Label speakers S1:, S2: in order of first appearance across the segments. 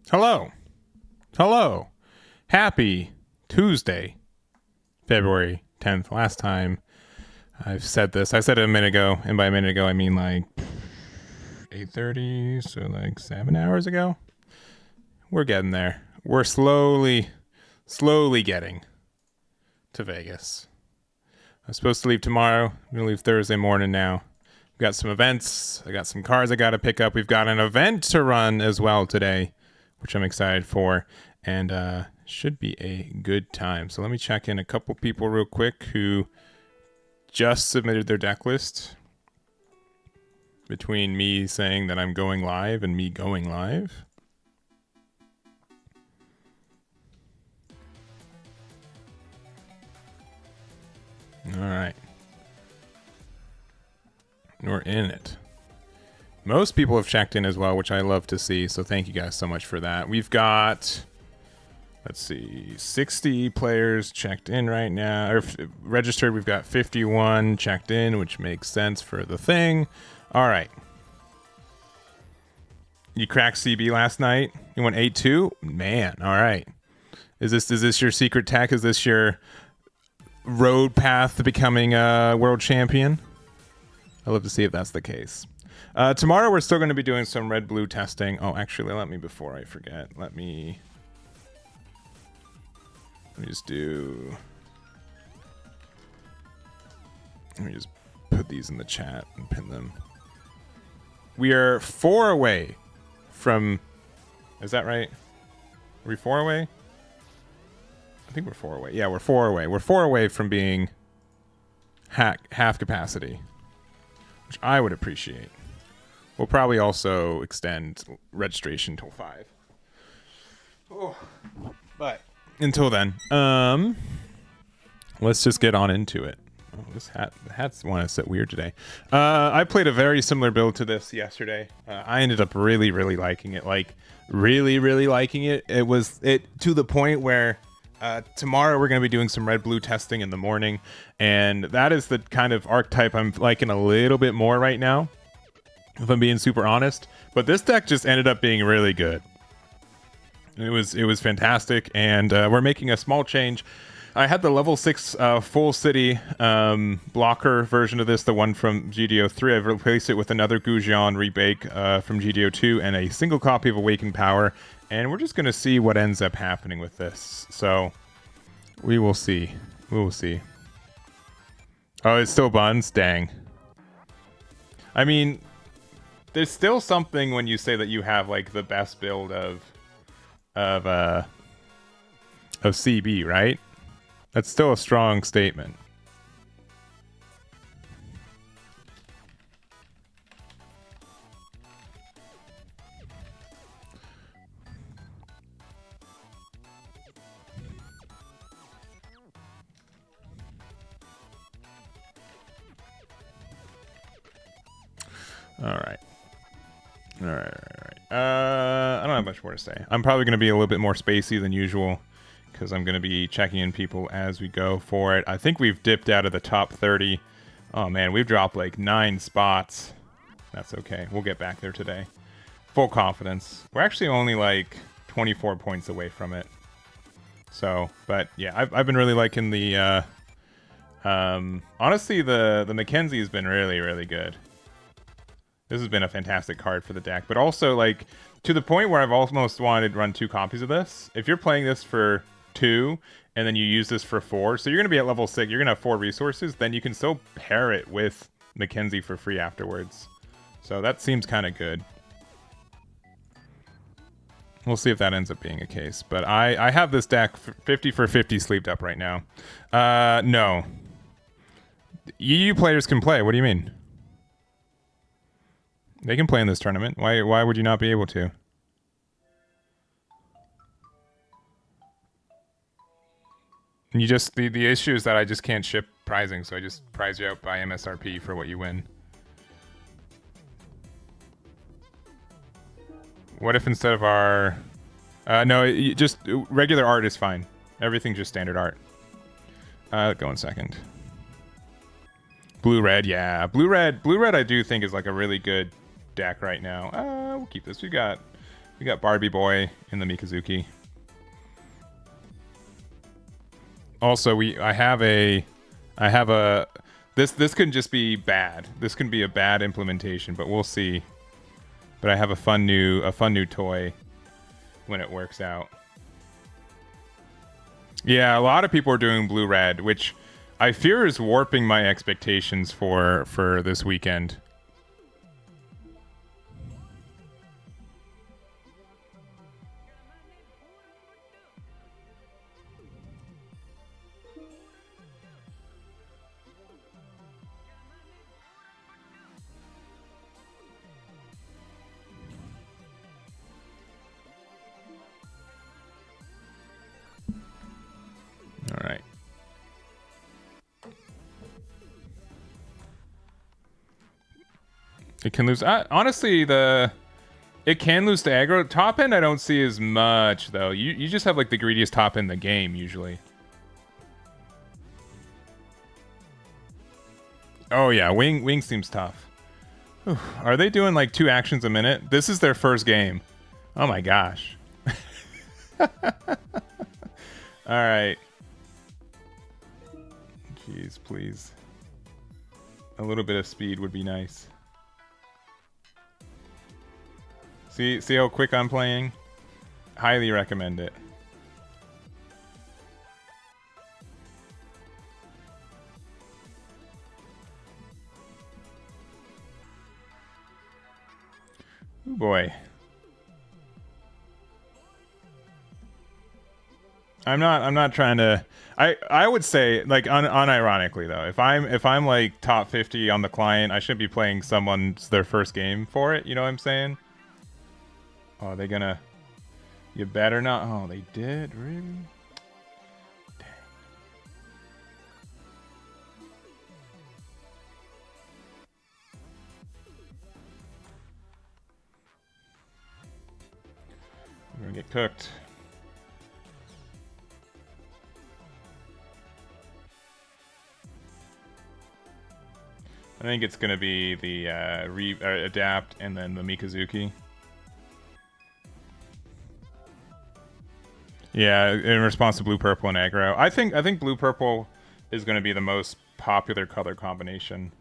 S1: Hello. Hello. Happy Tuesday, February 10th. Last time I've said this, I said it a minute ago, and by a minute ago I mean like 8:30, so like 7 hours ago. We're getting there. We're slowly getting to Vegas. I'm supposed to leave tomorrow. I'm going to leave Thursday morning now. We've got some events. I got some cars I got to pick up. We've got an event to run as well today, which I'm excited for, and should be a good time. So let me check in a couple people real quick who just submitted their deck list between me saying that I'm going live and me going live. All right. We're in it. Most people have checked in as well, which I love to see. So thank you guys so much for that. We've got, let's see, 60 players checked in right now, or registered. We've got 51 checked in, which makes sense for the thing. All right. You cracked CB last night. You went 8-2. Man, all right. Is this your secret tech? Is this your road path to becoming a world champion? I'd love to see if that's the case. Tomorrow we're still going to be doing some red-blue testing. Oh, actually, before I forget, let me just put these in the chat and pin them. We are 4 away from, is that right? Are we 4 away? I think we're 4 away. Yeah, we're 4 away. We're 4 away from being half capacity, which I would appreciate. We'll probably also extend registration till 5. Oh, but until then, let's just get on into it. Oh, the hats want to sit weird today. I played a very similar build to this yesterday. I ended up really liking it. Like really liking it. It was to the point where tomorrow we're going to be doing some red-blue testing in the morning, and that is the kind of archetype I'm liking a little bit more right now, if I'm being super honest. But this deck just ended up being really good. It was fantastic, and we're making a small change. I had the level 6 full city blocker version of this, the one from GD03. I've replaced it with another Goujon rebake from GD02 and a single copy of Awakened Power. And we're just going to see what ends up happening with this. So we will see. We will see. Oh, it's still buns? Dang. I mean, there's still something when you say that you have like the best build of CB, right? That's still a strong statement. All right. I don't have much more to say. I'm probably going to be a little bit more spacey than usual because I'm going to be checking in people as we go for it. I think we've dipped out of the top 30. Oh man, we've dropped like 9 spots. That's okay. We'll get back there today. Full confidence. We're actually only like 24 points away from it. So, but yeah, I've been really liking the honestly the Mackenzie has been really good. This has been a fantastic card for the deck, but also like to the point where I've almost wanted to run 2 copies of this. If you're playing this for 2 and then you use this for 4, so you're going to be at level 6, you're going to have 4 resources, then you can still pair it with Mackenzie for free afterwards. So that seems kind of good. We'll see if that ends up being a case, but I have this deck 50 for 50 sleeved up right now. No. EU players can play. What do you mean? They can play in this tournament. Why would you not be able to? And you just the issue is that I just can't ship prizing, so I just prize you out by MSRP for what you win. What if instead of our no, just regular art is fine. Everything's just standard art. Go 1 second. Blue red, yeah. Blue red I do think is like a really good deck right now. We'll keep this. We got We got Barbie Boy in the Mikazuki. Also, I have a this could just be bad. This can be a bad implementation, but we'll see. But I have a fun new toy when it works out. Yeah, a lot of people are doing blue red, which I fear is warping my expectations for this weekend. All right. It can lose. Honestly, it can lose to aggro. Top end, I don't see as much though. You just have like the greediest top end in the game usually. Oh yeah, wing seems tough. Whew. Are they doing like 2 actions a minute? This is their first game. Oh my gosh. All right. Jeez, please. A little bit of speed would be nice. See how quick I'm playing? Highly recommend it. Oh boy. I'm not trying to. I would say like unironically though, if I'm like top 50 on the client, I shouldn't be playing someone's their first game for it. You know what I'm saying? Oh, they gonna? You better not. Oh, they did really. Dang. We're gonna get cooked. I think it's gonna be the adapt and then the Mikazuki. Yeah, in response to blue, purple, and aggro. I think blue, purple is gonna be the most popular color combination.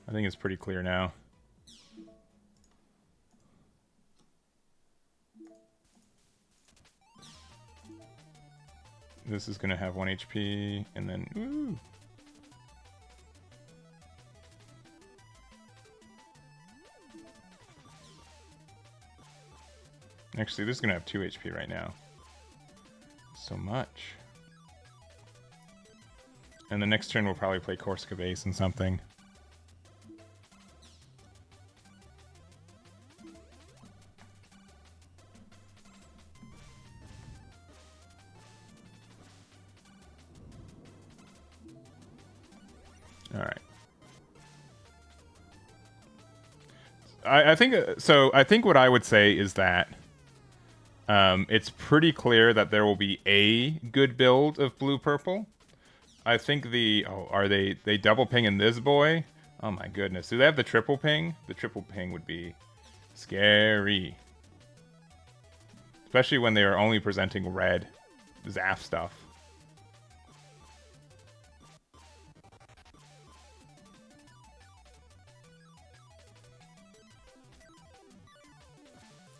S1: I think it's pretty clear now. This is gonna have 1 HP, and then ooh. Actually, this is gonna have 2 HP right now. So much. And the next turn we'll probably play Corsica base and something. All right. I think so. I think what I would say is that it's pretty clear that there will be a good build of blue purple. I think are they double pinging this boy? Oh my goodness. Do they have the triple ping? The triple ping would be scary. Especially when they are only presenting red Zaf stuff.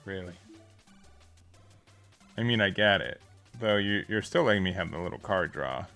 S1: Really? I mean, I get it. Though you're still letting me have the little card draw.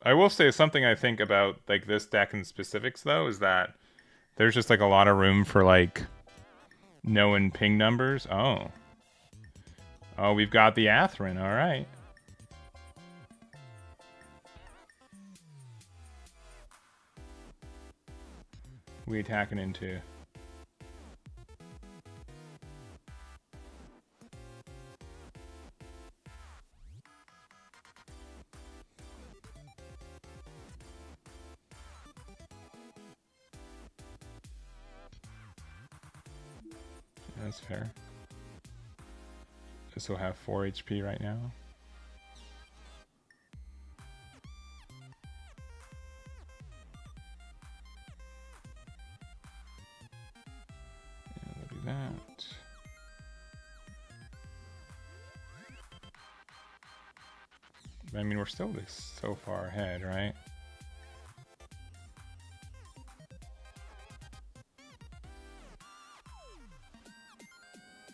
S1: I will say something I think about like this deck in specifics though is that there's just like a lot of room for like knowing ping numbers. Oh, we've got the Atherin. All right. we attacking into? That's fair. This will have 4 HP right now. Yeah, we'll do that. I mean, we're still so far ahead, right?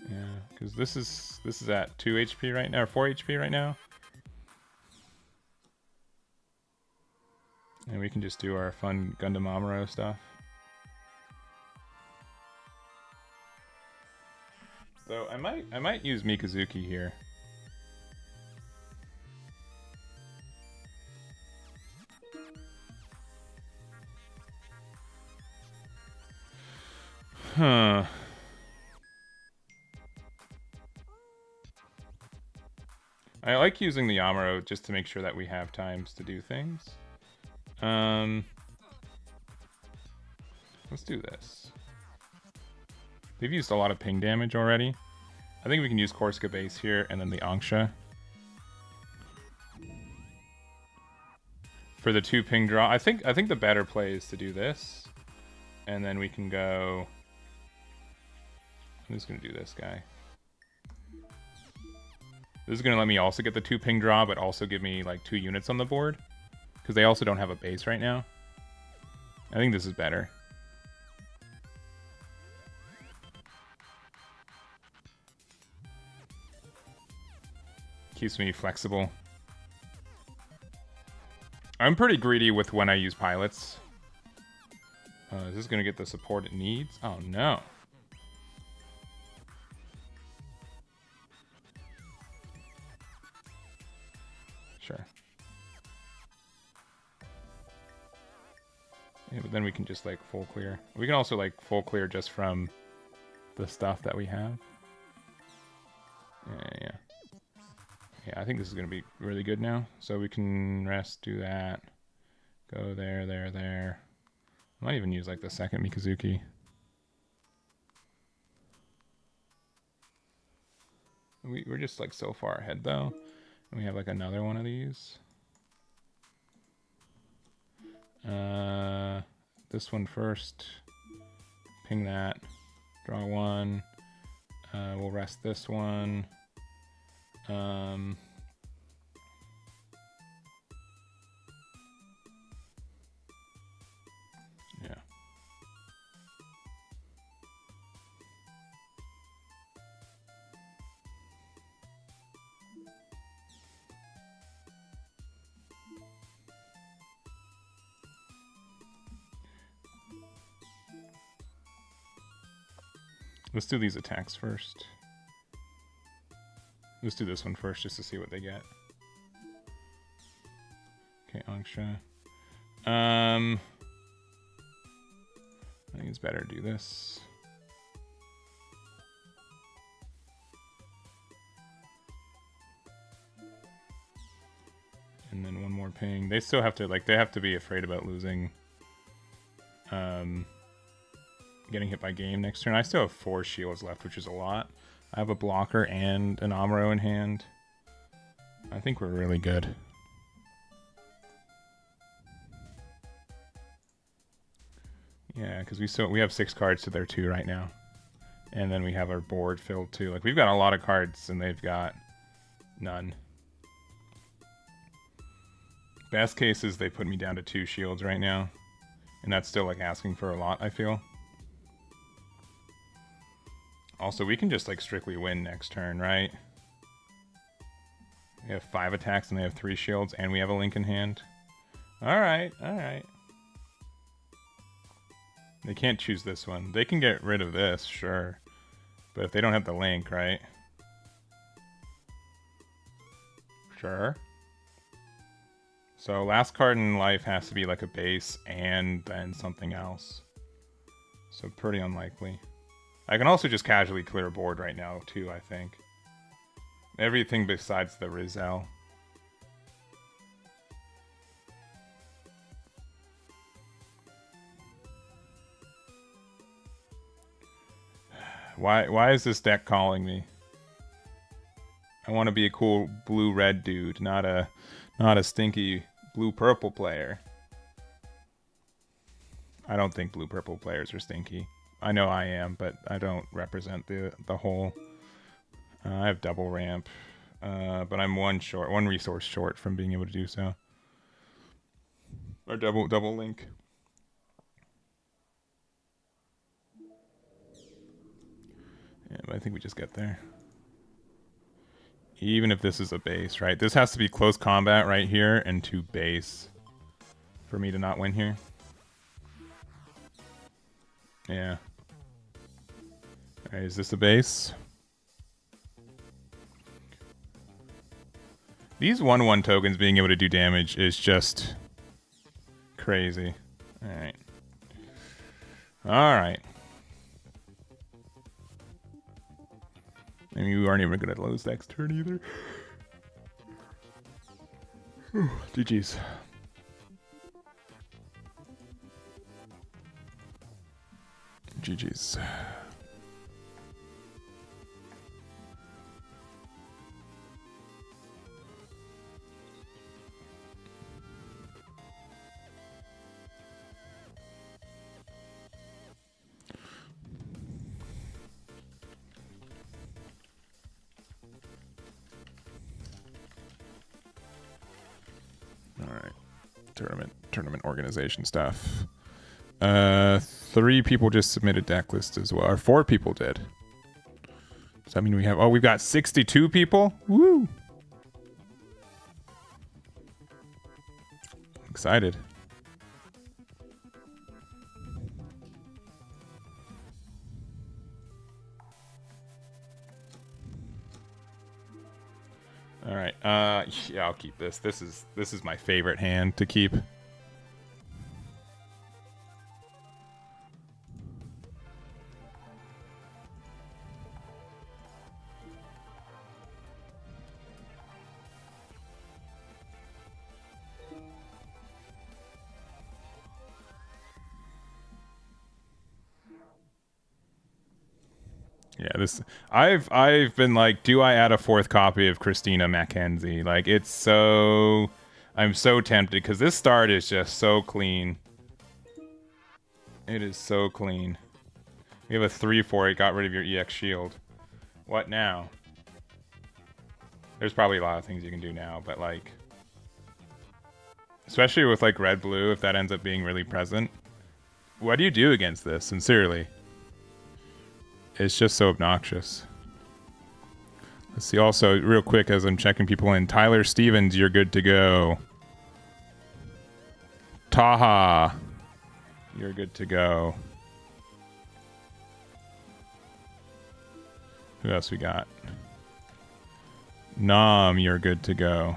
S1: Yeah, because this is at 2 HP right now, or 4 HP right now. And we can just do our fun Gundam Amuro stuff. So I might use Mikazuki here. Huh. I like using the Amuro just to make sure that we have times to do things. Let's do this. They've used a lot of ping damage already. I think we can use Korska base here and then the Angsha. For the 2 ping draw, I think the better play is to do this. And then we can go... I'm just going to do this guy. This is going to let me also get the 2 ping draw, but also give me like 2 units on the board. Because they also don't have a base right now. I think this is better. Keeps me flexible. I'm pretty greedy with when I use pilots. Is this going to get the support it needs? Oh no. Sure. Yeah, but then we can just like full clear. We can also like full clear just from the stuff that we have. Yeah. Yeah, I think this is going to be really good now. So we can rest, do that. Go there, there, there. I might even use like the second Mikazuki. We're just like so far ahead though. And we have like another one of these. This one first. Ping that. Draw 1. We'll rest this one. Yeah. Let's do these attacks first. Let's do this one first just to see what they get. Okay, Angsha. I think it's better to do this. And then one more ping. They still have to, like, they have to be afraid about losing, getting hit by game next turn. I still have 4 shields left, which is a lot. I have a blocker and an Amuro in hand. I think we're really good. Yeah, because we have 6 cards to their 2 right now. And then we have our board filled too. Like, we've got a lot of cards and they've got none. Best case is they put me down to 2 shields right now. And that's still like asking for a lot, I feel. Also, we can just like strictly win next turn, right? We have 5 attacks and they have 3 shields and we have a link in hand. Alright, alright. They can't choose this one. They can get rid of this, sure. But if they don't have the link, right? Sure. So last card in life has to be like a base and then something else. So pretty unlikely. I can also just casually clear a board right now, too, I think. Everything besides the Rizal. Why is this deck calling me? I want to be a cool blue-red dude, not a stinky blue-purple player. I don't think blue-purple players are stinky. I know I am, but I don't represent the whole. I have double ramp, but I'm one resource short from being able to do so. Or double link. Yeah, but I think we just get there. Even if this is a base, right? This has to be close combat right here and 2 base for me to not win here. Yeah. Alright, is this a base? These 1/1 tokens being able to do damage is just crazy. Alright. Alright. I mean, you aren't even going to lose next turn either. GG's. GG's. Tournament organization stuff. 3 people just submitted deck lists as well. Or 4 people did. Does that mean we have... Oh, we've got 62 people? Woo! I'm excited. All right. Yeah, I'll keep this. This is my favorite hand to keep. Yeah, this I've been like, do I add a 4th copy of Christina Mackenzie? Like, it's so... I'm so tempted because this start is just so clean. It is so clean. We have a 3/4. Got rid of your EX shield. What now? There's probably a lot of things you can do now, but like... Especially with like red-blue, if that ends up being really present. What do you do against this, sincerely? It's just so obnoxious. Let's see also, real quick, as I'm checking people in. Tyler Stevens, you're good to go. Taha, you're good to go. Who else we got? Nam, you're good to go.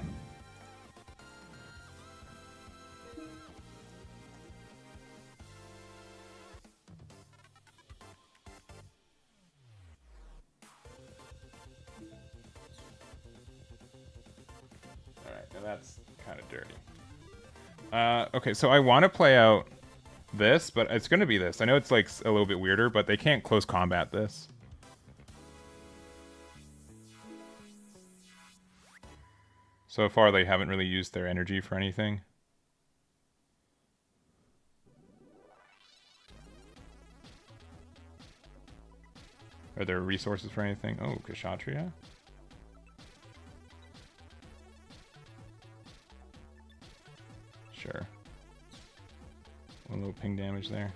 S1: That's kind of dirty. Okay, so I want to play out this, but it's going to be this. I know it's like a little bit weirder, but they can't close combat this. So far, they haven't really used their energy for anything. Are there resources for anything? Oh, Kshatriya? Sure. One little ping damage there.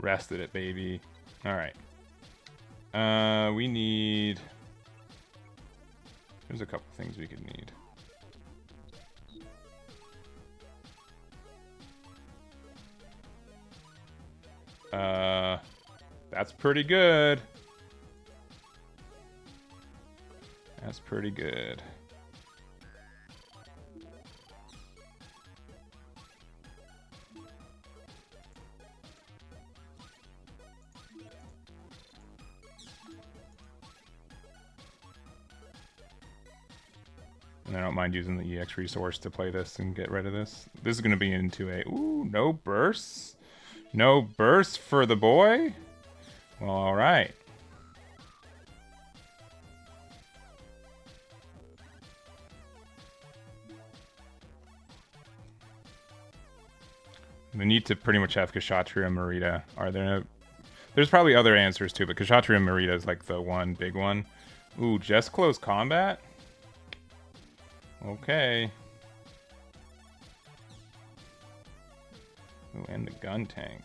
S1: Rested it, baby. Alright. We need... There's a couple things we could need. That's pretty good. That's pretty good. And I don't mind using the EX resource to play this and get rid of this. This is going to be into a... Ooh, no bursts? No bursts for the boy? Well, alright. We need to pretty much have Kshatriya and Marita. Are there no... There's probably other answers too, but Kshatriya and Marita is like the one big one. Ooh, just close combat? Okay. Ooh, and the gun tank.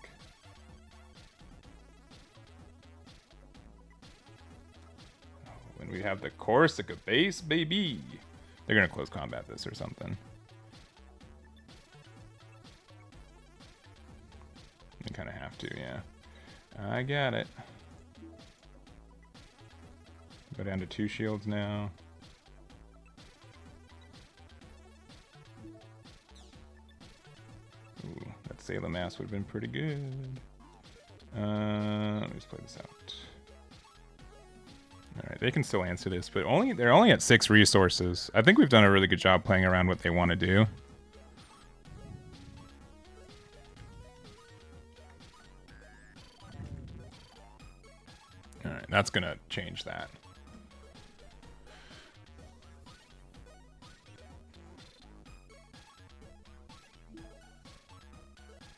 S1: Oh, and we have the Corsica base, baby. They're gonna close combat this or something. You kind of have to, yeah. I got it. Go down to 2 shields now. Ooh, that Salem Mass would have been pretty good. Let me just play this out. Alright, they can still answer this, but they're only at 6 resources. I think we've done a really good job playing around what they want to do. Alright, that's gonna change that.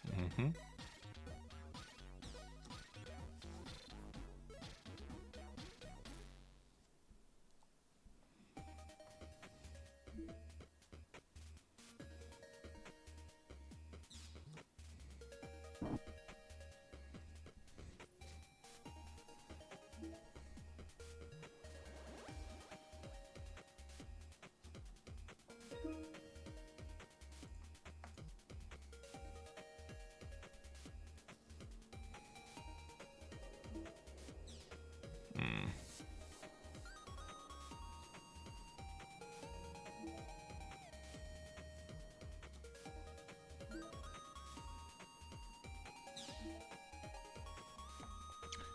S1: Mm-hmm.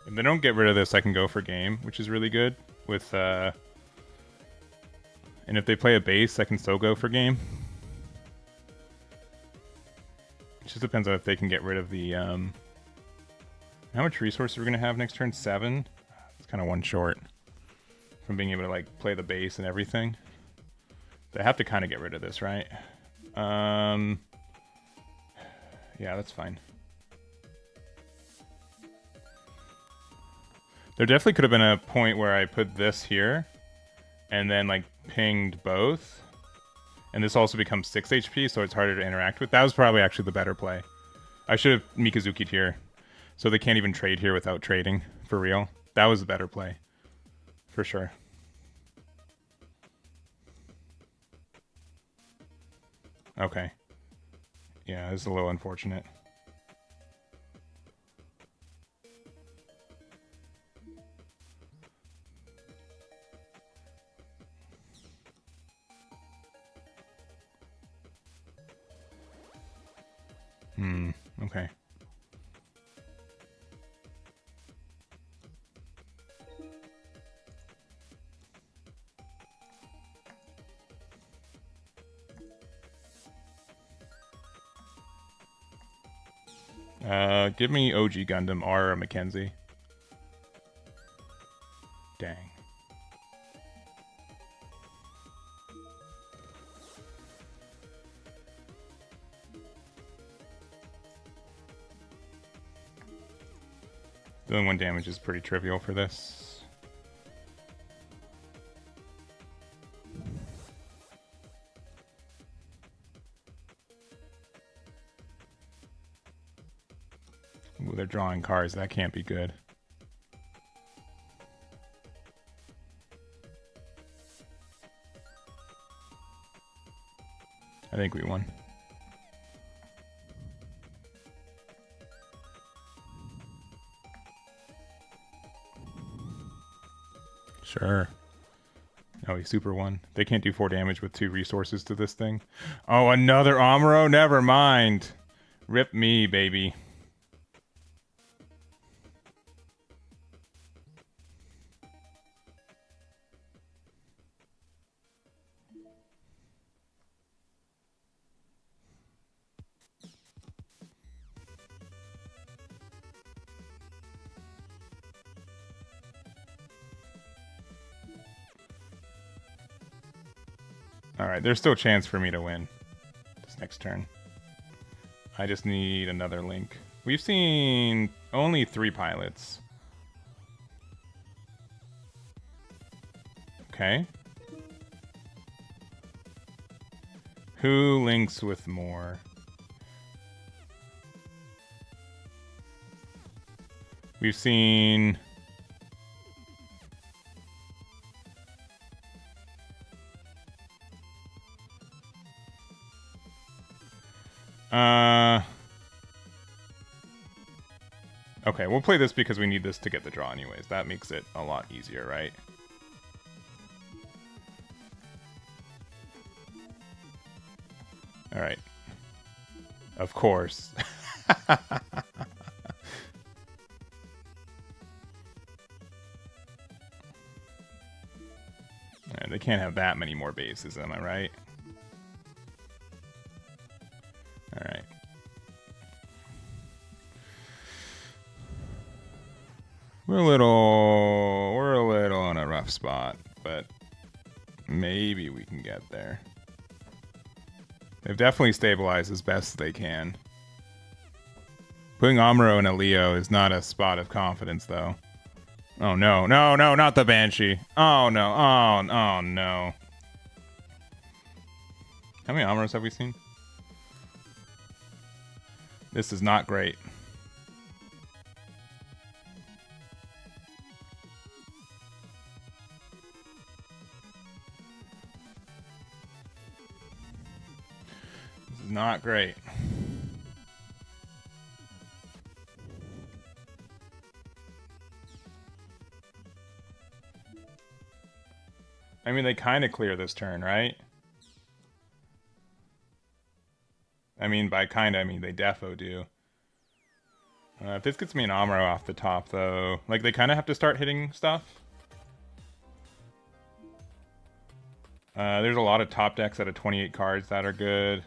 S1: If they don't get rid of this, I can go for game, which is really good. With and if they play a base, I can still go for game. It just depends on if they can get rid of the... How much resources are we going to have next turn? 7? It's kind of one short from being able to like play the base and everything. They have to kind of get rid of this, right? Yeah, that's fine. There definitely could have been a point where I put this here and then like pinged both. And this also becomes 6 HP, so it's harder to interact with. That was probably actually the better play. I should have Mikazuki'd here. So they can't even trade here without trading, for real. That was the better play. For sure. Okay. Yeah, it's a little unfortunate. Okay. Give me OG Gundam or a Mackenzie. Dang. Doing 1 damage is pretty trivial for this. Ooh, they're drawing cards. That can't be good. I think we won. Sure. Oh, he super won. They can't do 4 damage with 2 resources to this thing. Oh, another Amuro? Never mind. Rip me, baby. Alright, there's still a chance for me to win this next turn. I just need another link. We've seen only 3 pilots. Okay. Who links with more? We've seen... Okay, we'll play this because we need this to get the draw anyways. That makes it a lot easier, right? All right. Of course. And they can't have that many more bases, am I right? All right. We're a little in a rough spot, but maybe we can get there. They've definitely stabilized as best they can. Putting Amuro in a Leo is not a spot of confidence, though. Oh no, no, no, not the Banshee. Oh no, oh no. How many Amuros have we seen? This is not great. This is not great. I mean, they kind of clear this turn, right? I mean, by kind of, I mean they defo do. If this gets me an Amuro off the top, though, like, they kind of have to start hitting stuff. There's a lot of top decks out of 28 cards that are good.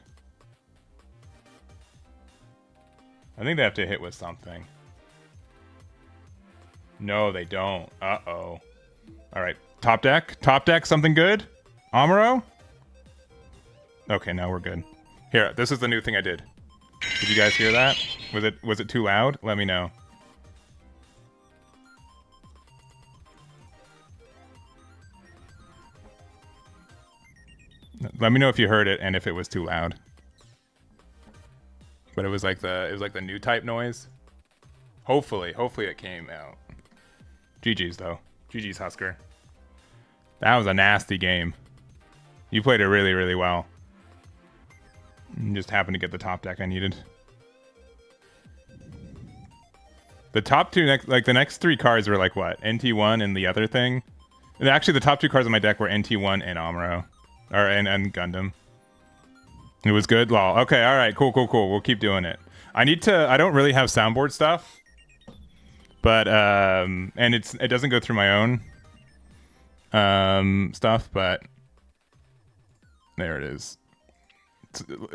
S1: I think they have to hit with something. No, they don't. Uh-oh. All right. Top deck, something good? Amuro? Okay, now we're good. Here, this is the new thing I did. Did you guys hear that? Was it too loud? Let me know. Let me know if you heard it and if it was too loud. But it was like the new type noise. Hopefully it came out. GG's though. GG's Husker. That was a nasty game. You played it really, really well. Just happened to get the top deck I needed. The top two the next 3 cards were like what? NT1 and the other thing. And actually, the top 2 cards on my deck were NT1 and Amuro, and Gundam. It was good. Lol. Okay. All right. Cool. We'll keep doing it. I don't really have soundboard stuff, but and it doesn't go through my own stuff, but there it is.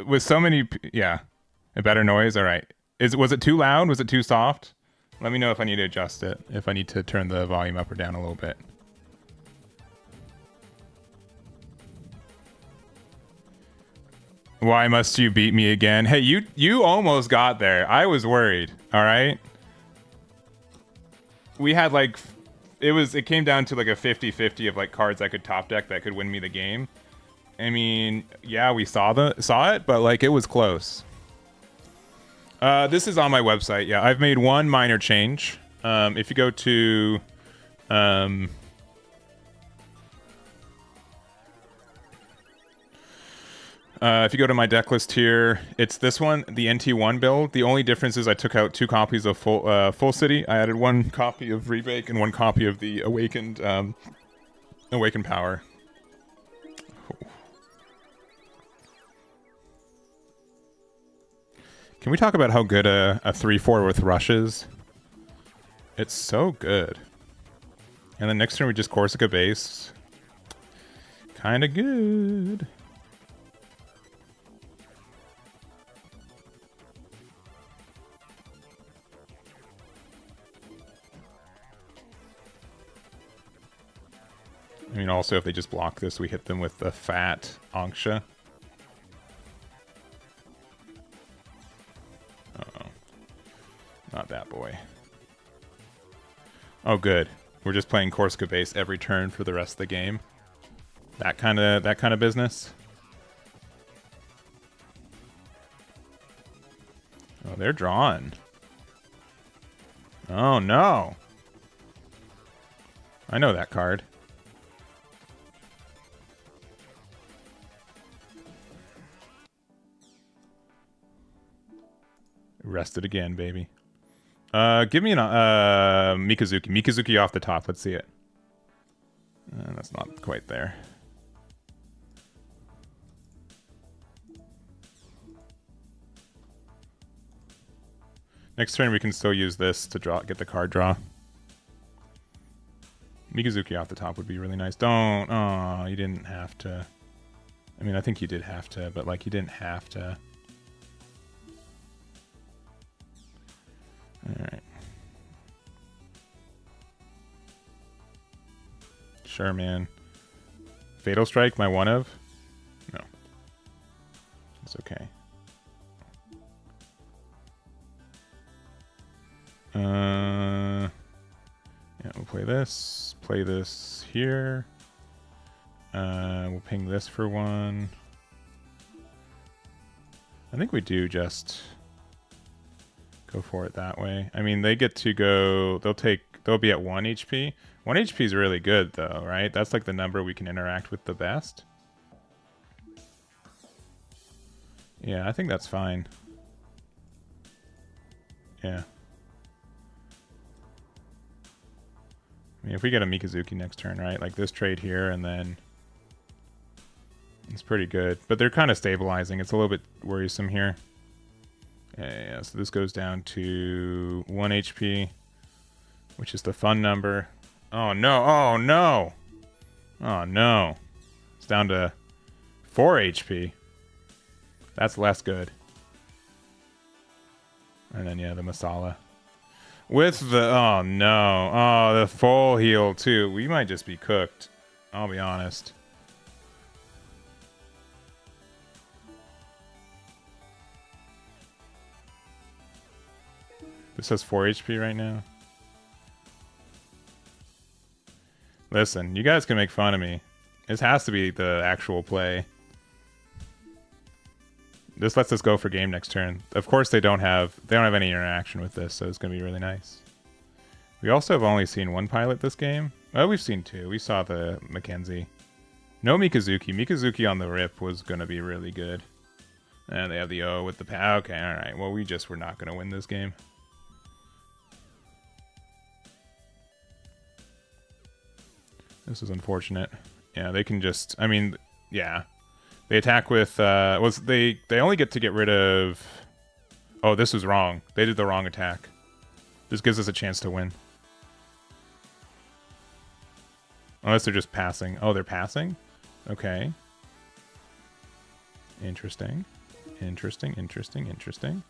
S1: With so many, yeah, a better noise. All right. Was it too loud? Was it too soft? Let me know if I need to adjust it. If I need to turn the volume up or down a little bit. Why must you beat me again? Hey, you almost got there. I was worried. All right. We had like, it came down to like a 50-50 of like cards I could top deck that could win me the game. I mean, yeah, we saw it, but like it was close. This is on my website. Yeah, I've made one minor change. If you go to if you go to my deck list here, it's this one, the NT1 build. The only difference is I took out 2 copies of Full City. I added 1 copy of Rebake and 1 copy of the Awakened Power. Can we talk about how good a 3/4 with Rush is? It's so good. And then next turn we just Corsica base. Kinda good. I mean, also, if they just block this, we hit them with the fat Anksha. Uh-oh. Not that boy. Oh, good. We're just playing Korska base every turn for the rest of the game. That kind of business. Oh, they're drawn. Oh, no. I know that card. Rested again, baby. Give me an Mikazuki. Mikazuki off the top. Let's see it. That's not quite there. Next turn we can still use this to get the card draw. Mikazuki off the top would be really nice. Don't. Oh, you didn't have to. I mean, I think you did have to, but like you didn't have to. Alright. Sure, man. Fatal Strike, my one of? No. It's okay. Yeah, we'll play this. Play this here. We'll ping this for one. I think we do just go for it that way. I mean, they get to go... They'll be at 1 HP. 1 HP is really good, though, right? That's like the number we can interact with the best. Yeah, I think that's fine. Yeah. I mean, if we get a Mikazuki next turn, right? Like this trade here, and then... It's pretty good. But they're kind of stabilizing. It's a little bit worrisome here. Yeah, so this goes down to 1 HP, which is the fun number. Oh, no. Oh, no. Oh, no. It's down to 4 HP. That's less good. And then, yeah, the Masala. With the... Oh, no. Oh, the full heal, too. We might just be cooked. I'll be honest. This has 4 HP right now. Listen, you guys can make fun of me. This has to be the actual play. This lets us go for game next turn. Of course, they don't have any interaction with this, so it's going to be really nice. We also have only seen one pilot this game. Oh, we've seen 2. We saw the Mackenzie. No Mikazuki. Mikazuki on the rip was going to be really good. And they have the O with the... Okay, alright. Well, we just were not going to win this game. This is unfortunate. Yeah, they can just... I mean, yeah. They attack with... they only get to get rid of... Oh, this was wrong. They did the wrong attack. This gives us a chance to win. Unless they're just passing. Oh, they're passing? Okay. Interesting. Interesting, interesting, interesting.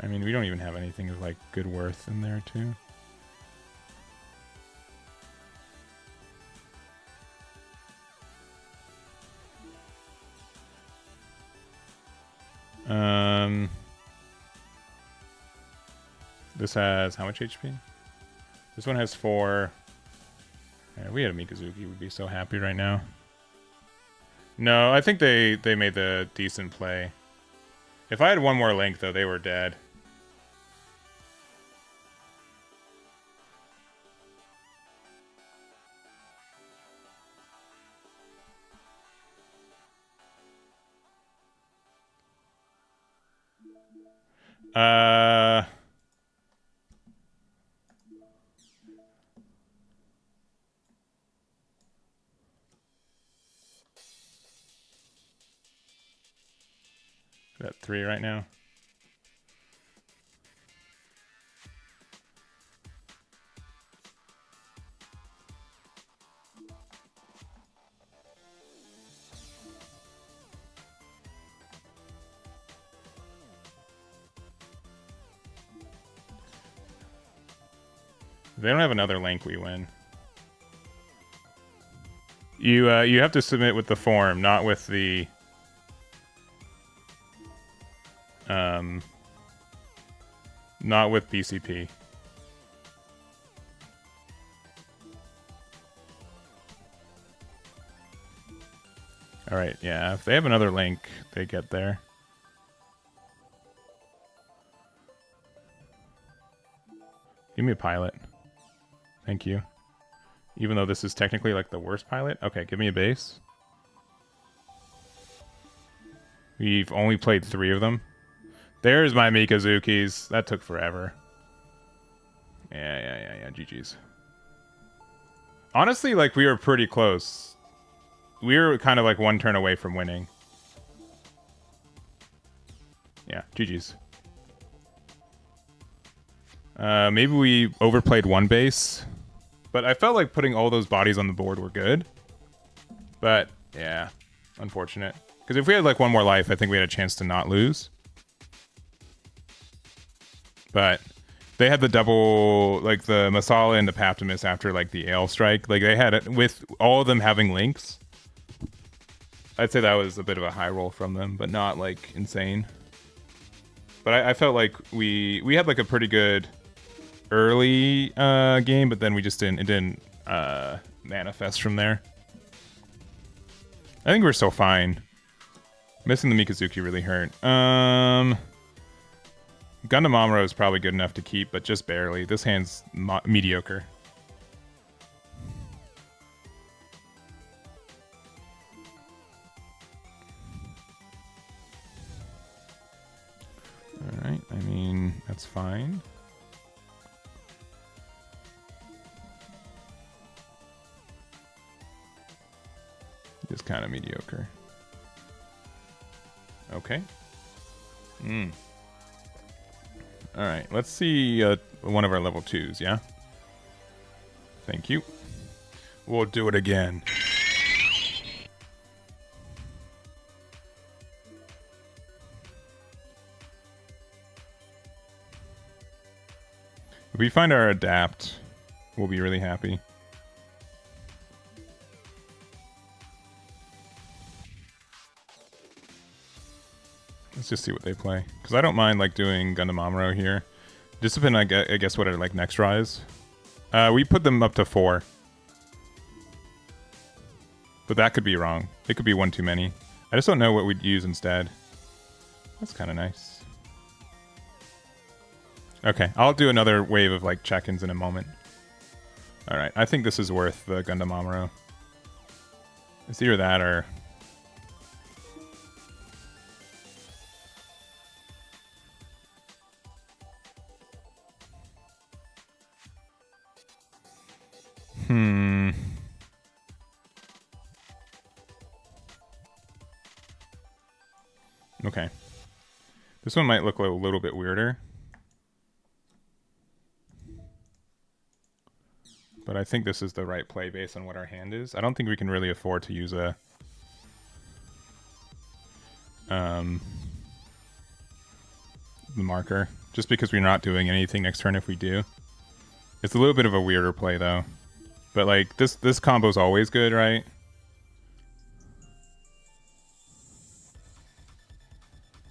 S1: I mean, we don't even have anything of, like, good worth in there, too. This has how much HP? This one has 4. Yeah, we had a Mikazuki, we'd be so happy right now. No, I think they made the decent play. If I had one more link, though, they were dead. At 3 right now. they don't have another link, we win. You have to submit with the form, not with the not with BCP. All right, yeah. If they have another link, they get there. Give me a pilot. Thank you. Even though this is technically like the worst pilot. Okay, give me a base. We've only played 3 of them. There's my Mikazukis. That took forever. Yeah. GG's. Honestly, like, we were pretty close. We were kind of like 1 turn away from winning. Yeah, GG's. Maybe we overplayed 1 base. But I felt like putting all those bodies on the board were good. But, yeah, unfortunate. Because if we had like 1 more life, I think we had a chance to not lose. But they had the double, like the Masala and the Paptimus after like the Ale Strike. Like they had it with all of them having links. I'd say that was a bit of a high roll from them, but not like insane. But I felt like we had like a pretty good early game, but then we just didn't manifest from there. I think we're still fine. Missing the Mikazuki really hurt. Gundam Amuro is probably good enough to keep, but just barely. This hand's mediocre. Alright, I mean, that's fine. Just kind of mediocre. Okay. Alright, let's see one of our level 2s, yeah? Thank you. We'll do it again. If we find our adapt, we'll be really happy. Let's just see what they play. Because I don't mind like doing Gundam Amuro here. Discipline, I guess what I like next rise. We put them up to 4. But that could be wrong. It could be 1 too many. I just don't know what we'd use instead. That's kind of nice. Okay, I'll do another wave of like check-ins in a moment. Alright, I think this is worth the Gundam Amuro. It's either that or... Okay. This one might look a little bit weirder. But I think this is the right play based on what our hand is. I don't think we can really afford to use a... the marker. Just because we're not doing anything next turn if we do. It's a little bit of a weirder play though. But like, this combo's always good, right?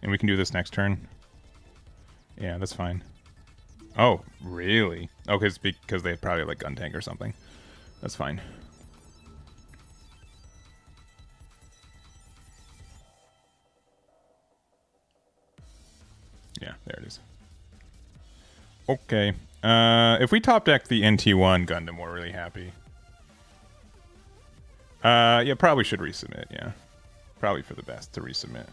S1: And we can do this next turn. Yeah, that's fine. Oh, really? Okay, it's because they probably like gun tank or something. That's fine. Yeah, there it is. Okay. If we top deck the NT1 Gundam, we're really happy. Yeah, probably should resubmit, yeah. Probably for the best to resubmit.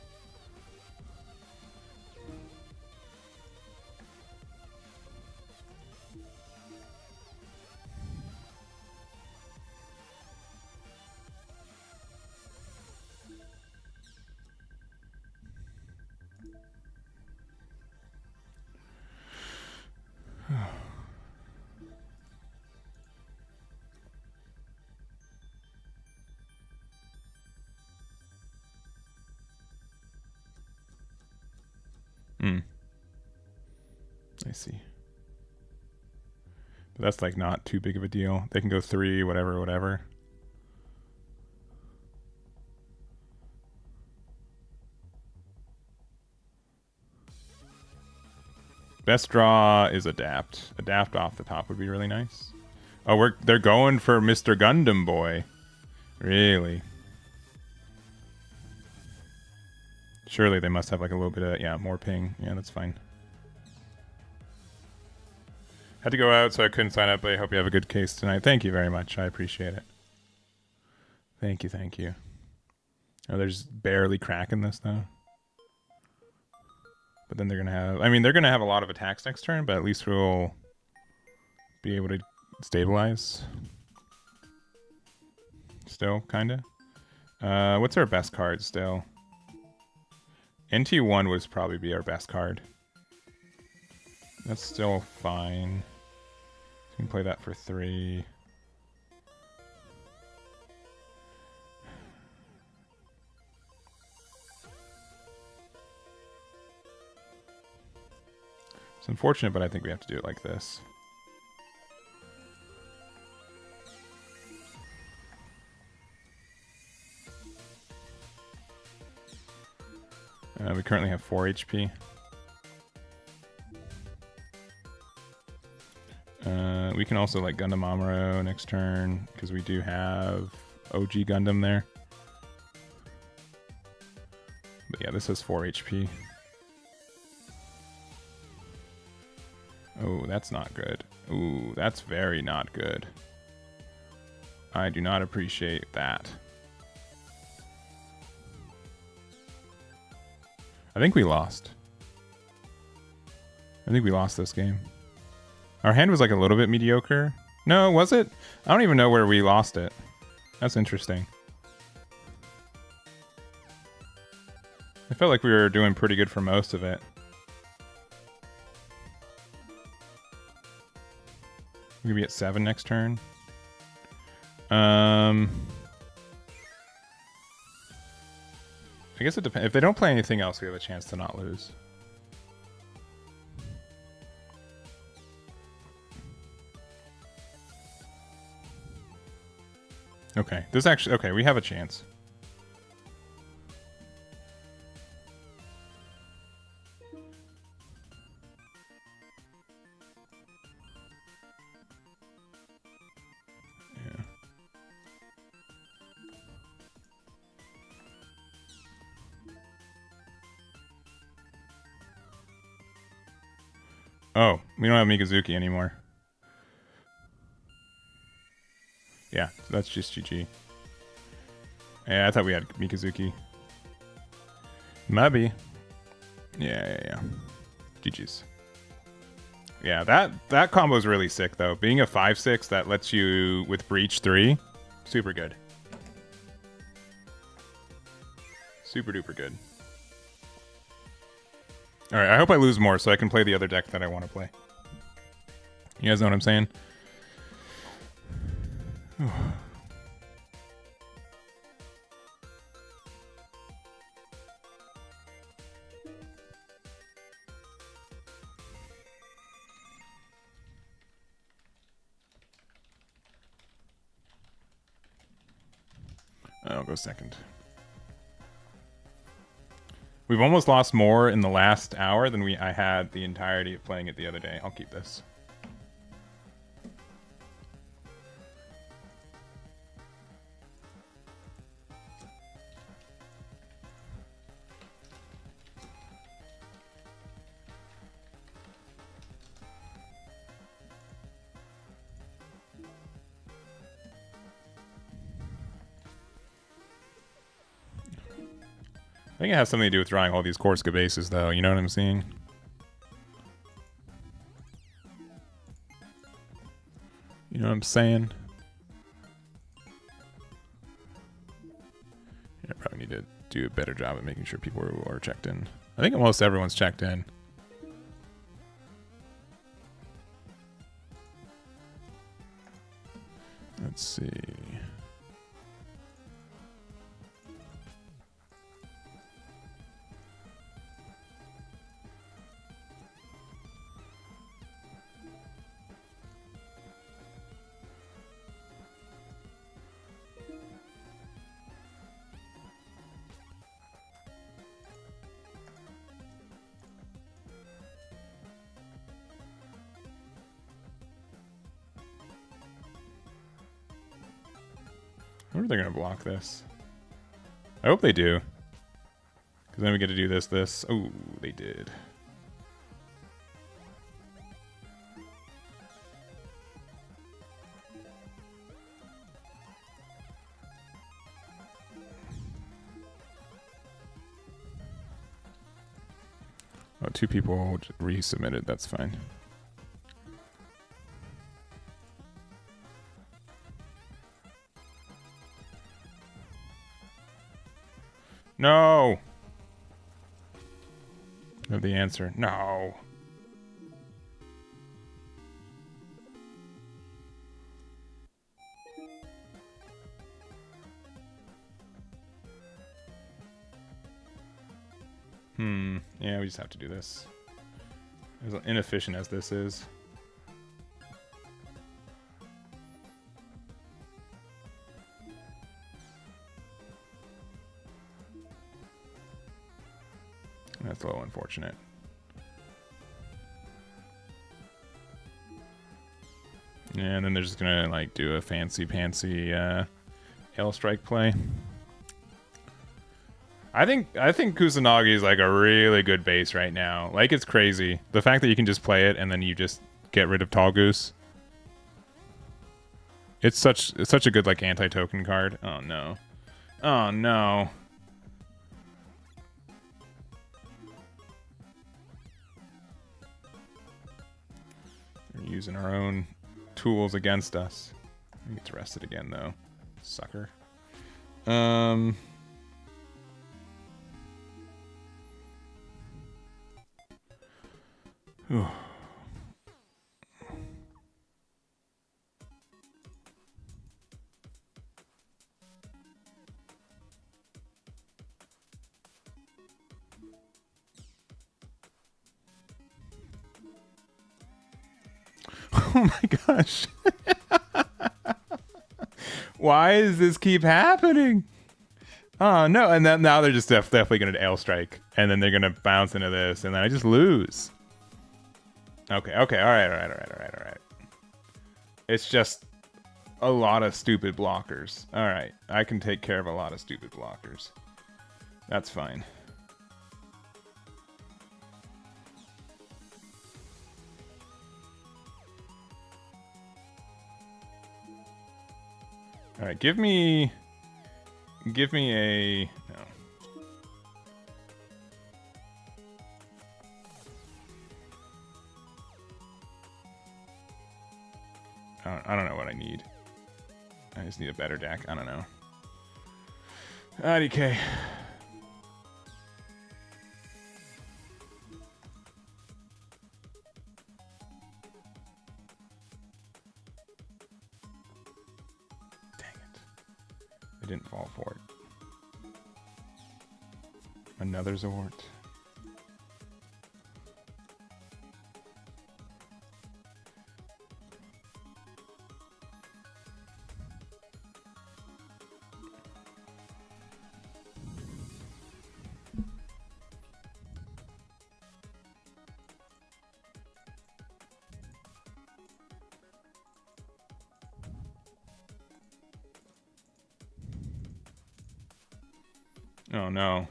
S1: I see. But that's like not too big of a deal. They can go 3, whatever. Best draw is Adapt. Adapt off the top would be really nice. Oh, they're going for Mr. Gundam boy. Really? Surely they must have like a little bit of, yeah, more ping. Yeah, that's fine. Had to go out, so I couldn't sign up, but I hope you have a good case tonight. Thank you very much. I appreciate it. Thank you. Oh, they're just barely cracking this, though. But then they're going to have... I mean, they're going to have a lot of attacks next turn, but at least we'll be able to stabilize. Still, kind of. What's our best card still? NT1 would probably be our best card. That's still fine. So we can play that for 3. It's unfortunate, but I think we have to do it like this. We currently have 4 HP. We can also like Gundam Amuro next turn because we do have OG Gundam there. But yeah, this has 4 HP. Oh, that's not good. Ooh, that's very not good. I do not appreciate that. I think we lost. I think we lost this game. Our hand was like a little bit mediocre. No, was it? I don't even know where we lost it. That's interesting. I felt like we were doing pretty good for most of it. We're gonna be at 7 next turn. I guess it depends. If they don't play anything else, we have a chance to not lose. Okay, this actually... Okay, we have a chance. Yeah. Oh, we don't have Mikazuki anymore. Yeah, so that's just GG. Yeah, I thought we had Mikazuki. Maybe. Yeah. GG's. Yeah, that combo is really sick, though. Being a 5/6 that lets you with Breach 3, super good. Super duper good. Alright, I hope I lose more so I can play the other deck that I want to play. You guys know what I'm saying? I'll go second. We've almost lost more in the last hour than I had the entirety of playing it the other day. I'll keep this. I think it has something to do with drawing all these Korska bases, though. You know what I'm saying? You know what I'm saying? Yeah, I probably need to do a better job at making sure people are checked in. I think almost everyone's checked in. Let's see. I wonder if they're gonna block this. I hope they do. Because then we get to do this. Oh, they did. Oh, 2 people resubmitted. That's fine. No! I have the answer. No! Yeah, we just have to do this. As inefficient as this is. That's a little unfortunate. And then they're just gonna like do a fancy L strike play. I think Kusanagi is like a really good base right now. Like, it's crazy. The fact that you can just play it and then you just get rid of Tall Goose. It's such a good like anti-token card. Oh no. Oh no. We're using our own tools against us. He gets arrested again though. Sucker. Oh my gosh. Why does this keep happening? Oh no, and then now they're just definitely gonna L strike. And then they're gonna bounce into this, and then I just lose. Okay, alright. It's just a lot of stupid blockers. Alright, I can take care of a lot of stupid blockers. That's fine. Alright, give me a... No. I don't know what I need. I just need a better deck. I don't know. IDK. Didn't fall for it. Another Zort. Oh no.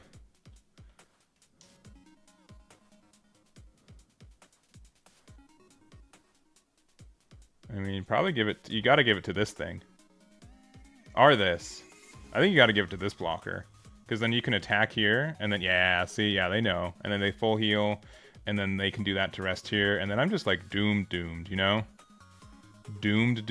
S1: I mean, probably give it... You gotta give it to this thing. Or this. I think you gotta give it to this blocker. Because then you can attack here, and then... Yeah, see? Yeah, they know. And then they full heal, and then they can do that to rest here. And then I'm just like doomed, you know? Doomed.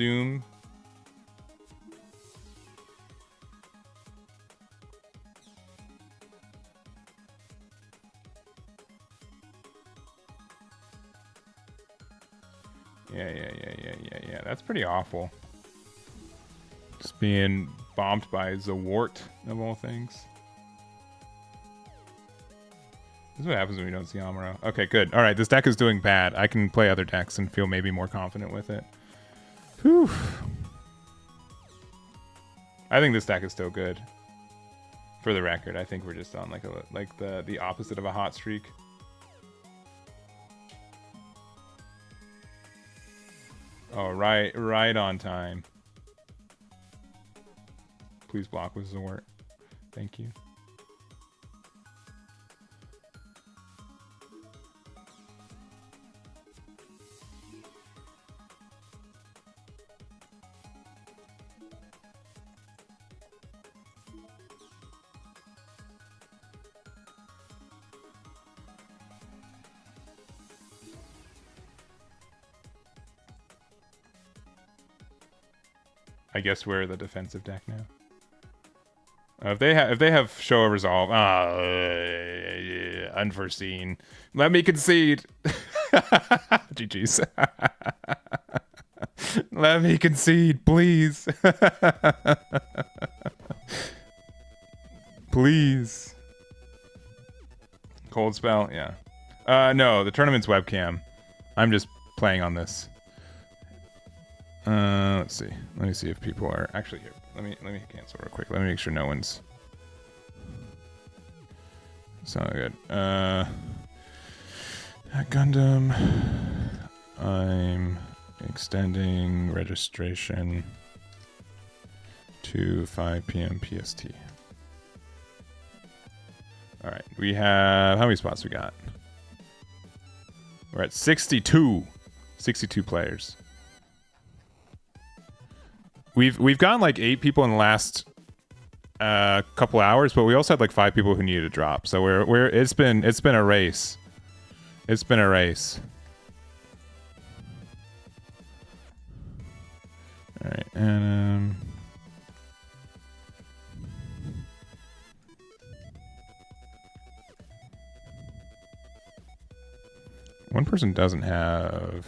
S1: Yeah. That's pretty awful. Just being bombed by Zawart, of all things. This is what happens when we don't see Amuro. Okay, good. Alright, this deck is doing bad. I can play other decks and feel maybe more confident with it. Whew. I think this deck is still good. For the record, I think we're just on like the opposite of a hot streak. Oh, right on time. Please block with Zort. Thank you. I guess we're the defensive deck now. If they have show of resolve, unforeseen. Let me concede. GG's. Let me concede, please. Please. Cold spell, yeah. No, the tournament's webcam. I'm just playing on this. Let's see. Let me see if people are actually here. Let me cancel real quick. Let me make sure no one's. Sound good. Gundam. I'm extending registration to 5 p.m. PST. All right. We have how many spots we got? We're at 62. 62 players. We've gotten like 8 people in the last couple hours, but we also had like 5 people who needed to drop. So we're it's been a race. It's been a race. All right, and one person doesn't have.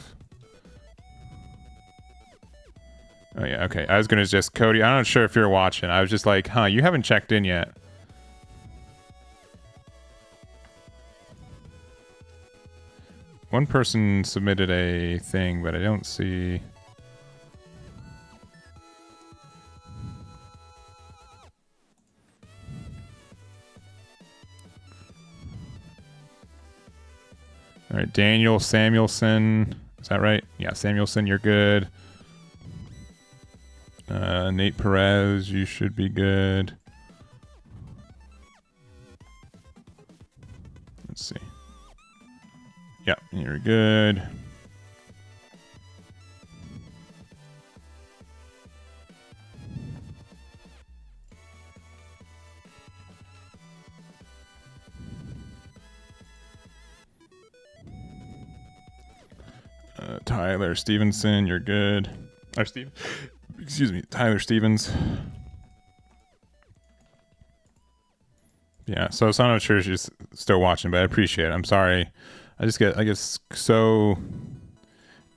S1: Oh yeah, okay. I was gonna just Cody. I'm not sure if you're watching. I was just like, huh? You haven't checked in yet. One person submitted a thing, but I don't see. All right, Daniel Samuelson. Is that right? Yeah, Samuelson, you're good. Nate Perez, you should be good. Let's see. Yeah, you're good. Tyler Stevenson, you're good. Or Steve. Excuse me, Tyler Stevens. Yeah, so I'm not sure she's still watching, but I appreciate it. I'm sorry. I get so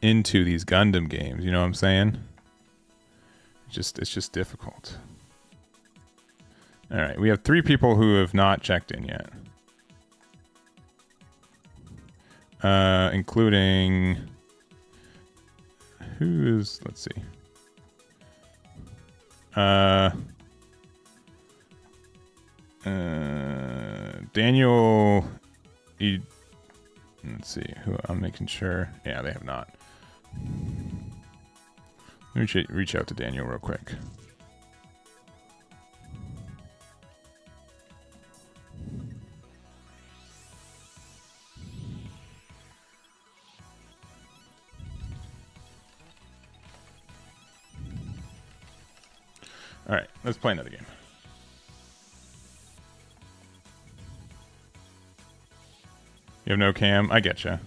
S1: into these Gundam games, you know what I'm saying? It's just difficult. All right, we have 3 people who have not checked in yet. Including who's, let's see. Daniel, let's see who I'm making sure. Yeah, they have not. Let me reach out to Daniel real quick. All right, let's play another game. You have no cam? I get you. Have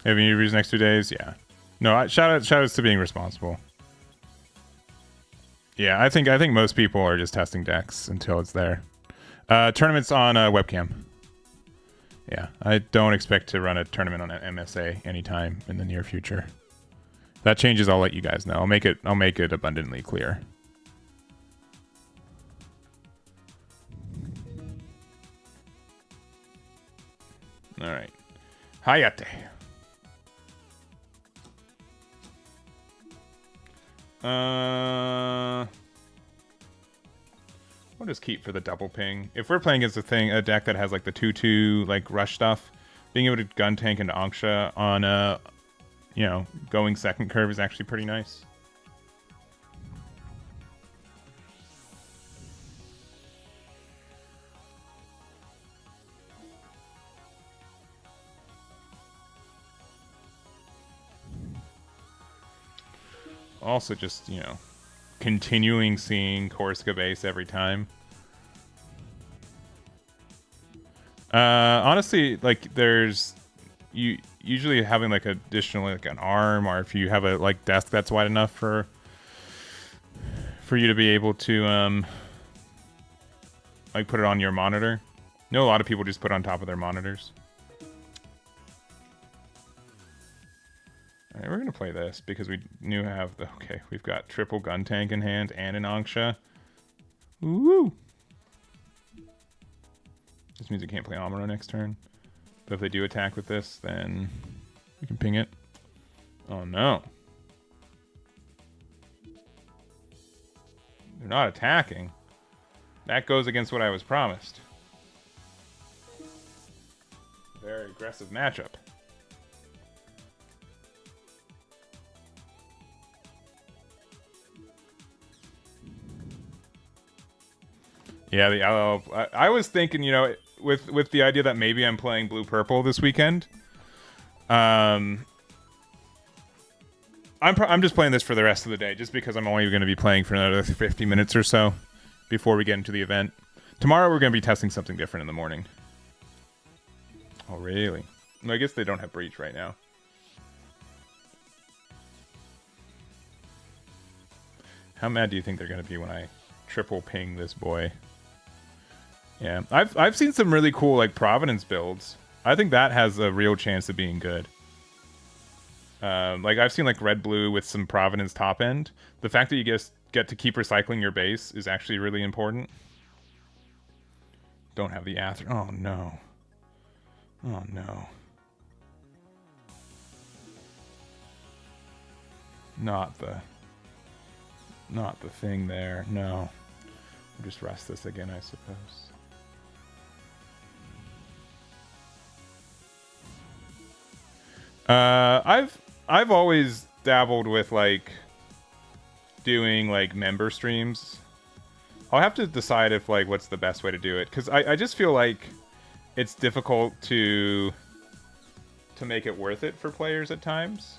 S1: any reviews next 2 days? Yeah. No, shout outs to being responsible. Yeah, I think most people are just testing decks until it's there. Tournaments on webcam. Yeah, I don't expect to run a tournament on an MSA anytime in the near future. If that changes, I'll let you guys know. I'll make it abundantly clear. All right, Hayate. We'll just keep for the double ping. If we're playing against a deck that has like the 2/2 like rush stuff, being able to gun tank into Anksha on going second curve is actually pretty nice. also just, you know, continuing seeing Corsica base every time. Honestly, like there's you usually having like additional like an arm, or if you have a like desk that's wide enough for you to be able to like put it on your monitor. I know a lot of people just put it on top of their monitors. All right, we're gonna play this because we have the we've got triple gun tank in hand and an Angsha. Woo! This means we can't play Amuro next turn. But if they do attack with this, then we can ping it. Oh no. They're not attacking. That goes against what I was promised. Very aggressive matchup. Yeah, I was thinking, you know, with the idea that maybe I'm playing blue-purple this weekend. I'm just playing this for the rest of the day, just because I'm only going to be playing for another 50 minutes or so before we get into the event. Tomorrow we're going to be testing something different in the morning. Oh, really? I guess they don't have breach right now. How mad do you think they're going to be when I triple ping this boy? Yeah, I've seen some really cool like Providence builds. I think that has a real chance of being good. Like I've seen like red blue with some Providence top end. The fact that you get to keep recycling your base is actually really important. Don't have the Aether. Oh no. Oh no. Not the thing there. No. I'll just rest this again, I suppose. I've always dabbled with like doing like member streams. I'll have to decide if like what's the best way to do it, because I just feel like it's difficult to make it worth it for players at times.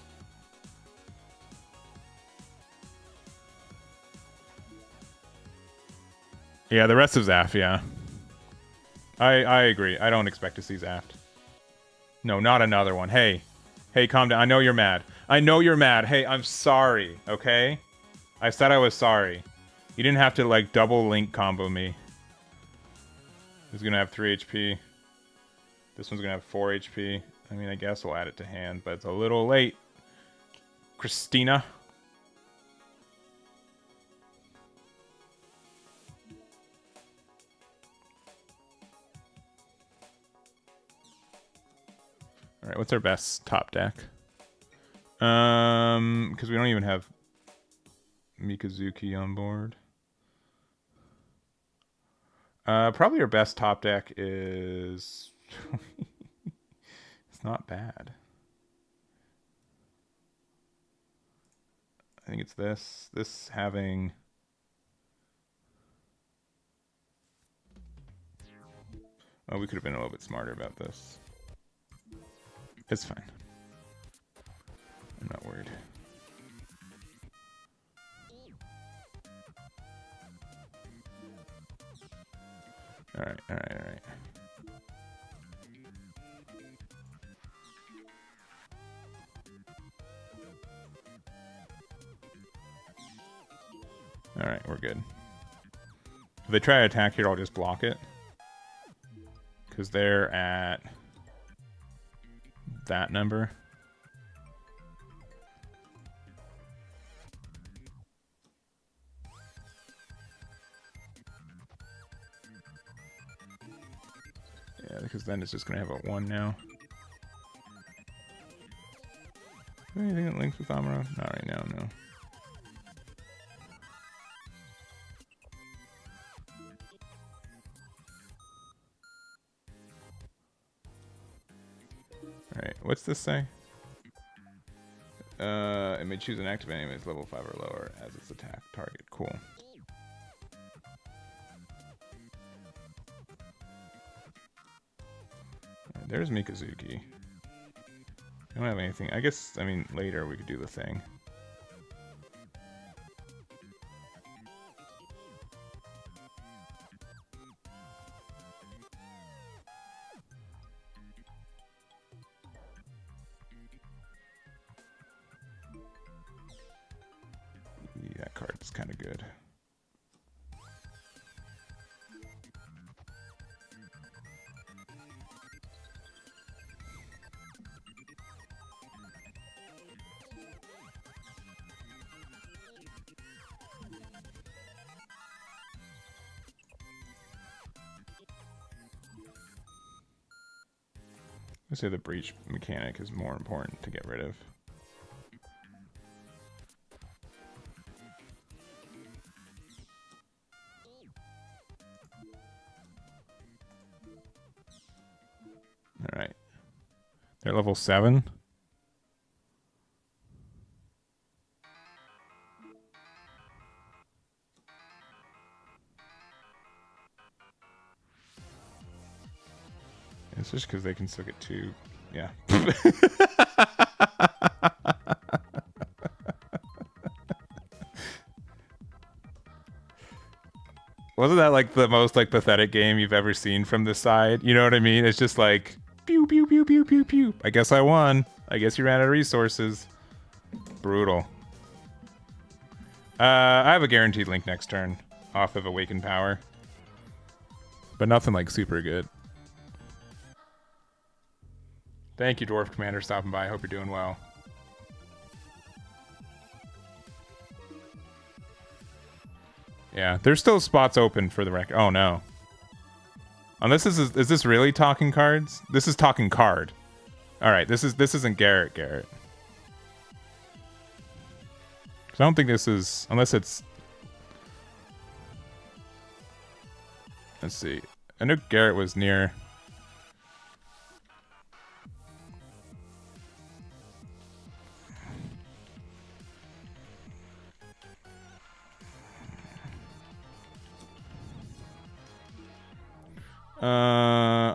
S1: Yeah, the rest of Zaf, yeah. I agree. I don't expect to see Zaft. No, not another one. Hey, calm down. I know you're mad. I know you're mad. Hey, I'm sorry, okay? I said I was sorry. You didn't have to, like, double link combo me. This is gonna have 3 HP. This one's gonna have 4 HP. I mean, I guess we'll add it to hand, but it's a little late. Christina. Alright, what's our best top deck? Because we don't even have Mikazuki on board. Probably our best top deck is... It's not bad. I think it's this. This having... Oh, we could have been a little bit smarter about this. It's fine. I'm not worried. Alright. Alright, we're good. If they try to attack here, I'll just block it. Because they're at that number. Yeah, because then it's just going to have a 1 now. Anything that links with Amuro? Not right now, no. Alright, what's this say? It may choose an active enemy that's level 5 or lower as its attack target. Cool. Right, there's Mikazuki. I don't have anything. I guess, I mean, later we could do the thing. card is kind of good. I say the breach mechanic is more important to get rid of. All right. They're level 7. It's just because they can still get 2. Yeah. Wasn't that like the most like pathetic game you've ever seen from this side? You know what I mean? It's just like pew pew pew pew pew pew. I guess I won. I guess you ran out of resources. Brutal. I have a guaranteed link next turn off of Awakened Power. But nothing like super good. Thank you, Dwarf Commander, stopping by. I hope you're doing well. Yeah, there's still spots open for the record. Oh no. Unless is this really talking cards? This is talking card. All right, this isn't Garrett. Because I don't think this is, unless it's. Let's see. I know Garrett was near.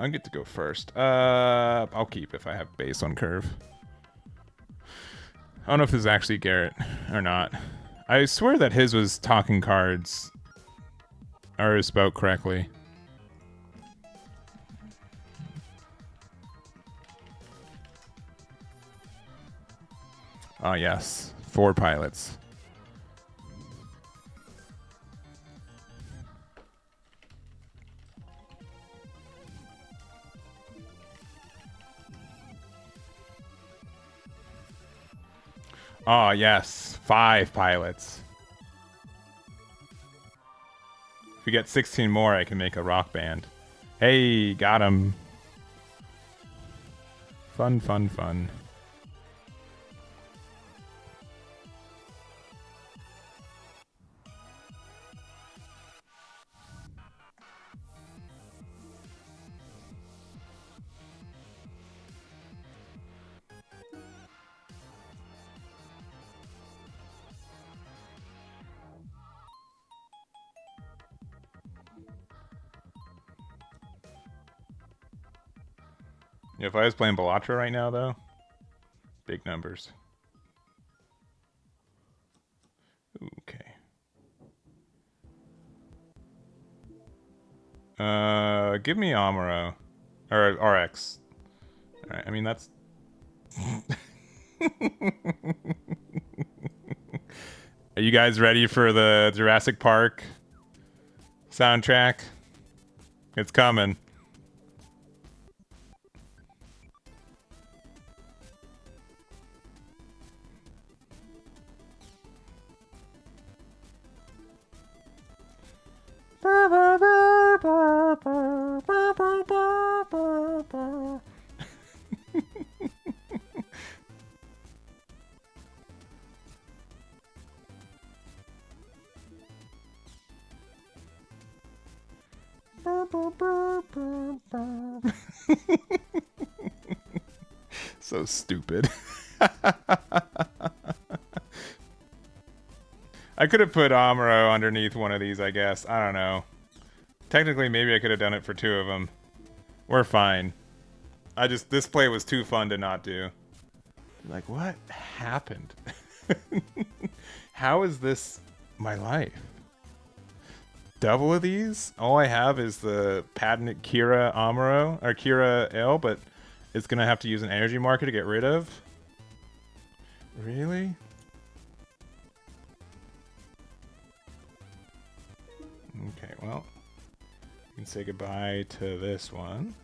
S1: I get to go first. I'll keep if I have base on curve. I don't know if this is actually Garrett or not. I swear that his was talking cards. Or spoke correctly. Oh yes, 4 pilots. Oh, yes. 5 pilots. If we get 16 more, I can make a rock band. Hey, got him. Fun, fun, fun. Yeah, if I was playing Bellatra right now, though, big numbers. Okay. Give me Amuro. Or RX. Alright, I mean, that's... Are you guys ready for the Jurassic Park soundtrack? It's coming. So stupid. I could have put Amuro underneath one of these, I guess. I don't know. Technically, maybe I could have done it for 2 of them. We're fine. This play was too fun to not do. Like, what happened? How is this my life? Double of these? All I have is the patented Kira Amuro, or Kira L, but it's gonna have to use an energy marker to get rid of. Really? Okay, well, you can say goodbye to this one.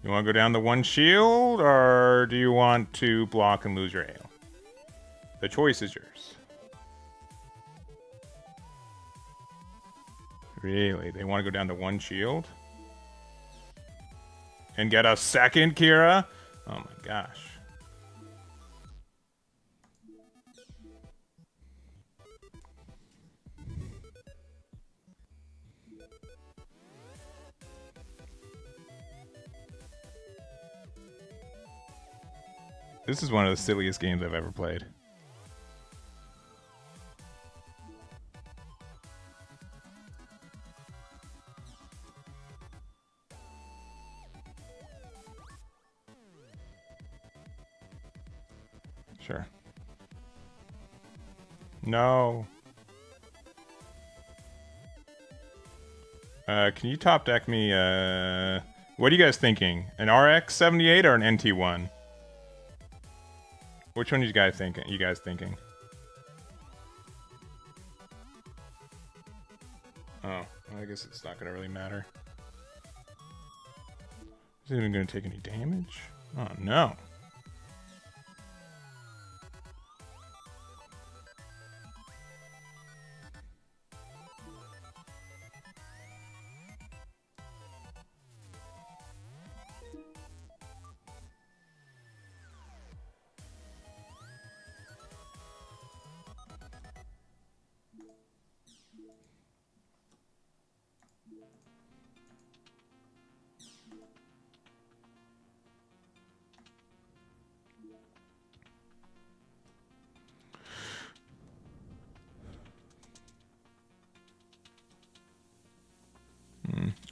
S1: You want to go down to 1 shield, or do you want to block and lose your ale? The choice is yours. Really? They want to go down to 1 shield? And get a second Kira? Oh my gosh. This is one of the silliest games I've ever played. Sure. No. Can you top deck me, what are you guys thinking? An RX-78 or an NT1? Which one are you guys thinking? Oh, I guess it's not gonna really matter. Is it even gonna take any damage? Oh no.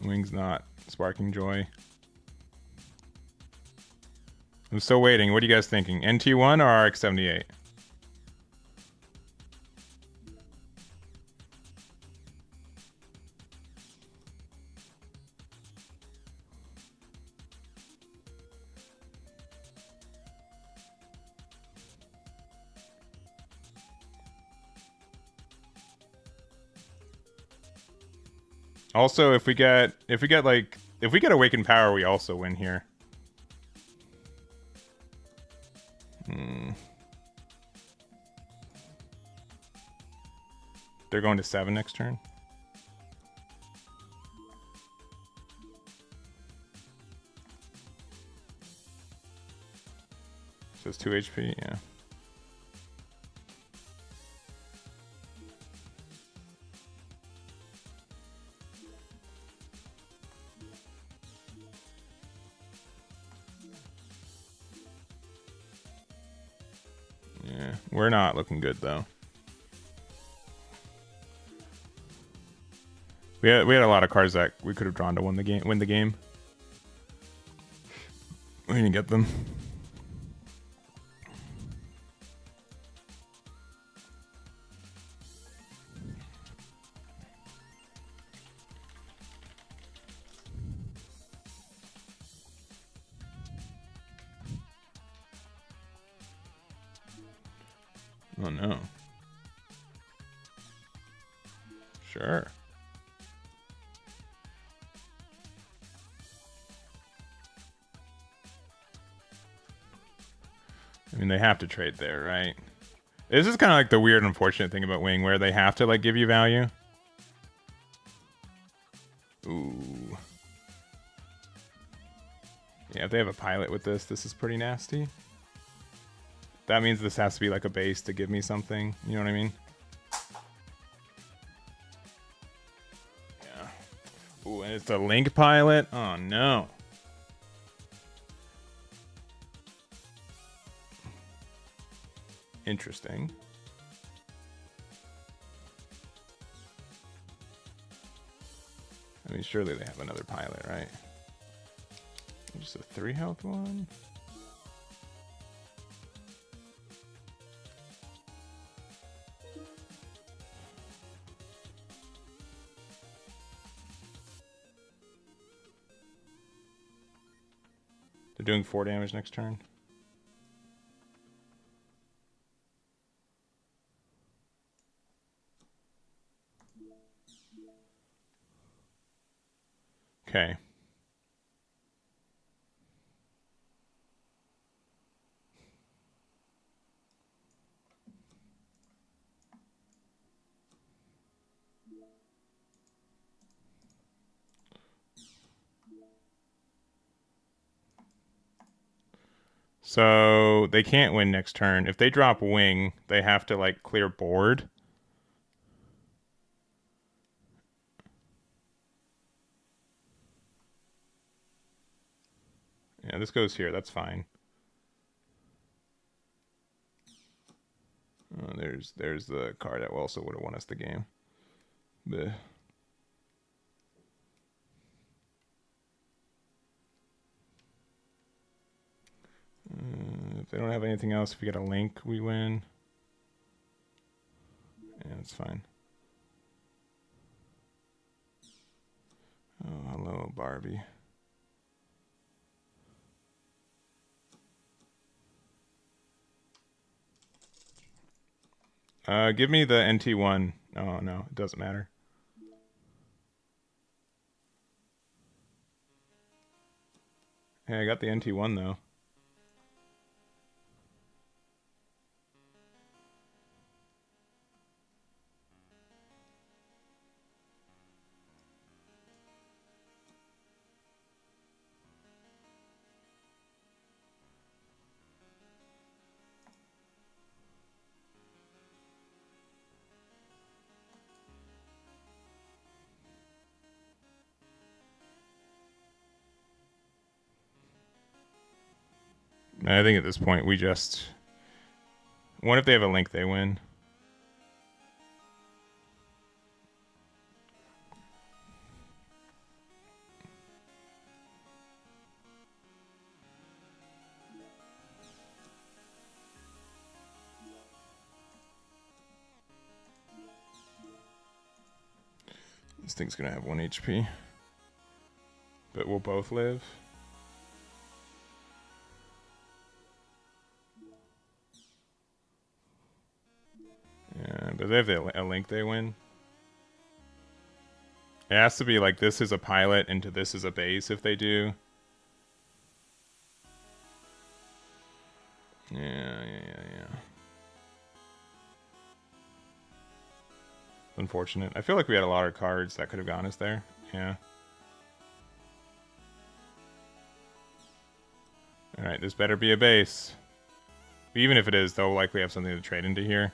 S1: Wing's not sparking joy. I'm still waiting. What are you guys thinking? NT1 or RX-78? Also, if we get Awakened Power, we also win here. They're going to 7 next turn. So it's 2 HP, yeah. Yeah, we're not looking good though. We had a lot of cards that we could have drawn to win the game. We didn't get them. Oh no. Sure. I mean, they have to trade there, right? This is kind of like the weird, unfortunate thing about Wing, where they have to like give you value. Ooh. Yeah, if they have a pilot with this is pretty nasty. That means this has to be like a base to give me something. You know what I mean? Ooh, and it's a Link pilot? Oh, no. Interesting. I mean, surely they have another pilot, right? Just a 3 health one? They're doing 4 damage next turn. Okay. So they can't win next turn. If they drop wing, they have to like clear board. Yeah, this goes here. That's fine. Oh, there's the card that also would have won us the game. Blech. If they don't have anything else, if we get a link, we win. Yeah, that's fine. Oh, hello, Barbie. Give me the NT1. Oh, no, it doesn't matter. Hey, I got the NT1, though. I think at this point we just... What if they have a link, they win? This thing's gonna have 1 HP. But we'll both live. Yeah, but if they have a link, they win. It has to be like this is a pilot into this is a base if they do. Yeah. Unfortunate. I feel like we had a lot of cards that could have gone us there. Yeah. Alright, this better be a base. Even if it is, they'll likely have something to trade into here.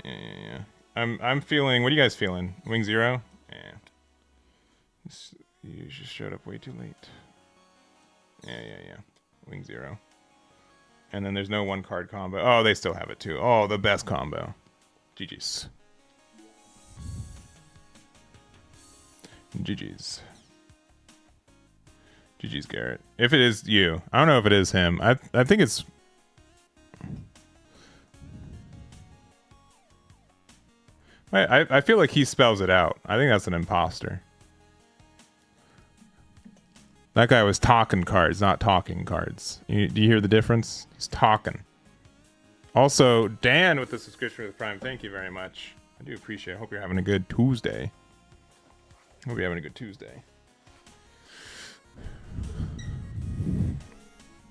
S1: Yeah. I'm feeling... What are you guys feeling? Wing 0? Yeah. You just showed up way too late. Yeah. Wing 0. And then there's no 1-card combo. Oh, they still have it too. Oh, the best combo. GG's. GG's, Garrett. If it is you. I don't know if it is him. I think it's... I feel like he spells it out. I think that's an imposter. That guy was talking cards, not talking cards. Do you hear the difference? He's talking. Also, Dan with the subscription with Prime. Thank you very much. I do appreciate it. Hope you're having a good Tuesday. Hope you're having a good Tuesday.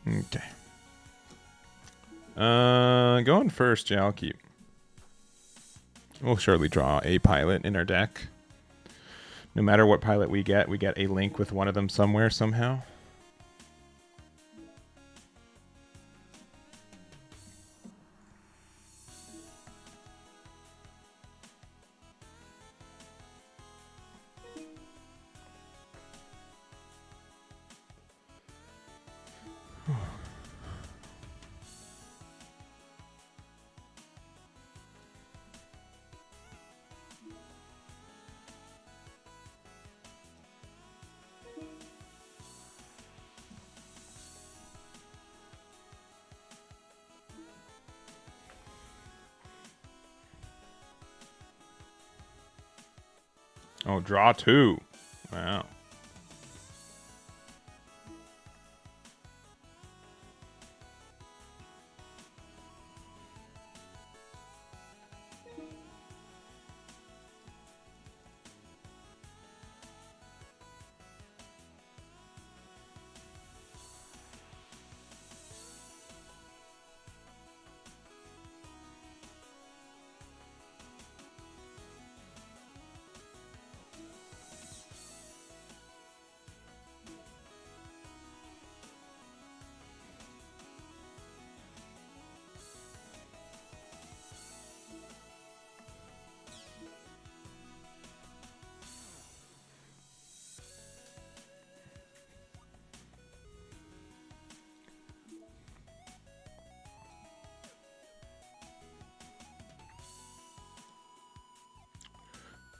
S1: Okay. Going first, yeah, I'll keep. We'll surely draw a pilot in our deck. No matter what pilot we get a link with one of them somewhere, somehow. Oh, draw 2. Wow.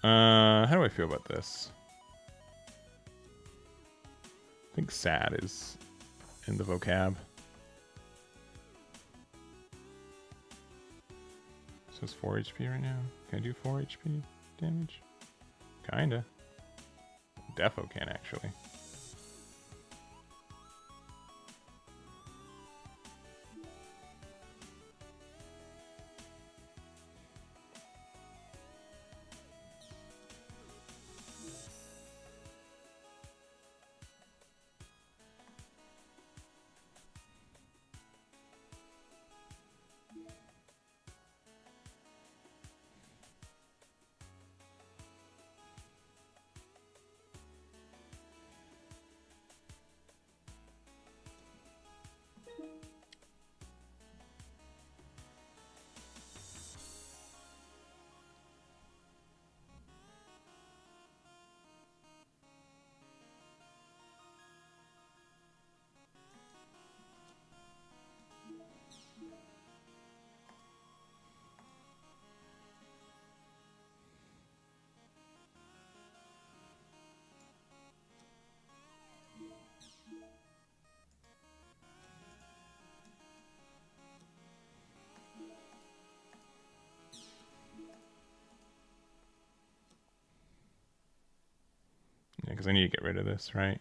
S1: How do I feel about this? I think sad is in the vocab. So it's 4 HP right now. Can I do 4 HP damage? Kinda. Defo can actually. Yeah, because I need to get rid of this, right?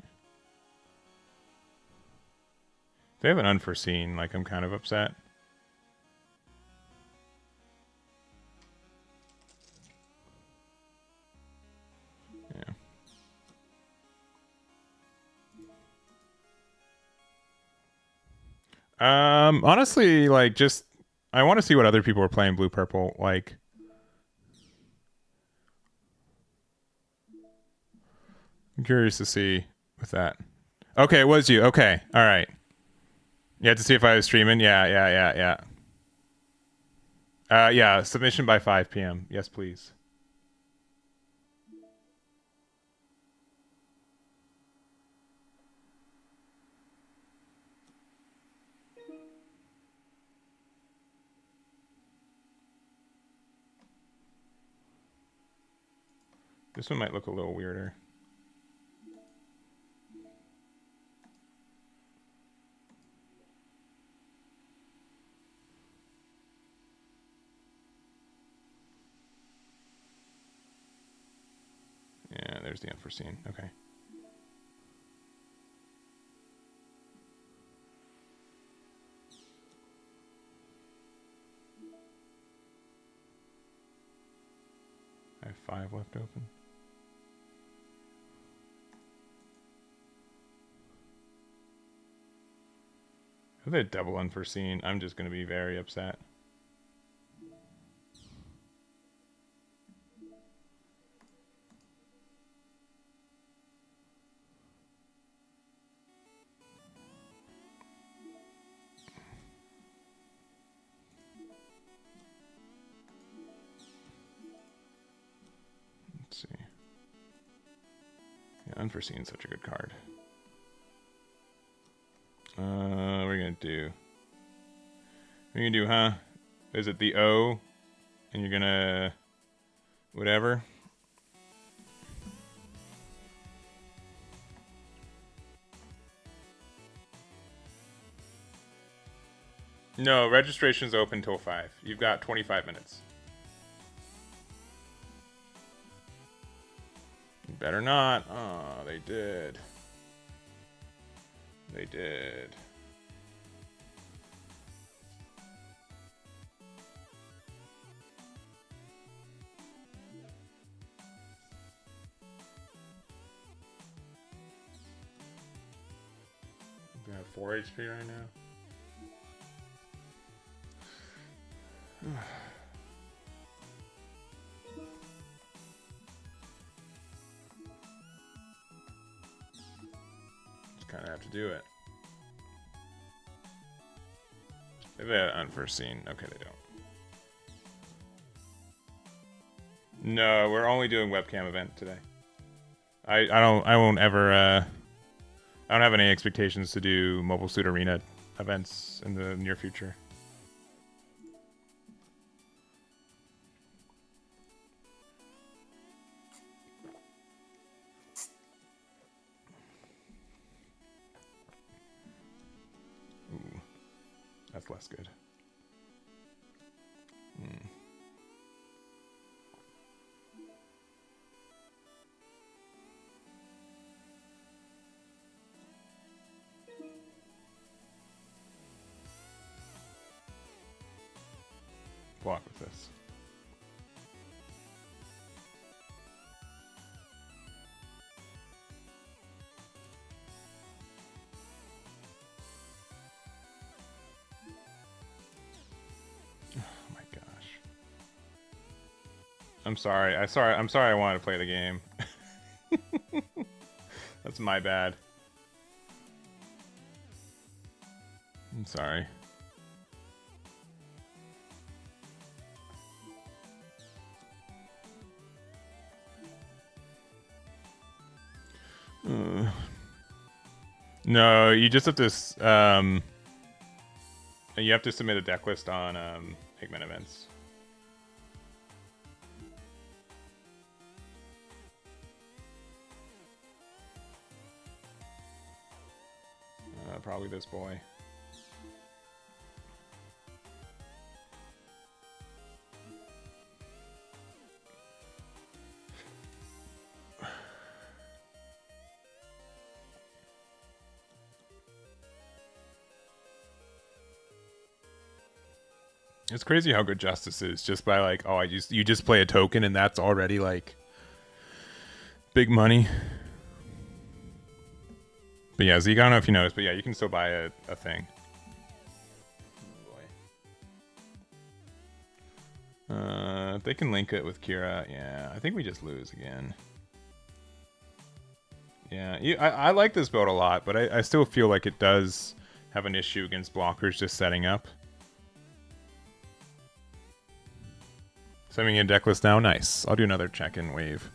S1: If they have an unforeseen, like, I'm kind of upset. Yeah. Honestly, like, just I want to see what other people are playing blue purple. Like, I'm curious to see with that. Okay, it was you. Okay, all right. You had to see if I was streaming. Yeah. Yeah. Submission by 5 p.m. Yes, please. This one might look a little weirder. Yeah, there's the unforeseen. Okay. I have 5 left open. If they double unforeseen, I'm just going to be very upset. Let's see. Yeah, unforeseen is such a good card. What are we going to do? What are you going to do, huh? Is it the O? And you're going to... whatever? No, registration's open till 5. You've got 25 minutes. Better not. Oh, they did. They did. I have 4 HP right now. Just kind of have to do it. Maybe they have unforeseen. Okay, they don't. No, we're only doing webcam event today. I won't ever I don't have any expectations to do Mobile Suit Arena events in the near future. Ooh, that's less good. Block with this. Oh my gosh. I'm sorry. I'm sorry I wanted to play the game. That's my bad. I'm sorry. No, you just have to you have to submit a deck list on Pigment events. Probably this boy. It's crazy how good Justice is just by like, oh, you just play a token and that's already like big money. But yeah, Zeke, I don't know if you noticed, but yeah, you can still buy a thing. If they can link it with Kira, yeah, I think we just lose again. Yeah, I like this build a lot, but I still feel like it does have an issue against blockers just setting up. Sending in deck list now, nice. I'll do another check-in wave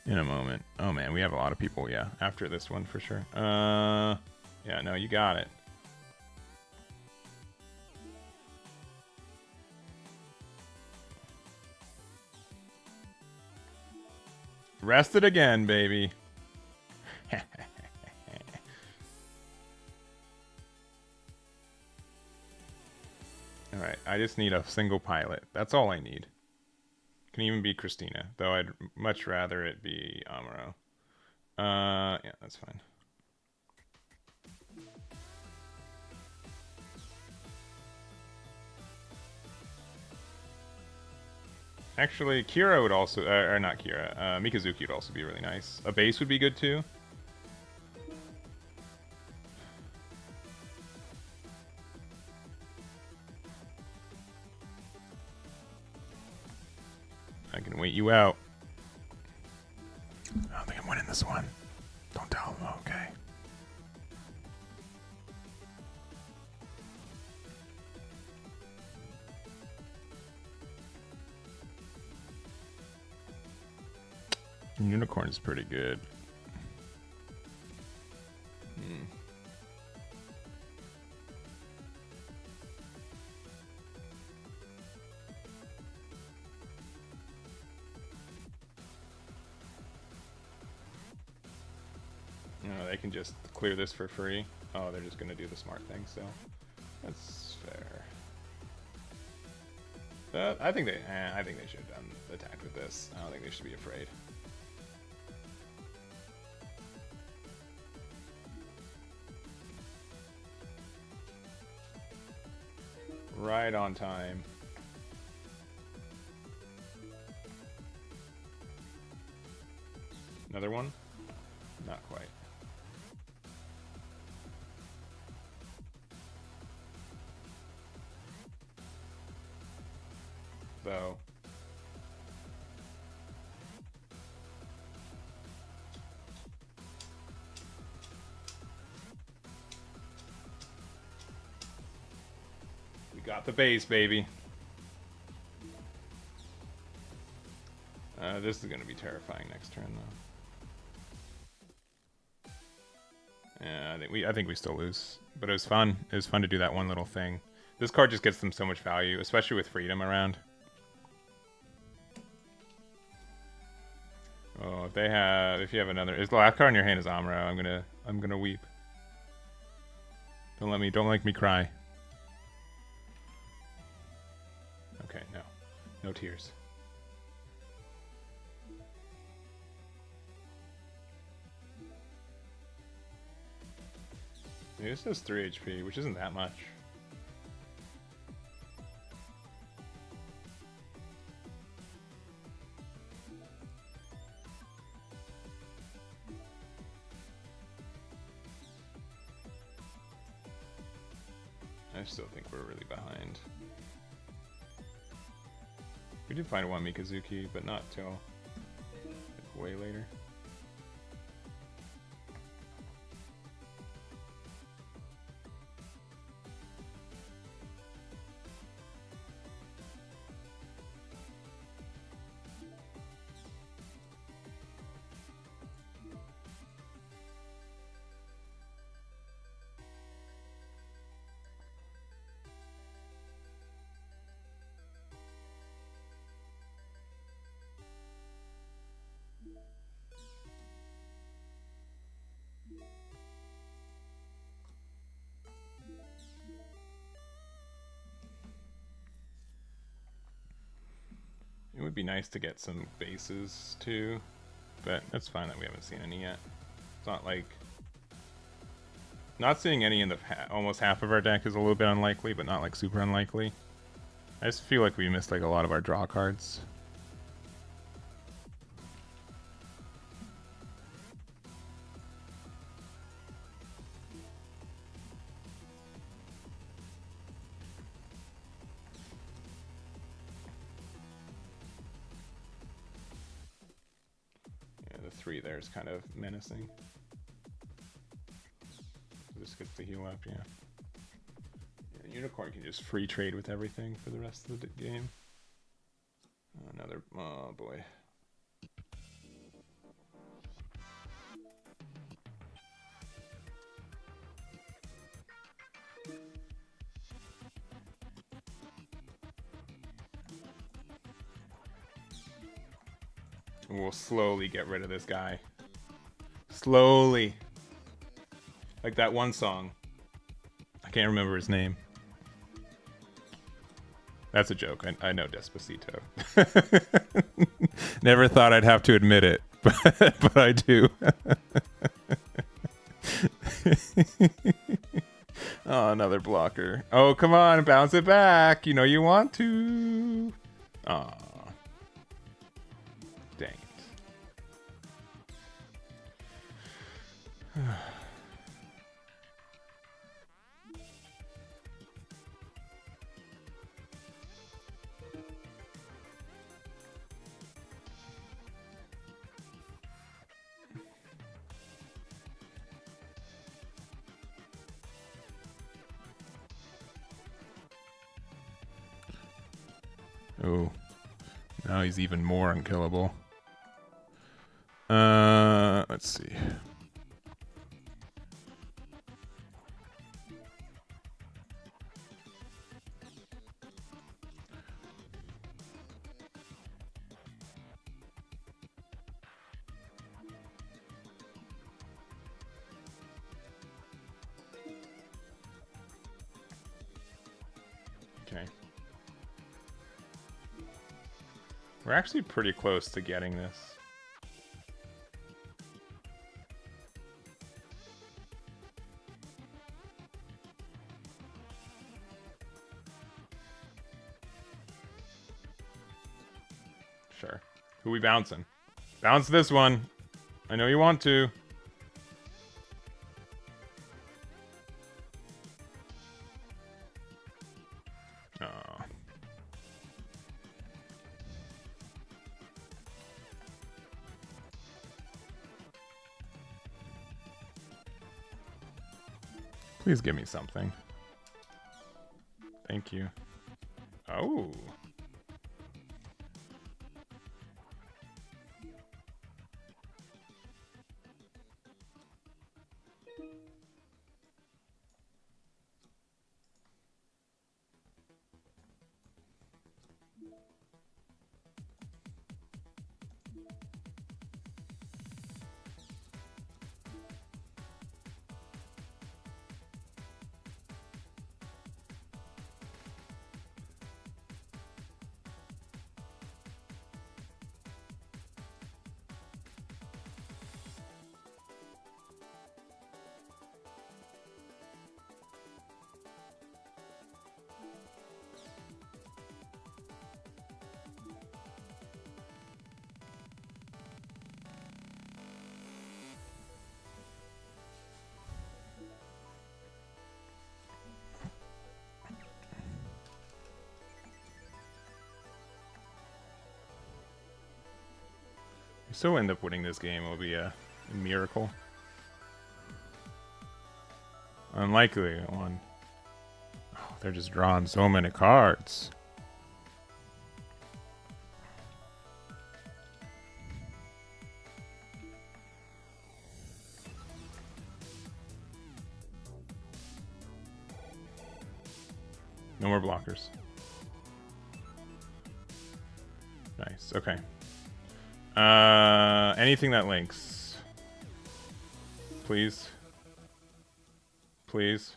S1: in a moment. Oh man, we have a lot of people, yeah, after this one for sure. Yeah, no, you got it. Rested again, baby. Alright, I just need a single pilot. That's all I need. Can even be Christina, though I'd much rather it be Amuro. Yeah, that's fine. Actually, Kira would also, or not Kira, Mikazuki would also be really nice. A base would be good too. I can wait you out. I don't think I'm winning this one. Don't tell him, okay. Unicorn is pretty good. No, they can just clear this for free. Oh, they're just gonna do the smart thing, so that's fair. I think they should have done attacked with this. I don't think they should be afraid. Right on time. Another one? Not quite. So. We got the base, baby. This is going to be terrifying next turn, though. Yeah, I think we still lose, but it was fun. It was fun to do that one little thing. This card just gets them so much value, especially with freedom around. Oh, if you have another, the last card in your hand is Amuro. I'm gonna weep. Don't make me cry. Okay, no tears. This is 3 HP, which isn't that much. I still think we're really behind. We did find one Mikazuki, but not till like, way later. It would be nice to get some bases too, but it's fine that we haven't seen any yet. It's not like... Not seeing any in the almost half of our deck is a little bit unlikely, but not like super unlikely. I just feel like we missed like a lot of our draw cards. Three there is kind of menacing. This gets the heal up, yeah. Unicorn can just free trade with everything for the rest of the game. Another, oh boy. We'll slowly get rid of this guy. Slowly. Like that one song. I can't remember his name. That's a joke. I know Despacito. Never thought I'd have to admit it, but I do. Oh, another blocker. Oh, come on, bounce it back. You know you want to. Aw. Dang it. Oh, now he's even more unkillable. Let's see. Okay. We're actually pretty close to getting this. Sure. Who we bouncing? Bounce this one. I know you want to. Oh. Please give me something. Thank you. Oh. If so end up winning this game, it will be a miracle. Unlikely one. Oh, they're just drawing so many cards. No more blockers. Nice. Okay. Anything that links. Please. Please.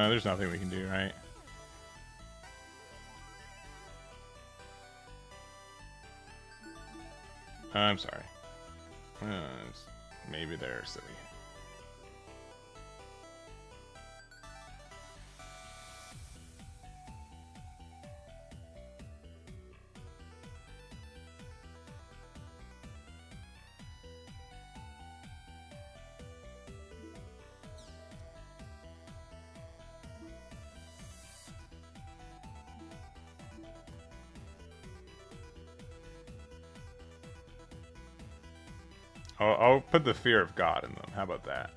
S1: There's nothing we can do, right? I'm sorry. Maybe they're silly. I'll put the fear of God in them. How about that?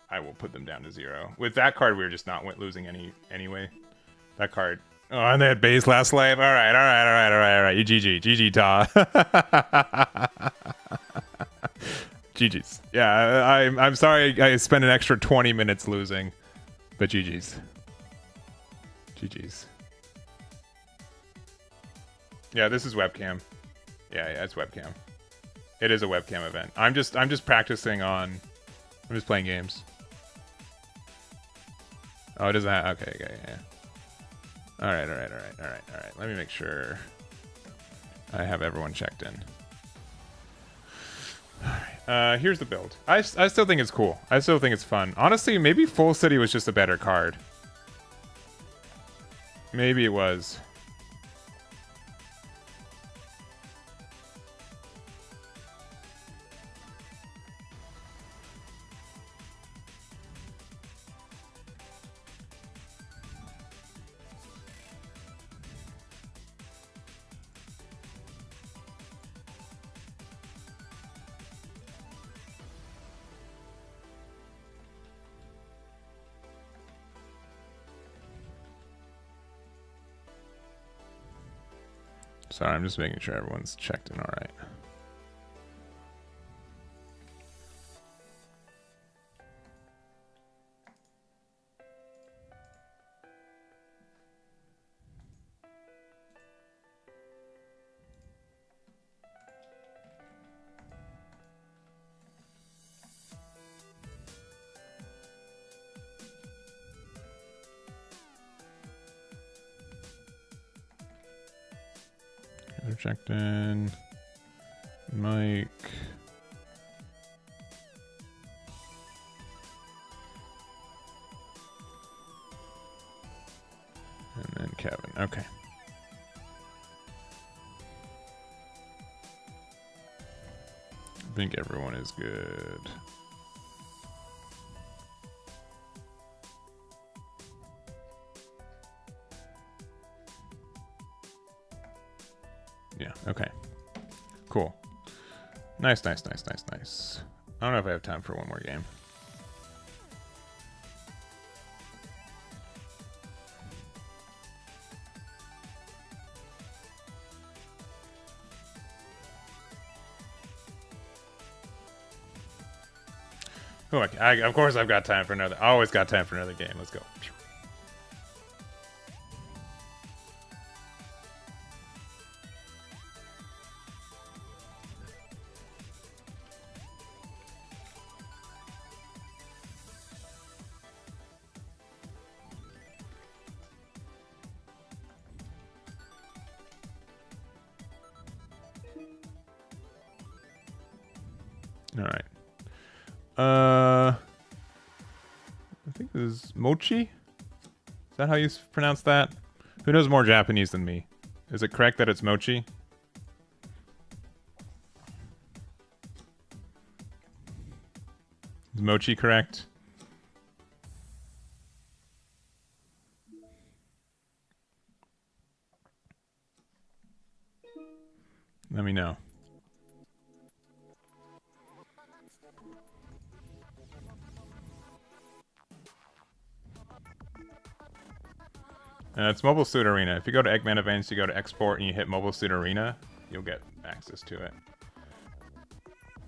S1: I will put them down to 0. With that card, we were just not losing anyway. That card. Oh, and they had base last life. All right. You GG Ta. GG's. Yeah, I'm sorry I spent an extra 20 minutes losing, but GG's. GG's. Yeah, this is webcam. Yeah, it's webcam. It is a webcam event. I'm just practicing on. I'm just playing games. Oh, it doesn't have. Okay, yeah. All right. Let me make sure I have everyone checked in. All right. Here's the build. I still think it's cool. I still think it's fun. Honestly, maybe Full City was just a better card. Maybe it was. Sorry, I'm just making sure everyone's checked in all right. checked in. Mike. And then Kevin. Okay. I think everyone is good. Yeah, okay. Cool. Nice. I don't know if I have time for one more game. Oh, of course I've got time for another. I always got time for another game. Let's go. All right. I think this is Mochi. Is that how you pronounce that? Who knows more Japanese than me? Is it correct that it's Mochi? Is Mochi correct? Let me know. It's Mobile Suit Arena. If you go to Eggman Events, you go to Export, and you hit Mobile Suit Arena, you'll get access to it.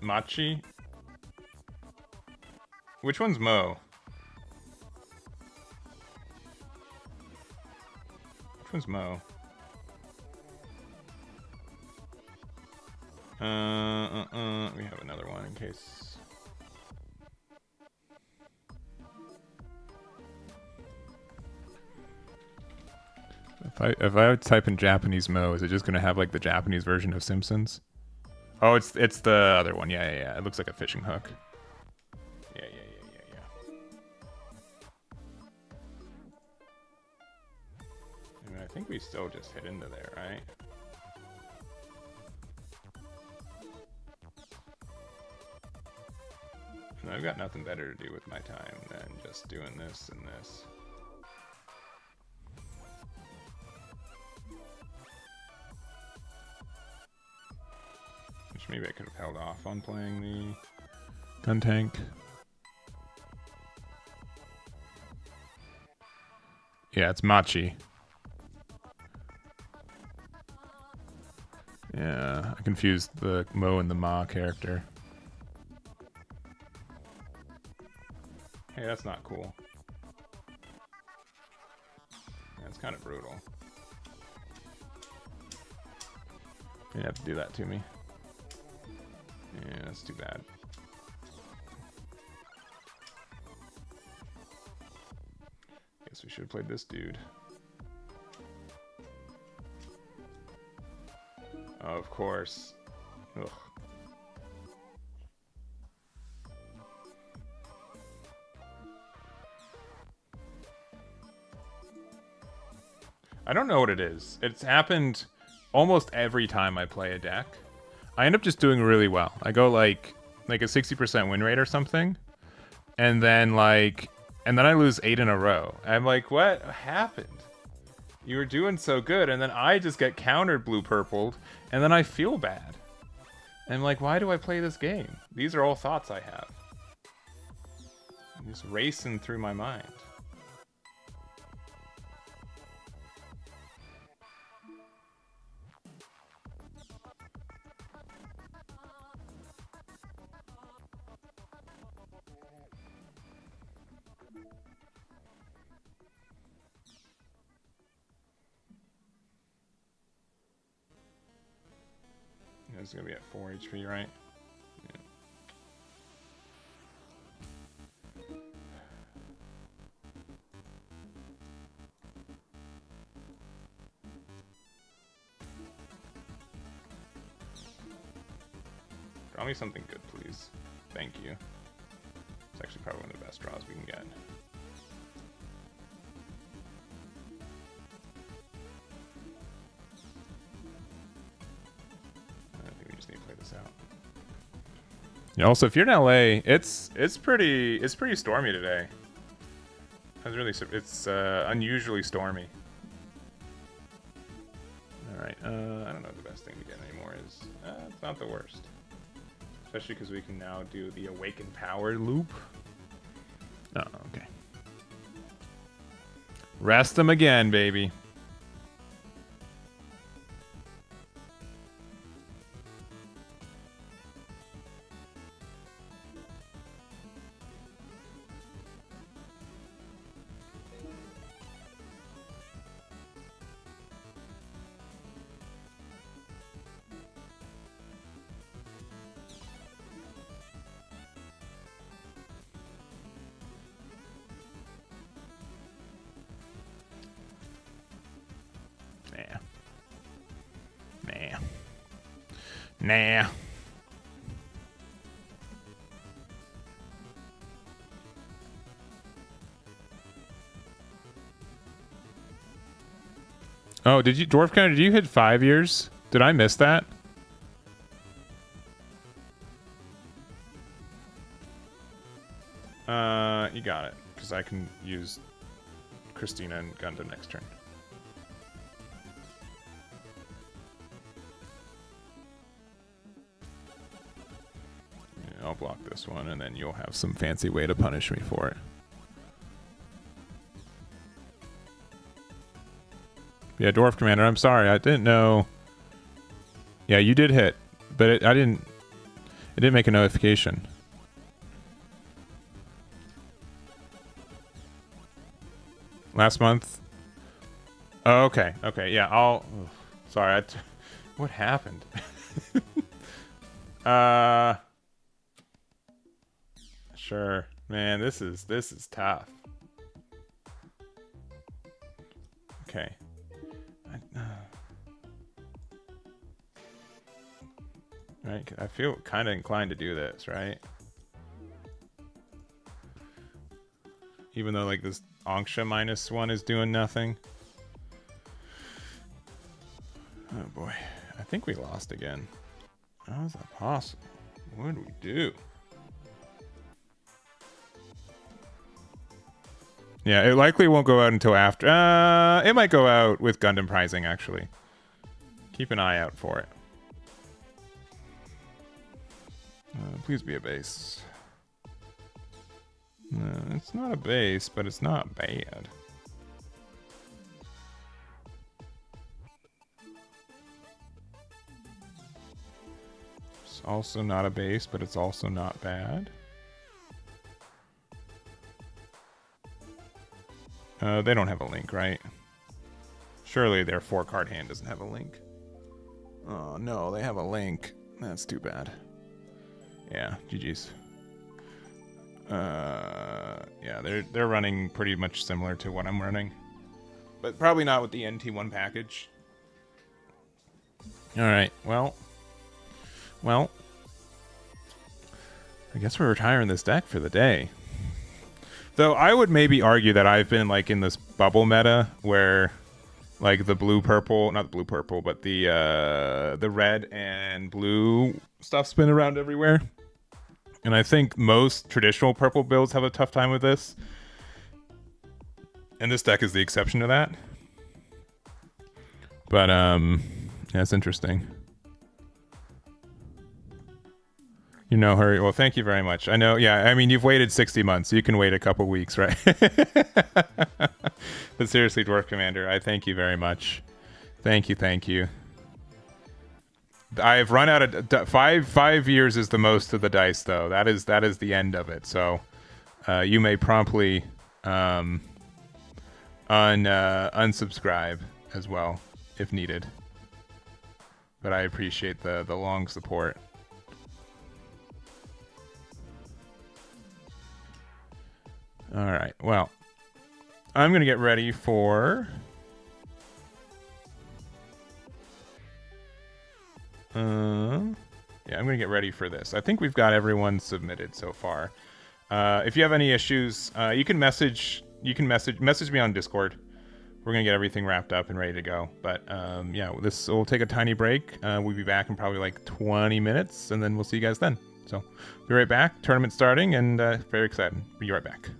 S1: Machi? Which one's Mo? Which one's Mo? We have another one in case. If I type in Japanese Mo, is it just gonna have like the Japanese version of Simpsons? Oh, it's the other one. Yeah. It looks like a fishing hook. Yeah. I mean, I think we still just hit into there, right? And I've got nothing better to do with my time than just doing this and this. Which maybe I could have held off on playing the gun tank. Yeah, it's Machi. Yeah, I confused the Mo and the Ma character. Hey, that's not cool. That's kind of brutal. You have to do that to me. Yeah, that's too bad. Guess we should have played this dude. Oh, of course. Ugh. I don't know what it is. It's happened almost every time I play a deck. I end up just doing really well. I go like a 60% win rate or something, and then I lose 8 in a row. I'm like, what happened? You were doing so good, and then I just get countered blue-purpled, and then I feel bad. And I'm like, why do I play this game? These are all thoughts I have. I'm just racing through my mind. It's gonna be at 4 HP, right? Yeah. Draw me something good, please. Thank you. It's actually probably one of the best draws we can get. I think we just need to play this out. Yeah, also, if you're in LA, it's pretty stormy today. It's unusually stormy. All right, I don't know what the best thing to get anymore is. It's not the worst, especially because we can now do the Awaken Power loop. Oh, okay. Rest them again, baby. Nah. Oh, did you, Dwarf Counter, did you hit 5 years? Did I miss that? You got it, because I can use Christina and Gundam next turn. I'll block this one, and then you'll have some fancy way to punish me for it. Yeah, Dwarf Commander, I'm sorry. I didn't know. Yeah, you did hit, but it didn't make a notification. Last month? Oh, okay. Okay, yeah, I'll... Sorry, what happened? Sure. Man, this is tough. Okay. Right, I feel kind of inclined to do this, right? Even though, like, this Anksha -1 is doing nothing. Oh, boy. I think we lost again. How is that possible? What do we do? Yeah, it likely won't go out until after. It might go out with Gundam Prizing, actually. Keep an eye out for it. Please be a base. No, it's not a base, but it's not bad. It's also not a base, but it's also not bad. They don't have a link, right? Surely their 4-card hand doesn't have a link. Oh no, they have a link. That's too bad. Yeah, GG's. Yeah, they're running pretty much similar to what I'm running, but probably not with the NT1 package. All right, well, I guess we're retiring this deck for the day. Though I would maybe argue that I've been like in this bubble meta where like the blue-purple, not the blue-purple, but the red and blue stuff's been around everywhere. And I think most traditional purple builds have a tough time with this. And this deck is the exception to that. But yeah, it's interesting. You know, hurry. Well, thank you very much. I know, yeah, I mean, you've waited 60 months. You can wait a couple weeks, right? But seriously, Dwarf Commander, I thank you very much. Thank you, thank you. I've run out of... Five years is the most of the dice, though. That is the end of it. So you may promptly unsubscribe as well, if needed. But I appreciate the long support. All right, well, I'm going to get ready for... Yeah, Yeah, I'm gonna get ready for this. I think we've got everyone submitted so far. If you have any issues, you can message me on Discord. We're gonna get everything wrapped up and ready to go. But yeah, this will take a tiny break. We'll be back in probably like 20 minutes, and then we'll see you guys then. So be right back. Tournament starting, and very excited. Be right back.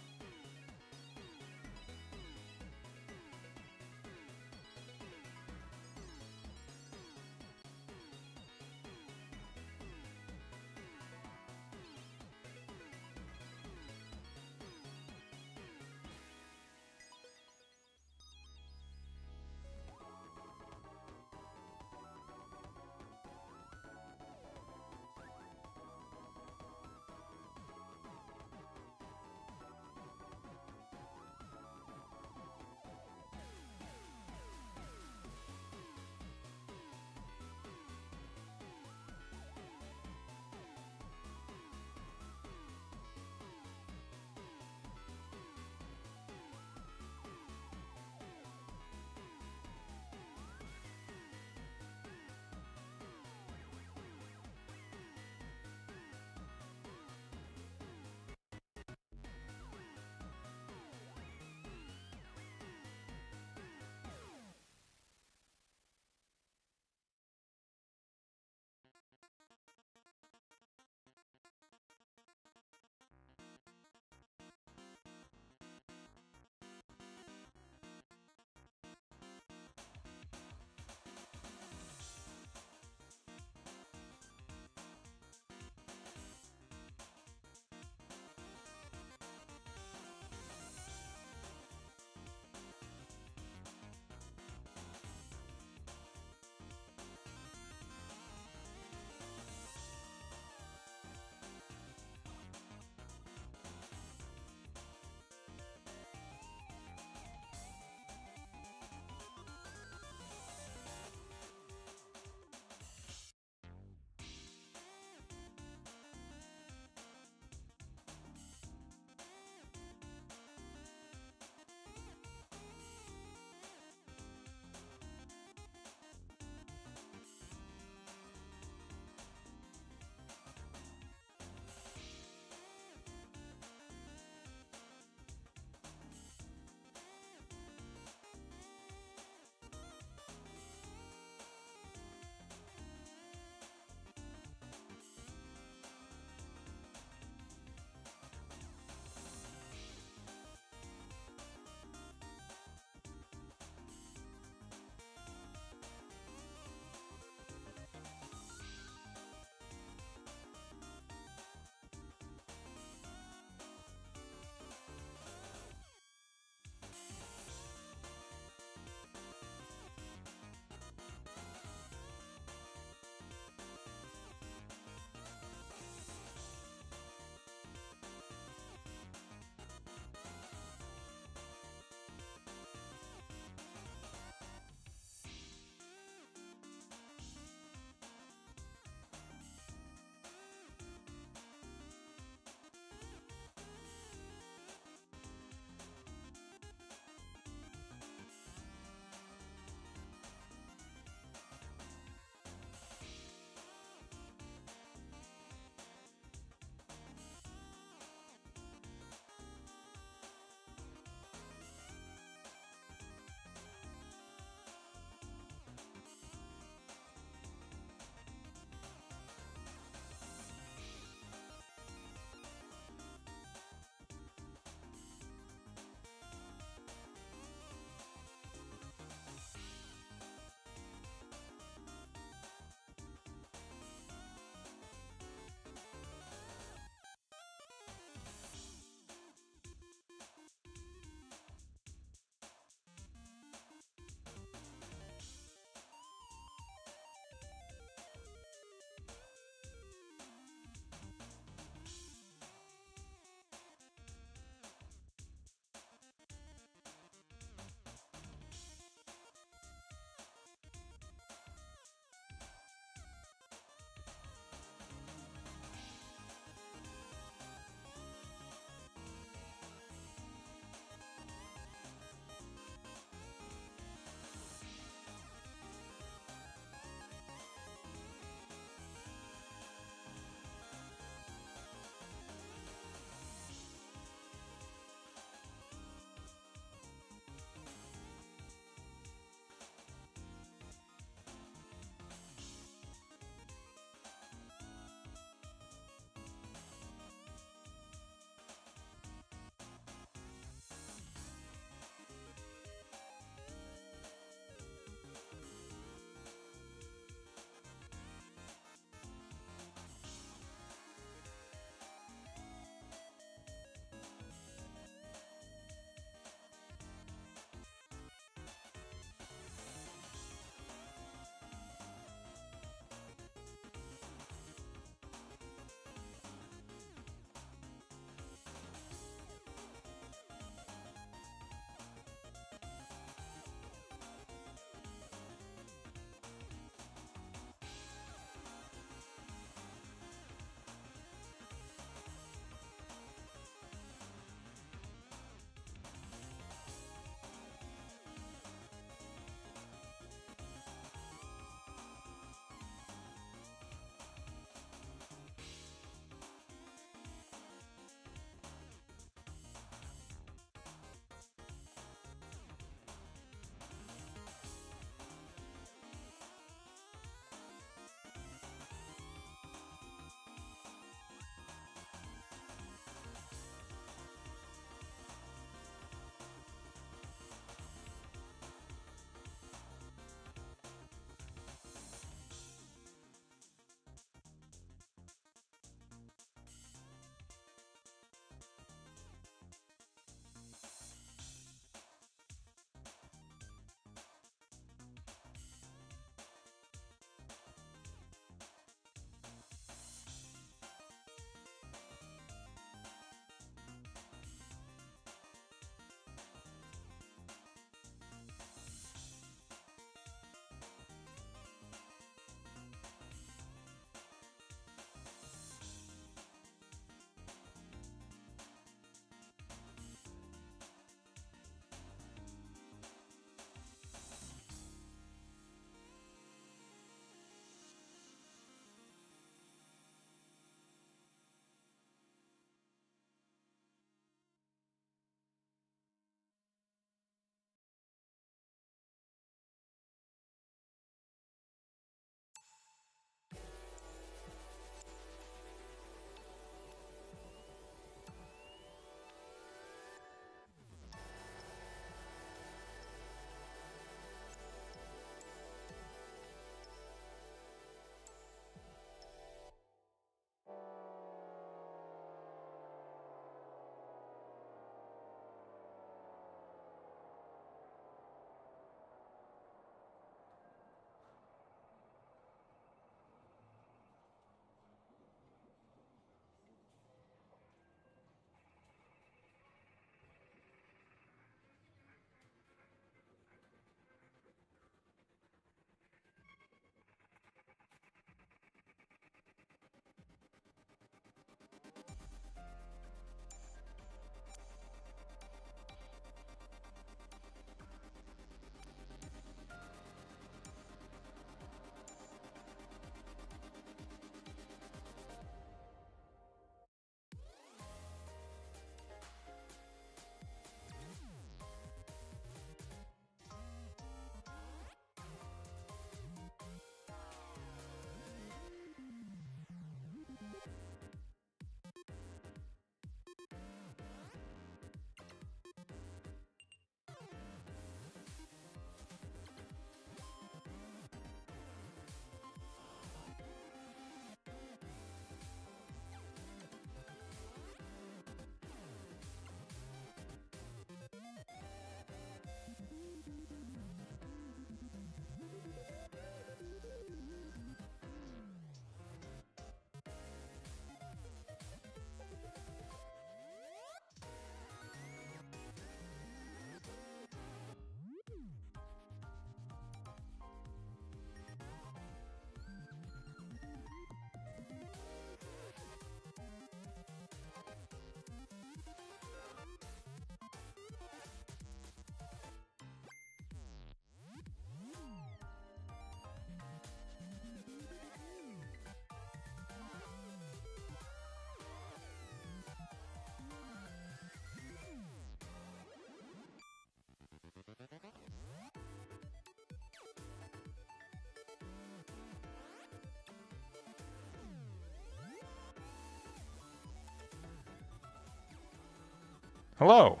S1: Hello.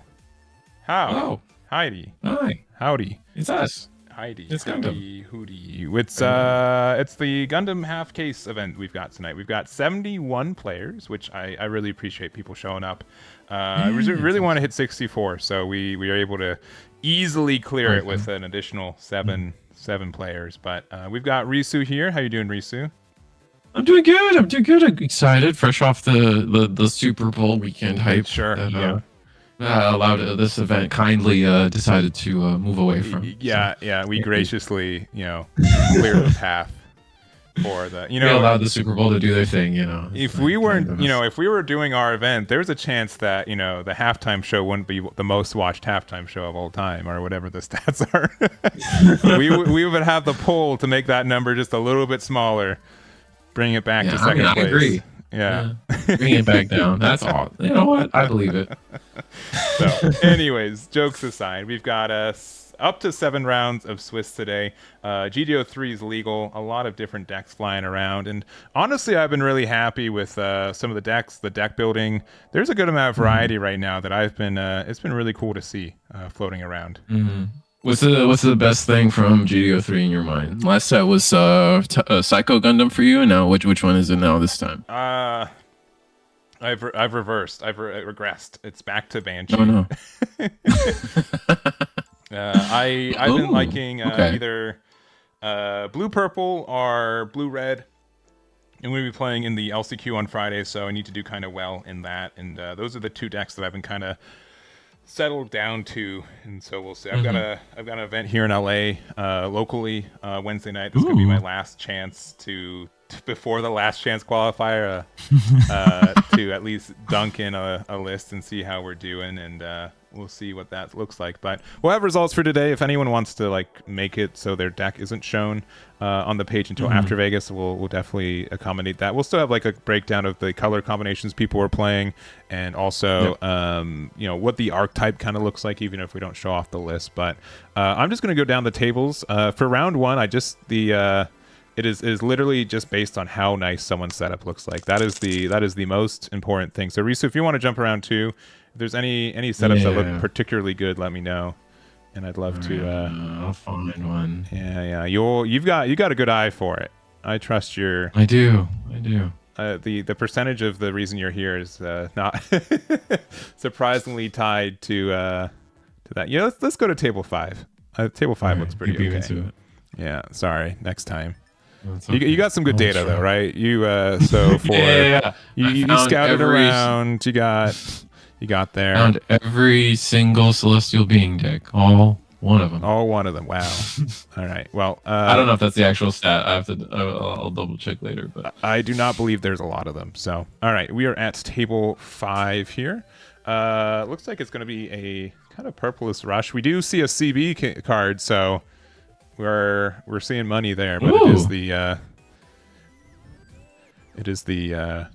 S1: How?
S2: Hello.
S1: Heidi.
S2: Hi.
S1: Howdy.
S2: It's us.
S1: Heidi.
S2: It's
S1: Howdy. Hootie. It's the Gundam half case event we've got tonight. We've got 71 players, which I really appreciate people showing up. We really want to hit 64, so we are able to easily clear it with an additional seven players. But we've got Risu here. How you doing, Risu?
S2: I'm doing good. I'm excited. Fresh off the Super Bowl weekend hype.
S1: Sure.
S2: Allowed this event kindly decided to move away from.
S1: Yeah. We graciously, cleared the path for the.
S2: We allowed the Super Bowl to do their thing.
S1: If we weren't, if we were doing our event, there's a chance that the halftime show wouldn't be the most watched halftime show of all time, or whatever the stats are. we would have the poll to make that number just a little bit smaller, bring it back to second place.
S2: I agree.
S1: Yeah.
S2: Bring it back down. That's all. You know what? I believe it.
S1: So, anyways, jokes aside, we've got up to 7 rounds of Swiss today. GD03 is legal. A lot of different decks flying around, and honestly, I've been really happy with some of the decks, the deck building. There's a good amount of variety right now that I've been. It's been really cool to see floating around.
S2: What's the best thing from GD03 in your mind? Last set was Psycho Gundam for you, and now which one is it now this time?
S1: I've reversed. I've regressed. It's back to Banshee.
S2: Oh no.
S1: I've been liking either blue purple or blue red. I'm going to be playing in the LCQ on Friday, so I need to do kind of well in that. And those are the 2 decks that I've been kind of settled down to, and so we'll see. I've got an event here in LA locally Wednesday night. This is gonna be my last chance to before the last chance qualifier to at least dunk in a list and see how we're doing, and we'll see what that looks like. But we'll have results for today. If anyone wants to make it so their deck isn't shown on the page until after Vegas, we'll definitely accommodate that. We'll still have a breakdown of the color combinations people are playing, and also what the archetype kind of looks like, even if we don't show off the list. But I'm just going to go down the tables for round 1. It is literally just based on how nice someone's setup looks like. That is the most important thing. So Risu, if you want to jump around too, if there's any setups that look particularly good, let me know, and I'd love to.
S2: I'll find one.
S1: Yeah. You got a good eye for it. I trust your.
S2: I do.
S1: The percentage of the reason you're here is not surprisingly tied to that. Yeah, let's go to table 5. Table 5 looks pretty okay.
S2: Into it.
S1: Yeah. Sorry. Next time.
S2: Okay.
S1: You got some good data though, right? You so for you scouted around. You got there.
S2: Found every single celestial being deck. All one of them.
S1: All one of them. Wow. All right. Well,
S2: I don't know if that's the actual stat. I'll double check later. But
S1: I do not believe there's a lot of them. So, all right, we are at table 5 here. Looks like it's going to be a kind of purplish rush. We do see a CB card, so we're seeing money there. But
S2: Ooh.
S1: it is the the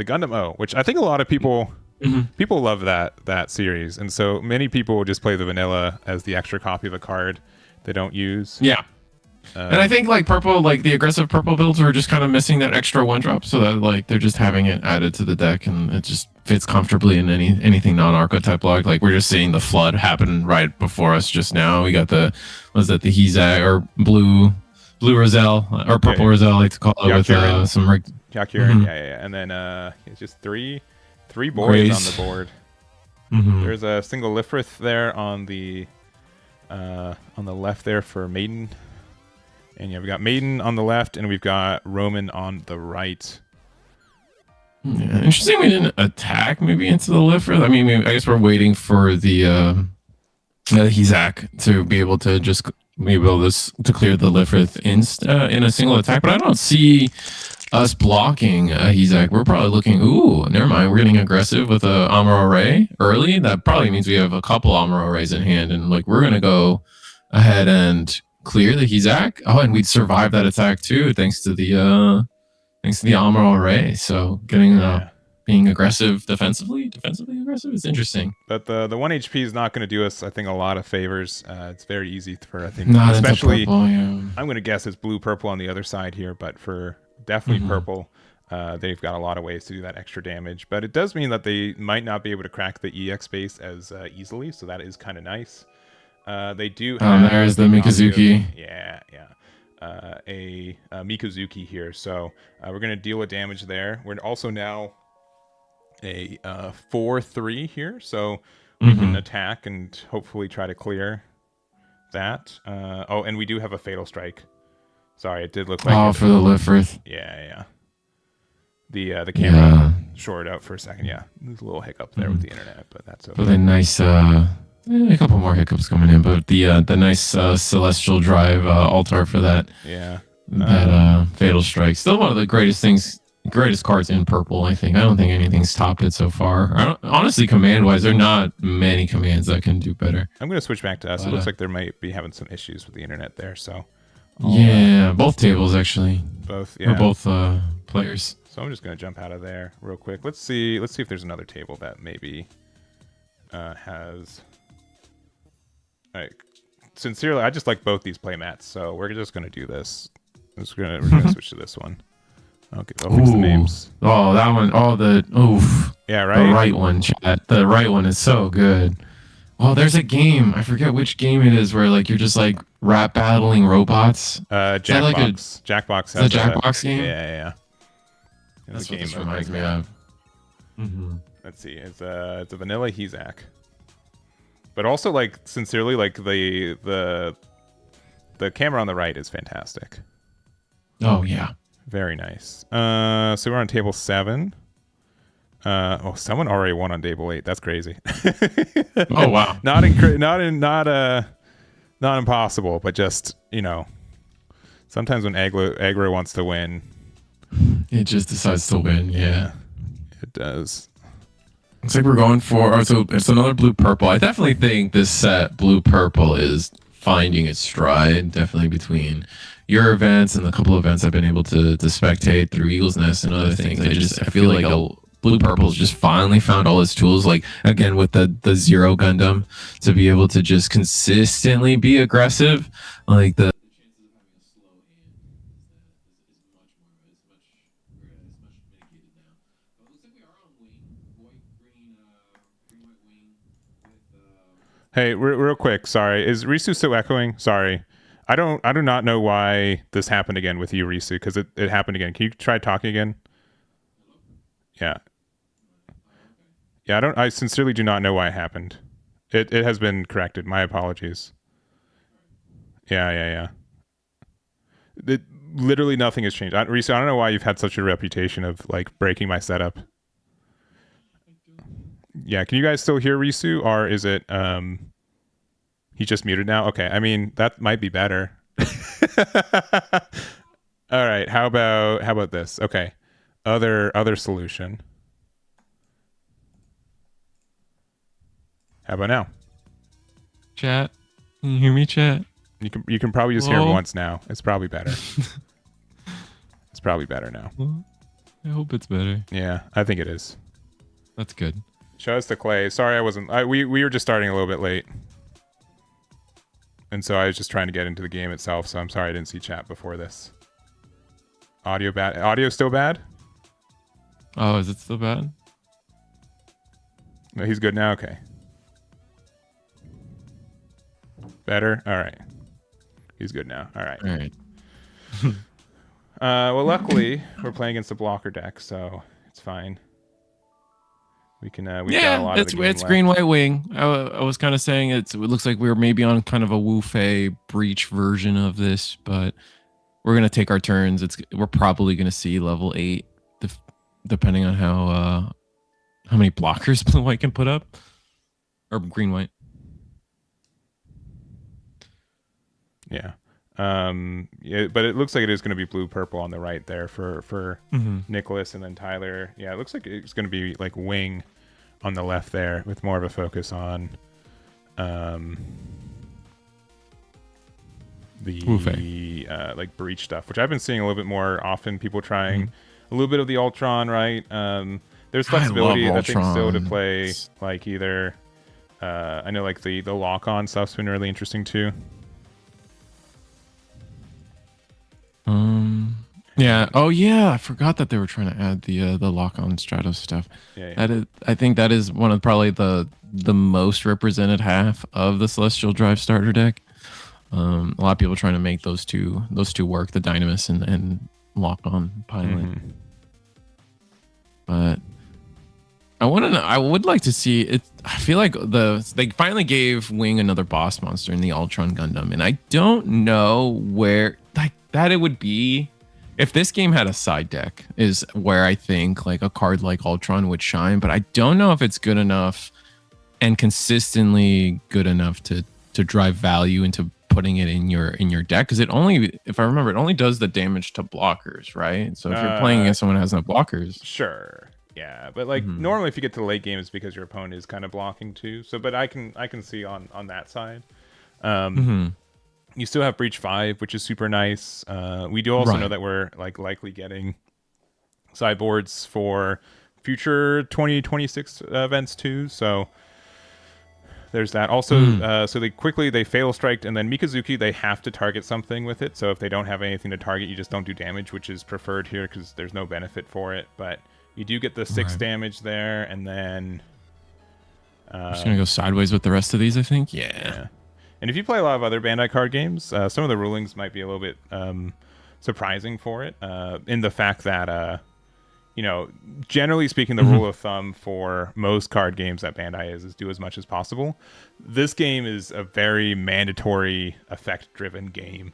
S1: Gundam O, which I think a lot of people. People love that series, and so many people will just play the vanilla as the extra copy of a card they don't use.
S2: Yeah, and I think purple, the aggressive purple builds were just kind of missing that extra 1-drop, so that they're just having it added to the deck, and it just fits comfortably in anything non-archetype log. We're just seeing the flood happen right before us just now. We got the Hizag or blue Roselle or purple Roselle, I like to call it, with some
S1: Yakurin, yeah, and then it's just three boards on the board. There's a single Lifrith there on the left there for Maiden, and we've got Maiden on the left, and we've got Roman on the right.
S2: Yeah, interesting. We didn't attack maybe into the Lifrith. I mean, I guess we're waiting for the Hizak to be able to just to clear the Lifrith in a single attack, but I don't see us blocking Hizak. We're probably looking, never mind, we're getting aggressive with a armor array early. That probably means we have a couple armor arrays in hand, and we're gonna go ahead and clear the Hizak. And we'd survive that attack too, thanks to the armor array. So getting being aggressive defensively aggressive is interesting.
S1: But the 1 HP is not going to do us, I think, a lot of favors. It's very easy for, I think,
S2: not
S1: especially
S2: purple, yeah.
S1: I'm going to guess it's blue purple on the other side here, but for definitely purple. they've got a lot of ways to do that extra damage, but it does mean that they might not be able to crack the EX base as easily, so that is kind of nice. They do have
S2: there's the Mikazuki.
S1: A Mikazuki here, so we're going to deal with damage there. We're also now a 4-3 here, so we can attack and hopefully try to clear that. And we do have a Fatal Strike. Sorry, it did look like
S2: for the Lifrith.
S1: Yeah. The camera shorted out for a second. Yeah, there's a little hiccup there with the internet, but that's okay.
S2: But a nice, a couple more hiccups coming in, but the nice Celestial Drive altar for that.
S1: Yeah.
S2: That Fatal Strike. Still one of the greatest cards in purple, I think. I don't think anything's topped it so far. Honestly, command-wise, there are not many commands that can do better.
S1: I'm going to switch back to us. It looks like there might be having some issues with the internet there, so...
S2: both tables, actually.
S1: Both, yeah.
S2: Or both players.
S1: So I'm just going to jump out of there real quick. Let's see if there's another table that maybe has... Sincerely, I just like both these play mats, so we're just going to do this. We're going to switch to this one. Okay, I'll fix the names.
S2: Oh, that one. Oh, oof.
S1: Yeah, right?
S2: The right one, chat. The right one is so good. Oh, there's a game. I forget which game it is where like you're just like rap battling robots.
S1: Jackbox. Jackbox has
S2: a Jackbox game?
S1: Yeah.
S2: That's what this reminds me of.
S1: Let's see. It's a vanilla Hezak. But also, like, sincerely, like the camera on the right is fantastic.
S2: Oh yeah,
S1: very nice. So we're on table 7. Someone already won on table 8. That's crazy.
S2: Oh wow.
S1: Not impossible, but just sometimes when aggro wants to win,
S2: it just decides to win. Yeah,
S1: it does.
S2: Looks like we're going for... so it's another blue-purple. I definitely think this set, blue-purple, is finding its stride, definitely between your events and the couple of events I've been able to spectate through Eagle's Nest and other things. I feel like blue-purple's just finally found all its tools, like, again, with the Zero Gundam, to be able to just consistently be aggressive. Like, the...
S1: Hey, real quick, sorry. Is Risu still echoing? Sorry. I do not know why this happened again with you, Risu, because it happened again. Can you try talking again? Yeah. Yeah, I sincerely do not know why it happened. It has been corrected. My apologies. Yeah. Literally nothing has changed. Risu, I don't know why you've had such a reputation of like breaking my setup. Yeah, can you guys still hear Risu, or is it he's just muted now? Okay, I mean that might be better. All right, how about this? Okay, other solution. How about now?
S2: Chat, can you hear me, chat?
S1: You can probably just hear him once now. It's probably better. It's probably better now.
S2: Well, I hope it's better.
S1: Yeah, I think it is.
S2: That's good.
S1: Show us the clay. Sorry, I wasn't. We were just starting a little bit late, and so I was just trying to get into the game itself. So I'm sorry I didn't see chat before this. Audio bad. Audio still bad?
S2: Oh, is it still bad?
S1: No, he's good now. Okay. Better. All right. He's good now. All right.
S2: All right.
S1: Well, luckily we're playing against a blocker deck, so it's fine. We can. We've got a lot of the game
S2: it's
S1: left.
S2: green white wing. I was kind of saying it looks like we were maybe on kind of a Wu Fei breach version of this, but we're gonna take our turns. We're probably gonna see level 8, depending on how many blockers blue white can put up, or green white.
S1: Yeah. Yeah, but it looks like it is going to be blue purple on the right there for Nicholas, and then Tyler. Yeah, it looks like it's going to be like wing on the left there with more of a focus on the like breach stuff, which I've been seeing a little bit more often. People trying a little bit of the Ultron, right? There's flexibility I think still to play like either I know like the lock on stuff's been really interesting too.
S2: Yeah. Oh yeah, I forgot that they were trying to add the lock on Stratos stuff.
S1: Yeah,
S2: That is, I think that is one of probably the most represented half of the Celestial Drive starter deck. A lot of people trying to make those two work, the Dynamis and lock on Pilot. But I want to know. I would like to see it. I feel like they finally gave Wing another boss monster in the Ultron Gundam, and I don't know where like that it would be if this game had a side deck. Is where I think like a card like Ultron would shine, but I don't know if it's good enough and consistently good enough to drive value into putting it in your deck, because it only, if I remember, it only does the damage to blockers, right? So if you're playing against someone who has no blockers,
S1: sure. Yeah, but like normally if you get to the late game, it's because your opponent is kind of blocking too. So, but I can see on that side. You still have Breach 5, which is super nice. We do also know that we're like likely getting sideboards for future 2026 events too. So there's that. Also, so they fail striked, and then Mikazuki, they have to target something with it. So if they don't have anything to target, you just don't do damage, which is preferred here because there's no benefit for it. But you do get the 6 damage there, and then
S2: I'm just gonna go sideways with the rest of these, I think. Yeah.
S1: And if you play a lot of other Bandai card games, some of the rulings might be a little bit surprising for it, in the fact that generally speaking, the rule of thumb for most card games that Bandai is do as much as possible. This game is a very mandatory effect-driven game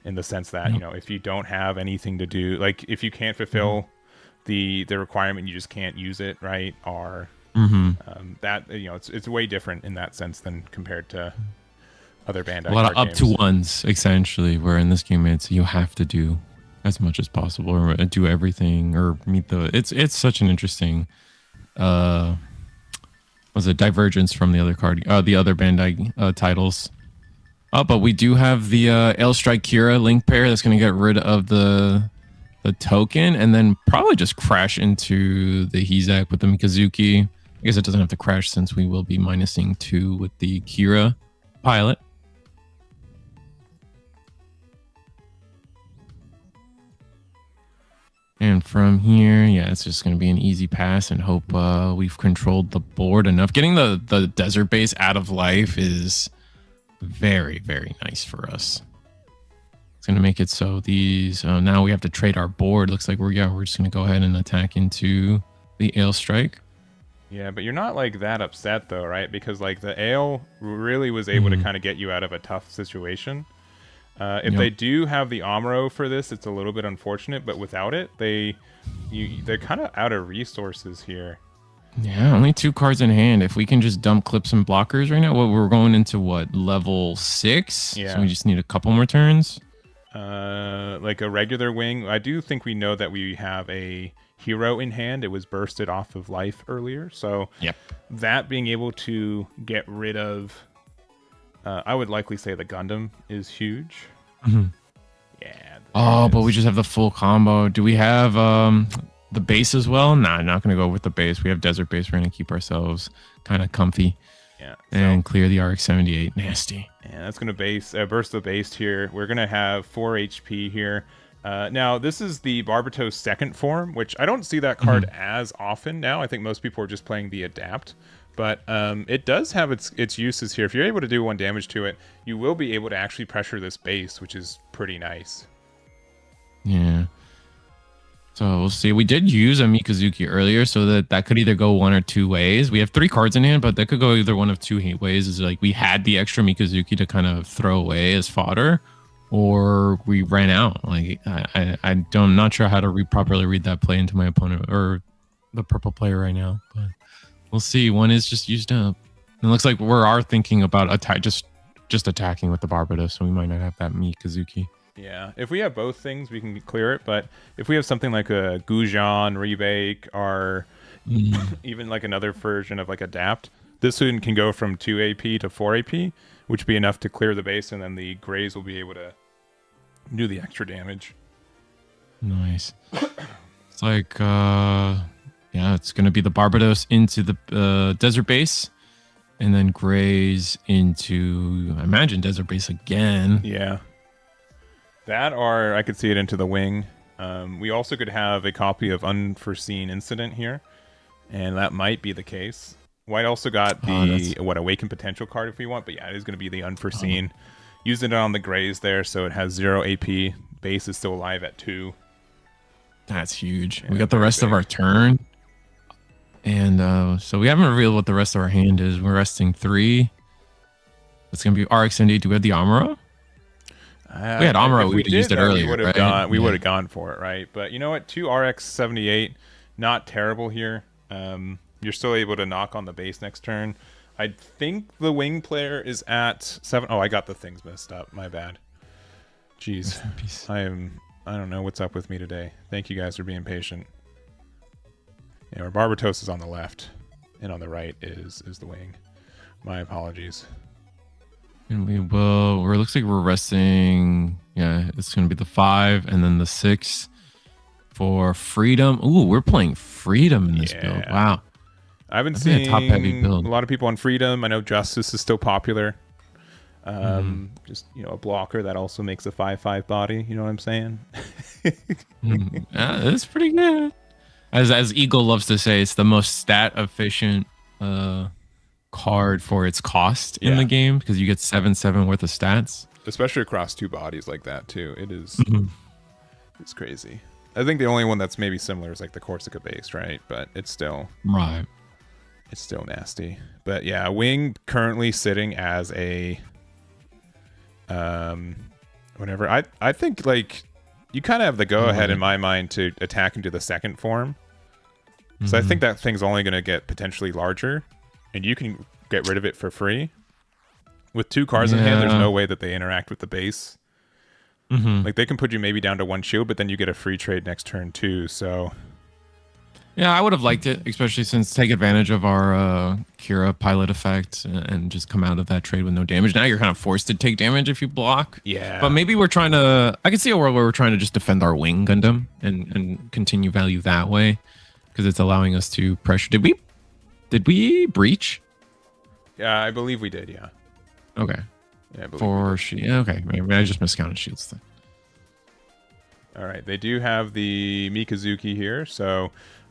S1: in the sense that, if you don't have anything to do, like if you can't fulfill the requirement, you just can't use it, right? Or that, it's way different in that sense than compared to other Bandai
S2: a lot of
S1: card
S2: up
S1: games.
S2: to ones, essentially, where in this game it's you have to do as much as possible or do everything or meet the it's such an interesting was a divergence from the other the other Bandai titles. But we do have the Ailstrike Kira link pair that's going to get rid of the token and then probably just crash into the Hizak with the Mikazuki. I guess it doesn't have to crash since we will be minusing 2 with the Kira pilot. And from here, yeah, it's just going to be an easy pass and hope we've controlled the board enough. Getting the desert base out of life is very, very nice for us. It's going to make it so these... now we have to trade our board. Looks like we're just going to go ahead and attack into the Ailstrike.
S1: Yeah, but you're not like that upset though, right? Because like the Ale really was able to kind of get you out of a tough situation. If they do have the Amuro for this, it's a little bit unfortunate, but without it, they're kind of out of resources here.
S2: Yeah, only 2 cards in hand. If we can just dump clips and blockers right now, we're going into what, level 6?
S1: Yeah.
S2: So we just need a couple more turns.
S1: Like a regular wing. I do think we know that we have a hero in hand. It was bursted off of life earlier, so that being able to get rid of, I would likely say the Gundam is huge. Yeah.
S2: Oh, but we just have the full combo. Do we have the base as well? Nah, not going to go with the base. We have desert base. We're going to keep ourselves kind of comfy.
S1: Yeah.
S2: And clear the RX-78. Nasty.
S1: Yeah, that's going to burst the base here. We're going to have 4 HP here. Now, this is the Barbatos second form, which I don't see that card as often now. I think most people are just playing the Adapt. But it does have its uses here. If you're able to do 1 damage to it, you will be able to actually pressure this base, which is pretty nice.
S2: Yeah. So we'll see. We did use a Mikazuki earlier, so that could either go 1 or 2 ways. We have 3 cards in hand, but that could go either one of 2 ways. Is like we had the extra Mikazuki to kind of throw away as fodder, or we ran out. Like I'm not sure how to properly read that play into my opponent or the purple player right now, but we'll see. 1 is just used up. And it looks like we are thinking about just attacking with the Barbados, so we might not have that Mikazuki.
S1: Yeah, if we have both things, we can clear it. But if we have something like a Gujan, Rebake, or even like another version of like Adapt, this one can go from 2 AP to 4 AP, which would be enough to clear the base, and then the Greys will be able to do the extra damage.
S2: Nice. It's like, yeah, it's going to be the Barbados into the desert base, and then Greys into, I imagine, desert base again.
S1: Yeah. That, or I could see it into the wing. We also could have a copy of Unforeseen Incident here, and that might be the case. White also got the Awakened Potential card if we want, but yeah, it is going to be the Unforeseen. Using it on the Grays there, so it has 0 AP. Base is still alive at 2.
S2: That's huge.
S1: Yeah,
S2: we got the rest of our turn. And so we haven't revealed what the rest of our hand is. We're resting 3. It's going to be RX-78. Do we have the Amuro? We had Amuro. We would have used it earlier.
S1: We would have gone for it, right? But you know what? 2 RX-78, not terrible here. You're still able to knock on the base next turn. I think the wing player is at 7. Oh, I got the things messed up. My bad. Jeez. I don't know what's up with me today. Thank you guys for being patient. Yeah, our Barbatos is on the left, and on the right is the wing. My apologies.
S2: And we will. It looks like we're resting. Yeah, it's going to be the 5 and then the 6 for Freedom. Ooh, we're playing Freedom in this build. Wow.
S1: I've been seeing a lot of people on Freedom. I know Justice is still popular. Just, a blocker that also makes a 5/5 body. You know what I'm saying?
S2: That's pretty good. As Eagle loves to say, it's the most stat efficient card for its cost in the game because you get 7/7 worth of stats.
S1: Especially across 2 bodies like that too. It is it's crazy. I think the only one that's maybe similar is like the Corsica base, right? But it's still it's still nasty. But yeah, wing currently sitting as a whatever. I think like you kind of have the go ahead in my mind to attack into the second form. So I think that thing's only going to get potentially larger, and you can get rid of it for free. With 2 cards in hand, there's no way that they interact with the base. Like they can put you maybe down to 1 shield, but then you get a free trade next turn too. So
S2: yeah, I would have liked it, especially since take advantage of our Kira pilot effect and just come out of that trade with no damage. Now you're kind of forced to take damage if you block.
S1: Yeah.
S2: But maybe we're trying to... I can see a world where we're trying to just defend our wing Gundam and continue value that way because it's allowing us to pressure... Did we breach?
S1: Yeah, I believe we did, yeah.
S2: Okay.
S1: Yeah,
S2: okay, maybe I just miscounted shields then.
S1: All right, they do have the Mikazuki here, so...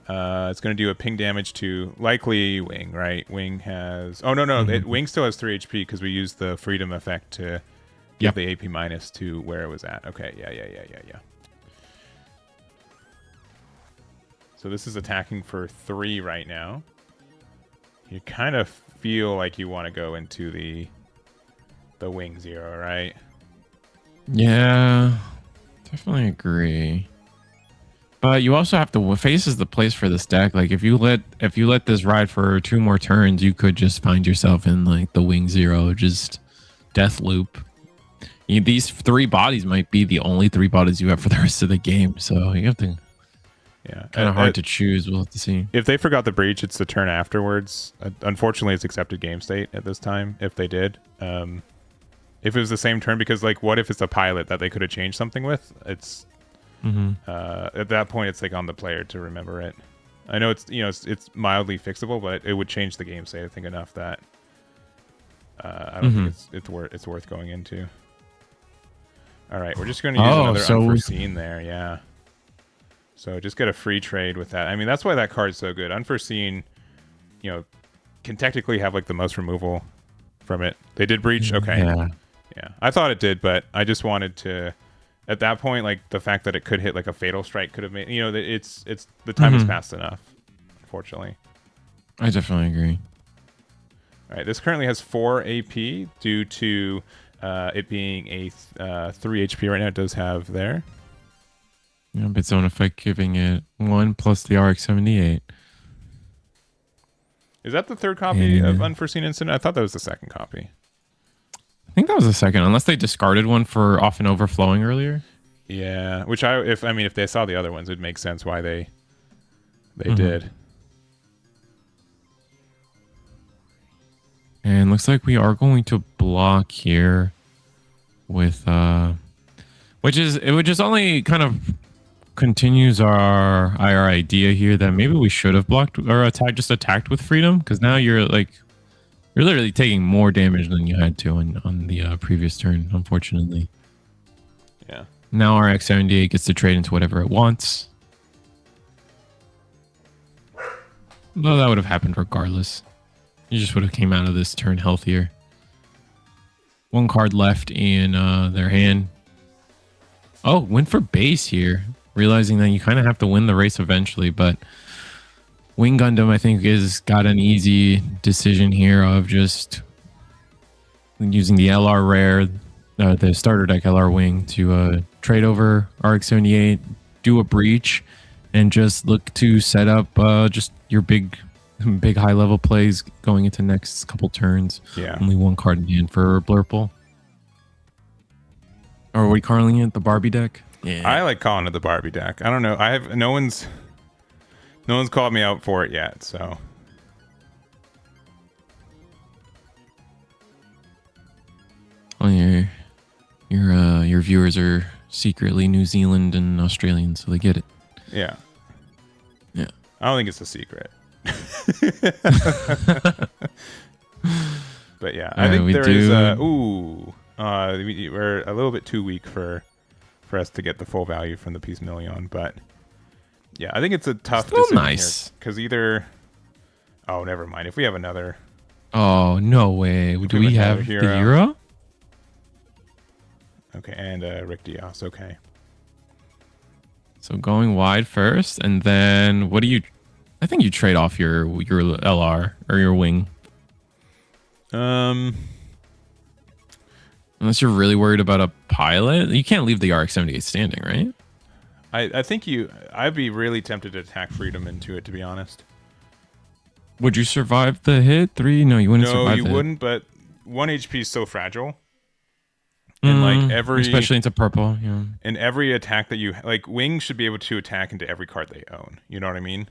S1: it's going to do a ping damage to likely Wing, right? Wing has... Oh, no. Wing still has 3 HP because we used the Freedom effect to give the AP minus to where it was at. Okay, yeah. So this is attacking for 3 right now. You kind of feel like you want to go into the Wing 0, right?
S2: Yeah, definitely agree. But you also have to face is the place for this deck. Like if you let this ride for 2 more turns, you could just find yourself in like the Wing 0, just death loop. These 3 bodies might be the only 3 bodies you have for the rest of the game. So you have to. Yeah, kind of hard to choose. We'll have to see.
S1: If they forgot the breach, it's the turn afterwards. Unfortunately, it's accepted game state at this time. If they did, if it was the same turn, because like, what if it's a pilot that they could have changed something with? It's at that point, it's like on the player to remember it. I know it's it's mildly fixable, but it would change the game state, I think, enough that I don't think it's worth going into. All right, we're just going to use another Unforeseen there, yeah. So just get a free trade with that. I mean, that's why that card's so good. Unforeseen, can technically have like the most removal from it. They did breach, okay. Yeah. I thought it did, but I just wanted to. At that point, like the fact that it could hit like a fatal strike could have made it's the time has passed enough, unfortunately.
S2: I definitely agree.
S1: All right, this currently has 4 AP due to it being a 3 HP right now. It does have there.
S2: Yep, its own effect giving it 1 plus the RX-78.
S1: Is that the 3rd copy of Unforeseen Incident? I thought that was the 2nd copy.
S2: I think that was the 2nd, unless they discarded one for often overflowing earlier.
S1: Yeah, which if they saw the other ones, it'd make sense why they did.
S2: And looks like we are going to block here with which is only kind of continues our idea here that maybe we should have blocked or attacked with Freedom, because now you're literally taking more damage than you had to on the previous turn, unfortunately.
S1: Yeah.
S2: Now our X78 gets to trade into whatever it wants. Though that would have happened regardless. You just would have came out of this turn healthier. One card left in their hand. Oh, went for base here. Realizing that you kind of have to win the race eventually, but Wing Gundam, I think, is got an easy decision here of just using the LR rare, the starter deck LR Wing to trade over RX-78, do a breach, and just look to set up just your big high level plays going into next couple turns.
S1: Yeah.
S2: Only one card in hand for Blurple. Or are we calling it the Barbie deck? Yeah.
S1: I like calling it the Barbie deck. I don't know. I have no one's called me out for it yet, so.
S2: Well, your viewers are secretly New Zealand and Australian, so they get it.
S1: Yeah.
S2: Yeah.
S1: I don't think it's a secret. But yeah, I think there is we're a little bit too weak for us to get the full value from the piece Million, but yeah, I think it's a tough decision
S2: nice
S1: because either never mind. If we have another
S2: no way. Do we have the Euro?
S1: Okay, and Rick Diaz, okay.
S2: So going wide first, and then what do you I think you trade off your LR or your wing. Unless you're really worried about a pilot. You can't leave the RX-78 standing, right?
S1: I think I'd be really tempted to attack Freedom into it, to be honest.
S2: Would you survive the hit? 3? No, you wouldn't survive
S1: No, you wouldn't, but 1 HP is so fragile. And like
S2: especially into purple, yeah.
S1: And every attack that you like, Wing should be able to attack into every card they own. You know what I mean?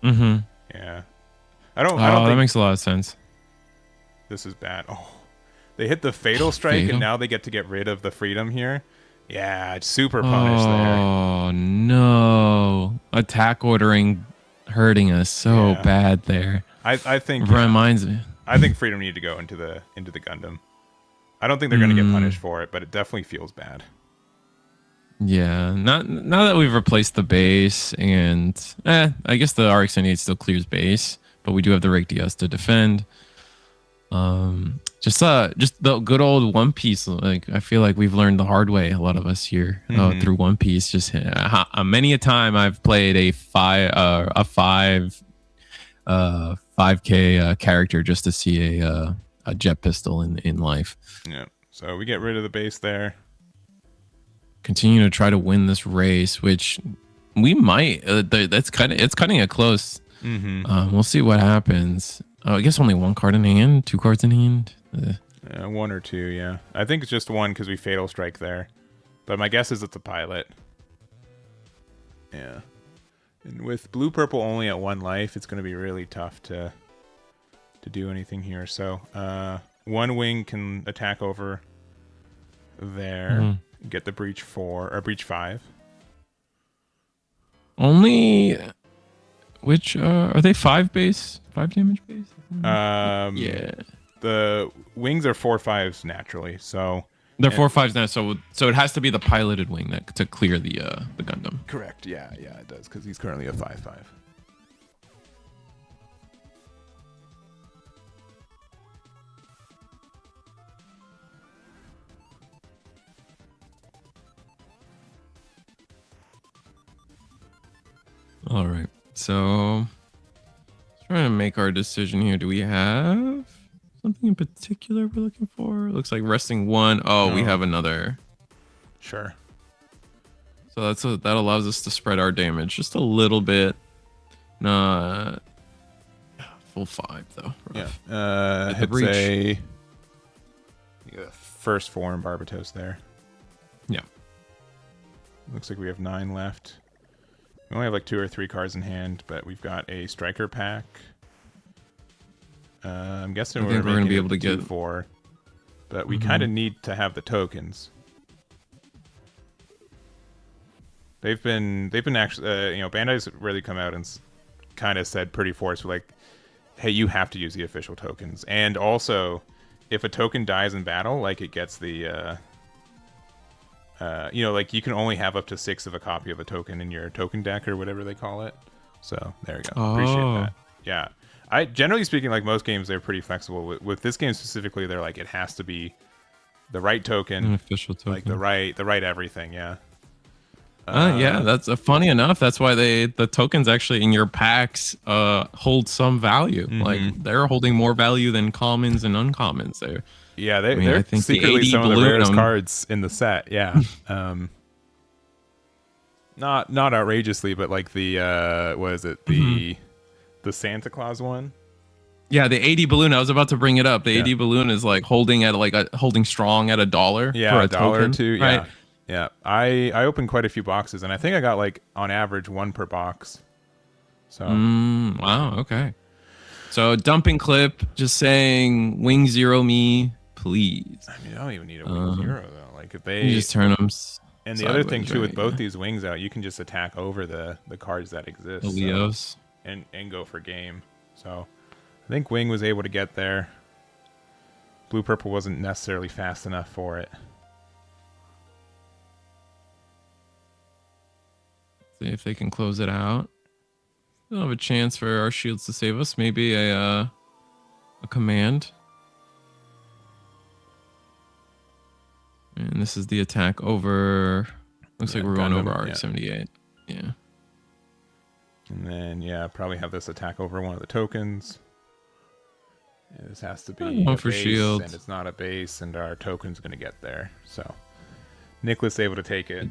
S2: Mm-hmm.
S1: Yeah. I don't
S2: that
S1: think
S2: makes a lot of sense.
S1: This is bad. Oh, they hit the Fatal Strike, and now they get to get rid of the Freedom here. Yeah, it's super punished there.
S2: Oh no! Attack ordering hurting us so bad there.
S1: I think
S2: reminds me.
S1: I think Freedom need to go into the Gundam. I don't think they're going to get punished for it, but it definitely feels bad.
S2: Yeah, now that we've replaced the base, and I guess the RX-78 still clears base, but we do have the Rick Diaz to defend. Just the good old One Piece. Like I feel like we've learned the hard way. A lot of us here through One Piece. Just many a time I've played a 5K character just to see a jet pistol in life.
S1: Yeah. So we get rid of the base there.
S2: Continue to try to win this race, which we might. It's cutting it close.
S1: Mm-hmm.
S2: We'll see what happens. I guess only one card in hand, 2 cards in hand.
S1: 1 or 2, yeah. I think it's just 1 because we Fatal Strike there. But my guess is it's a pilot. Yeah. And with blue purple only at 1 life, it's going to be really tough to do anything here. So 1 wing can attack over there, get the breach 4 or breach 5.
S2: Only which are they 5 base? 5 damage base?
S1: Yeah. The wings are 4/5s naturally, so
S2: they're 4/5s now. So it has to be the piloted wing to clear the Gundam.
S1: Correct. Yeah, it does because he's currently a 5/5.
S2: All right. So trying to make our decision here. Do we have something in particular we're looking for? Looks like resting 1. Oh, we have another.
S1: Sure.
S2: So that allows us to spread our damage just a little bit. Not full 5 though. Rough.
S1: Yeah. Hits a first form Barbatos there.
S2: Yeah.
S1: Looks like we have 9 left. We only have like 2 or 3 cards in hand, but we've got a striker pack. I'm guessing we're going to
S2: be able to get
S1: 4, but we kind of need to have the tokens. They've been actually, Bandai's really come out and kind of said pretty forcefully, like, hey, you have to use the official tokens, and also, if a token dies in battle, like it gets the You know, like you can only have up to 6 of a copy of a token in your token deck or whatever they call it. So there you go. Appreciate that. Yeah. I generally speaking, like most games, they're pretty flexible. With this game specifically, they're like it has to be the right token,
S2: an official token,
S1: like the right everything. Yeah.
S2: Yeah, that's funny enough. That's why the tokens actually in your packs hold some value. Like they're holding more value than commons and uncommons. There.
S1: Yeah, they're secretly some of the rarest cards in the set. Yeah. Not outrageously, but like the what is it? The Santa Claus one.
S2: Yeah, the 80 balloon. I was about to bring it up. The 80 balloon is like holding strong at $1.
S1: Yeah,
S2: for a
S1: $1 or
S2: token,
S1: $2.
S2: right?
S1: Yeah. Yeah, I opened quite a few boxes, and I think I got like on average 1 per box. So
S2: wow, okay. So dumping clip, just saying wing zero me, please.
S1: I mean, I don't even need a wing zero though. Like if they
S2: you just turn them.
S1: And the other thing too, with both these wings out, you can just attack over the cards that exist.
S2: The Leos.
S1: And go for game. So I think wing was able to get there. Blue purple wasn't necessarily fast enough for it.
S2: See if they can close it out. We'll have a chance for our shields to save us. Maybe a command. And this is the attack over. Looks like we're going over RX-78. Yeah.
S1: And then probably have this attack over one of the tokens. Yeah, this has to be
S2: one
S1: a
S2: for
S1: base,
S2: shield,
S1: and it's not a base, and our token's going to get there. So Nicholas able to take it.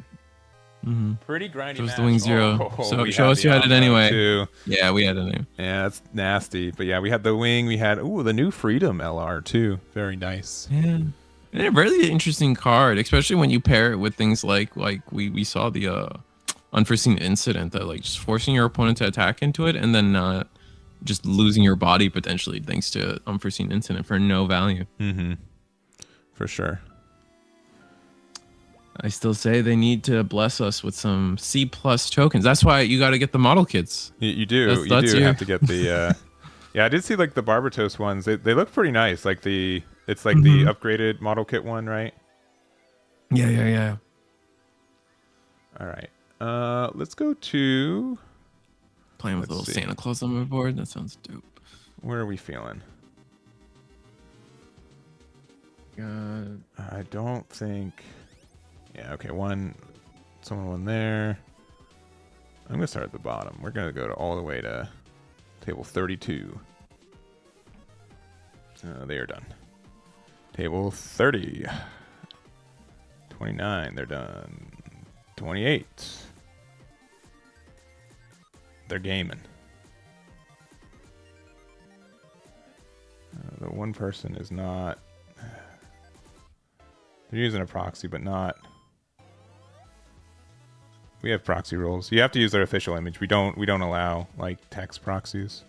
S1: Pretty grindy.
S2: Just the wing zero. So show us you had it anyway.
S1: Too.
S2: Yeah, we had it anyway.
S1: Yeah, that's nasty. But yeah, we had the wing. We had the new Freedom LR too. Very nice.
S2: Yeah. And a really interesting card, especially when you pair it with things like we saw the unforeseen incident that like just forcing your opponent to attack into it and then just losing your body potentially thanks to unforeseen incident for no value.
S1: For sure.
S2: I still say they need to bless us with some C+ tokens. That's why you got to get the model kits.
S1: You do. You do have to get the. Yeah, I did see like the Barbatos ones. They look pretty nice. Like it's like the upgraded model kit one, right?
S2: Yeah.
S1: All right. Let's go to
S2: playing with little Santa Claus on my board. That sounds dope.
S1: Where are we feeling? I don't think. Yeah, okay, someone won there. I'm gonna start at the bottom. We're gonna go all the way to table 32. They are done. Table 30. 29, they're done. 28. They're gaming. The one person is not. They're using a proxy, but not. We have proxy rules. You have to use their official image. We don't allow like text proxies.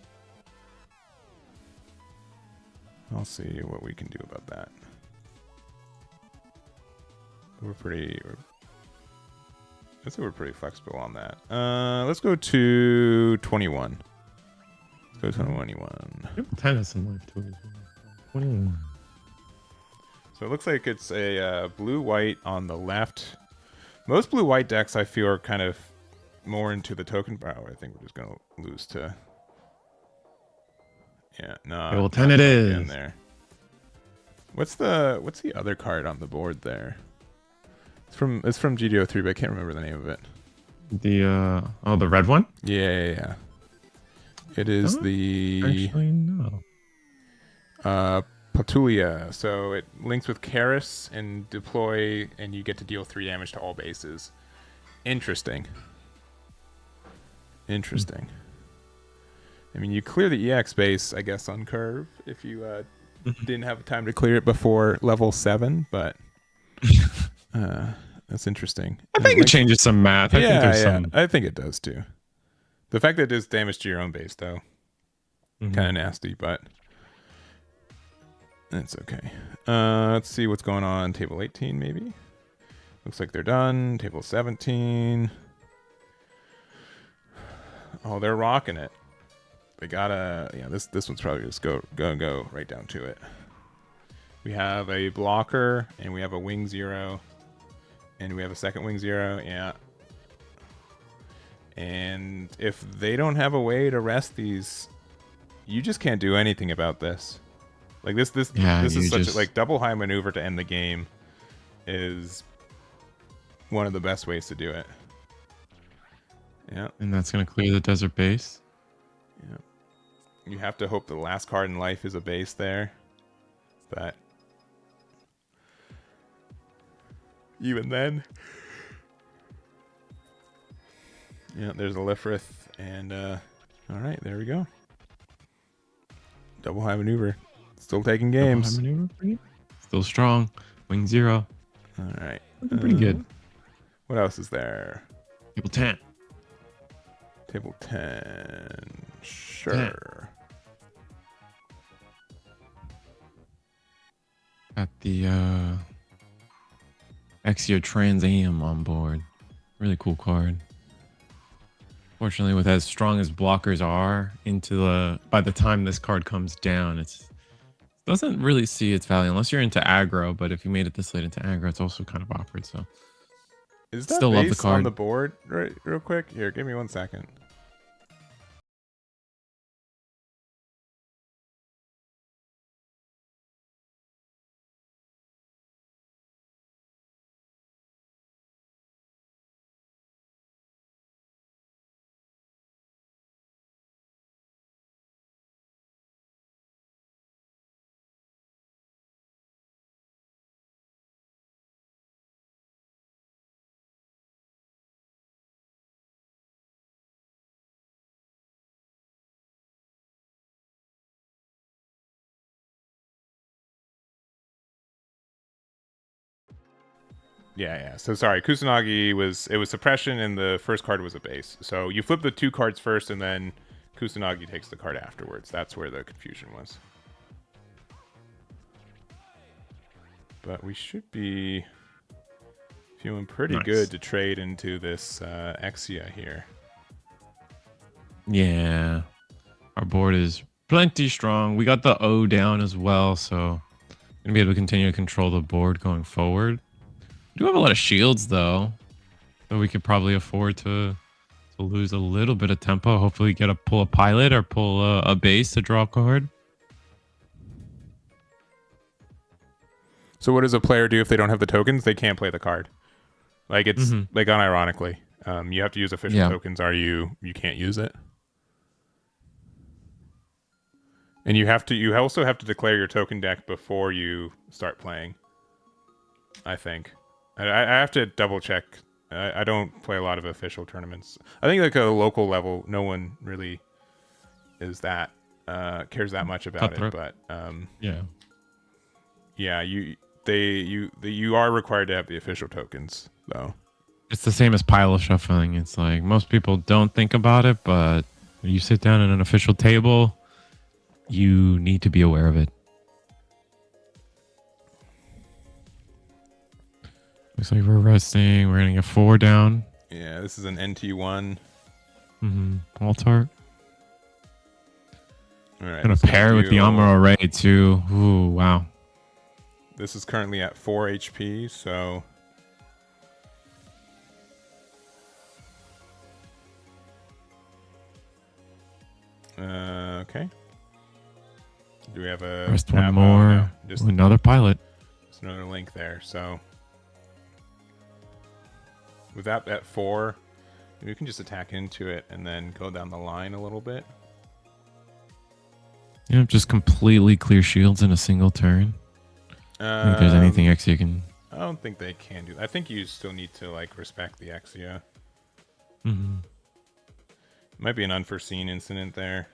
S1: I'll see what we can do about that. We're pretty flexible on that. Let's go to 21. Let's go to 21.
S3: 10 has some life to it. 21.
S1: So it looks like it's a blue-white on the left. Most blue-white decks I feel are kind of more into the token power. I think we're just going to lose to... Yeah, no.
S3: Well, 10 it is.
S1: In there. What's the other card on the board there? It's from GD03, but I can't remember the name of it.
S3: The the red one?
S1: Yeah. It is
S3: Actually, no.
S1: Patulia. So it links with Karis and deploy, and you get to deal 3 damage to all bases. Interesting. I mean, you clear the EX base, I guess, on curve if you didn't have time to clear it before level 7, but that's interesting.
S3: I think it changes some math.
S1: I think it does too. The fact that it does damage to your own base, though, kind of nasty, but that's okay. Let's see what's going on. Table 18, maybe. Looks like they're done. Table 17. Oh, they're rocking it. They gotta. Yeah, this one's probably just go right down to it. We have a blocker and we have a wing zero. And we have a second wing 0. Yeah. And if they don't have a way to rest these, you just can't do anything about this. Like this is such a like double high maneuver to end the game is one of the best ways to do it. Yeah.
S3: And that's going to clear the desert base.
S1: Yeah. You have to hope the last card in life is a base there. But even then, yeah, there's a Lifrith, and all right, there we go. Double high maneuver, still taking games.
S3: Double high maneuver for you? Still strong. Wing 0.
S1: All right,
S3: Looking pretty good.
S1: What else is there?
S3: Table 10.
S1: Table 10. Sure.
S3: Got the Exio Trans Am on board. Really cool card. Fortunately, with as strong as blockers are, by the time this card comes down, it doesn't really see its value unless you're into aggro. But if you made it this late into aggro, it's also kind of awkward. So,
S1: is that
S3: still
S1: base
S3: love the card
S1: on the board? Right, real quick. Here, give me 1 second. Yeah. So sorry, Kusanagi was suppression, and the first card was a base. So you flip the 2 cards first, and then Kusanagi takes the card afterwards. That's where the confusion was. But we should be feeling pretty good to trade into this Exia here.
S3: Yeah, our board is plenty strong. We got the O down as well, so gonna be able to continue to control the board going forward. We do have a lot of shields though, so we could probably afford to lose a little bit of tempo. Hopefully pull a pilot or pull a base to draw a card.
S1: So what does a player do if they don't have the tokens? They can't play the card. Like it's like unironically, you have to use official tokens. You can't use it, and you also have to declare your token deck before you start playing. I think I have to double check. I don't play a lot of official tournaments. I think like a local level, no one really is that cares that much about it. But you are required to have the official tokens though.
S3: It's the same as pile shuffling. It's like most people don't think about it, but when you sit down at an official table, you need to be aware of it. Looks like we're resting. We're getting a 4 down.
S1: Yeah, this is an NT1.
S3: Alt-art.
S1: All right.
S3: Gonna pair with the armor array too. Ooh, wow.
S1: This is currently at 4 HP, so okay. Do we have a
S3: rest one more? No, just another pilot.
S1: Just another link there. So with that at 4, we can just attack into it and then go down the line a little bit.
S3: Yeah, just completely clear shields in a single turn. I think there's anything Exia can.
S1: I don't think they can do that. I think you still need to like respect the Exia. It might be an unforeseen incident there.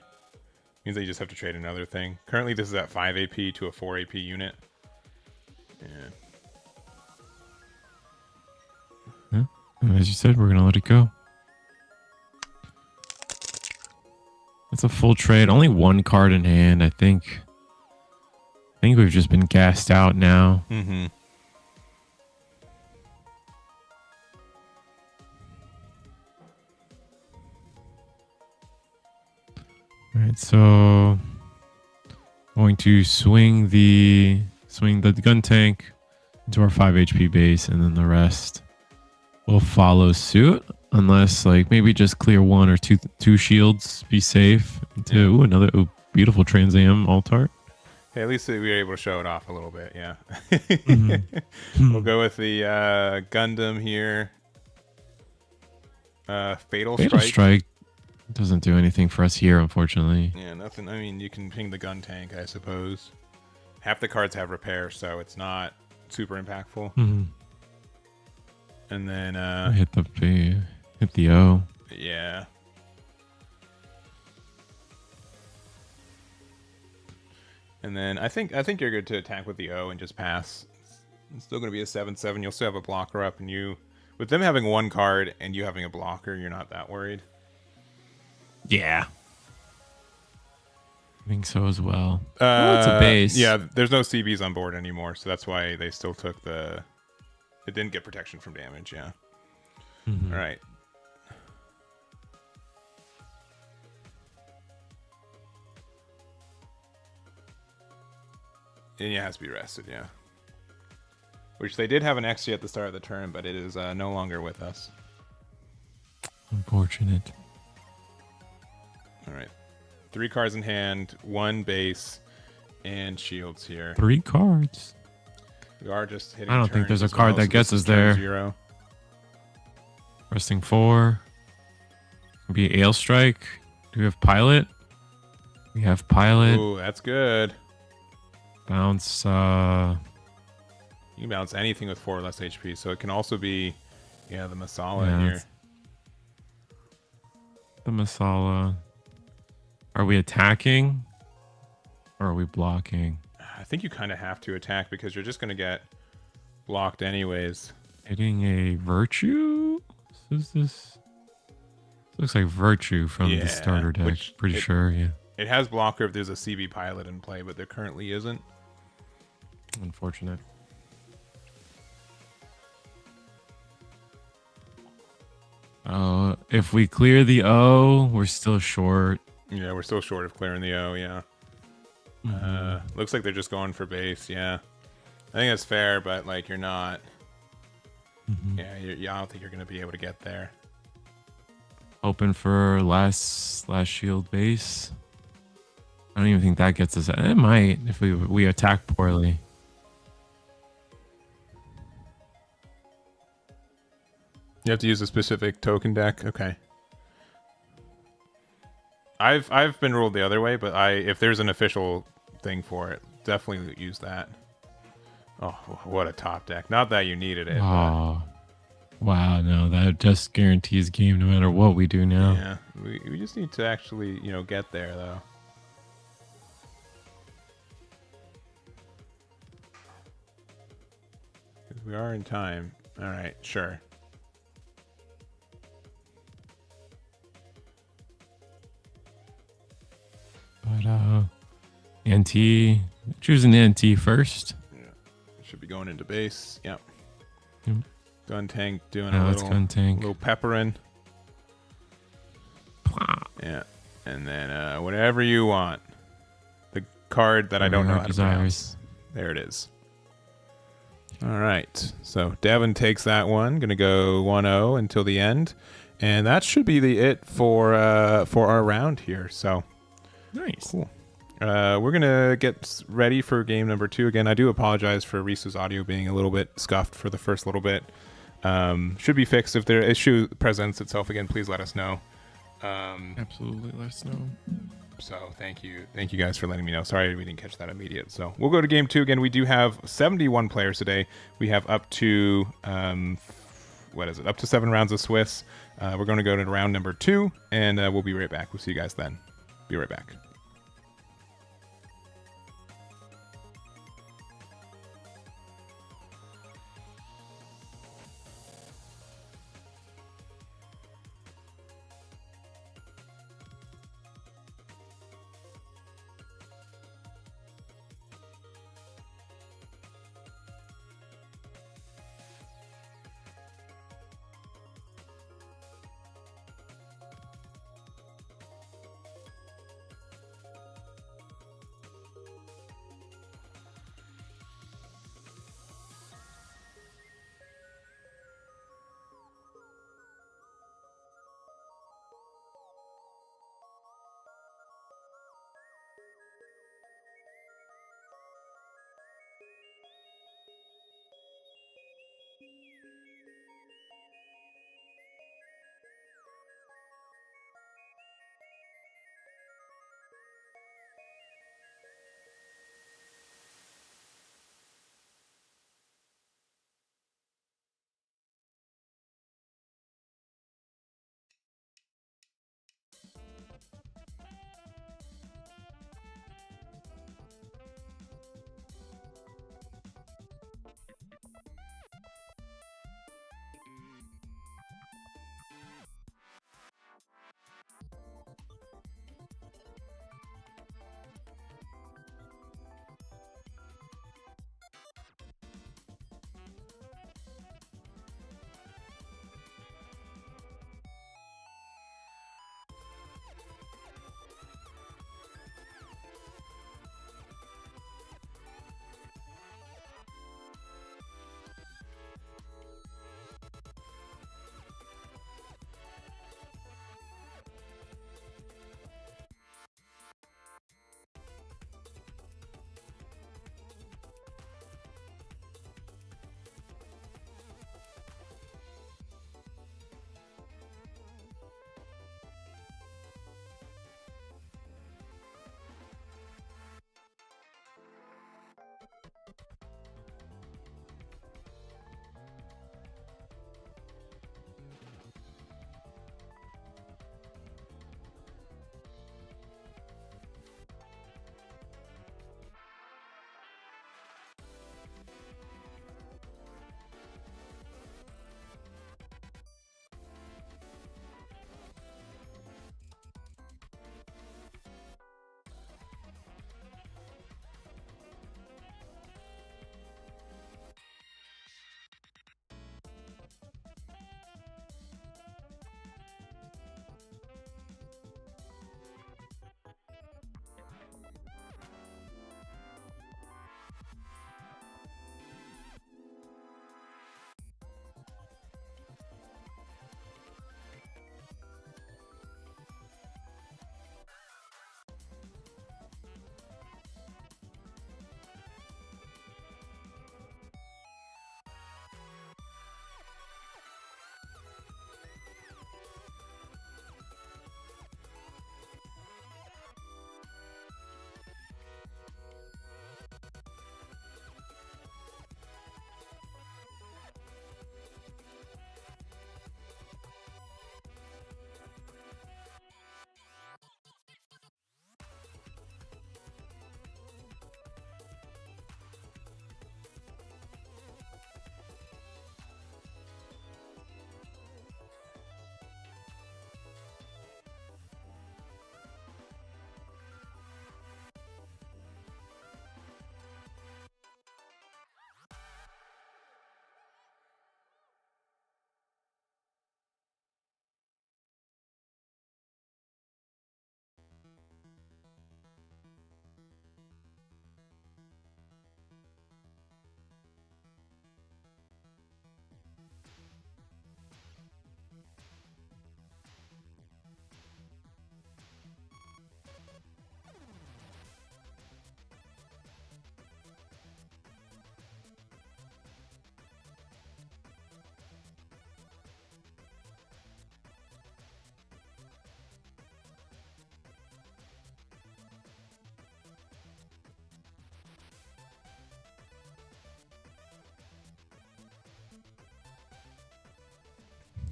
S1: Means that you just have to trade another thing. Currently, this is at 5 AP to a 4 AP unit.
S3: Yeah. And as you said, we're gonna let it go. It's a full trade. Only 1 card in hand, I think. I think we've just been gassed out now.
S1: All
S3: right, so going to swing the gun tank into our 5 HP base, and then the rest will follow suit, unless like maybe just clear one or two shields, be safe. Ooh, another beautiful Trans Am Altart.
S1: Hey, at least we were able to show it off a little bit. Yeah. We'll
S3: Mm-hmm.
S1: go with the Gundam here. Fatal
S3: Fatal
S1: Strike.
S3: Strike doesn't do anything for us here, unfortunately.
S1: Yeah, nothing. I mean, you can ping the gun tank, I suppose. Half the cards have repair, so it's not super impactful.
S3: Mm-hmm.
S1: And then
S3: Hit the B, hit the O.
S1: yeah. And then I think you're good to attack with the O and just pass. It's still going to be a 7/7. You'll still have a blocker up, and you, with them having one card and you having a blocker, you're not that worried.
S3: Yeah. I think so as well. Oh, it's a base.
S1: Yeah, there's no CBs on board anymore, so that's why they still took the... It didn't get protection from damage, yeah.
S3: Mm-hmm.
S1: All right. And it has to be rested, yeah. Which they did have an XG at the start of the turn, but it is no longer with us.
S3: Unfortunate.
S1: All right. 3 cards in hand, 1 base, and shields here.
S3: 3 cards.
S1: We are just hitting.
S3: I don't think
S1: turns
S3: there's a
S1: as
S3: card
S1: well,
S3: that
S1: so
S3: gets
S1: this
S3: us
S1: is turn
S3: there.
S1: 0.
S3: Resting 4. Be Ale Strike. Do we have Pilot? We have Pilot.
S1: Ooh, that's good.
S3: Bounce.
S1: You can bounce anything with 4 or less HP, so it can also be, yeah, the Masala
S3: Yeah,
S1: here.
S3: The Masala. Are we attacking? Or are we blocking?
S1: I think you kind of have to attack because you're just going to get blocked anyways.
S3: Hitting a Virtue? Is this? Looks like Virtue from the starter deck. Pretty sure, yeah.
S1: It has blocker if there's a CB pilot in play, but there currently isn't.
S3: Unfortunate. If we clear the O, we're still short.
S1: Yeah, we're still short of clearing the O, yeah. Looks like they're just going for base, yeah. I think that's fair, but like you're not. Yeah, I don't think you're going to be able to get there.
S3: Hoping for last shield base. I don't even think that gets us. It might if we attack poorly.
S1: You have to use a specific token deck. Okay. I've been ruled the other way, but if there's an official thing for it, definitely use that. Oh, what a top deck! Not that you needed it.
S3: Oh, wow! No, that just guarantees game no matter what we do now.
S1: Yeah, we just need to actually get there though. We are in time. All right, sure.
S3: But NT, choosing NT first.
S1: Yeah, should be going into base. Yep.
S3: Yep.
S1: Gun tank doing
S3: Yeah,
S1: a
S3: let's gun tank.
S1: little pepperin'. Yeah, and then whatever you want. The card that I don't know how to pronounce. There it is. All right, so Devin takes that one. Gonna go 1-0 until the end, and that should be it for our round here. So
S3: Nice.
S1: cool. We're gonna get ready for game number 2 again. I do apologize for Risu's audio being a little bit scuffed for the first little bit. Should be fixed. If their issue presents itself again, please let us know.
S3: Absolutely, let us know.
S1: So thank you guys for letting me know. Sorry we didn't catch that immediate. So we'll go to game 2 again. We do have 71 players today. We have up to up to 7 rounds of Swiss. We're going to go to round number 2, and we'll be right back. We'll see you guys then. Be right back.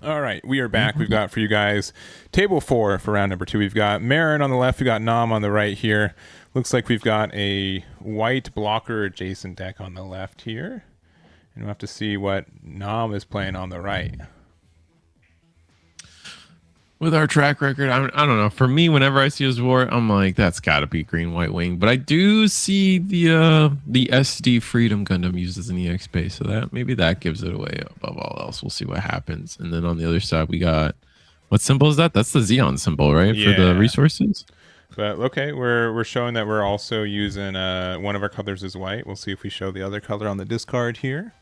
S1: All right, we are back. We've got for you guys table 4 for round number 2. We've got Marin on the left. We've got Nam on the right here. Looks like we've got a white blocker adjacent deck on the left here. And we'll have to see what Nam is playing on the right.
S2: With our track record, I don't know. For me, whenever I see a Zwart, I'm like, that's got to be green, white wing. But I do see the SD Freedom Gundam used as an EX base, so that maybe that gives it away above all else. We'll see what happens. And then on the other side, we got, what symbol is that? That's the Xeon symbol, right?
S1: Yeah.
S2: For the resources.
S1: But okay, we're showing that we're also using one of our colors is white. We'll see if we show the other color on the discard here.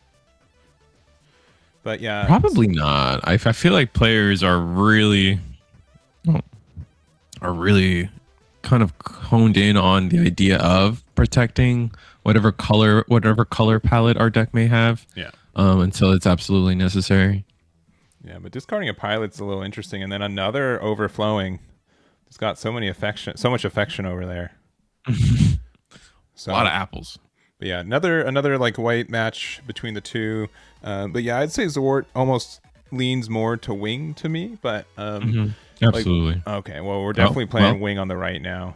S1: But yeah,
S2: probably not. I feel like players are really kind of honed in on the idea of protecting
S3: whatever color palette our deck may have.
S1: Yeah.
S3: Until it's absolutely necessary.
S1: Yeah, but discarding a pilot's a little interesting, and then another overflowing. It's got so much affection over there. So,
S3: a lot of apples.
S1: But yeah, another like white match between the two. But yeah, I'd say Zwart almost leans more to wing to me. But
S3: Absolutely.
S1: Like, okay, well we're definitely playing wing on the right now.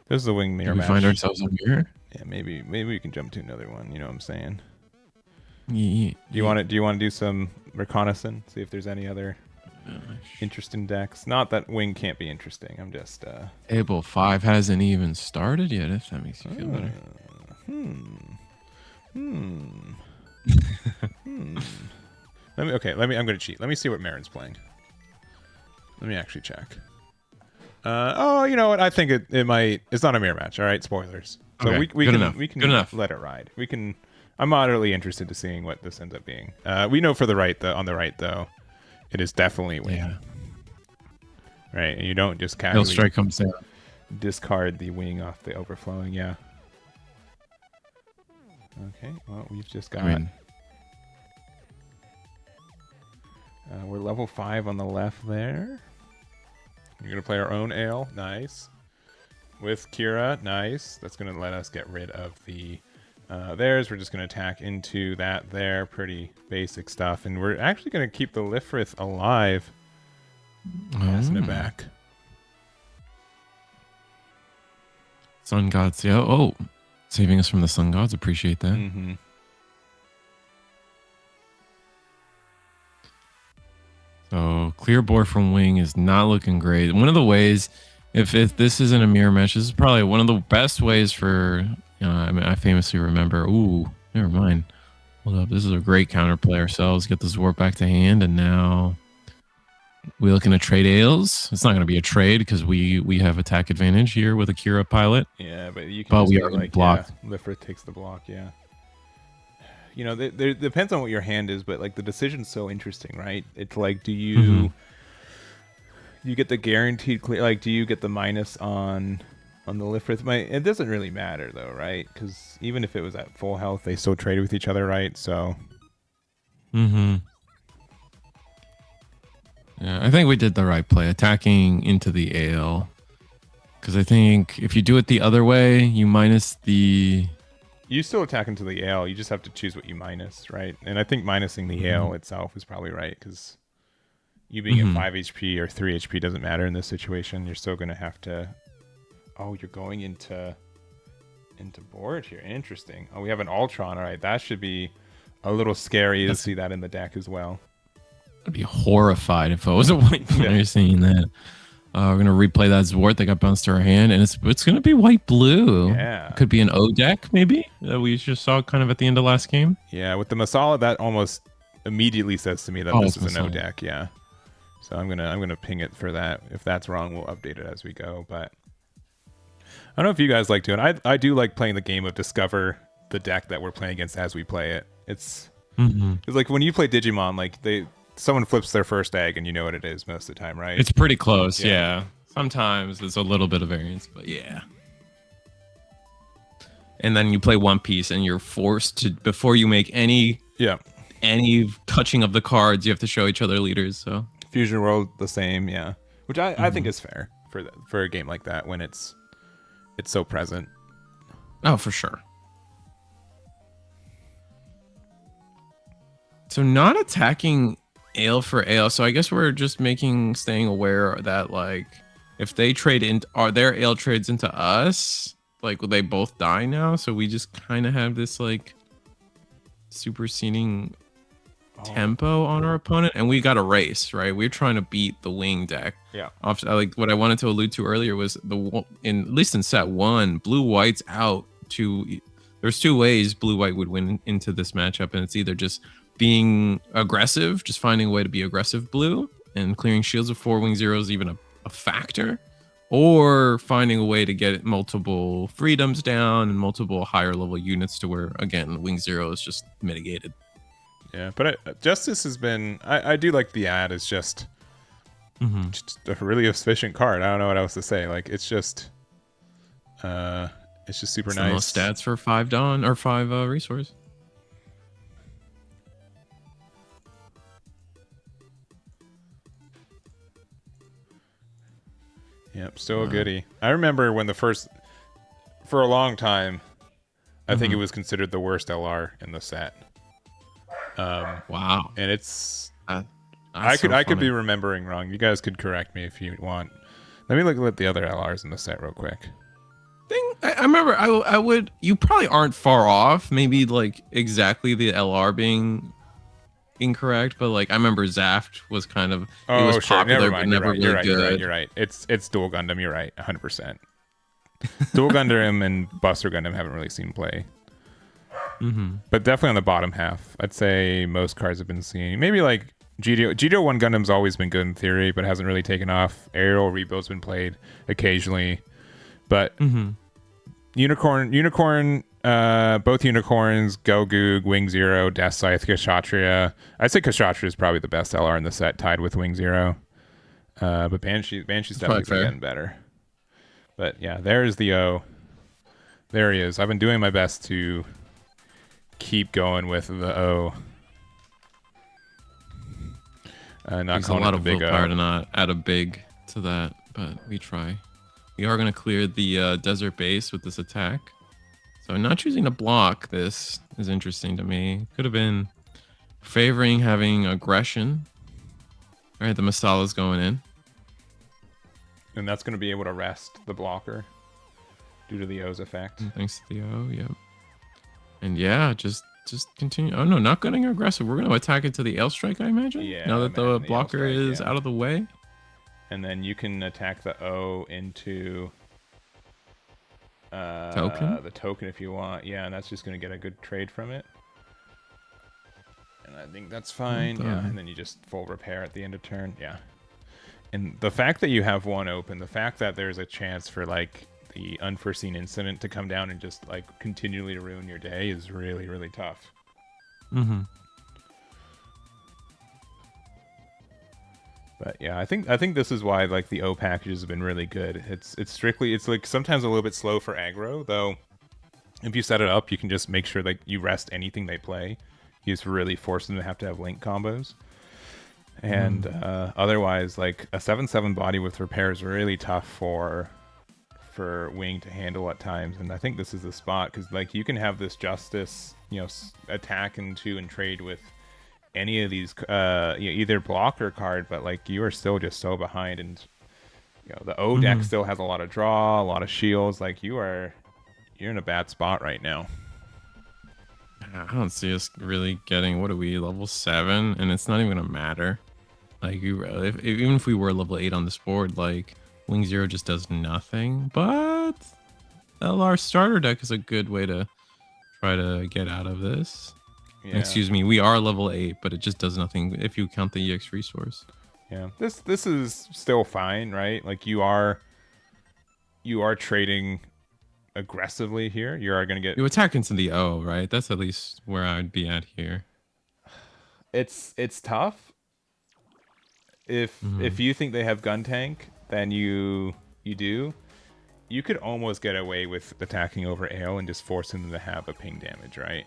S1: This is a wing mirror match.
S3: We find ourselves a mirror.
S1: Yeah, maybe we can jump to another one. You know what I'm saying?
S3: Yeah.
S1: Do you want to do some reconnaissance? See if there's any other interesting decks. Not that wing can't be interesting. I'm just
S3: Table 5 hasn't even started yet. If that makes you feel better.
S1: I'm gonna cheat. Let me see what Marin's playing. Let me actually check. You know what? I think it might. It's not a mirror match. All right, spoilers. So
S3: Okay,
S1: we
S3: good
S1: can
S3: enough.
S1: we can
S3: Good enough.
S1: let it ride. We can. I'm moderately interested to seeing what this ends up being. We know for the right on the right though, it is definitely wing.
S3: Yeah.
S1: Right, and you don't just
S3: Hill
S1: casually
S3: strike comes down.
S1: discard the wing off the overflowing. Yeah. Okay. Well, we've just got. We're level 5 on the left there. You're gonna play our own ale. Nice. With Kira. Nice. That's gonna let us get rid of the theirs. We're just gonna attack into that there. Pretty basic stuff. And we're actually gonna keep the Lifrith alive. Passing it back.
S3: Sun gods. Yeah. Oh, saving us from the sun gods. Appreciate that.
S1: Mm-hmm.
S3: So clear board from wing is not looking great. One of the ways, if this isn't a mirror match, this is probably one of the best ways for. I famously remember. Ooh, never mind. Hold up. This is a great counterplay ourselves. Get the Zwart back to hand, and now we're looking to trade ales. It's not going to be a trade because we have attack advantage here with Akira pilot.
S1: Yeah, but you can.
S3: But
S1: just
S3: we
S1: be
S3: are
S1: like,
S3: blocked.
S1: Yeah, Lifrith takes the block. Yeah. You know, there depends on what your hand is, but like the decision's so interesting, right? It's like, do you you get the guaranteed clear? Like, do you get the minus on the Lifrith? It doesn't really matter though, right? Because even if it was at full health, they still traded with each other, right? So.
S3: Yeah, I think we did the right play, attacking into the ale. Because I think if you do it the other way, you minus the.
S1: You still attack into the ale. You just have to choose what you minus, right? And I think minusing the ale itself is probably right because you being at 5 HP or 3 HP doesn't matter in this situation. You're still going to have to. Oh, you're going into board here. Interesting. Oh, we have an Ultron. All right, that should be a little scary to see that in the deck as well.
S3: I'd be horrified if I was a white player seeing that. We're gonna replay that Zwart that got bounced to our hand, and it's gonna be white blue.
S1: Yeah,
S3: could be an O deck maybe that we just saw kind of at the end of last game.
S1: Yeah, with the Masala, that almost immediately says to me that this is an O deck. Yeah, so I'm gonna ping it for that. If that's wrong, we'll update it as we go. But I don't know if you guys like doing. I do like playing the game of discover the deck that we're playing against as we play it. It's like when you play Digimon, like someone flips their first egg and you know what it is most of the time, right?
S3: It's pretty close, yeah. Sometimes there's a little bit of variance, but yeah. And then you play One Piece and you're forced to, before you make any touching of the cards, you have to show each other leaders. So
S1: Fusion World the same, yeah. Which I think is fair for a game like that when it's so present.
S3: Oh, for sure. So not attacking ale for ale. So I guess we're just staying aware that like if they trade in, are their ale trades into us, like will they both die now? So we just kind of have this like superseding tempo on our opponent, and we got a race, right? We're trying to beat the wing deck.
S1: Yeah.
S3: Like what I wanted to allude to earlier was at least in set 1, blue white's out to. There's 2 ways blue white would win into this matchup, and it's either just being aggressive, just finding a way to be aggressive blue and clearing shields of 4 wing zeros even a factor, or finding a way to get multiple freedoms down and multiple higher level units to where again wing zero is just mitigated.
S1: Yeah, but Justice has been I do like the ad is just a really efficient card. I don't know what else to say. Like it's just It's just super
S3: It's
S1: nice.
S3: the most stats for 5 Dawn or 5 resource.
S1: Yep, still a goodie. I remember when for a long time, I think it was considered the worst LR in the set.
S3: Wow.
S1: And it's
S3: I
S1: could be remembering wrong. You guys could correct me if you want. Let me look at the other LRs in the set real quick.
S3: I remember I would, you probably aren't far off, maybe like exactly the LR being incorrect, but like I remember Zaft was kind of, he was popular but never really good.
S1: You're right. It's Dual Gundam. You're right, 100%. Dual Gundam and Buster Gundam haven't really seen play. But definitely on the bottom half, I'd say most cards have been seen. Maybe like GD01 Gundam's always been good in theory, but hasn't really taken off. Aerial Rebuild's been played occasionally, but Unicorn, both Unicorns, Gogoog, Wing Zero, Death Scythe, Kshatriya. I'd say Kshatriya is probably the best LR in the set, tied with Wing Zero. But Banshee's definitely getting better. But yeah, there's the O. There he is. I've been doing my best to keep going with the O. Not calling
S3: a lot
S1: it
S3: of
S1: the big
S3: willpower
S1: O.
S3: to not add a big to that, but we try. We are going to clear the desert base with this attack. So not choosing to block this is interesting to me. Could have been favoring having aggression. All right, the Masala's going in.
S1: And that's going to be able to rest the blocker due to the O's effect.
S3: Thanks to the O, yep. And yeah, just continue. Oh no, not getting aggressive. We're going to attack it to the L-strike, I imagine.
S1: Yeah.
S3: Now that the blocker
S1: L-strike,
S3: is out of the way.
S1: And then you can attack the O into the token if you want. Yeah, and that's just going to get a good trade from it. And I think that's fine. Yeah, and then you just full repair at the end of turn. Yeah. And the fact that you have one open, the fact that there's a chance for like the unforeseen incident to come down and just like continually to ruin your day is really, really tough. But yeah, I think this is why like the O packages have been really good. It's like sometimes a little bit slow for aggro, though. If you set it up, you can just make sure like you rest anything they play. You just really force them to have link combos. And otherwise, like a 7/7 body with repair is really tough for Wing to handle at times. And I think this is the spot because like you can have this Justice, attack into and trade with any of these either blocker card, but like you are still just so behind, and the O deck still has a lot of draw, a lot of shields. Like you're in a bad spot right now.
S3: I don't see us really getting, what are we, level 7, and it's not even gonna matter. Like even if we were level 8 on this board, like Wing Zero just does nothing. But LR starter deck is a good way to try to get out of this. Yeah. Excuse me, we are level 8, but it just does nothing if you count the EX resource.
S1: Yeah, this is still fine, right? Like you are trading aggressively here. You are going to get...
S3: You attack into the O, right? That's at least where I'd be at here.
S1: It's tough. If you think they have gun tank, then you do. You could almost get away with attacking over Ale and just forcing them to have a ping damage, right?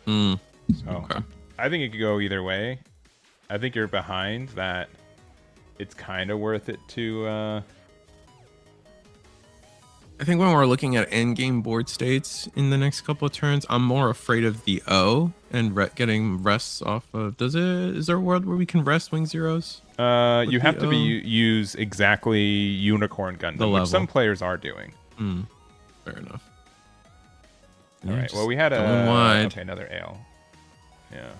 S1: So okay. I think it could go either way. I think you're behind that. It's kind of worth it to...
S3: I think when we're looking at endgame board states in the next couple of turns, I'm more afraid of the O and getting rests off of... Is there a world where we can rest Wing Zeros?
S1: You have to use exactly Unicorn Gundam, which some players are doing.
S3: Fair enough.
S1: All right. Well, we had okay, another Ale. Yeah.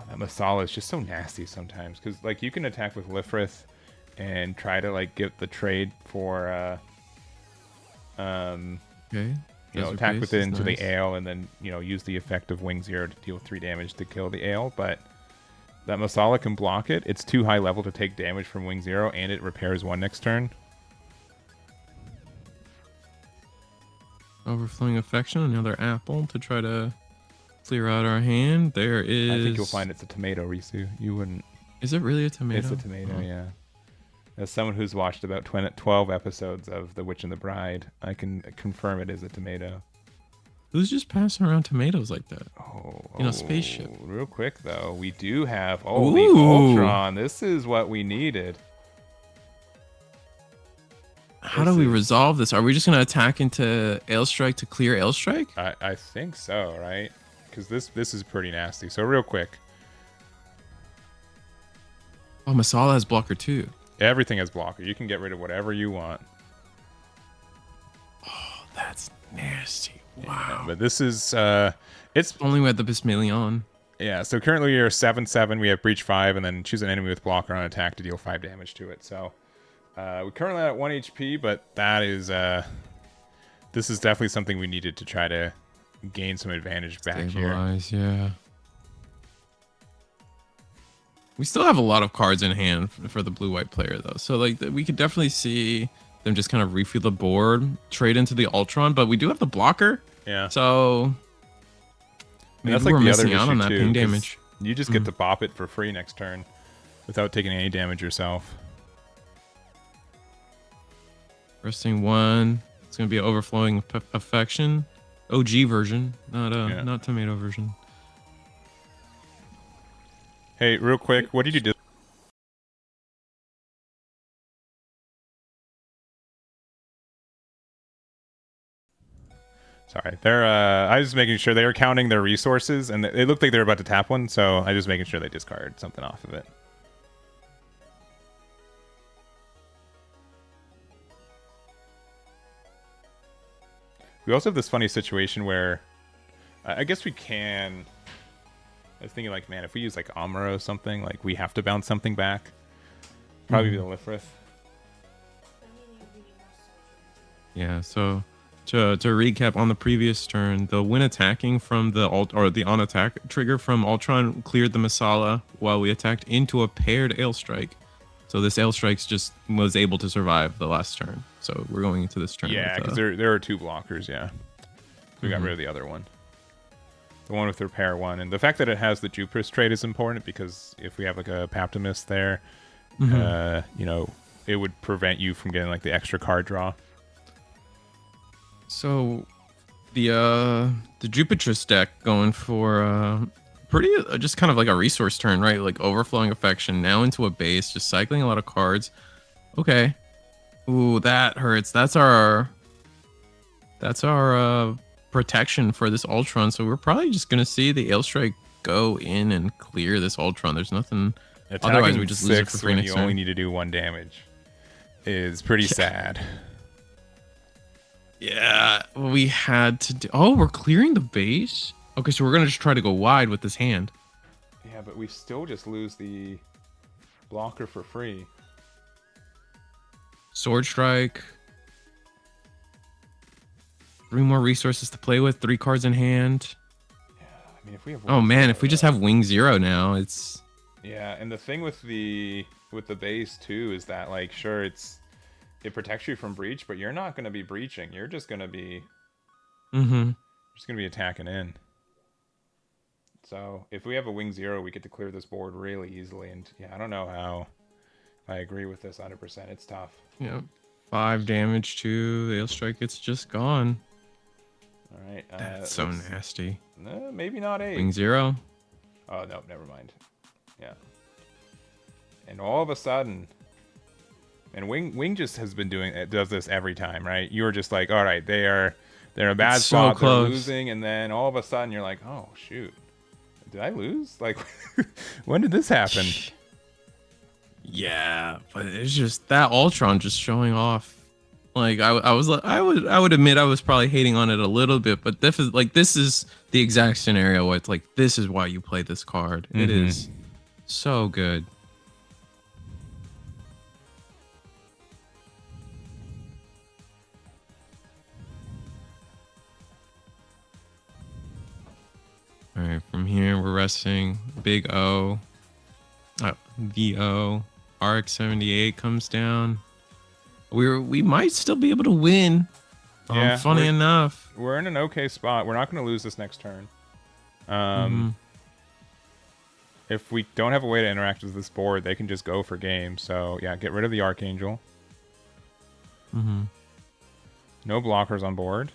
S1: That Masala is just so nasty sometimes because like you can attack with Lifrith and try to like get the trade for attack with it into the Ale and then use the effect of Wing Zero to deal 3 damage to kill the Ale, but that Masala can block it. It's too high level to take damage from Wing Zero, and it repairs 1 next turn.
S3: Overflowing Affection, another apple to try to clear out our hand. There is...
S1: I think you'll find it's a tomato, Risu. You wouldn't...
S3: Is it really a tomato?
S1: It's a tomato, yeah. As someone who's watched about 12 episodes of The Witch and the Bride, I can confirm it is a tomato.
S3: Who's just passing around tomatoes like that?
S1: Oh,
S3: Spaceship.
S1: Real quick though, we do have the
S3: Ooh.
S1: Ultron. This is what we needed.
S3: How do we resolve this? Are we just gonna attack into Ailstrike to clear Ailstrike?
S1: I think so, right? Because this is pretty nasty. So real quick,
S3: Oh, Masala has blocker too.
S1: everything has blocker. You can get rid of whatever you want.
S3: Oh, that's nasty. Wow.
S1: Yeah, but this is it's
S3: Only we had the Bismillion.
S1: yeah. So currently we are 7/7. We have breach 5, and then choose an enemy with blocker on attack to deal 5 damage to it. So we're currently at 1 HP, but that is this is definitely something we needed to try to gain some advantage back
S3: Stabilize, yeah. We still have a lot of cards in hand for the blue-white player, though. So, like, we could definitely see them just kind of refill the board, trade into the Ultron, but we do have the blocker.
S1: here. Yeah.
S3: So, maybe
S1: that's like
S3: we're
S1: the other
S3: missing out on
S1: issue
S3: that
S1: too,
S3: ping
S1: 'cause
S3: damage.
S1: You just get to bop it for free next turn without taking any damage yourself.
S3: Resting 1. It's going to be an overflowing affection. OG version, not tomato version.
S1: Hey, real quick, what did you do? Sorry, they're. I was just making sure they were counting their resources, and it looked like they were about to tap one, so I was just making sure they discarded something off of it. We also have this funny situation where, I guess we can. I was thinking, like, man, if we use like Amuro or something, like we have to bounce something back. Probably be the Lifrith.
S3: Yeah, so to recap on the previous turn, the when attacking from the the on attack trigger from Ultron cleared the Masala while we attacked into a paired Ailstrike. So this Ailstrike just was able to survive the last turn. So we're going into this turn.
S1: Yeah, because there are 2 blockers. Yeah, we got rid of the other one, the one with repair 1, and the fact that it has the Jupiter's trait is important because if we have like a Paptimus there, you know, it would prevent you from getting like the extra card draw.
S3: So the Jupiter's deck going for pretty just kind of like a resource turn, right? Like overflowing affection now into a base, just cycling a lot of cards. Okay. Ooh, that hurts. That's our protection for this Ultron. So we're probably just gonna see the Ailstrike go in and clear this Ultron. There's nothing.
S1: Attacking
S3: Otherwise, we just lose it for
S1: 6
S3: free
S1: when
S3: next
S1: you
S3: turn.
S1: only need to do 1 damage is pretty sad.
S3: Yeah, we had to do. Oh, we're clearing the base. Okay, so we're gonna just try to go wide with this hand.
S1: Yeah, but we still just lose the blocker for free.
S3: Sword Strike. 3 more resources to play with. 3 cards in hand.
S1: Yeah, I mean, if we have.
S3: Oh man, if we just have Wing Zero now, it's.
S1: Yeah, and the thing with the base too is that, like, sure, it protects you from breach, but you're not going to be breaching. You're just going to be attacking in. So if we have a Wing Zero, we get to clear this board really easily. And yeah, I don't know how I agree with this 100%. It's tough.
S3: Yeah, 5 damage to the Ailstrike. It's just gone.
S1: All right.
S3: That's so nasty.
S1: Maybe not 8.
S3: Wing Zero.
S1: Oh no, never mind. Yeah. And all of a sudden, and Wing just has been does this every time, right? You're just like, all right, they're in a bad
S3: It's so
S1: spot, they're
S3: close.
S1: losing, and then all of a sudden you're like, oh shoot, did I lose? Like, when did this happen?
S3: Yeah, but it's just that Ultron just showing off. Like I would admit I was probably hating on it a little bit, but this is the exact scenario where it's like this is why you play this card. It is so good. All right, from here we're resting Big O. VO. RX-78 comes down. We might still be able to win.
S1: Yeah,
S3: Funny enough.
S1: We're in an okay spot. We're not going to lose this next turn. if we don't have a way to interact with this board, they can just go for game. So yeah, get rid of the Archangel. No blockers on board.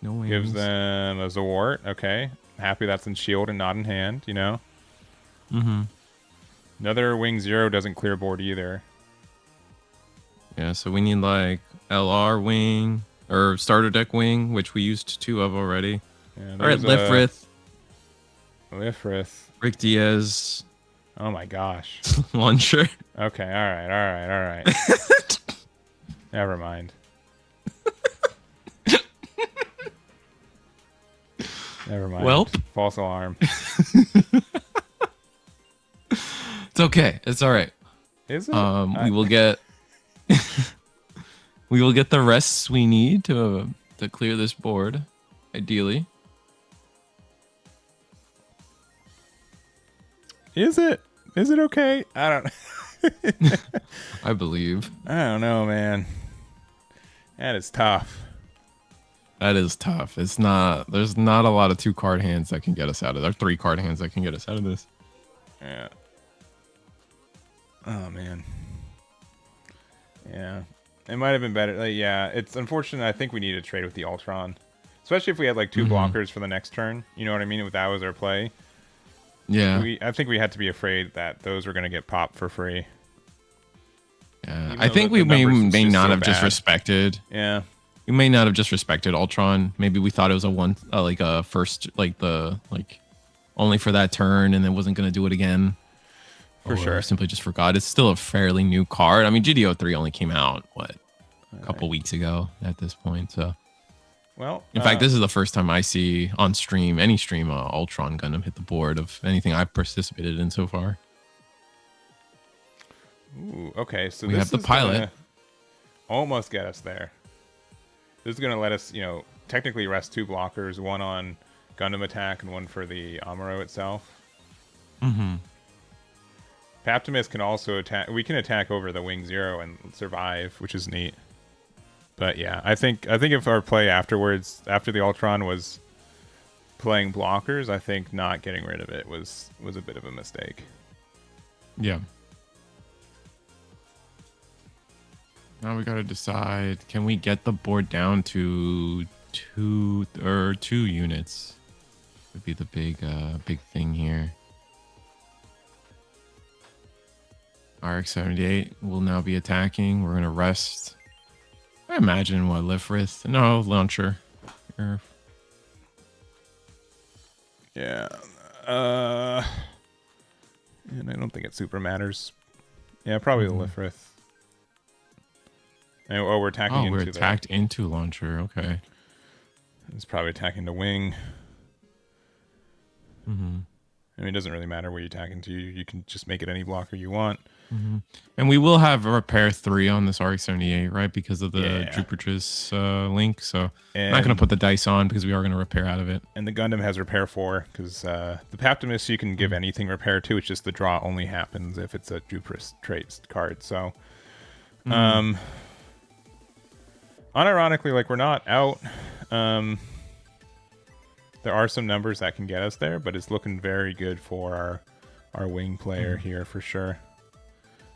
S3: No wings.
S1: Gives them a Zawart. Okay. Happy that's in shield and not in hand, you know? Another wing 0 doesn't clear board either.
S3: Yeah, so we need like LR wing or starter deck wing, which we used 2 of already.
S1: Yeah,
S3: All right, Lifrith.
S1: Lifrith.
S3: Rick Diaz.
S1: Oh my gosh.
S3: Launcher.
S1: Okay, all right. Never mind. Never mind.
S3: Welp.
S1: False alarm.
S3: It's okay. It's all right.
S1: Is it?
S3: We will get we will get the rests we need to clear this board, ideally.
S1: Is it? Is it okay? I don't.
S3: I believe.
S1: I don't know, man. That is tough.
S3: That is tough. It's not. There's not a lot of 2-card hands that can get us out of. There 3-card hands that can get us out of this.
S1: Yeah. Oh man. Yeah. It might have been better. Like, yeah, it's unfortunate. I think we need to trade with the Ultron, especially if we had like 2 blockers for the next turn. You know what I mean? If that was our play.
S3: Yeah.
S1: I think we had to be afraid that those were going to get popped for free.
S3: Yeah. I think we may not have just respected.
S1: Yeah.
S3: We may not have just respected Ultron. Maybe we thought it was a first, only for that turn, and then wasn't going to do it again.
S1: For sure.
S3: Simply just forgot. It's still a fairly new card. I mean, GD03 only came out a couple weeks ago at this point. So,
S1: well,
S3: in fact, this is the first time I see on stream, any stream, Ultron Gundam hit the board of anything I've participated in so far.
S1: Ooh, okay, so
S3: we
S1: this
S3: have the pilot.
S1: Almost get us there. This is going to let us, technically rest 2 blockers, one on Gundam attack and one for the Amuro itself. Paptimus can also attack. We can attack over the wing 0 and survive, which is neat. But yeah, I think if our play afterwards, after the Ultron was playing blockers, I think not getting rid of it was a bit of a mistake.
S3: Yeah. Now we got to decide, can we get the board down to 2 units? Would be the big thing here. RX-78 will now be attacking. We're going to rest. I imagine what Lifrith. No, launcher. Here.
S1: Yeah. And I don't think it super matters. Yeah, probably the Lifrith. Oh, we're attacking into
S3: we're attacked into launcher. Okay.
S1: It's probably attacking the wing. I mean, it doesn't really matter where you attack into. You can just make it any blocker you want.
S3: And we will have a repair 3 on this RX-78, right? Because of the Jupiter's link. So I'm not going to put the dice on because we are going to repair out of it.
S1: And the Gundam has repair 4 because the Paptimus you can give anything repair to. It's just the draw only happens if it's a Jupiter's traits card. So, unironically, like we're not out. There are some numbers that can get us there, but it's looking very good for our wing player here for sure.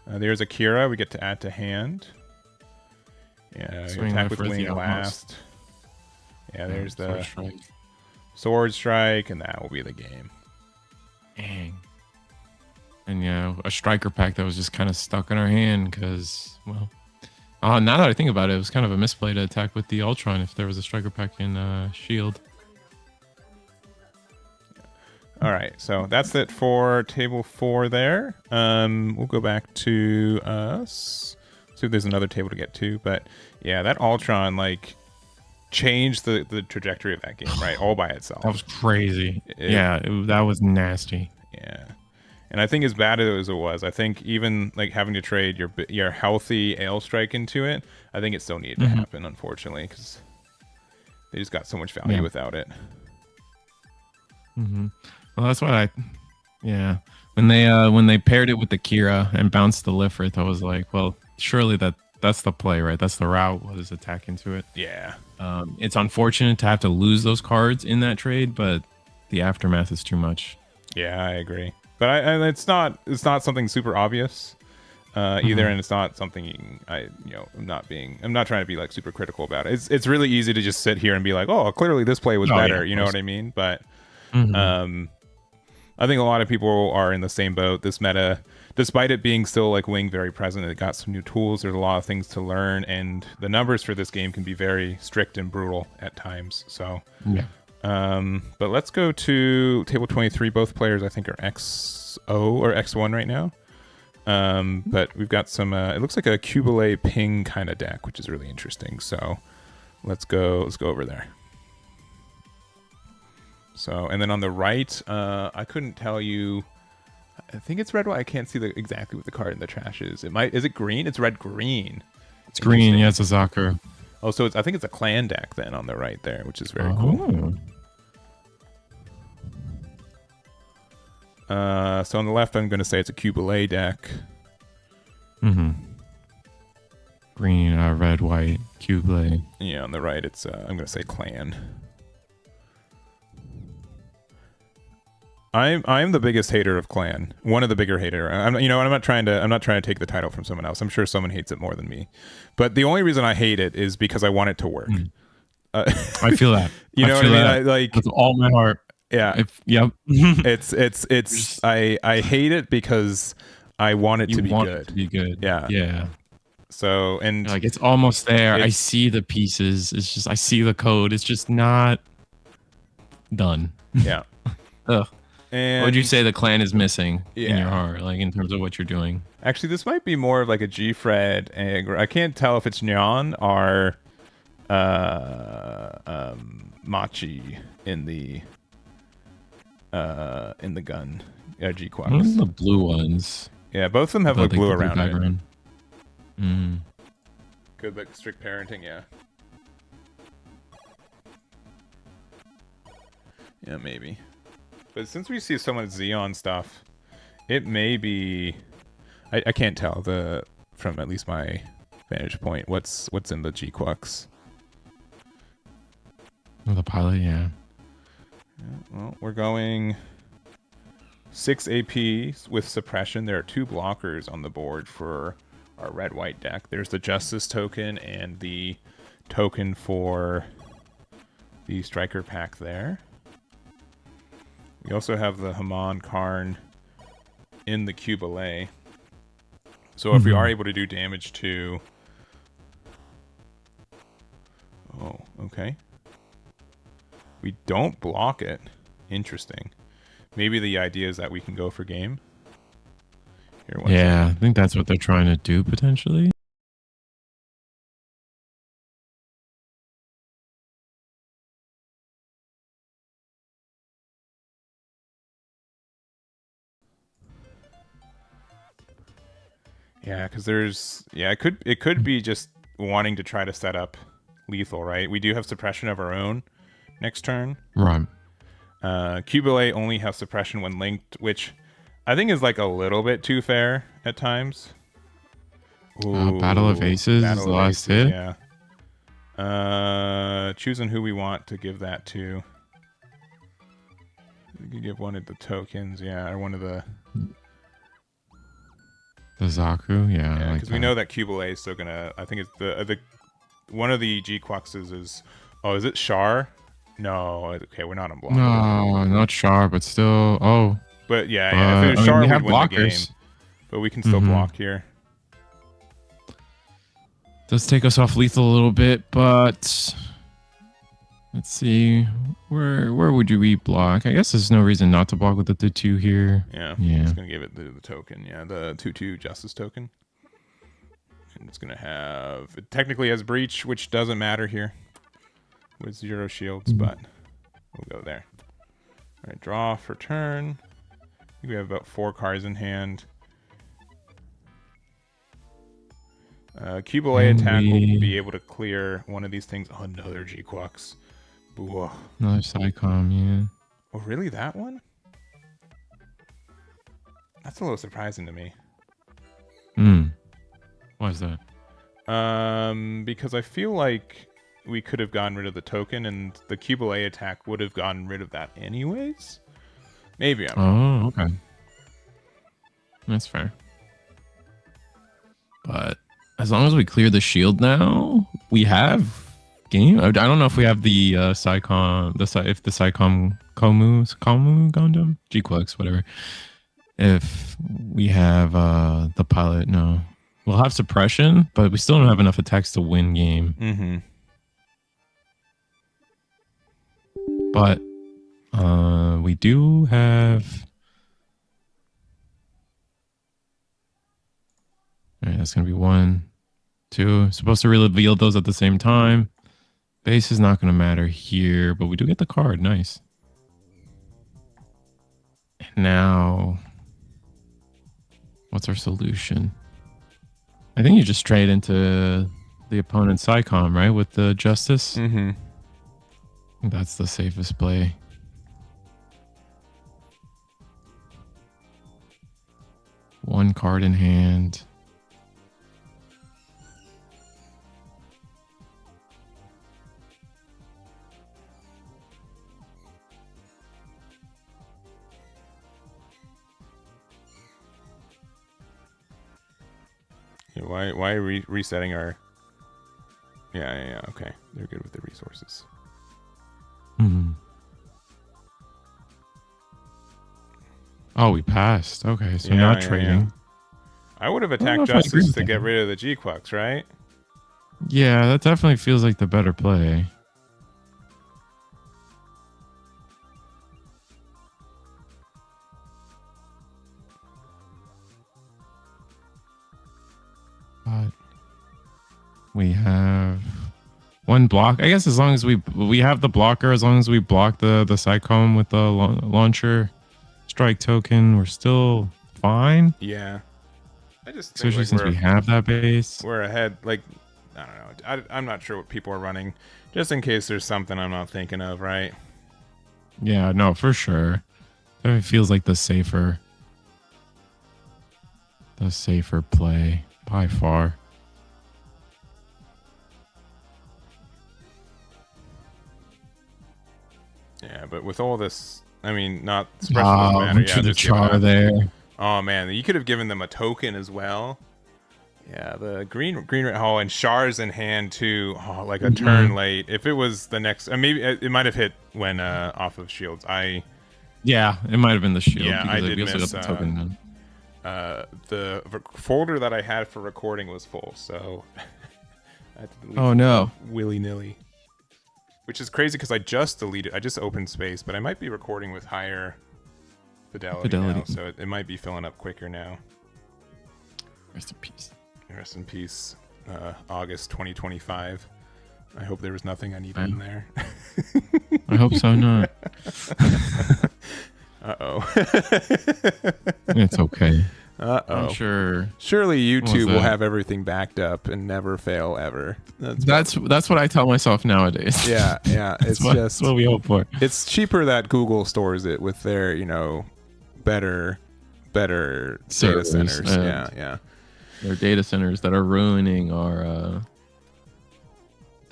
S1: There's Akira. We get to add to hand. Yeah, attack with wing last. Yeah, there's the sword strike, and that will be the game.
S3: Dang. And yeah, a striker pack that was just kind of stuck in our hand because, well, now that I think about it, it was kind of a misplay to attack with the Ultron if there was a striker pack in Shield.
S1: All right, so that's it for table 4 there. We'll go back to us. See if there's another table to get to. But yeah, that Ultron changed the trajectory of that game, right? All by itself.
S3: That was crazy. That was nasty.
S1: Yeah. And I think as bad as it was, I think even having to trade your healthy Ale Strike into it, I think it still needed to happen, unfortunately, because they just got so much value without it.
S3: Well, that's what when they paired it with the Kira and bounced the Lifrith, I was like, well, surely that's the play, right? That's the route. What is attack into it?
S1: Yeah.
S3: It's unfortunate to have to lose those cards in that trade, but the aftermath is too much.
S1: Yeah, I agree. But it's not something super obvious either, and it's not something I'm not trying to be like super critical about it. It's really easy to just sit here and be like, oh, clearly this play was better.
S3: Yeah,
S1: you know what I mean? But I think a lot of people are in the same boat. This meta, despite it being still like Wing very present, it got some new tools. There's a lot of things to learn, and the numbers for this game can be very strict and brutal at times. So,
S2: yeah.
S1: But let's go to table 23. Both players, I think, are XO or X1 right now. But we've got some. It looks like a Cubile ping kind of deck, which is really interesting. So, let's go over there. So, and then on the right, I couldn't tell you. I think it's red white. I can't see exactly what the card in the trash is. Is it green? It's red green.
S2: It's green. Yeah, it's a Zaku.
S1: Oh, so I think it's a clan deck then on the right there, which is very cool. So on the left, I'm going to say it's a Cubile deck.
S2: Green, red, white, Cubile.
S1: Yeah, on the right, it's I'm going to say clan. I'm the biggest hater of clan. One of the bigger hater. I'm not trying to take the title from someone else. I'm sure someone hates it more than me. But the only reason I hate it is because I want it to work.
S2: I feel that.
S1: You know what I mean? Like
S2: with all my heart.
S1: Yeah.
S2: Yep.
S1: It's I hate it because I want it to be good.
S2: It to be good.
S1: Yeah.
S2: Yeah.
S1: So and
S2: like it's almost there. I see the pieces. It's just I see the code. It's just not done.
S1: Yeah.
S2: Ugh.
S1: And
S2: what would you say the clan is missing in your heart, like in terms of what you're doing?
S1: Actually, this might be more of like a G-Fred. I can't tell if it's Nyan or Machi in the gun G-Quacks.
S2: The blue ones.
S1: Yeah, both of them have like blue around it. Good, like strict parenting. Yeah. Yeah, maybe. But since we see so much Xeon stuff, it may be. I can't tell from at least my vantage point what's in the G-Quacks.
S2: Oh, the pilot, yeah.
S1: Well, we're going 6 AP with suppression. There are 2 blockers on the board for our red-white deck. There's the Justice token and the token for the Striker pack there. We also have the Haman Karn in the Cubile. So if we are able to do damage to... Oh, okay. We don't block it. Interesting. Maybe the idea is that we can go for game. Here,
S2: yeah, I think that's what they're trying to do, potentially.
S1: Yeah, because it could be just wanting to try to set up lethal, right? We do have suppression of our own next turn.
S2: Right.
S1: Cubile only has suppression when linked, which I think is like a little bit too fair at times. Ooh,
S2: Battle of Aces is the last hit.
S1: Yeah. Choosing who we want to give that to. We could give one of the tokens, yeah, or one of the...
S2: The Zaku, yeah.
S1: Because we know that Cubile is still gonna. I think it's the one of the G-Quaxes is. Oh, is it Char? No. Okay, we're not on block.
S2: No, not Char, but still. Oh.
S1: But yeah. If it was Char, we'd win
S2: blockers.
S1: the game. But we can still block here.
S2: Does take us off lethal a little bit, but let's see. Where would we block? I guess there's no reason not to block with the 2 here.
S1: Yeah. It's gonna give it the token. Yeah, the 2/2 Justice token. And it's gonna have. It technically has breach, which doesn't matter here with 0 shields, but we'll go there. All right, draw for turn. I think we have about 4 cards in hand. Cubile attack will be able to clear one of these things. Oh, another G-Quacks. Whoa.
S2: Another Psycom, yeah.
S1: Oh, really? That one? That's a little surprising to me.
S2: Why is that?
S1: Because I feel like we could have gotten rid of the token, and the Cubile attack would have gotten rid of that anyways. Maybe I'm wrong.
S2: Oh, okay. That's fair. But as long as we clear the shield now, we have game. I don't know if we have the Psycom, if the Psycom Komu Gundam, G-Quex, whatever. If we have the pilot, no. We'll have suppression, but we still don't have enough attacks to win game.
S1: Mm-hmm.
S2: But we do have... All right, that's going to be 1, 2. Supposed to reveal those at the same time. Base is not going to matter here, but we do get the card. Nice. And now, what's our solution? I think you just trade into the opponent's Psycom, right? With the Justice.
S1: Mm-hmm.
S2: That's the safest play. One card in hand.
S1: Yeah, why are we resetting our... Yeah. Okay. They're good with the resources.
S2: Hmm. Oh, we passed. Okay, so not trading.
S1: I would have
S2: don't know
S1: attacked
S2: if I agree
S1: Justice
S2: with
S1: to
S2: that.
S1: get rid of the G-Quex, right?
S2: Yeah, that definitely feels like the better play. But we have one block. I guess as long as we have the blocker, as long as we block the Psycom with the launcher strike token, we're still fine.
S1: Yeah. I just think
S2: Especially since we have that base.
S1: we're ahead. Like, I don't know. I'm not sure what people are running, just in case there's something I'm not thinking of, right?
S2: Yeah, no, for sure. It feels like the safer play by far.
S1: Yeah, but with all this, I mean, not suppression doesn't matter. Yeah,
S2: to the
S1: just give it
S2: char
S1: up.
S2: there.
S1: Oh man, you could have given them a token as well. Yeah, the green red hole and Char's in hand too. Oh, like a turn late. If it was the next, maybe it might have hit when off of shields.
S2: Yeah, it might have been the shield.
S1: Yeah, I
S2: because
S1: did
S2: we also
S1: miss,
S2: got the token then.
S1: The folder that I had for recording was full, so I had to delete
S2: Oh no.
S1: willy nilly. Which is crazy because I just opened space, but I might be recording with higher fidelity. Now, so it might be filling up quicker now.
S2: Rest in peace.
S1: Rest in peace, August 2025. I hope there was nothing I needed in there.
S2: I hope so not.
S1: Uh-oh.
S2: It's okay.
S1: Uh-oh.
S2: I'm sure.
S1: Surely YouTube will have everything backed up and never fail ever.
S2: That's what I tell myself nowadays.
S1: Yeah. It's
S2: that's what we hope for.
S1: It's cheaper that Google stores it with their, better data centers. Yeah.
S2: There are data centers that are ruining our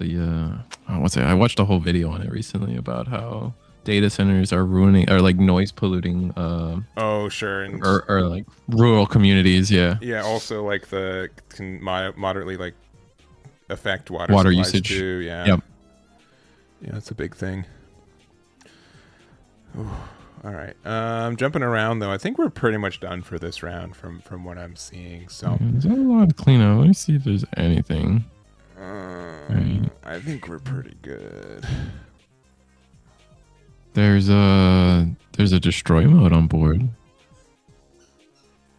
S2: I watched a whole video on it recently about how data centers are ruining or like noise polluting
S1: Oh, sure. And
S2: or like rural communities. Yeah
S1: also like can moderately like affect water
S2: usage
S1: too. Yeah.
S2: Yep.
S1: Yeah, that's a big thing. Ooh, all right. Jumping around though, I think we're pretty much done for this round from what I'm seeing. So
S2: there's a lot of cleanup. Let me see if there's anything.
S1: I think we're pretty good.
S2: There's a destroy mode on board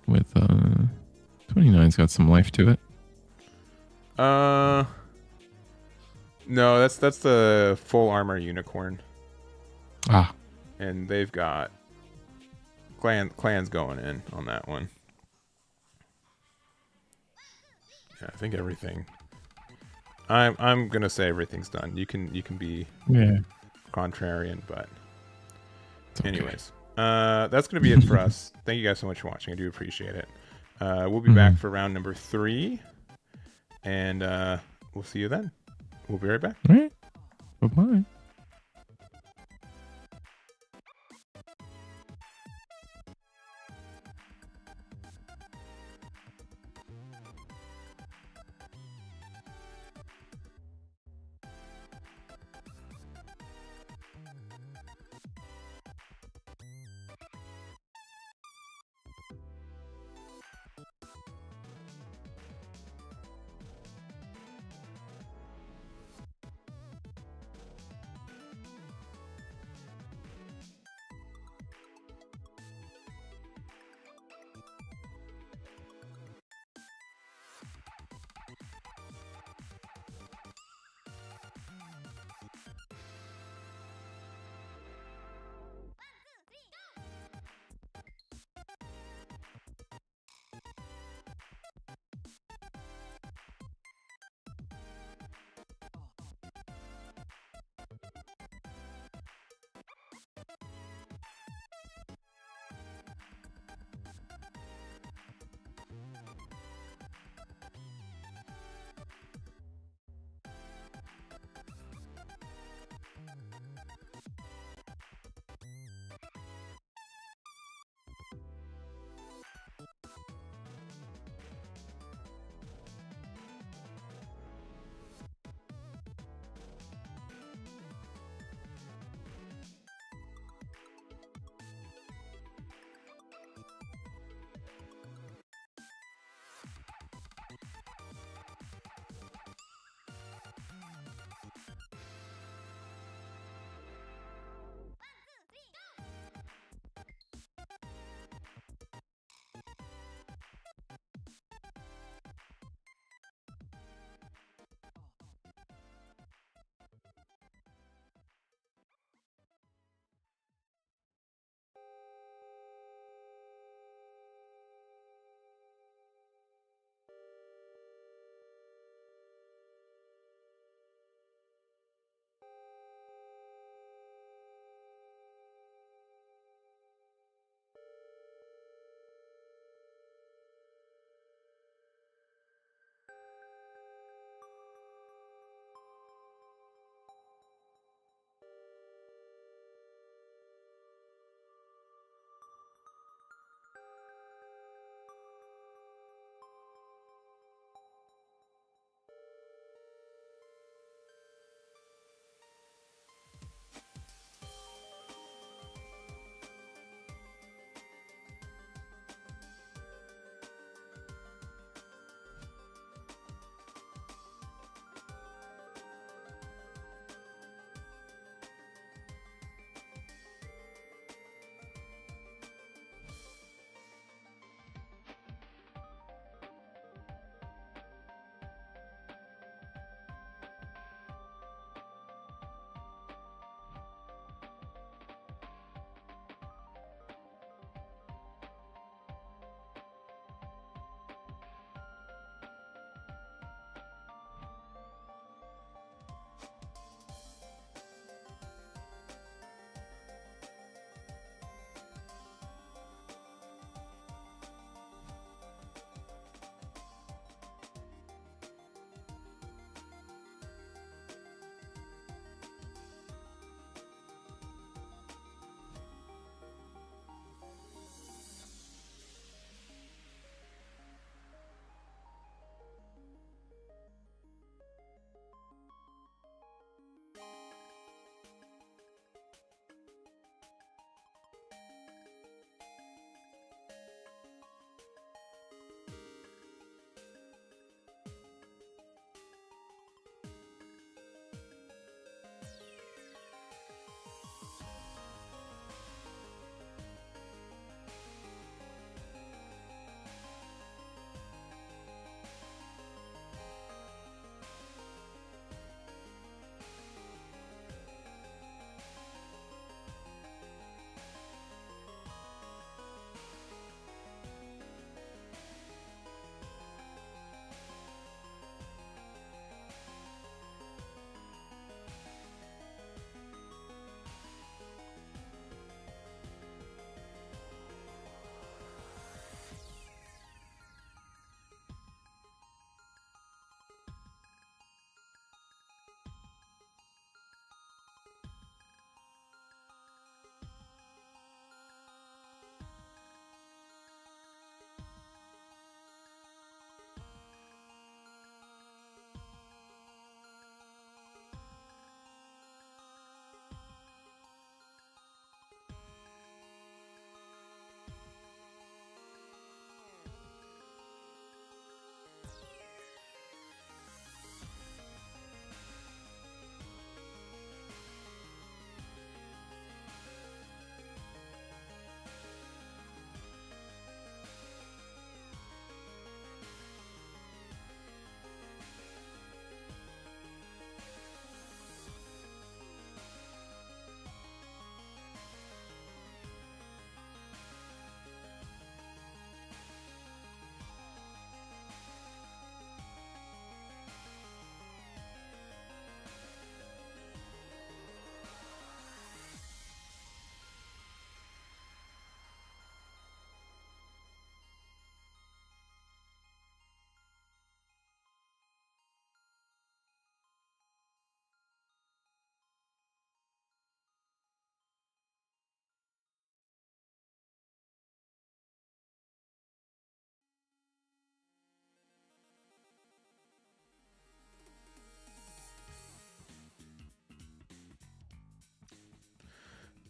S2: with 29's got some life to it.
S1: No, that's the full armor unicorn.
S2: Ah.
S1: And they've got clans going in on that one. Yeah, I think everything. I'm gonna say everything's done. You can be contrarian, but anyways, that's gonna be it for us. Thank you guys so much for watching. I do appreciate it. We'll be back for round number 3, and we'll see you then. We'll be right back.
S2: All right. Bye-bye.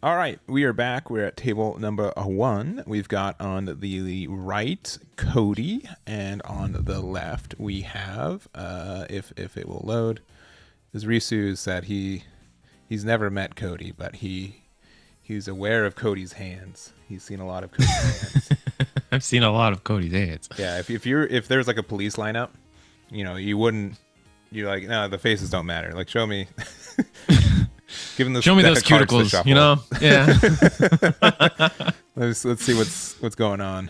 S1: All right, we are back. We're at table number 1. We've got on the right Cody, and on the left we have, if it will load, as Risu said, he's never met Cody, but he's aware of Cody's hands. He's seen a lot of Cody's hands.
S3: I've seen a lot of Cody's hands.
S1: Yeah, if there's like a police lineup, you're like, no, the faces don't matter. Like, show me.
S3: Show me those cuticles, you know? Yeah.
S1: let's see what's going on.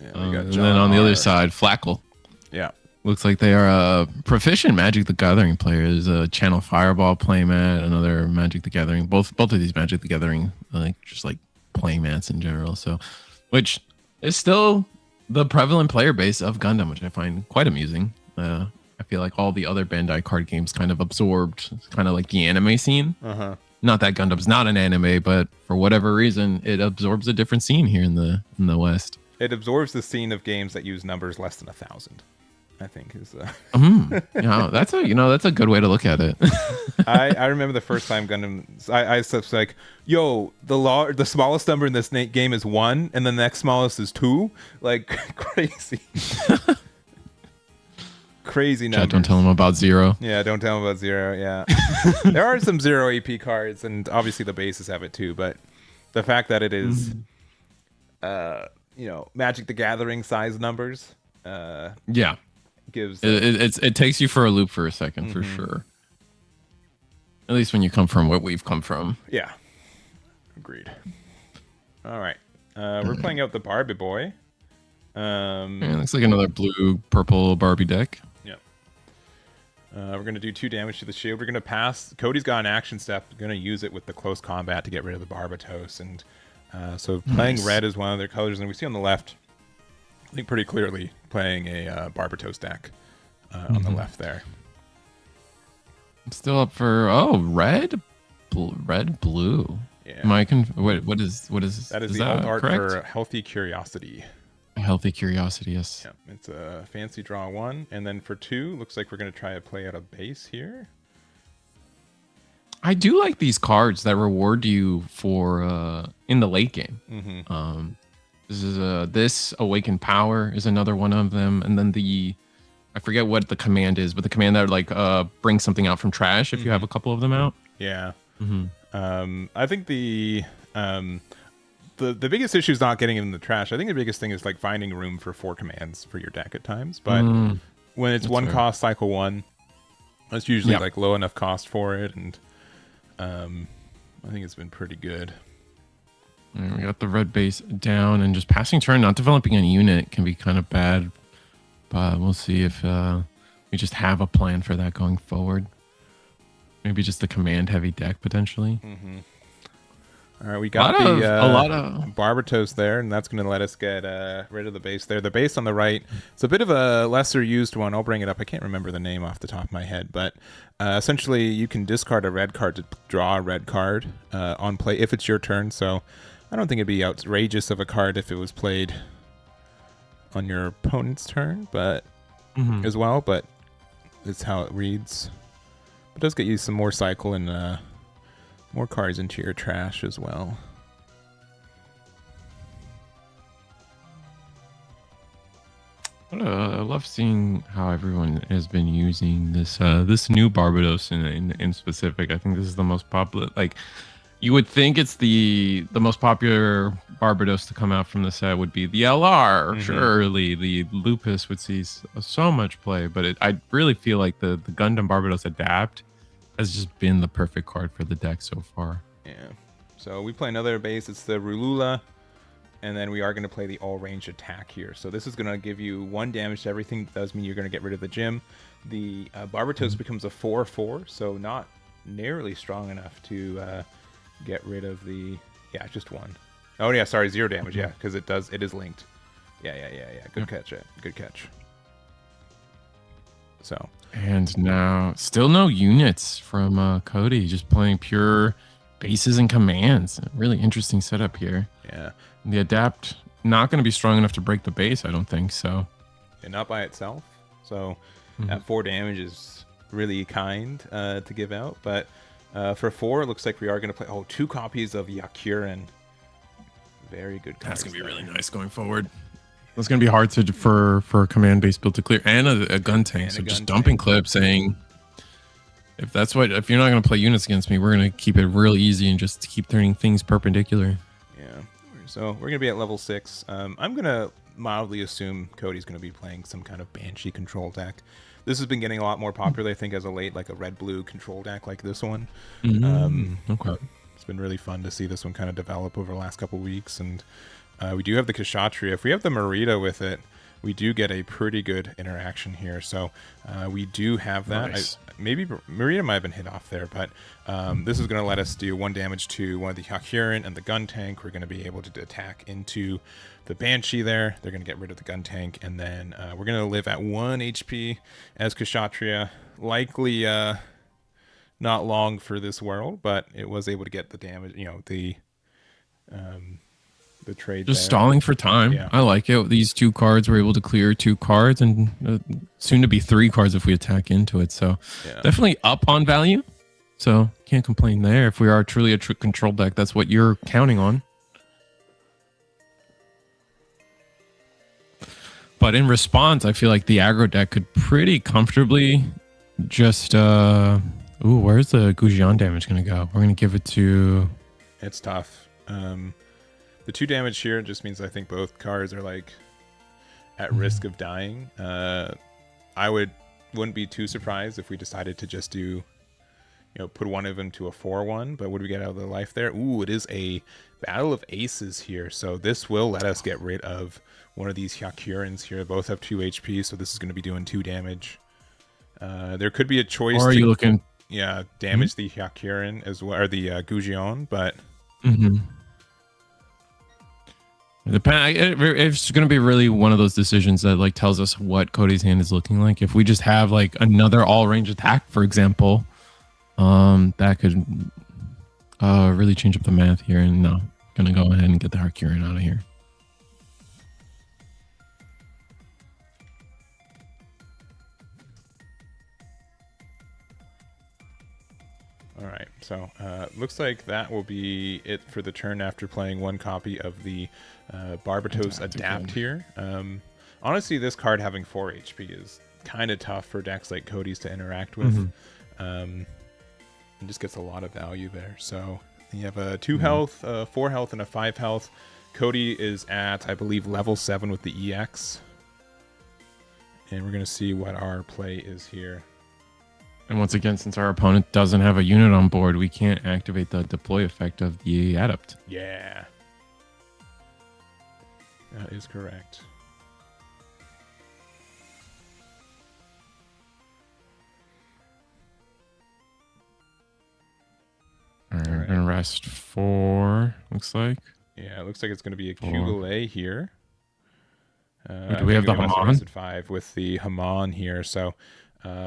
S1: Yeah, we got
S3: and then on the other side, Flackle.
S1: Yeah.
S3: Looks like they are proficient Magic the Gathering players. Channel Fireball playmat, another Magic the Gathering. Both of these Magic the Gathering, just like playmats in general. So, which is still the prevalent player base of Gundam, which I find quite amusing. I feel like all the other Bandai card games kind of absorbed kind of like the anime scene. Not that Gundam's not an anime, but for whatever reason, it absorbs a different scene here in the West.
S1: It absorbs the scene of games that use numbers less than 1,000. I think is.
S3: Yeah, that's a good way to look at it.
S1: I remember the first time Gundam. I was like, yo, the smallest number in this game is 1, and then the next smallest is 2. Like crazy. Crazy numbers.
S3: Chat, don't tell them about 0.
S1: Yeah, don't tell them about 0. Yeah, there are some 0 AP cards, and obviously the bases have it too. But the fact that it is, Magic the Gathering size numbers,
S3: yeah,
S1: gives
S3: it takes you for a loop for a second for sure. At least when you come from what we've come from.
S1: Yeah, agreed. All right, we're playing out the Barbie boy.
S3: It looks like another blue purple Barbie deck.
S1: Yeah. We're gonna do 2 damage to the shield. We're gonna pass. Cody's got an action step. We're gonna use it with the close combat to get rid of the Barbatos, and so playing red is one of their colors. And we see on the left, I think pretty clearly playing a Barbatos deck on the left there.
S3: Still up for red, blue.
S1: Yeah.
S3: What is
S1: that? Is the alt art
S3: correct?
S1: for Healthy Curiosity.
S3: Healthy Curiosity, yes.
S1: Yeah, it's a fancy draw 1, and then for 2, looks like we're gonna try to play out a base here.
S3: I do like these cards that reward you for in the late game. This Awakened Power is another one of them, and then I forget what the command is, but the command that brings something out from trash if you have a couple of them out.
S1: Yeah. I think the biggest issue is not getting it in the trash. I think the biggest thing is like finding room for 4 commands for your deck at times. But when it's one cost, cycle 1, that's usually like low enough cost for it, and I think it's been pretty good.
S3: And we got the red base down, and just passing turn, not developing any unit can be kind of bad. But we'll see if we just have a plan for that going forward. Maybe just the command heavy deck potentially.
S1: All right, we got a lot of Barbatos there, and that's going to let us get rid of the base there. The base on the right, it's a bit of a lesser used one. I'll bring it up. I can't remember the name off the top of my head, but essentially you can discard a red card to draw a red card on play if it's your turn. So I don't think it'd be outrageous of a card if it was played on your opponent's turn, but as well. But it's how it reads. It does get you some more cycle and more cards into your trash as well.
S3: I love seeing how everyone has been using this this new Barbados in specific. I think this is the most popular. Like, you would think it's the most popular Barbados to come out from the set would be the LR. Surely the Lupus would see so much play, but I really feel like the Gundam Barbados Adapt has just been the perfect card for the deck so far.
S1: Yeah. So we play another base. It's the Rulula. And then we are going to play the all-range attack here. So this is going to give you 1 damage to everything. That does mean you're going to get rid of the gym. The Barbatos becomes a 4/4, so not nearly strong enough to get rid of the... Yeah, just 1. Oh, yeah, sorry, 0 damage. Yeah, because it is linked. Yeah. Good catch. Good catch. So...
S3: And now, still no units from Cody, just playing pure bases and commands. Really interesting setup here.
S1: Yeah.
S3: The Adapt, not going to be strong enough to break the base, I don't think so.
S1: And not by itself. So that 4 damage is really kind to give out. But For 4, it looks like we are going to play 2 copies of Yakurin. Very good cards.
S2: That's gonna be really nice going forward. That's gonna be hard for a command based build to clear, and a gun tank. So just dumping clips, saying if you're not gonna play units against me, we're gonna keep it real easy and just keep turning things perpendicular.
S1: Yeah. So we're gonna be at level 6. I'm gonna mildly assume Cody's gonna be playing some kind of Banshee control deck. This has been getting a lot more popular, I think, as of late, like a red-blue control deck like this one.
S2: Okay.
S1: It's been really fun to see this one kind of develop over the last couple weeks, and we do have the Kshatriya. If we have the Marita with it, we do get a pretty good interaction here. So we do have that.
S2: Nice.
S1: Maybe Marita might have been hit off there, but this is going to let us do 1 damage to one of the Hakurin and the gun tank. We're going to be able to attack into the Banshee there. They're going to get rid of the gun tank, and then we're going to live at 1 HP as Kshatriya. Likely not long for this world, but it was able to get the damage, the trade
S2: Just
S1: there.
S2: stalling for time.
S1: Yeah.
S2: I like it. These 2 cards were able to clear 2 cards, and soon to be 3 cards if we attack into it. So definitely up on value. So can't complain there. If we are truly a true control deck, that's what you're counting on. But in response, I feel like the aggro deck could pretty comfortably just where's the Gujian damage gonna go? We're gonna give it to...
S1: It's tough. The 2 damage here just means I think both cards are like at risk of dying. I wouldn't be too surprised if we decided to just do, put one of them to a 4-1. But what do we get out of the life there? Ooh, it is a Battle of Aces here. So this will let us get rid of one of these Hyakurins here. Both have 2 HP, so this is going to be doing 2 damage. There could be a choice.
S2: Or are you looking?
S1: Yeah, damage the Hyakurin as well, or the Gujian, but.
S2: It's going to be really one of those decisions that like tells us what Cody's hand is looking like. If we just have like another all range attack, for example, that could really change up the math here. And no, going to go ahead and get the Hakurin out of here.
S1: All right, so looks like that will be it for the turn after playing 1 copy of the Barbatos Adapt here. Honestly, this card having 4 HP is kind of tough for decks like Cody's to interact with. It just gets a lot of value there. So you have a 2 health, 4 health, and a 5 health. Cody is at, I believe, level 7 with the EX. And we're going to see what our play is here.
S2: And once again, since our opponent doesn't have a unit on board, we can't activate the deploy effect of the Adept.
S1: Yeah. That is correct.
S2: All right, we're going to rest 4, looks like.
S1: Yeah, it looks like it's going to be a Kugelay here.
S2: Do we have the Haman?
S1: 5 with the Haman here, so...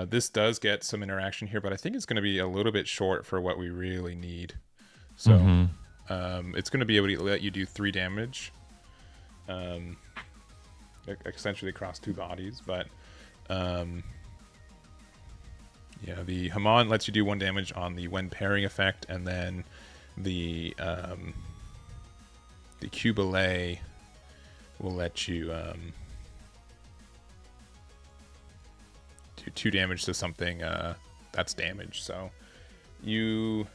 S1: this does get some interaction here, but I think it's going to be a little bit short for what we really need. So it's going to be able to let you do 3 damage, essentially across 2 bodies. But yeah, the Haman lets you do 1 damage on the when pairing effect, and then the Kubalay will let you do 2 damage to something that's damaged. So you,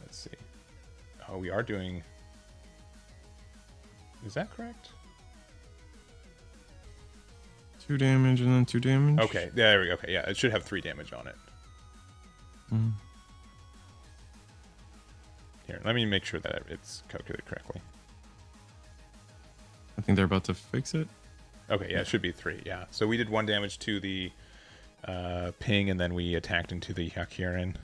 S1: let's see. Oh, we are doing, is that correct?
S2: 2 damage and then 2 damage.
S1: Okay, there we go. Okay, yeah, it should have 3 damage on it. Here, let me make sure that it's calculated correctly.
S2: I think they're about to fix it.
S1: Okay, yeah, it should be 3. Yeah, so we did 1 damage to the ping, and then we attacked into the Hakurin.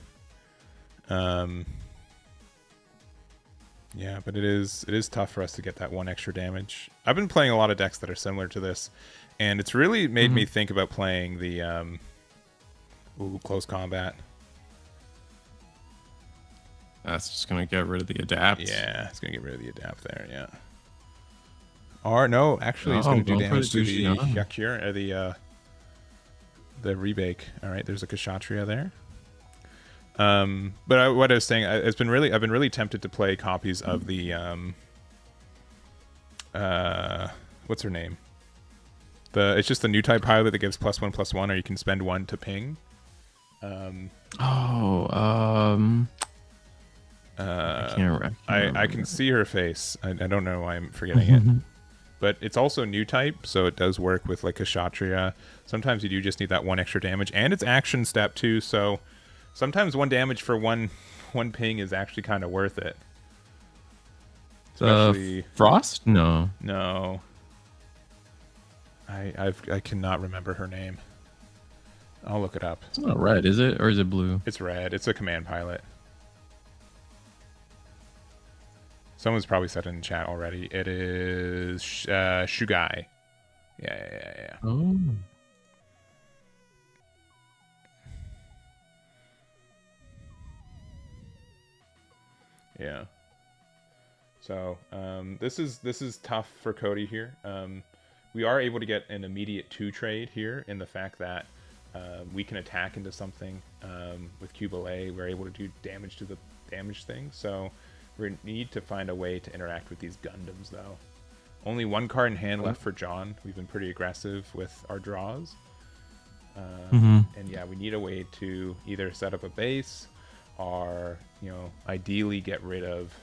S1: Yeah, but it is tough for us to get that 1 extra damage. I've been playing a lot of decks that are similar to this, and it's really made me think about playing the close combat.
S2: That's just gonna get rid of the adapt.
S1: Yeah, it's gonna get rid of the adapt there. Yeah. Or no, actually, it's gonna do damage to the Hakurin, or the rebake. All right, there's a Kshatriya there. But what I was saying, I've been really tempted to play copies of the what's her name? It's just the new type pilot that gives +1/+1, or you can spend 1 to ping.
S2: I can't
S1: I can see her face. I don't know why I'm forgetting it. But it's also new type, so it does work with like a Kshatriya. Sometimes you do just need that 1 extra damage, and it's action step too, so sometimes 1 damage for one ping is actually kind of worth it. Especially
S3: Frost? No.
S1: No. I cannot remember her name. I'll look it up.
S3: It's not red, is it? Or is it blue?
S1: It's red. It's a command pilot. Someone's probably said it in chat already. It is Shugai. Yeah.
S3: Oh.
S1: Yeah. So this is tough for Cody here. We are able to get an immediate 2 trade here in the fact that we can attack into something with Cubile. We're able to do damage to the damage thing. So we need to find a way to interact with these Gundams, though. Only 1 card in hand left for John. We've been pretty aggressive with our draws. And yeah, we need a way to either set up a base or, ideally get rid of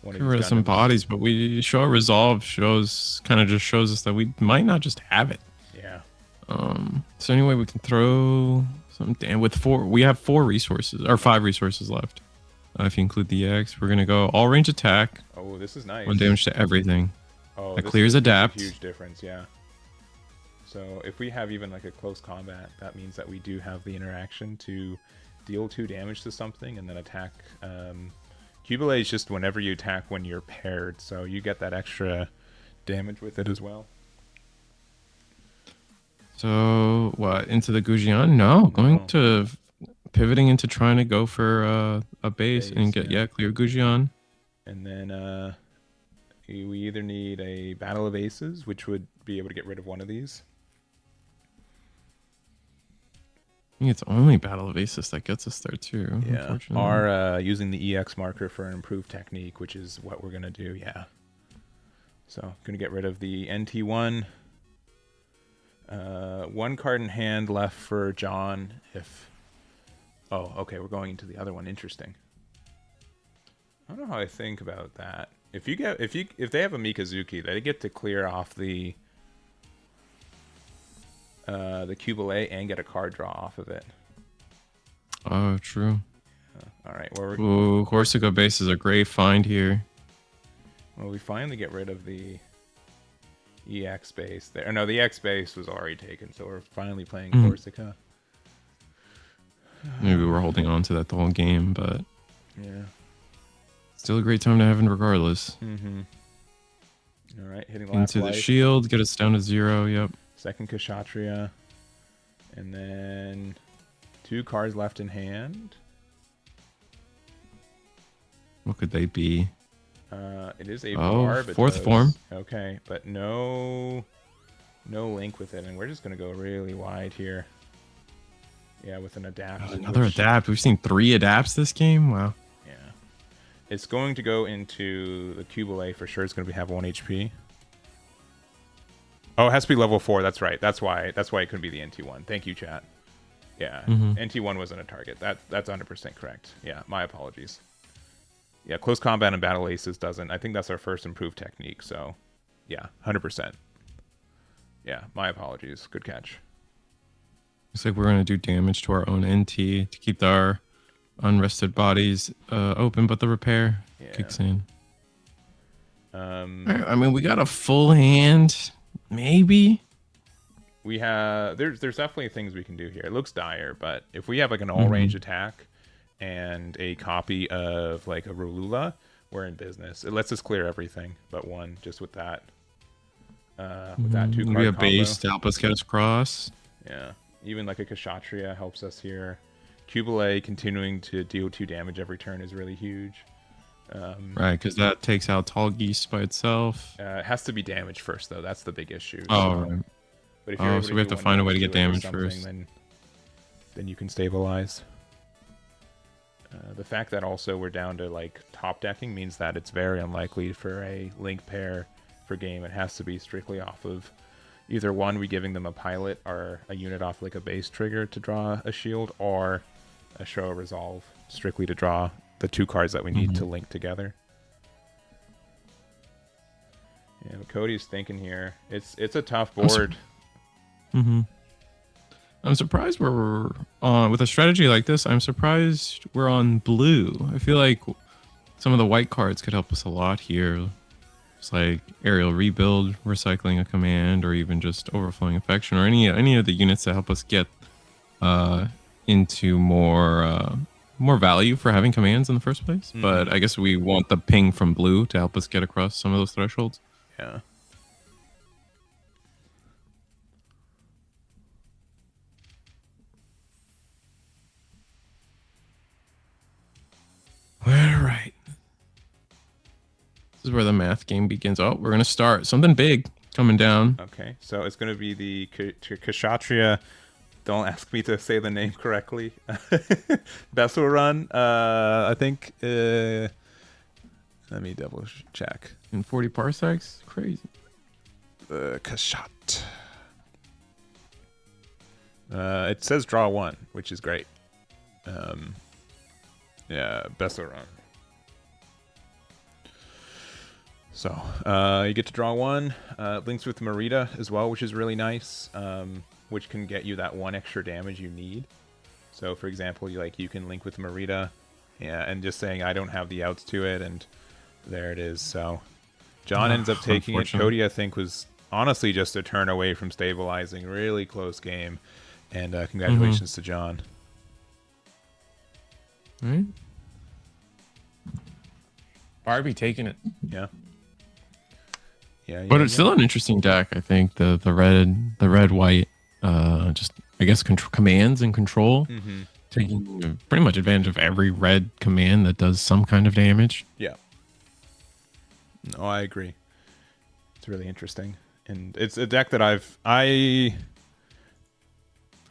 S1: one of these Gundams.
S3: Some bodies, but we show resolve kind of just shows us that we might not just have it.
S1: Yeah.
S3: So anyway, we can throw something with 4. We have 4 resources or 5 resources left. If you include the EX, we're gonna go all range attack.
S1: Oh, this is nice.
S3: 1 damage to everything.
S1: Oh,
S3: that clears adapt.
S1: A huge difference, yeah. So if we have even like a close combat, that means that we do have the interaction to deal 2 damage to something and then attack. Cubile is just whenever you attack when you're paired, so you get that extra damage with it as well.
S3: So what? Into the Gujian? No, going to pivoting into trying to go for a base and get clear Gujian.
S1: And then we either need a Battle of Aces, which would be able to get rid of one of these.
S3: I think it's only Battle of Aces that gets us there too.
S1: Yeah. Or using the EX marker for an improved technique, which is what we're gonna do. Yeah. So gonna get rid of the NT1. 1 card in hand left for John. Oh, okay, we're going into the other one. Interesting. I don't know how I think about that. If they have a Mikazuki, they get to clear off the Cubile and get a card draw off of it.
S3: Oh, true.
S1: All right.
S3: Ooh, Corsica base is a great find here.
S1: Well, we finally get rid of the EX base there. No, the X base was already taken, so we're finally playing Corsica.
S3: Maybe we're holding on to that the whole game, but
S1: yeah,
S3: still a great time to have it regardless.
S1: All right, hitting
S3: into the shield, get us down to 0. Yep.
S1: Second Kshatriya, and then 2 cards left in hand.
S3: What could they be?
S1: It is a
S3: Barbatos. 4th form.
S1: Okay, but no link with it, and we're just gonna go really wide here. Yeah, with an adapt.
S3: Another adapt. We've seen 3 adapts this game. Wow.
S1: Yeah, it's going to go into the Cubile for sure. It's going to have 1 HP. Oh, it has to be level 4. That's right. That's why it couldn't be the NT1. Thank you, chat. Yeah, NT1 wasn't a target. That's 100% correct. Yeah, my apologies. Yeah, close combat and battle aces doesn't. I think that's our first improved technique. So, yeah, 100%. Yeah, my apologies. Good catch.
S3: Looks like we're going to do damage to our own NT to keep our unrested bodies open, but the repair kicks in. I mean, we got a full hand, maybe.
S1: We have there's definitely things we can do here. It looks dire, but if we have like an all range attack and a copy of like a Rulula, we're in business. It lets us clear everything but 1 just with that. With that 2 card
S3: we have
S1: combo.
S3: Base to help us get us across.
S1: Yeah. Even like a Kshatriya helps us here. Cubile continuing to deal 2 damage every turn is really huge.
S3: Right, because that takes out Tall Geese by itself.
S1: It has to be damaged first, though. That's the big issue.
S3: Oh, right.
S1: But if
S3: so we have to find a way to get damage first.
S1: Then you can stabilize. The fact that also we're down to like top decking means that it's very unlikely for a link pair for game. It has to be strictly off of either one, we giving them a pilot or a unit off like a base trigger to draw a shield, or a show of resolve strictly to draw the 2 cards that we need to link together. Yeah, what Cody's thinking here, it's a tough board.
S2: I'm surprised we're on with a strategy like this. I'm surprised we're on blue. I feel like some of the white cards could help us a lot here. It's like aerial rebuild, recycling a command, or even just overflowing affection, or any of the units that help us get into more value for having commands in the first place. But I guess we want the ping from blue to help us get across some of those thresholds.
S1: Yeah.
S2: All right. This is where the math game begins. Oh, we're going to start. Something big coming down.
S1: Okay, so it's going to be the Kshatriya. Don't ask me to say the name correctly. Vessel run. I think. Let me double check.
S2: In 40 parsecs? Crazy.
S1: Kashat. It says draw 1, which is great. Yeah, Vessel run. So you get to draw 1. Links with Marita as well, which is really nice. Which can get you that 1 extra damage you need. So for example, you can link with Marita, yeah, and just saying I don't have the outs to it, and there it is. So John ends up taking it. Cody, I think, was honestly just a turn away from stabilizing. Really close game, and congratulations to John.
S2: All right. Barbie taking it.
S1: Yeah. Yeah,
S2: but it's still an interesting deck. I think the red white, just I guess commands and control, taking pretty much advantage of every red command that does some kind of damage.
S1: Yeah. No, I agree. It's really interesting, and it's a deck that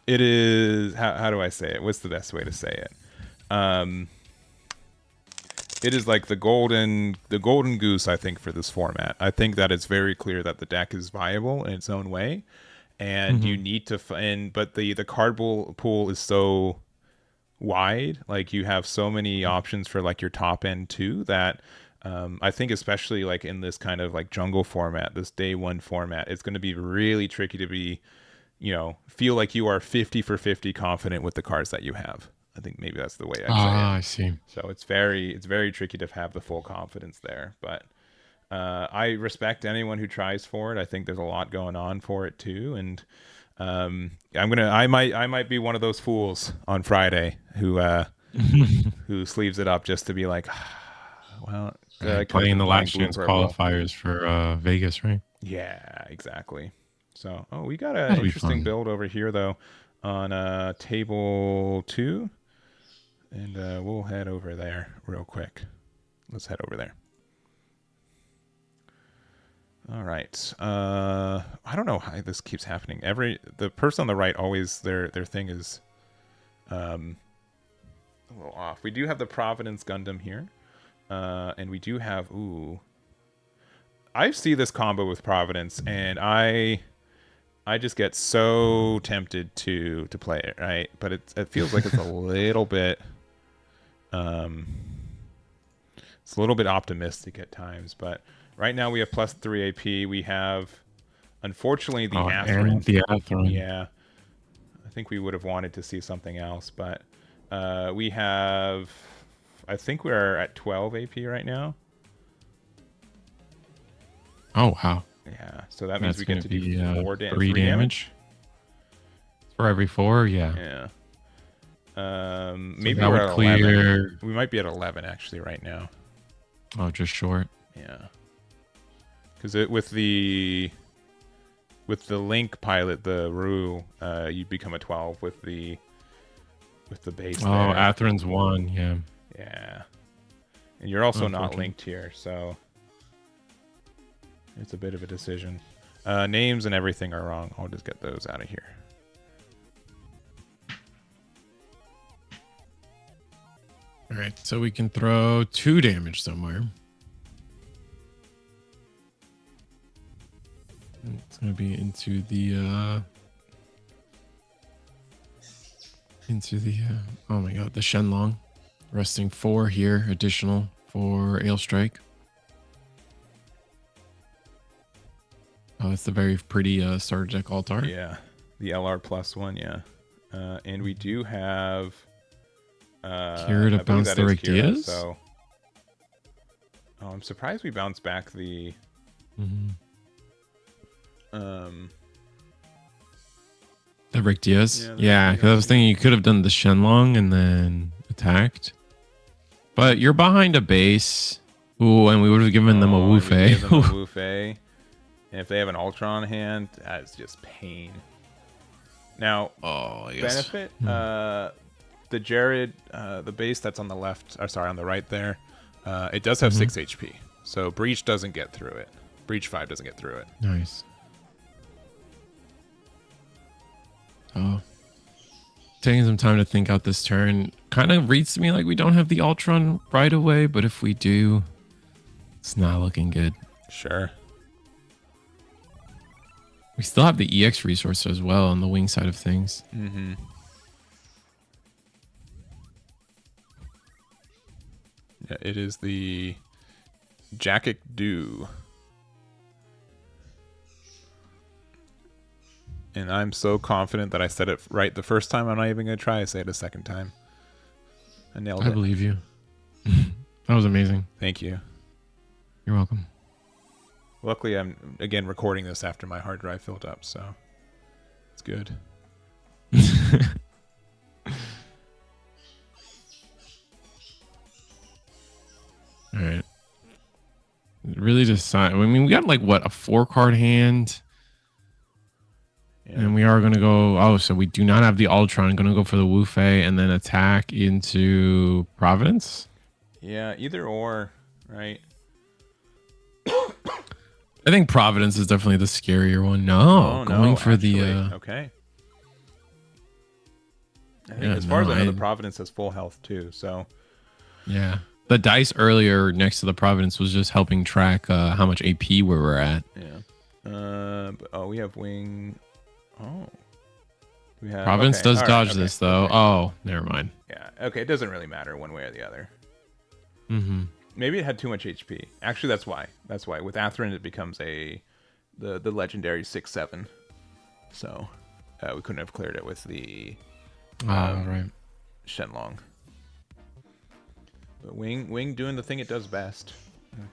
S1: it is how do I say it? What's the best way to say it? It is like the golden goose, I think, for this format. I think that it's very clear that the deck is viable in its own way, and you need to but the card pool is so wide. Like, you have so many options for like your top end too, that I think especially like in this kind of like jungle format, this day 1 format, it's going to be really tricky to be, feel like you are 50 for 50 confident with the cards that you have. I think maybe that's the way I say it.
S2: I see.
S1: So it's very tricky to have the full confidence there. But I respect anyone who tries for it. I think there's a lot going on for it too. And I might be one of those fools on Friday who sleeves it up just to be like, well,
S2: playing the last chance qualifiers for Vegas, right?
S1: Yeah, exactly. So we got an interesting build over here though on table 2. And we'll head over there real quick. Let's head over there. All right. I don't know how this keeps happening. The person on the right always their thing is a little off. We do have the Providence Gundam here, and we do have I see this combo with Providence, and I just get so tempted to play it, right? But it feels like it's a little bit. It's a little bit optimistic at times, but right now we have +3 AP. We have, unfortunately, the Atherin. Yeah, I think we would have wanted to see something else, but we have. I think we're at 12 AP right now.
S2: Oh wow!
S1: Yeah, so that means we get to do
S2: 3 damage for every 4. Yeah.
S1: Yeah. Maybe we're at 11. We might be at 11 actually right now.
S2: Oh, just short.
S1: Yeah. Because with the link pilot, the Rue, you become a 12 with the base.
S2: Oh, Atherin's 1. Yeah.
S1: Yeah. And you're also not linked here, so it's a bit of a decision. Names and everything are wrong. I'll just get those out of here.
S2: All right, so we can throw 2 damage somewhere. It's gonna be into the oh my god, the Shenlong. Resting 4 here, additional for Ale Strike. Oh, it's the very pretty starter deck altar.
S1: Yeah, the LR plus one, yeah. And we do have
S2: Kira to bounce the Rick Diaz?
S1: So, I'm surprised we bounced back the
S2: the Rick Diaz. Yeah, because I was thinking you could have done the Shenlong and then attacked. But you're behind a base. Ooh, and we would have given them a Wufei.
S1: And if they have an Ultra on hand, that's just pain. Now, benefit, the Jared, the base that's on the left, or sorry, on the right there, it does have 6 HP. So Breach doesn't get through it. Breach 5 doesn't get through it.
S2: Nice. Oh. Taking some time to think out this turn. Kind of reads to me like we don't have the Ultron right away, but if we do, it's not looking good.
S1: Sure.
S2: We still have the EX resource as well on the wing side of things.
S1: Mm-hmm. Yeah, it is the Jacket Dew. And I'm so confident that I said it right the first time. I'm not even going to try to say it a second time. I nailed it.
S2: I believe you. That was amazing.
S1: Thank you.
S2: You're welcome.
S1: Luckily, I'm, again, recording this after my hard drive filled up, so it's good.
S2: All right. Really decide. I mean, we got like, what, a 4-card hand? Yeah. And we are going to go... Oh, so we do not have the Ultron. Going to go for the Wufei and then attack into Providence?
S1: Yeah, either or, right?
S2: I think Providence is definitely the scarier one. No, going for actually, the...
S1: Okay. I think as far as I know, the Providence has full health too, so...
S2: Yeah. The dice earlier next to the Providence was just helping track how much AP we were at.
S1: Yeah. We have wing... Oh. We have,
S2: Providence does dodge this, though. Okay. Oh, never mind.
S1: Yeah. Okay, it doesn't really matter one way or the other.
S2: Mm-hmm.
S1: Maybe it had too much HP. Actually, that's why. That's why. With Atherin, it becomes the legendary 6/7. So we couldn't have cleared it with the
S2: right.
S1: Shenlong. But Wing doing the thing it does best.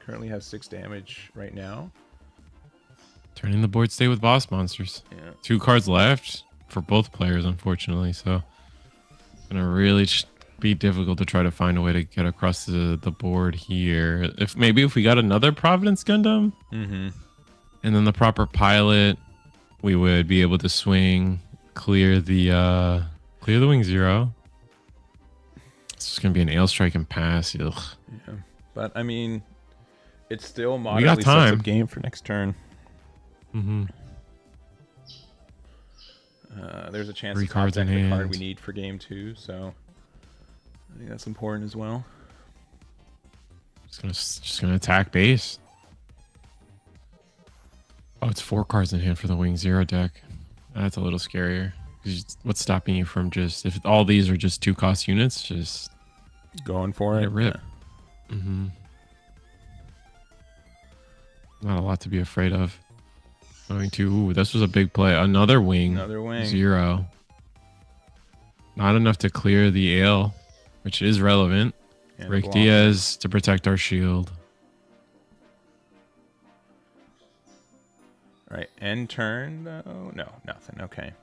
S1: Currently has 6 damage right now.
S2: Turning the board state with boss monsters.
S1: Yeah. 2
S2: cards left for both players, unfortunately. So it's gonna really be difficult to try to find a way to get across the board here. If we got another Providence Gundam, and then the proper pilot, we would be able to swing, clear the wing 0. It's just gonna be an Ale Strike and pass. Ugh.
S1: Yeah, but I mean, it's still moderately sets up game for next turn. There's a chance
S2: 3 cards in hand.
S1: The card we need for game 2, so I think that's important as well.
S2: Just gonna attack base. Oh, it's 4 cards in hand for the wing 0 deck. That's a little scarier. What's stopping you from just, if all these are just 2-cost units, just
S1: going for it?
S2: Rip. Yeah. Not a lot to be afraid of. Going to, ooh, this was a big play. Another wing 0. Not enough to clear the Ale, which is relevant. And Rick Diaz to protect our shield.
S1: All right, end turn though. No, nothing. Okay.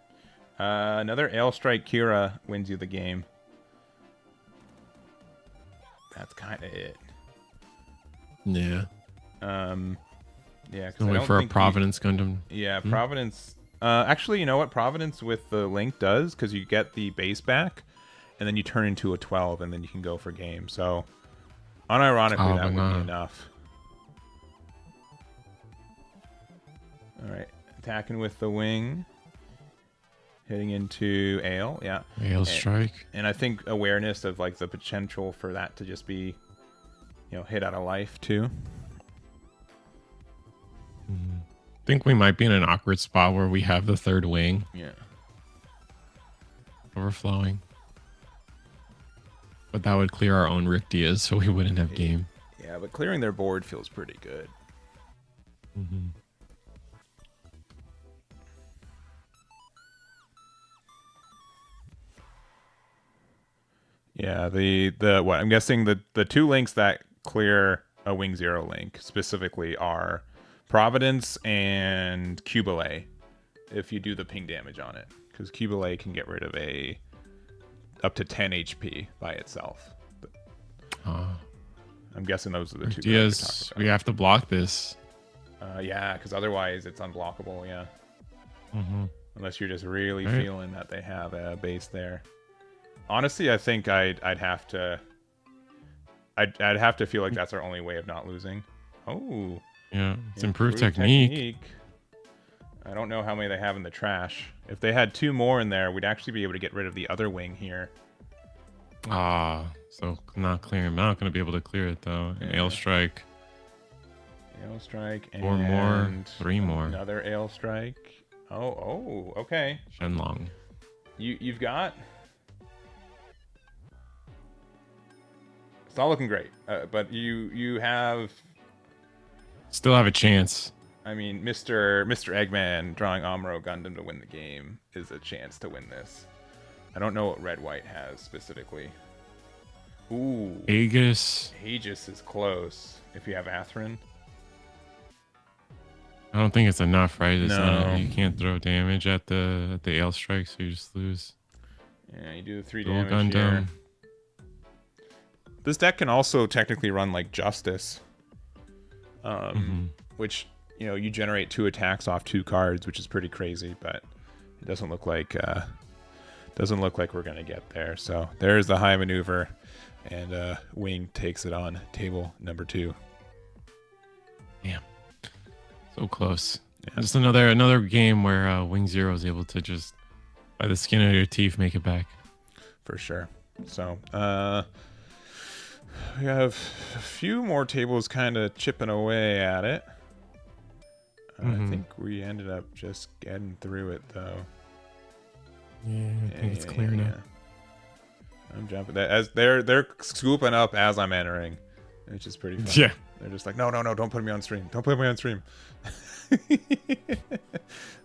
S1: Another Ale Strike Kira wins you the game. That's kind of it.
S2: Yeah.
S1: Yeah,
S2: because I wait for a Providence Gundam.
S1: Yeah, Providence. Actually, you know what Providence with the link does, because you get the base back, and then you turn into a 12, and then you can go for game. So, unironically, that would be enough. All right, attacking with the wing. hitting into Ale. Yeah.
S2: Ale strike.
S1: And I think awareness of like the potential for that to just be, hit out of life too.
S3: I think we might be in an awkward spot where we have the third wing
S1: Yeah.
S3: overflowing. But that would clear our own Rictias, so we wouldn't have game.
S1: Yeah, but clearing their board feels pretty good. Yeah, the what I'm guessing the two links that clear a Wing Zero link specifically are Providence and Cubile, if you do the ping damage on it, because Cubile can get rid of a up to 10 HP by itself. I'm guessing those are the two.
S3: Yes, we have to block this.
S1: Yeah, because otherwise it's unblockable. Yeah. Unless you're just really
S3: Right.
S1: feeling that they have a base there. Honestly, I think I'd have to. I'd have to feel like that's our only way of not losing. Oh.
S3: Yeah, it's improved technique.
S1: I don't know how many they have in the trash. If they had 2 more in there, we'd actually be able to get rid of the other wing here.
S3: So not clearing. Not going to be able to clear it though. An Ale strike.
S1: Ale strike and
S3: 4 more, 3 more.
S1: Another ale strike. Oh, okay.
S3: Shenlong.
S1: You've got. It's not looking great, but you have.
S3: Still have a chance.
S1: I mean, Mr. Eggman drawing Amuro Gundam to win the game is a chance to win this. I don't know what Red White has specifically. Ooh,
S3: Aegis.
S1: Aegis is close. If you have Atherin.
S3: I don't think it's enough, right? It's
S1: No.
S3: not, you can't throw damage at the Ale strike, so you just lose.
S1: Yeah, you do the 3
S3: Dual
S1: damage
S3: Gundam.
S1: here. This deck can also technically run like Justice, which you generate 2 attacks off 2 cards, which is pretty crazy. But it doesn't look like we're gonna get there. So there's the high maneuver, and Wing takes it on table number 2.
S3: Damn. So close. Yeah. Just another game where Wing Zero is able to just, by the skin of your teeth, make it back.
S1: For sure. So we have a few more tables kind of chipping away at it. I think we ended up just getting through it though.
S3: Yeah, I think it's clear now.
S1: I'm jumping. As they're scooping up as I'm entering, which is pretty fun.
S3: Yeah.
S1: They're just like, no, don't put me on stream. Don't put me on stream.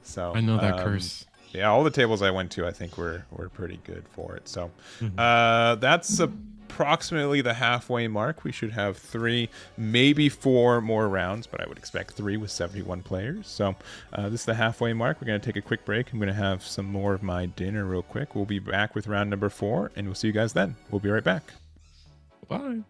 S1: So
S3: I know that curse.
S1: Yeah, all the tables I went to, I think were pretty good for it. So that's approximately the halfway mark. We should have 3, maybe 4 more rounds, but I would expect 3 with 71 players. So this is the halfway mark. We're going to take a quick break. I'm going to have some more of my dinner real quick. We'll be back with round number 4, and we'll see you guys then. We'll be right back.
S3: Bye.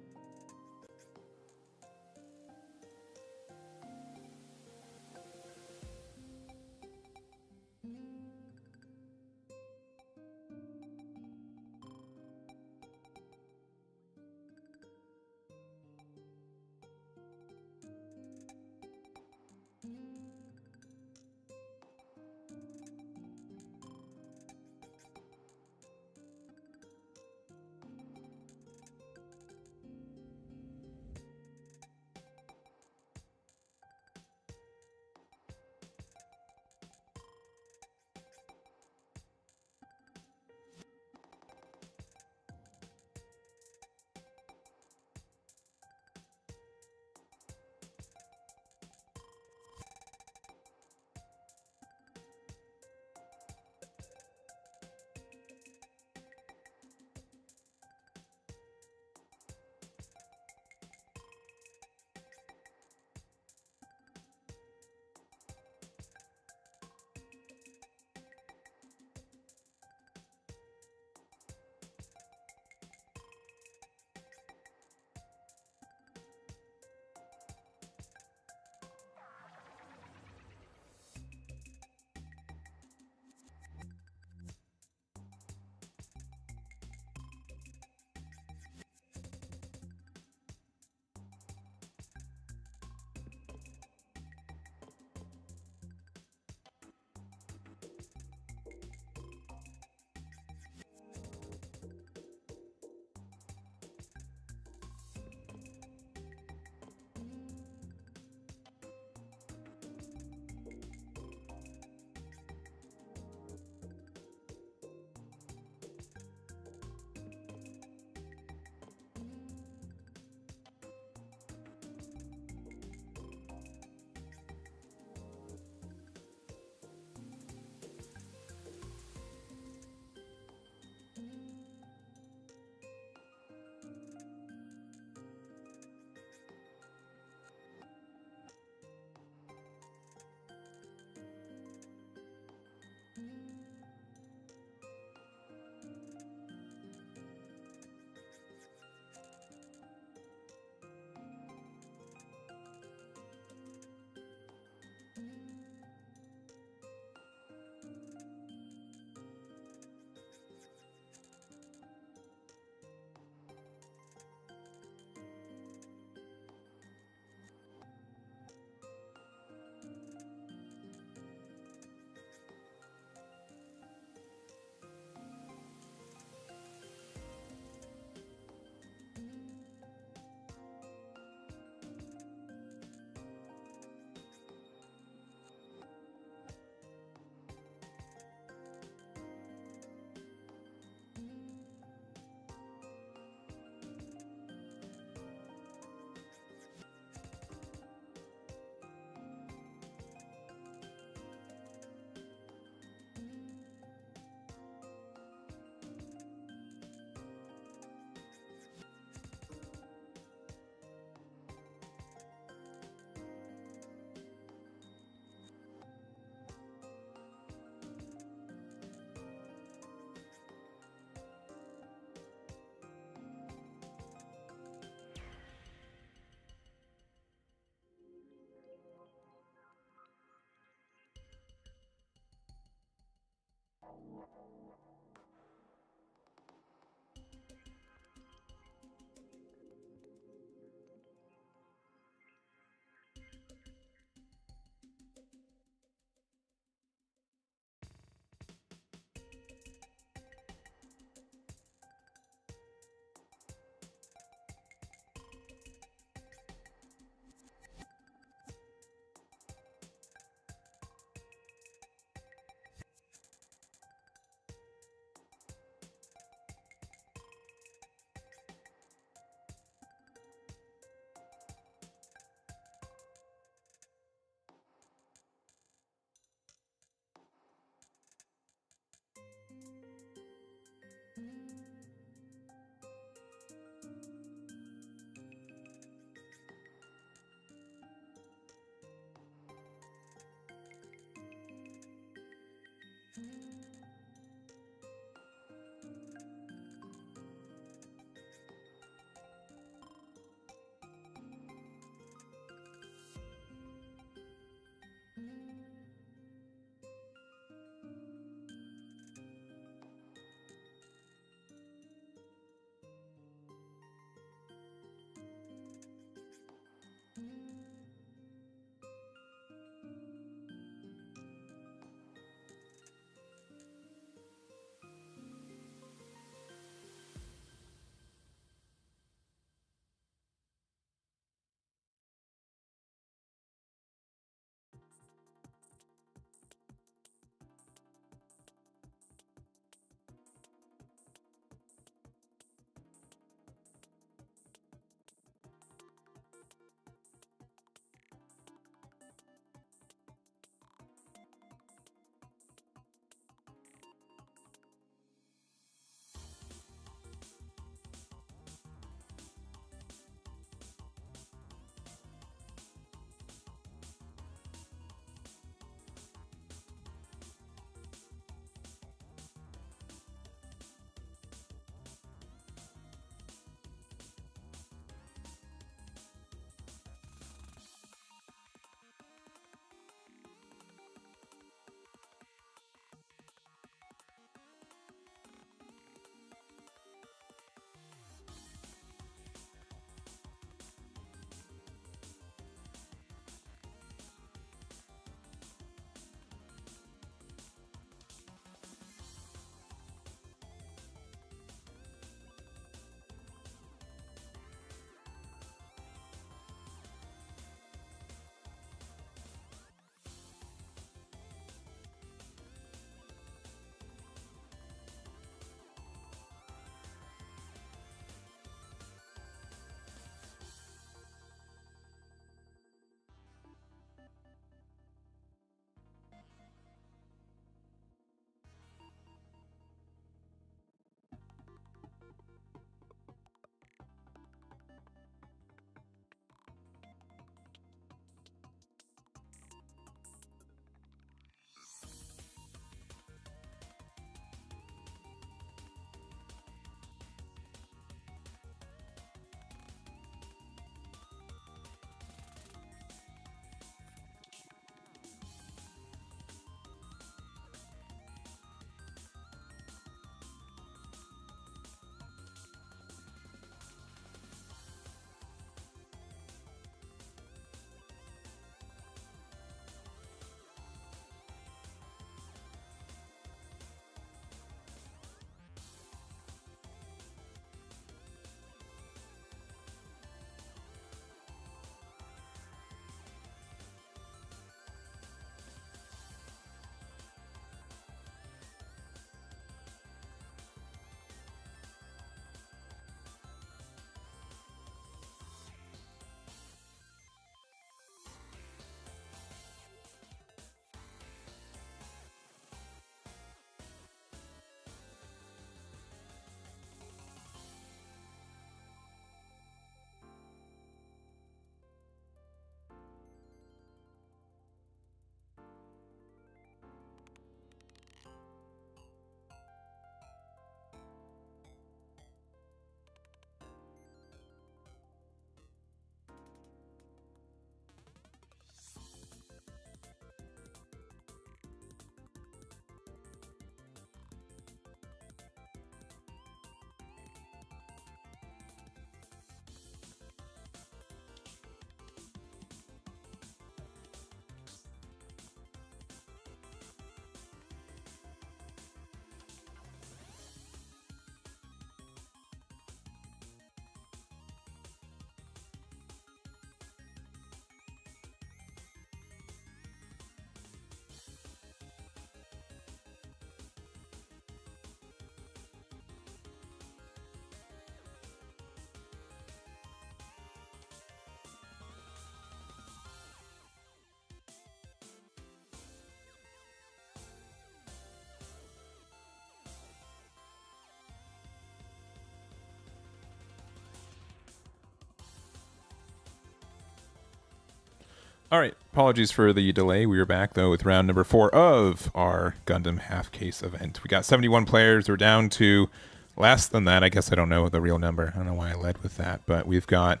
S1: All right. Apologies for the delay. We are back, though, with round number 4 of our Gundam half case event. We got 71 players. We're down to less than that. I guess I don't know the real number. I don't know why I led with that. But we've got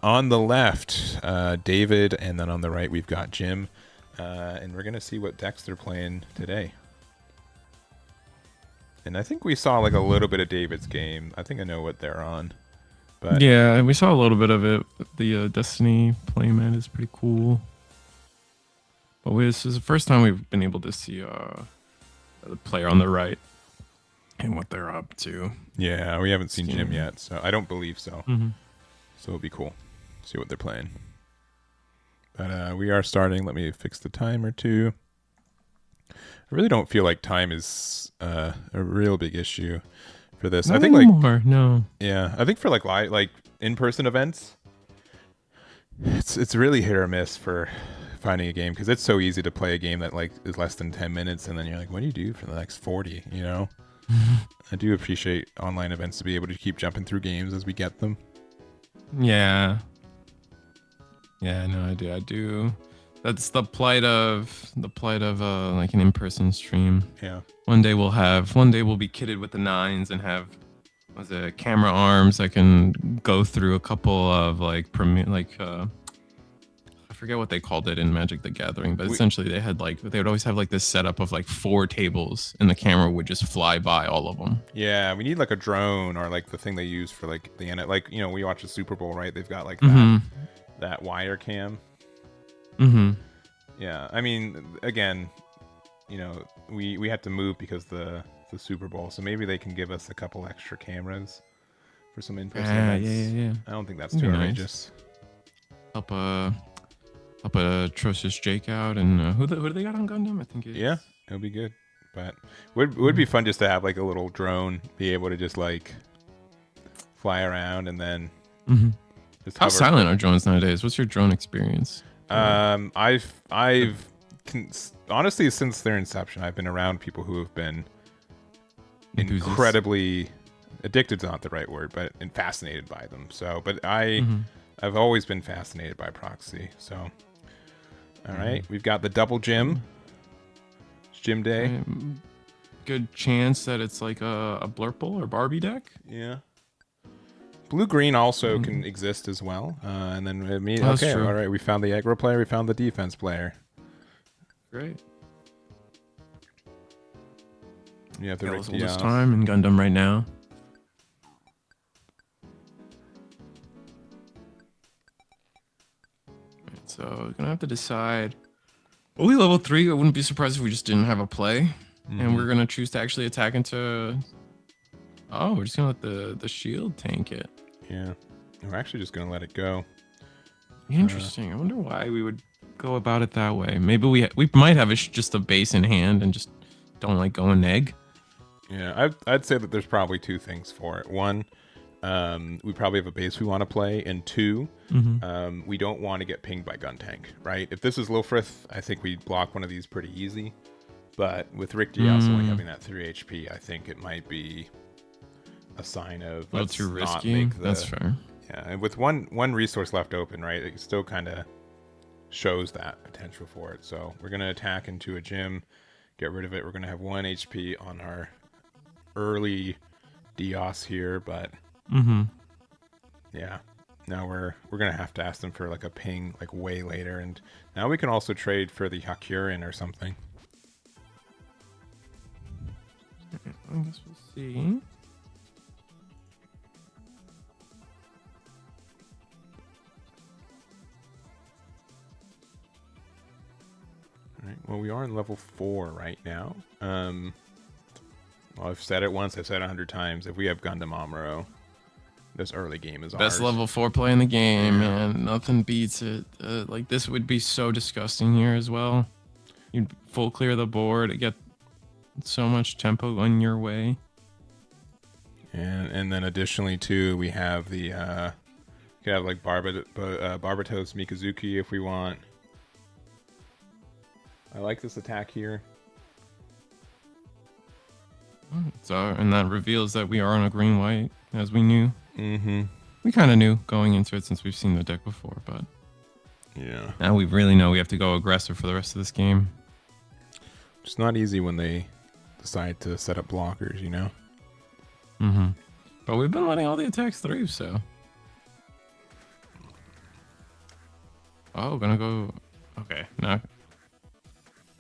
S1: on the left, David, and then on the right, we've got Jim. And we're going to see what decks they're playing today. And I think we saw like a little bit of David's game. I think I know what they're on. But
S2: yeah, we saw a little bit of it. The Destiny playmat is pretty cool. But this is the first time we've been able to see the player on the right and what they're up to.
S1: yeah, we haven't seen Jim yet, so I don't believe so.
S2: Mm-hmm.
S1: So it'll be cool. See what they're playing. But we are starting. Let me fix the timer too. I really don't feel like time is a real big issue for this.
S2: Not
S1: I think
S2: anymore, no.
S1: Yeah, I think for like in-person events, it's really hit or miss for finding a game because it's so easy to play a game that like is less than 10 minutes and then you're like, what do you do for the next 40? You know, I do appreciate online events to be able to keep jumping through games as we get them.
S2: Yeah. Yeah, no, I do. That's the plight of like an in-person stream.
S1: Yeah.
S2: One day we'll be kitted with the 9s and have camera arms that can go through a couple of I forget what they called it in Magic the Gathering, but essentially they would always have like this setup of like 4 tables and the camera would just fly by all of them.
S1: Yeah, we need like a drone or like the thing they use for like the we watch the Super Bowl, right? They've got like that wire cam.
S2: Mm-hmm.
S1: Yeah, I mean, again, we had to move because the Super Bowl, so maybe they can give us a couple extra cameras for some in-person events.
S2: Yeah.
S1: I don't think that's too outrageous.
S2: Help a Atrocious Jake out, and who do they got on Gundam? I think
S1: it'll be good, but would be fun just to have like a little drone, be able to just like fly around and then.
S2: Mm-hmm.
S1: Just
S2: How
S1: hover.
S2: silent are drones nowadays? What's your drone experience?
S1: Honestly, since their inception, I've been around people who have been
S2: Enthusiasts.
S1: incredibly addicted's not the right word, but fascinated by them. So, but I've always been fascinated by proxy. So, all right, we've got the double Jim. It's Jim Day.
S2: Good chance that it's like a Blurple or Barbie deck.
S1: Yeah. Blue-green also can exist as well. And then
S2: That's
S1: okay,
S2: true.
S1: all right, we found the aggro player, we found the defense player.
S2: Great.
S1: You have the Rick
S2: All this
S1: Diaz.
S2: time in Gundam right now. So we're gonna have to decide. Well, we level 3. I wouldn't be surprised if we just didn't have a play, and we're gonna choose to actually attack into. Oh, we're just gonna let the shield tank it.
S1: Yeah, we're actually just gonna let it go.
S2: Interesting. I wonder why we would go about it that way. Maybe we might have just a base in hand and just don't like going egg.
S1: Yeah, I'd say that there's probably 2 things for it. One, we probably have a base we want to play, and 2, we don't want to get pinged by gun tank, right? If this is Lofrith, I think we block one of these pretty easy. But with Rick Diaz only having that 3 HP, I think it might be a sign of
S2: A little too risky. That's fair.
S1: Yeah, and with one resource left open, right, it still kind of shows that potential for it. So we're gonna attack into a gym, get rid of it. We're gonna have 1 HP on our early Dios here, but yeah, now we're gonna have to ask them for like a ping like way later, and now we can also trade for the Hakurin or something.
S2: I guess we'll see.
S1: All right. Well, we are in level 4 right now. Well, I've said it once. I've said it 100 times. If we have Gundam Amuro, this early game is
S2: Best
S1: ours.
S2: level 4 play in the game, man. Nothing beats it. Like this would be so disgusting here as well. You'd full clear the board, get so much tempo on your way.
S1: And then additionally too, we have the we could have like Barbatos Mikazuki if we want. I like this attack here.
S2: So, and that reveals that we are on a green-white, as we knew.
S1: Mm-hmm.
S2: We kind of knew going into it since we've seen the deck before, but
S1: Yeah.
S3: Now we really know we have to go aggressive for the rest of this game.
S1: It's not easy when they decide to set up blockers, you know?
S3: Mm-hmm. But we've been letting all the attacks through, so. Oh, gonna go. Okay, now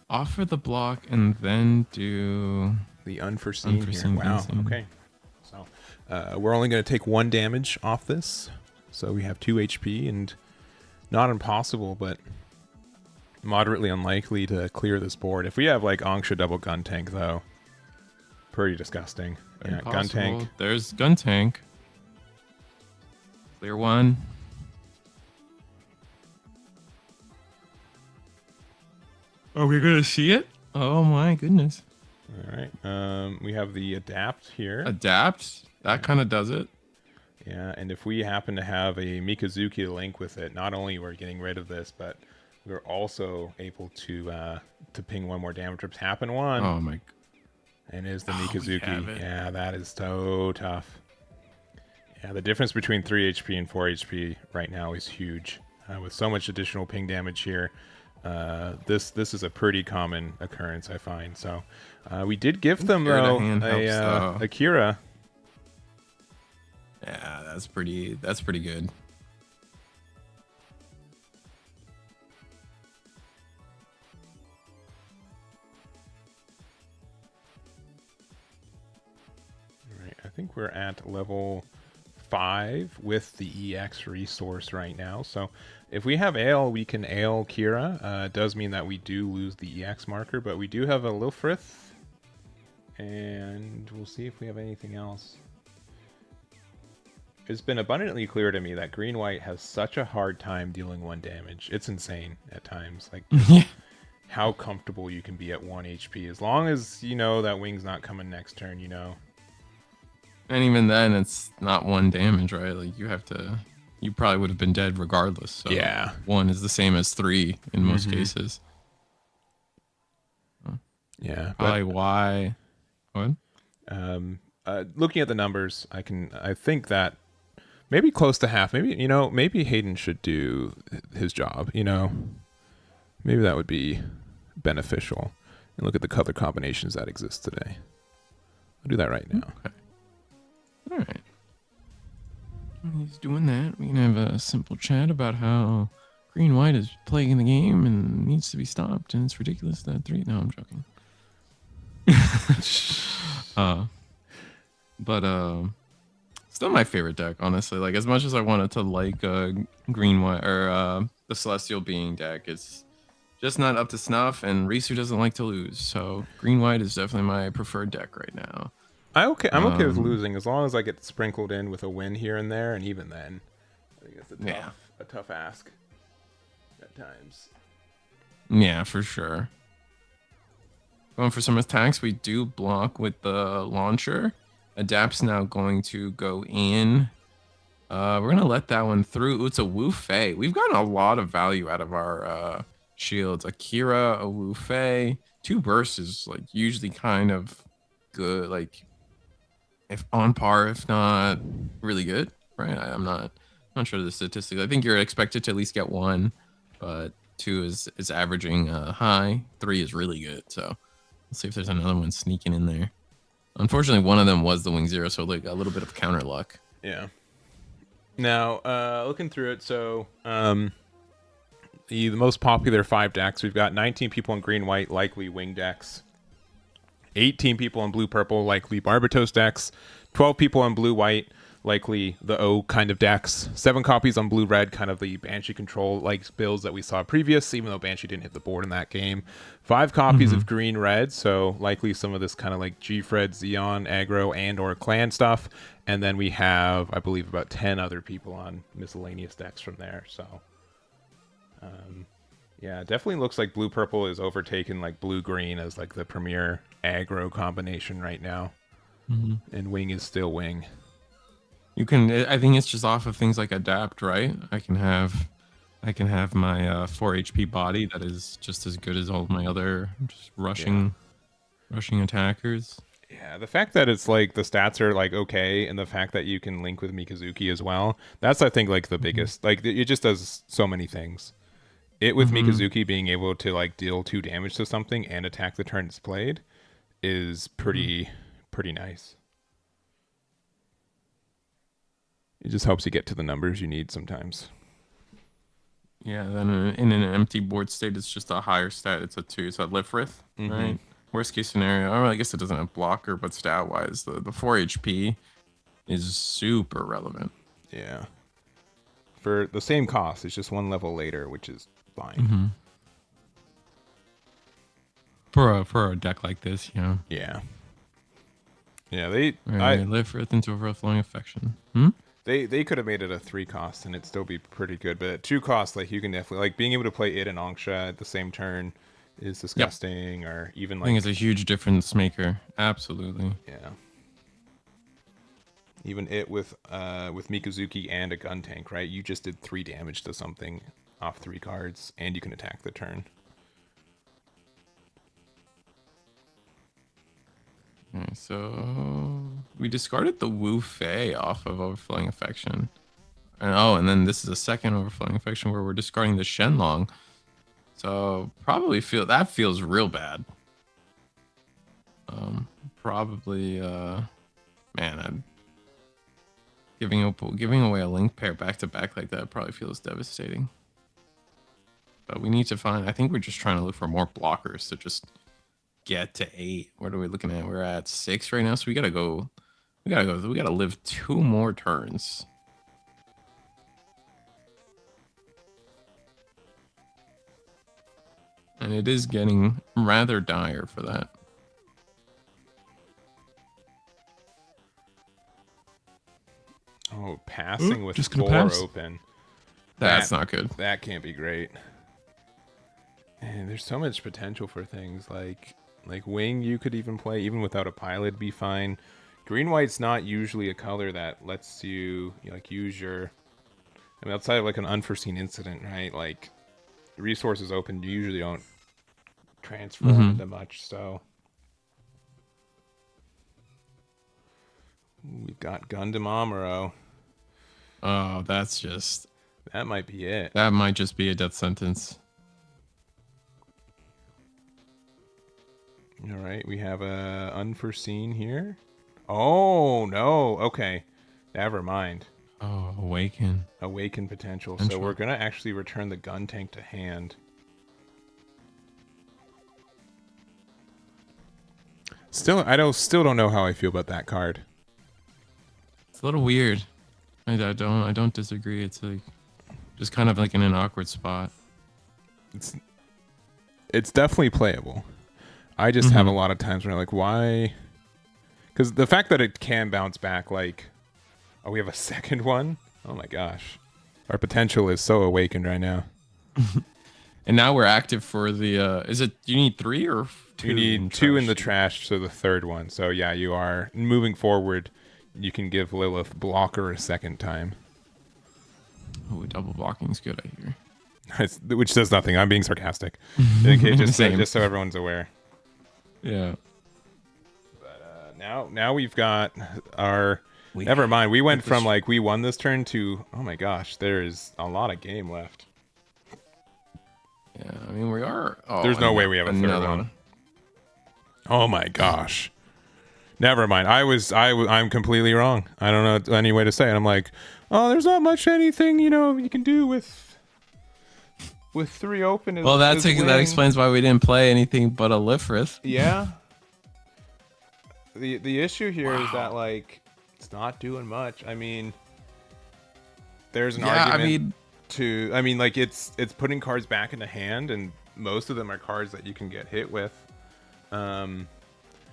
S3: offer the block and then do
S1: The unforeseen here. Wow.
S3: unseen.
S1: Okay. So we're only going to take 1 damage off this. So we have 2 HP and not impossible, but moderately unlikely to clear this board. If we have like Angsha double gun tank though, pretty disgusting. Yeah, gun tank.
S3: There's gun tank. Clear 1. Are we gonna see it? Oh my goodness.
S1: All right. We have the adapt here.
S3: Adapt. That kind of does it.
S1: Yeah, and if we happen to have a Mikazuki to link with it, not only we're getting rid of this, but we're also able to ping 1 more damage. Trips happen 1.
S3: Oh my.
S1: And is the
S3: we have
S1: Mikazuki.
S3: it.
S1: Yeah, that is so tough. Yeah, the difference between 3 HP and 4 HP right now is huge. With so much additional ping damage here, this is a pretty common occurrence, I find. So we did give them though a Kira.
S3: Yeah, that's pretty good.
S1: All right, I think we're at level 5 with the EX resource right now. So if we have Ale, we can Ale Kira. It does mean that we do lose the EX marker, but we do have a Lilfrith. And we'll see if we have anything else. It's been abundantly clear to me that green-white has such a hard time dealing 1 damage. It's insane at times. Like, how comfortable you can be at 1 HP. As long as you know that wing's not coming next turn, you know.
S3: And even then, it's not 1 damage, right? Like, you probably would have been dead regardless. So
S1: yeah.
S3: 1 is the same as 3 in most cases.
S1: Yeah.
S3: Probably why. What?
S1: Looking at the numbers, I think that maybe close to half. Maybe Hayden should do his job. Maybe that would be beneficial. And look at the color combinations that exist today. I'll do that right now.
S3: Okay. All right. While he's doing that, we can have a simple chat about how green-white is plaguing the game and needs to be stopped, and it's ridiculous that 3. No, I'm joking. But still my favorite deck, honestly. Like, as much as I wanted to like green-white or the Celestial Being deck, it's just not up to snuff, and Risu doesn't like to lose. So green-white is definitely my preferred deck right now.
S1: I'm okay with losing as long as I get sprinkled in with a win here and there, and even then, I think it's a tough ask at times.
S3: Yeah, for sure. Going for some attacks, we do block with the launcher. Adapt's now going to go in. We're gonna let that one through. Ooh, it's a Wu Fei. We've gotten a lot of value out of our shields. Akira, a Wu Fei. 2 bursts is like usually kind of good, like if on par, if not really good, right? I'm not sure of the statistics. I think you're expected to at least get 1, but 2 is averaging high. 3 is really good. So let's see if there's another one sneaking in there. Unfortunately, one of them was the Wing Zero, so like a little bit of counter luck.
S1: Yeah. Now, looking through it, so the most popular 5 decks, we've got 19 people in green-white, likely wing decks. 18 people in blue-purple, likely Barbatos decks. 12 people in blue-white, likely the O kind of decks. 7 copies on blue-red, kind of the Banshee control like builds that we saw previous, even though Banshee didn't hit the board in that game. 5 copies of green-red, so likely some of this kind of like G-Fred, Xeon, aggro, and or clan stuff. And then we have, I believe, about 10 other people on miscellaneous decks from there. So, yeah, it definitely looks like blue-purple is overtaken like blue-green as like the premier aggro combination right now. And wing is still wing.
S3: You can. I think it's just off of things like adapt, right? I can have my 4 HP body that is just as good as all my other just rushing attackers.
S1: Yeah, the fact that it's like the stats are like okay, and the fact that you can link with Mikazuki as well, that's I think like the biggest. Like it just does so many things. it with Mikazuki being able to like deal 2 damage to something and attack the turn it's played is pretty nice. It just helps you get to the numbers you need sometimes.
S2: Yeah, then in an empty board state, it's just a higher stat. It's a 2. It's a Lifrith, right? Worst case scenario. Oh, I guess it doesn't have blocker, but stat wise, the 4 HP is super relevant.
S1: Yeah. For the same cost, it's just 1 level later, which is fine.
S2: For a deck like this, you know.
S1: Yeah. Yeah,
S2: Lifrith into overflowing affection.
S1: They could have made it a 3 cost and it'd still be pretty good, but at 2 costs, like you can definitely like being able to play it and Angsha at the same turn is disgusting. Or even like
S2: I think it's a huge difference maker. Absolutely.
S1: Yeah. Even it with Mikazuki and a gun tank, right? You just did 3 damage to something off 3 cards, and you can attack the turn.
S2: Okay, so we discarded the Wu Fei off of Overflowing Affection. And then this is a second Overflowing Affection where we're discarding the Shenlong. So probably feels real bad. Man, giving away a link pair back to back like that probably feels devastating. But we need to find. I think we're just trying to look for more blockers to just get to 8. What are we looking at? We're at 6 right now, so we gotta go. We gotta live 2 more turns. And it is getting rather dire for that.
S1: Oh, passing with
S2: just gonna
S1: 4
S2: pass.
S1: open.
S2: That's not good.
S1: That can't be great. And there's so much potential for things like wing you could even play even without a pilot be fine. Green white's not usually a color that lets you like use your outside of like an unforeseen incident, right? Like resources open, you usually don't transform into much. So we've got Gundam Amuro.
S2: Oh,
S1: that might be it.
S2: That might just be a death sentence.
S1: All right, we have a unforeseen here. Oh no, okay, never mind.
S2: Oh, awaken
S1: Potential. So we're gonna actually return the gun tank to hand. Still don't know how I feel about that card.
S2: It's a little weird. I don't disagree. It's like just kind of like in an awkward spot.
S1: It's definitely playable. I just have a lot of times where I'm like, why? Because the fact that it can bounce back, like, oh, we have a second one? Oh my gosh. Our potential is so awakened right now.
S2: And now we're active for the, you need 3 or 2?
S1: You need 2 in the trash, so the third one. So yeah, you are moving forward. You can give Lilith blocker a second time.
S2: Oh, double blocking's good, I hear.
S1: Which does nothing. I'm being sarcastic. Okay, just so everyone's aware.
S2: Yeah.
S1: But now we've got our. Never mind. We went from like we won this turn to oh my gosh, there is a lot of game left.
S2: Yeah, I mean we are. Oh,
S1: there's no way we have a third one. Oh my gosh. Never mind. I'm completely wrong. I don't know any way to say it. I'm like, oh, there's not much anything you can do with 3 open.
S2: Well, that explains why we didn't play anything but a Lifrith.
S1: Yeah. The issue here is that like it's not doing much. I mean, there's an argument like it's putting cards back into hand, and most of them are cards that you can get hit with.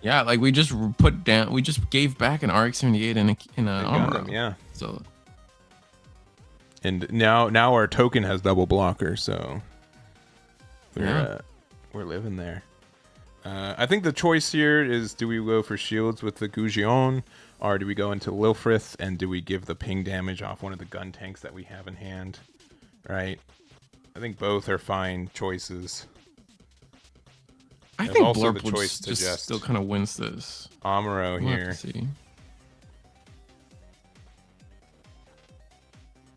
S2: Yeah, like we just gave back an RX-78 in a
S1: Gundam, yeah.
S2: So.
S1: And now our token has double blocker, so we're living there. I think the choice here is: do we go for shields with the Gougion, or do we go into Lilfrith and do we give the ping damage off one of the gun tanks that we have in hand? Right. I think both are fine choices.
S2: I think Blurp would just still kind of wins this.
S1: Amuro here.
S2: See.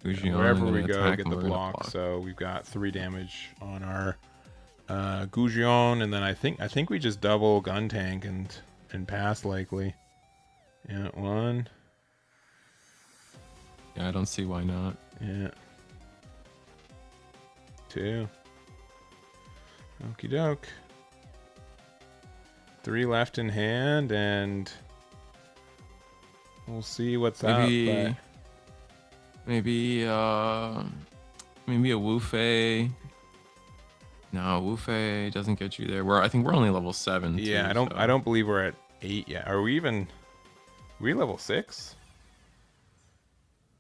S2: Gujion,
S1: Wherever
S2: and
S1: we
S2: then
S1: go,
S2: attack,
S1: get
S2: and
S1: the
S2: we're gonna
S1: block. So we've got 3 damage on our Gujion, and then I think we just double gun tank and pass likely. Yeah, 1.
S2: Yeah, I don't see why not.
S1: Yeah. 2. Okie doke. 3 left in hand, and we'll see what's
S2: Maybe,
S1: up.
S2: maybe a Wufei. No, Wufei doesn't get you there. I think we're only level 7.
S1: Yeah,
S2: too,
S1: I don't believe we're at 8 yet. Are we even? Are we level 6?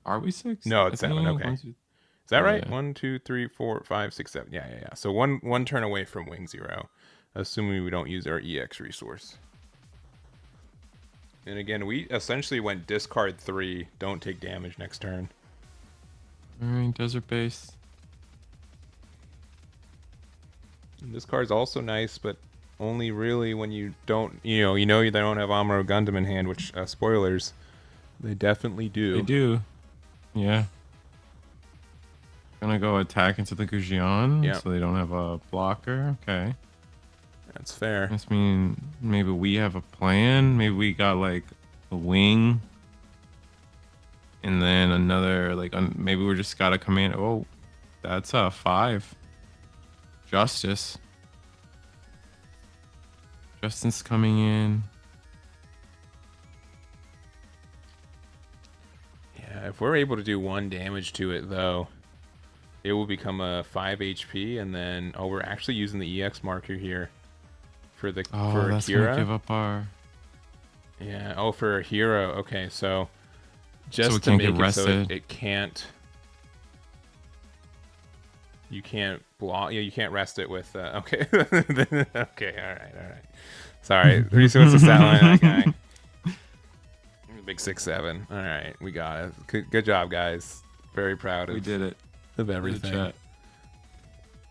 S2: Are we 6?
S1: No, it's 7. Okay. Is that right?
S2: Yeah.
S1: 1, 2, 3, 4, 5, 6, 7. Yeah. So one turn away from Wing 0, assuming we don't use our EX resource. And again, we essentially went discard 3, don't take damage next turn.
S2: All right, desert base.
S1: And this card's also nice, but only really when you don't, you know you don't have Amuro Gundam in hand, which spoilers, they definitely do.
S2: They do. Yeah. Gonna go attack into the Gujion,
S1: Yep.
S2: so they don't have a blocker. Okay.
S1: That's fair.
S2: This mean maybe we have a plan. Maybe we got like a wing, and then another like maybe we just got a command. Oh, that's a 5. Justice. Justin's coming in.
S1: Yeah, if we're able to do 1 damage to it, though, it will become a 5 HP, and then we're actually using the EX marker here for the for
S2: that's
S1: Akira.
S2: gonna give up our.
S1: Yeah. For a hero. Okay, so just
S2: So we
S1: to
S2: can't
S1: make
S2: get
S1: it so
S2: rested.
S1: it can't. You can't block. Yeah, you can't rest it with. Okay. Okay. All right. Sorry. Risu, what's the stat line of that guy? Big 6'7". All right, we got it. Good job, guys. Very proud of.
S2: We did it.
S1: Of everything.
S2: Chat.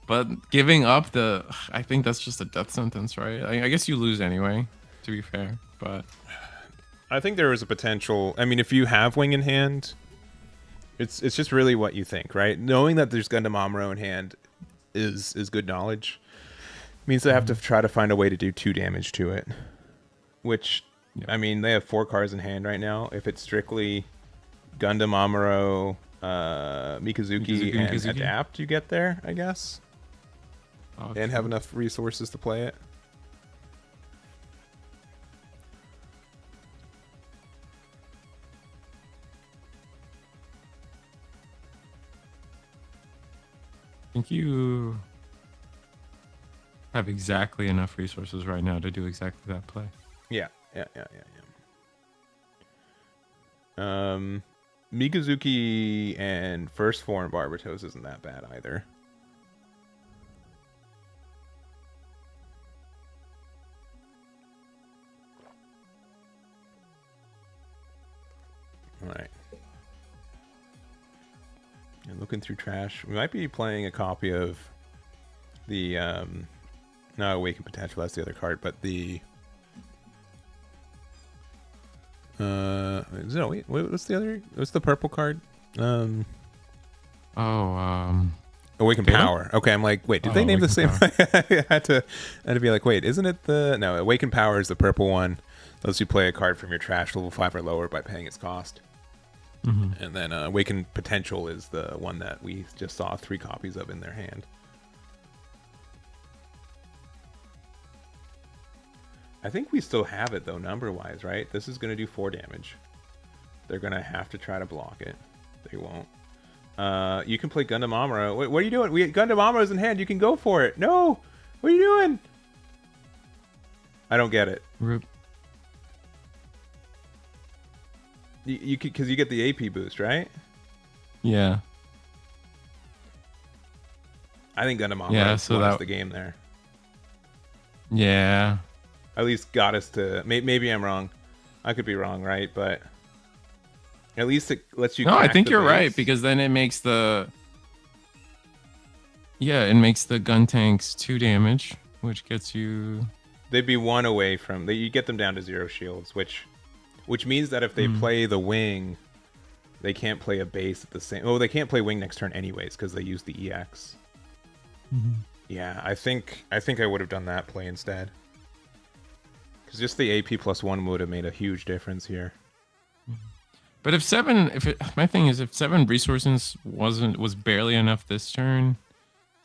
S2: But giving up I think that's just a death sentence, right? I guess you lose anyway, to be fair. But
S1: I think there is a potential. I mean, if you have Wing in hand, it's just really what you think, right? Knowing that there's Gundam Amuro in hand is good knowledge. Means they have to try to find a way to do 2 damage to it. Which, I mean, they have 4 cards in hand right now. If it's strictly Gundam Amuro, Mikazuki, and
S2: Mikazuki.
S1: Adapt, you get there, I guess,
S2: okay.
S1: and have enough resources to play it.
S2: I think you have exactly enough resources right now to do exactly that play.
S1: Yeah. Mikazuki and First Form Barbatos isn't that bad either. All right. And looking through trash, we might be playing a copy of the not Awakened Potential, that's the other card, but the what's the other? What's the purple card?
S2: Awaken
S1: Power. Okay, I'm like, wait, did they name the same? I had to be like, wait, isn't it the no? Awaken Power is the purple one. Lets you play a card from your trash level 5 or lower by paying its cost.
S2: Mm-hmm.
S1: And then Awaken Potential is the one that we just saw 3 copies of in their hand. I think we still have it though, number-wise, right? This is going to do 4 damage. They're going to have to try to block it. They won't. You can play Gundam Amuro. What are you doing? Gundam Amuro's in hand. You can go for it. No! What are you doing? I don't get it.
S2: Rip.
S1: You because you get the AP boost, right?
S2: Yeah.
S1: I think Gundam Amuro won us the game there.
S2: Yeah.
S1: At least got us to. Maybe I'm wrong. I could be wrong, right? But at least it lets you.
S2: No, I think
S1: the
S2: you're
S1: base.
S2: right, because then it makes the. Yeah, it makes the gun tanks 2 damage, which gets you.
S1: They'd be 1 away from. You get them down to 0 shields, which means that if they play the wing, they can't play a base at the same. Oh, they can't play wing next turn anyways because they use the EX. Yeah, I think I would have done that play instead. Because just the AP +1 would have made a huge difference here.
S2: But if my thing is if 7 resources was barely enough this turn,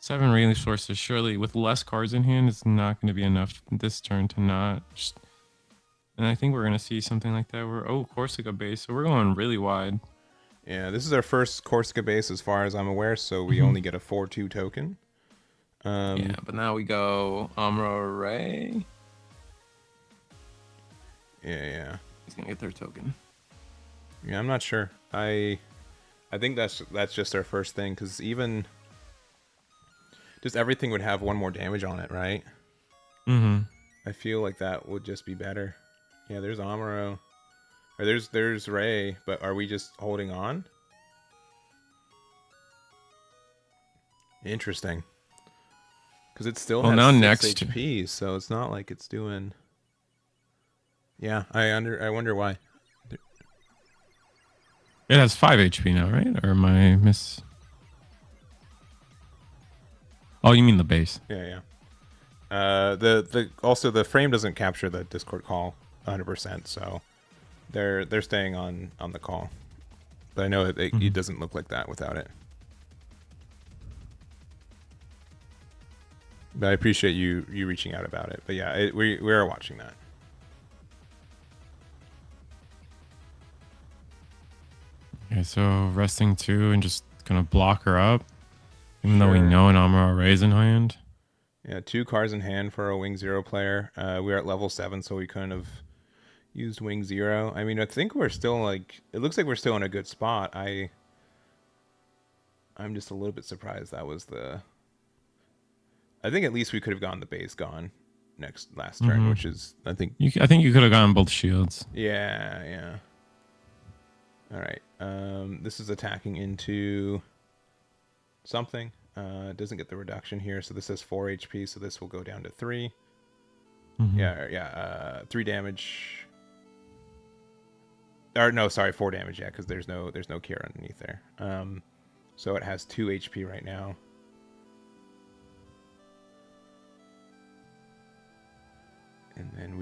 S2: 7 resources surely with less cards in hand is not going to be enough this turn to not. And I think we're going to see something like that. Corsica base, so we're going really wide.
S1: Yeah, this is our first Corsica base as far as I'm aware, so we only get a 4/2 token.
S2: Yeah, but now we go Amuro Ray.
S1: Yeah.
S2: He's gonna get their token.
S1: Yeah, I'm not sure. I think that's just our first thing, because even just everything would have 1 more damage on it, right? I feel like that would just be better. Yeah, there's Amuro. Or there's Ray, but are we just holding on? Interesting. Because it still has
S2: now
S1: 6
S2: next
S1: HP, so it's not like it's doing... Yeah, I wonder why.
S2: It has 5 HP now, right? Or am I miss? Oh, you mean the base?
S1: Yeah. Also the frame doesn't capture the Discord call 100%, so they're staying on the call. But I know it doesn't look like that without it. But I appreciate you reaching out about it. But yeah, we are watching that.
S2: Okay, so resting 2 and just gonna block her up, even though we know an Amuro Ray's in hand.
S1: Yeah, 2 cards in hand for a Wing 0 player. We're at level 7, so we kind of used Wing 0. I mean, I think we're still like... It looks like we're still in a good spot. I'm just a little bit surprised that was the... I think at least we could have gotten the base gone last turn, which is, I think...
S2: I think you could have gotten both shields.
S1: Yeah. All right. This is attacking into something. It doesn't get the reduction here, so this has 4 HP, so this will go down to 3. Yeah. 3 damage. Or no, sorry, 4 damage. Yeah, because there's no cure underneath there. So it has 2 HP right now. And then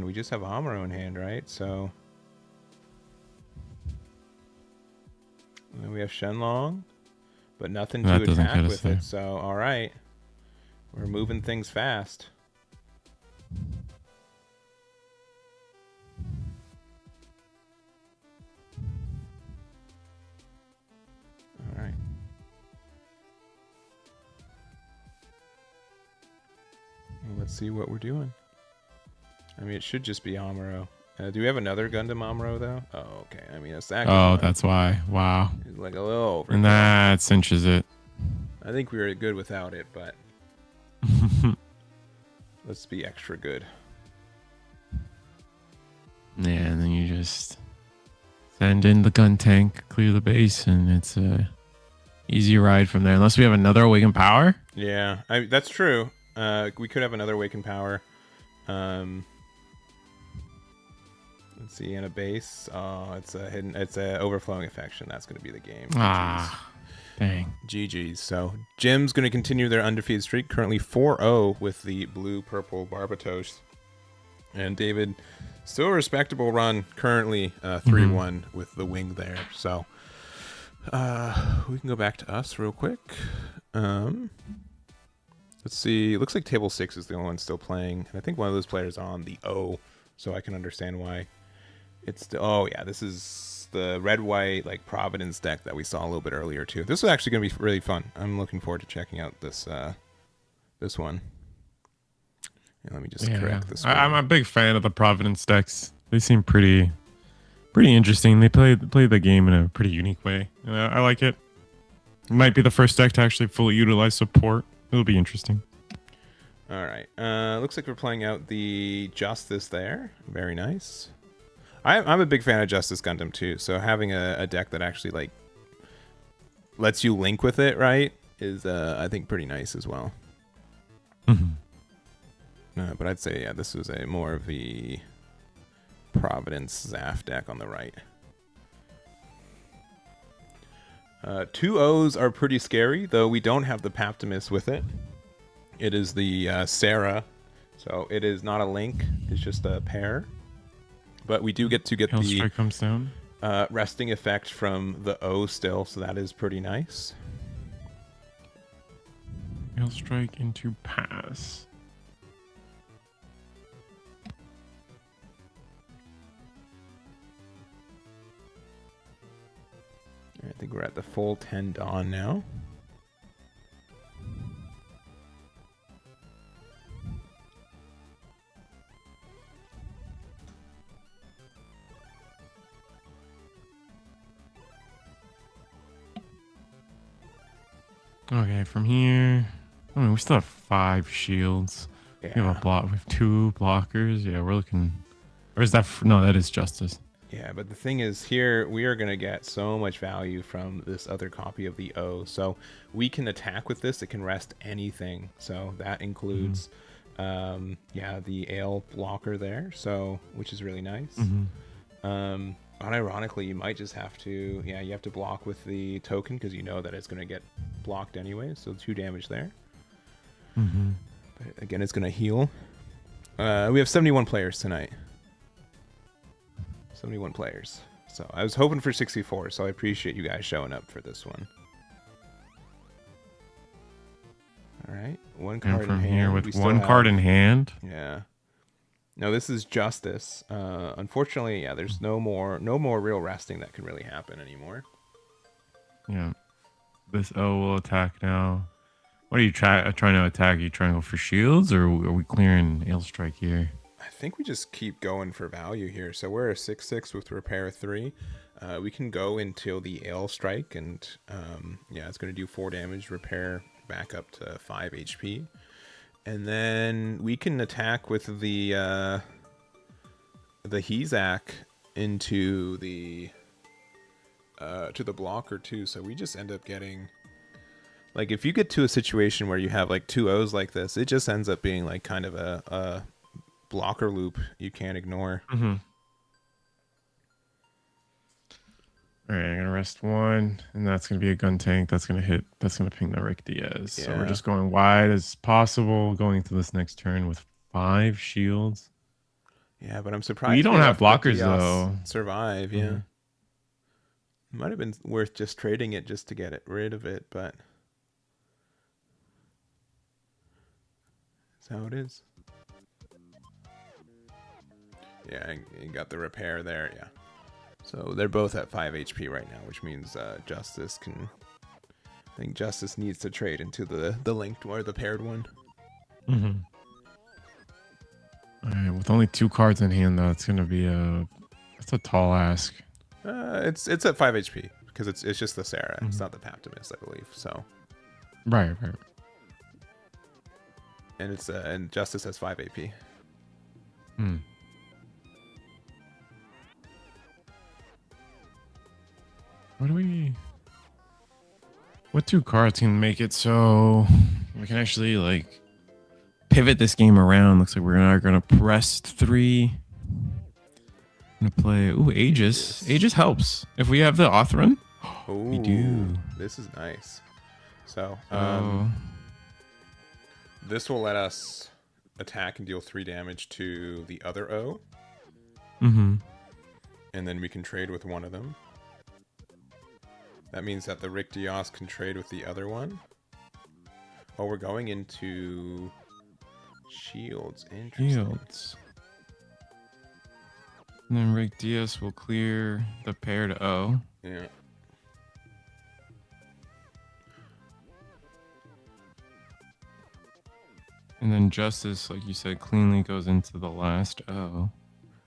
S1: we just have Amuro in hand, right? So and then we have Shenlong, but nothing to attack with it. So all right, we're moving things fast. All right. Well, let's see what we're doing. I mean, it should just be Amuro. Do we have another Gundam Amuro, though? Oh, okay. I mean,
S2: that's why. Wow.
S1: It's like a little over.
S2: And that cinches it.
S1: I think we were good without it, but let's be extra good.
S2: Yeah, and then you just send in the gun tank, clear the base, and it's a easy ride from there. Unless we have another Awakened Power.
S1: Yeah, that's true. We could have another Awakened Power. Let's see, in a base. Oh, it's a overflowing affection. That's going to be the game.
S2: Dang.
S1: GG's. So Jim's going to continue their undefeated streak, currently 4-0 with the blue-purple Barbatos. And David, still a respectable run, currently 3-1 with the wing there. So we can go back to us real quick. Let's see. It looks like table 6 is the only one still playing. And I think one of those players on the O, so I can understand why. Oh yeah, this is the red-white like Providence deck that we saw a little bit earlier too. This is actually going to be really fun. I'm looking forward to checking out this one. Yeah, let me just correct this one.
S2: I'm a big fan of the Providence decks. They seem pretty interesting. They play the game in a pretty unique way. I like it. It might be the first deck to actually fully utilize support. It'll be interesting.
S1: All right. Looks like we're playing out the Justice there. Very nice. I'm a big fan of Justice Gundam too, so having a deck that actually like lets you link with it, right, is I think pretty nice as well. But I'd say this was a more of the Providence Zaf deck on the right. Two O's are pretty scary, though we don't have the Paptimus with it. It is the Sarah, so it is not a link. It's just a pair. But we do get the
S3: Hailstrike comes down.
S1: Resting effect from the O still, so that is pretty nice.
S3: Hailstrike into pass.
S1: I think we're at the full 10 dawn now.
S3: Okay, from here. I mean, we still have 5 shields.
S1: Yeah.
S3: We have a block. We have 2 blockers. Yeah, we're looking. Or is that? No, that is Justice.
S1: Yeah, but the thing is, here we are going to get so much value from this other copy of the O. So we can attack with this. It can rest anything. So that includes, the Ale blocker there. So, which is really nice. Unironically, you might just have to, you have to block with the token because you know that it's going to get blocked anyway. So 2 damage there. But again, it's going to heal. We have 71 players tonight. 71 players. So I was hoping for 64, so I appreciate you guys showing up for this one. All right, 1 card
S3: And from
S1: in hand.
S3: here
S1: We
S3: with
S1: still
S3: 1
S1: have-
S3: card in hand.
S1: Yeah. No, this is Justice. Unfortunately, there's no more real resting that can really happen anymore.
S3: Yeah. This O will attack now. What are you trying to attack? Are you trying to go for shields, or are we clearing Hailstrike here?
S1: I think we just keep going for value here. So we're a 6/6 with repair 3. We can go until the Ale Strike, and it's going to do 4 damage, repair back up to 5 HP. And then we can attack with the Hezak into the to the blocker too. So we just end up getting, like, if you get to a situation where you have like 2 O's like this, it just ends up being like kind of a blocker loop you can't ignore.
S3: All right, I'm gonna rest 1, and that's gonna be a gun tank. That's gonna ping the Rick Diaz. So we're just going wide as possible, going to this next turn with 5 shields.
S1: Yeah, but I'm surprised
S3: We don't have blockers though.
S1: Survive, Might have been worth just trading it just to get rid of it, but that's how it is. Yeah, you got the repair there, yeah. So they're both at 5 HP right now, which means Justice can... I think Justice needs to trade into the linked or the paired one.
S3: All right, with only 2 cards in hand, though, it's gonna be that's a tall ask.
S1: It's at 5 HP because it's just the Sarah. It's not the Paptimus, I believe. So.
S3: Right.
S1: And it's and Justice has 5 AP.
S3: What 2 cards can make it so we can actually like pivot this game around? Looks like we're not gonna press 3. I'm gonna play Aegis. Aegis helps if we have the Othran. We do.
S1: This is nice. So this will let us attack and deal 3 damage to the other O. And then we can trade with one of them. That means that the Rick Diaz can trade with the other one. Oh, we're going into shields. Interesting.
S3: And then Rick Diaz will clear the paired O.
S1: Yeah.
S3: And then Justice, like you said, cleanly goes into the last O.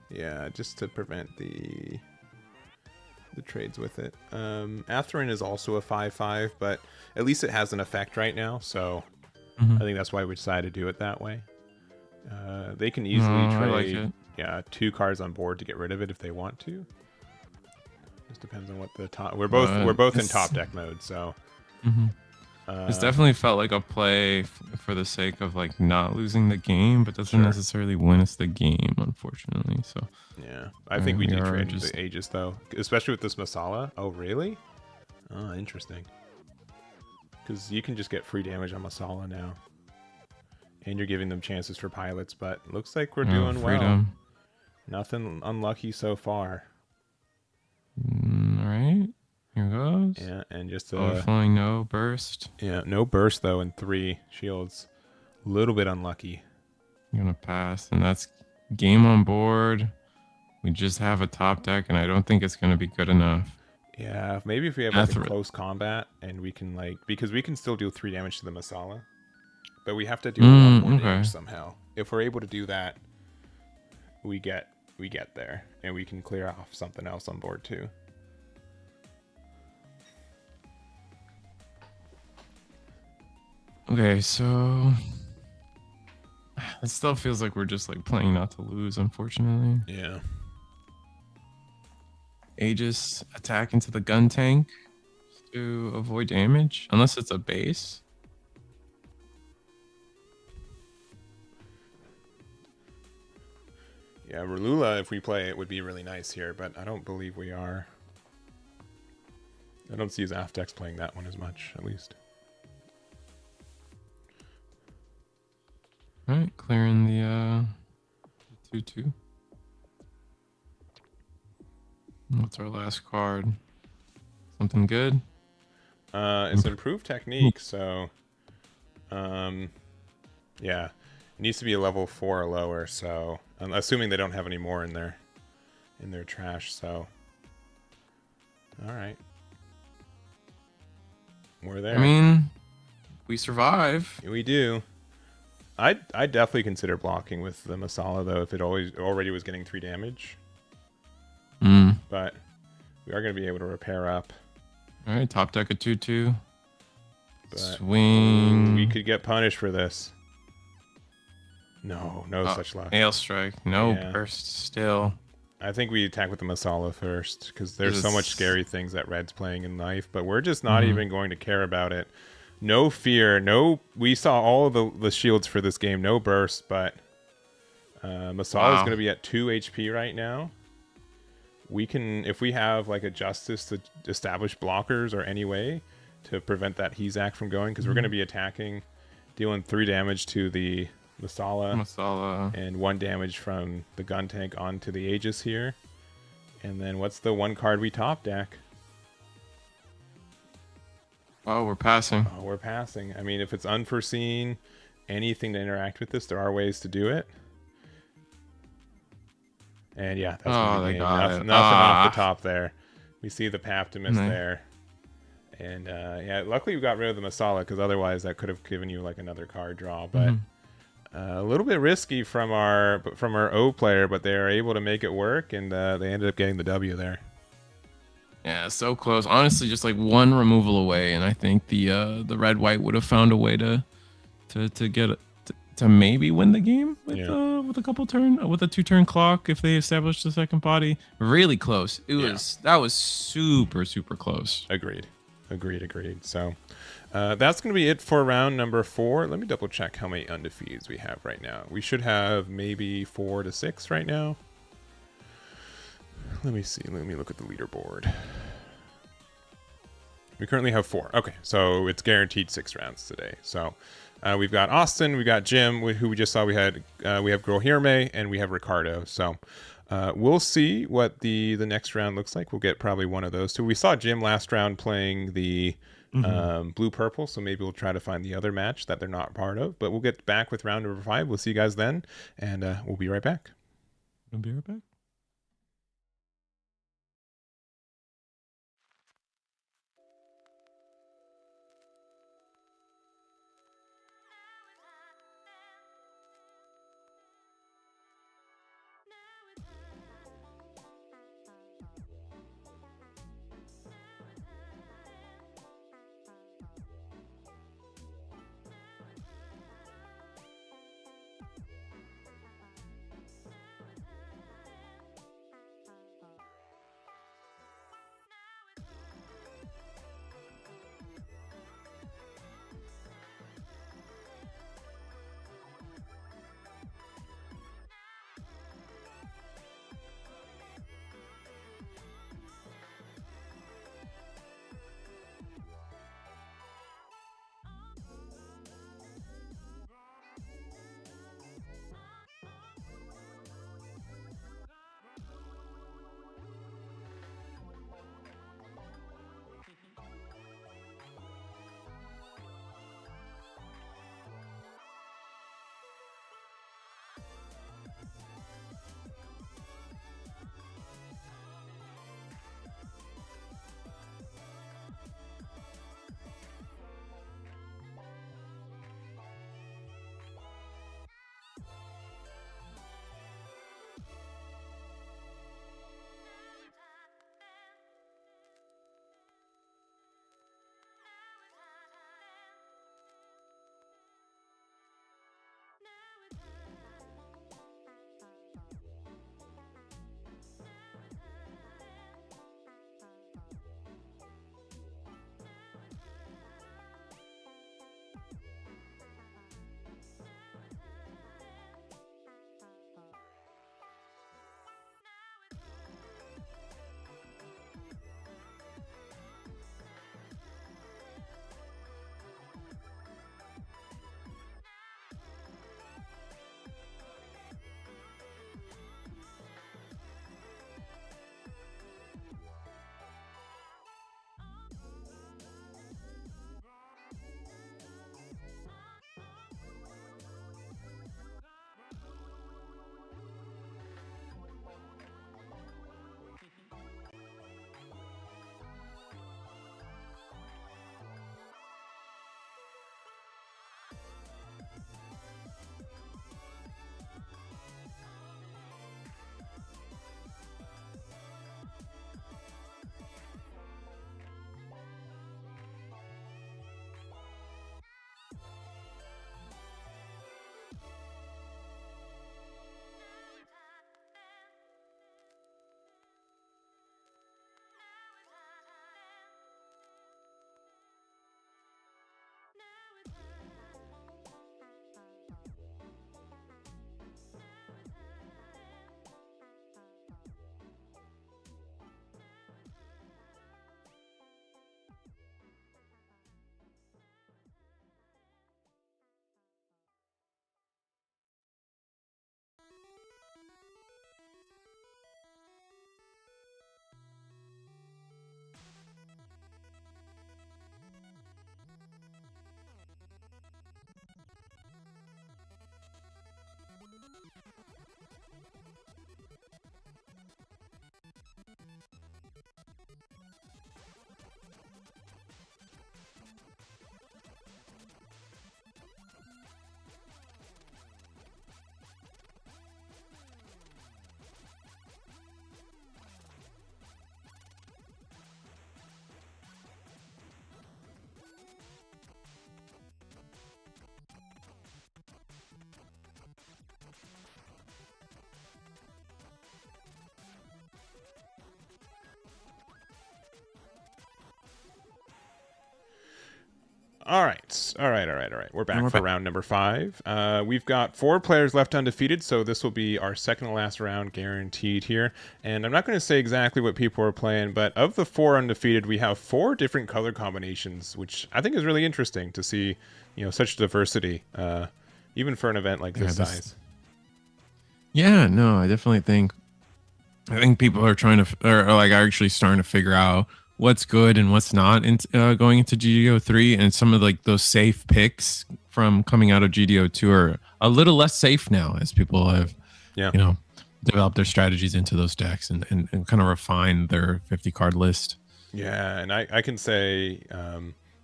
S1: Yeah, just to prevent the trades with it. Atherin is also a 5/5, but at least it has an effect right now, so I think that's why we decided to do it that way. They can easily trade 2 cards on board to get rid of it if they want to. Just depends on what the top. We're both in top deck mode, so.
S3: This definitely felt like a play for the sake of like not losing the game, but doesn't necessarily win us the game, unfortunately. So
S1: yeah, I think we do trade the Aegis though, especially with this Masala. Oh really? Oh, interesting. Because you can just get free damage on Masala now. And you're giving them chances for pilots, but looks like we're doing well. Nothing unlucky so far.
S2: All right. Here goes.
S1: Yeah, and just
S2: overflowing, no burst.
S1: Yeah, no burst though in 3 shields. A little bit unlucky.
S2: I'm gonna pass, and that's game on board. We just have a top deck, and I don't think it's gonna be good enough.
S1: Yeah, maybe if we have like a close combat and we can like, because we can still do 3 damage to the Masala, but we have to do a lot more damage somehow. If we're able to do that, we get there, and we can clear off something else on board too.
S2: Okay, so it still feels like we're just like playing not to lose, unfortunately.
S1: Yeah.
S2: Aegis attack into the gun tank to avoid damage, unless it's a base.
S1: Yeah, Rulula, if we play it, would be really nice here, but I don't believe we are. I don't see his Aftex playing that one as much, at least.
S2: All right, clearing the 2/2. What's our last card? Something good?
S1: It's improved technique, so yeah, it needs to be a level 4 or lower. So I'm assuming they don't have any more in their trash. So all right, we're there.
S2: I mean, we survive.
S1: We do. I definitely consider blocking with the Masala though, if it already was getting 3 damage. But we are going to be able to repair up.
S2: All right, top deck a 2/2.
S1: But
S2: swing.
S1: We could get punished for this. No such luck.
S2: Hail strike. No burst still.
S1: I think we attack with the Masala first, because there's so much scary things that Red's playing in life, but we're just not even going to care about it. No fear. We saw all of the shields for this game. No burst, but Masala is going to be at 2 HP right now. We can, if we have like a Justice to establish blockers or any way to prevent that Hezak from going, because we're going to be attacking, dealing 3 damage to the Masala and 1 damage from the gun tank onto the Aegis here. And then what's the 1 card we top deck?
S2: Oh, we're passing.
S1: Oh, we're passing. I mean, if it's unforeseen, anything to interact with this, there are ways to do it. And yeah, that's
S2: they
S1: got
S2: it.
S1: Nothing off the top there. We see the Paptimus there. And yeah, luckily we got rid of the Masala, because otherwise that could have given you like another card draw. But a little bit risky from our O player, but they are able to make it work, and they ended up getting the W there.
S2: Yeah, so close. Honestly, just like 1 removal away, and I think the red white would have found a way to get to maybe win the game with a couple with a 2-turn clock if they established the second body. Really close. That was super close.
S1: Agreed. So that's going to be it for round number 4. Let me double check how many undefeateds we have right now. We should have maybe 4 to 6 right now. Let me see. Let me look at the leaderboard. We currently have 4. Okay, so it's guaranteed 6 rounds today. So we've got Austin, we got Jim, who we just saw. We have Grohirme, and we have Ricardo. So we'll see what the next round looks like. We'll get probably one of those 2. We saw Jim last round playing the blue-purple, so maybe we'll try to find the other match that they're not part of. But we'll get back with round number 5. We'll see you guys then, and we'll be right back.
S2: We'll be right back.
S1: All right. We're back
S2: we're
S1: for
S2: back.
S1: round number 5. We've got 4 players left undefeated, so this will be our second to last round guaranteed here. And I'm not going to say exactly what people are playing, but of the 4 undefeated, we have 4 different color combinations, which I think is really interesting to see, such diversity, even for an event like this size.
S2: Yeah, no, I definitely think people are trying to, or like are actually starting to figure out what's good and what's not going into GD03, and some of like those safe picks from coming out of GD02 are a little less safe now as people have, developed their strategies into those decks and kind of refine their 50 card list.
S1: Yeah, and I can say,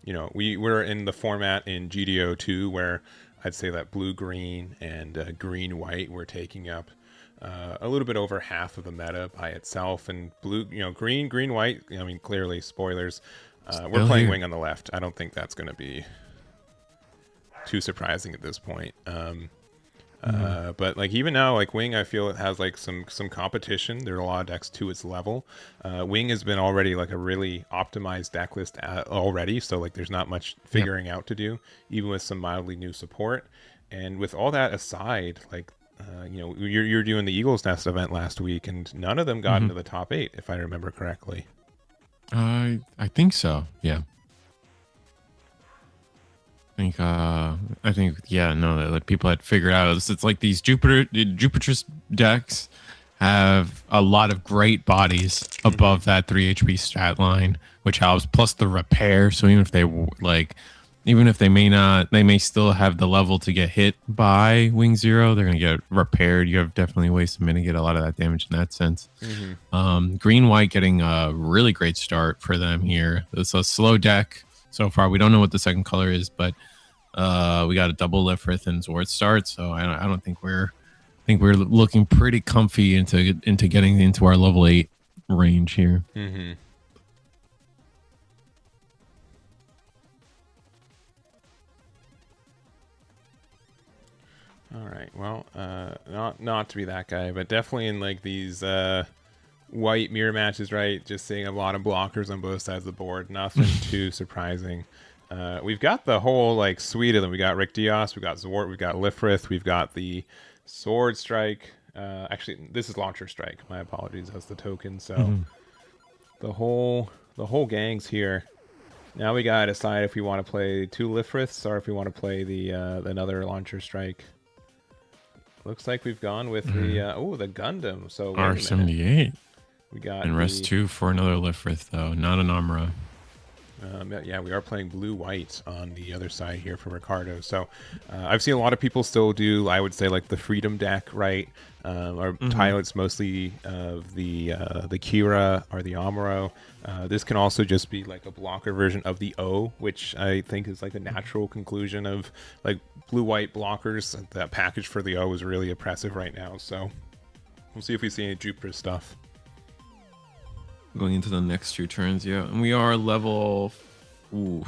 S1: we're in the format in GD02 where I'd say that blue-green and green-white were taking up a little bit over half of the meta by itself, and green-white. I mean, clearly, spoilers. We're playing wing on the left. I don't think that's going to be too surprising at this point. But like even now, like wing, I feel it has like some competition. There are a lot of decks to its level. Wing has been already like a really optimized deck list already, so like there's not much figuring out to do, even with some mildly new support. And with all that aside, like you're doing the Eagles Nest event last week, and none of them got into the top 8, if I remember correctly.
S2: I think so. Yeah. I think like people had figured out it's like these Jupiter's decks have a lot of great bodies above that 3 HP stat line, which helps, plus the repair. So even if they may still have the level to get hit by Wing Zero, they're gonna get repaired. You have definitely ways to mitigate a lot of that damage in that sense. Green White getting a really great start for them here. It's a slow deck so far. We don't know what the second color is, but we got a double Lifrith and Zord start, so I don't think we're looking pretty comfy into getting into our level 8 range here.
S1: All right. Well, not to be that guy, but definitely in like these white mirror matches, right? Just seeing a lot of blockers on both sides of the board. Nothing too surprising. We've got the whole like suite of them. We got Rick Dios, we got Zort, we got Lifrith, we've got the Sword Strike. Actually, this is Launcher Strike. My apologies. That's the token. So the whole gang's here. Now we gotta decide if we want to play 2 Lifriths or if we want to play the another Launcher Strike. Looks like we've gone with the Gundam. So
S2: R78.
S1: We got
S2: and rest 2 for another Lifrith though, not an Amra.
S1: Yeah, we are playing blue-white on the other side here for Ricardo. So I've seen a lot of people still do, I would say, like the Freedom deck, right? Or pilots mostly of the Kira or the Amuro. This can also just be like a blocker version of the O, which I think is like a natural conclusion of like blue-white blockers. That package for the O is really oppressive right now. So we'll see if we see any Jupiter stuff.
S2: Going into the next 2 turns, yeah. And we are level...
S1: we're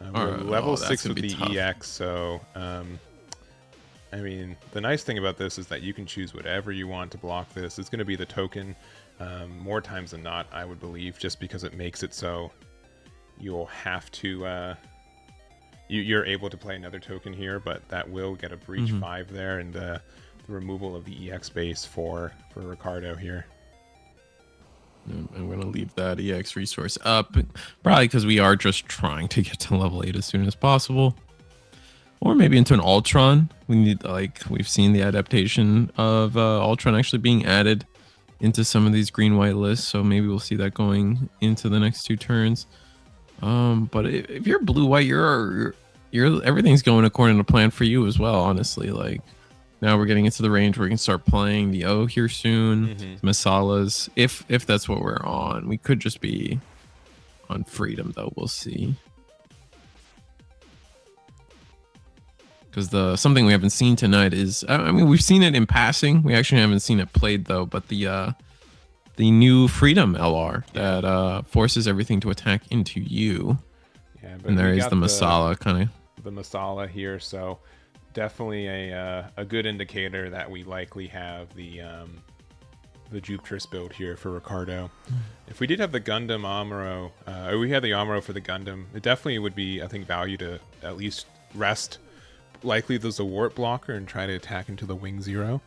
S1: level 6 with the tough. EX, so... I mean, the nice thing about this is that you can choose whatever you want to block this. It's going to be the token more times than not, I would believe, just because it makes it so you'll have to... you're able to play another token here, but that will get a Breach 5 there, and the removal of the EX base for Ricardo here.
S2: I'm going to leave that EX resource up, probably because we are just trying to get to level 8 as soon as possible. Or maybe into an Ultron. We need, we've seen the adaptation of Ultron actually being added into some of these green-white lists, so maybe we'll see that going into the next 2 turns. But if you're blue-white, you're everything's going according to plan for you as well, honestly. Like, now we're getting into the range where we can start playing the O here soon. Masalas, if that's what we're on. We could just be on Freedom, though. We'll see. Because something we haven't seen tonight is, I mean, we've seen it in passing. We actually haven't seen it played, though. But the new Freedom LR that forces everything to attack into you. Yeah, but and there is the Masala kind of.
S1: The Masala here, so... Definitely a good indicator that we likely have the the Jupiter's build here for Ricardo. If we did have the Gundam Amuro, or we had the Amuro for the Gundam, it definitely would be, I think, value to at least rest likely the Zawart blocker and try to attack into the Wing Zero.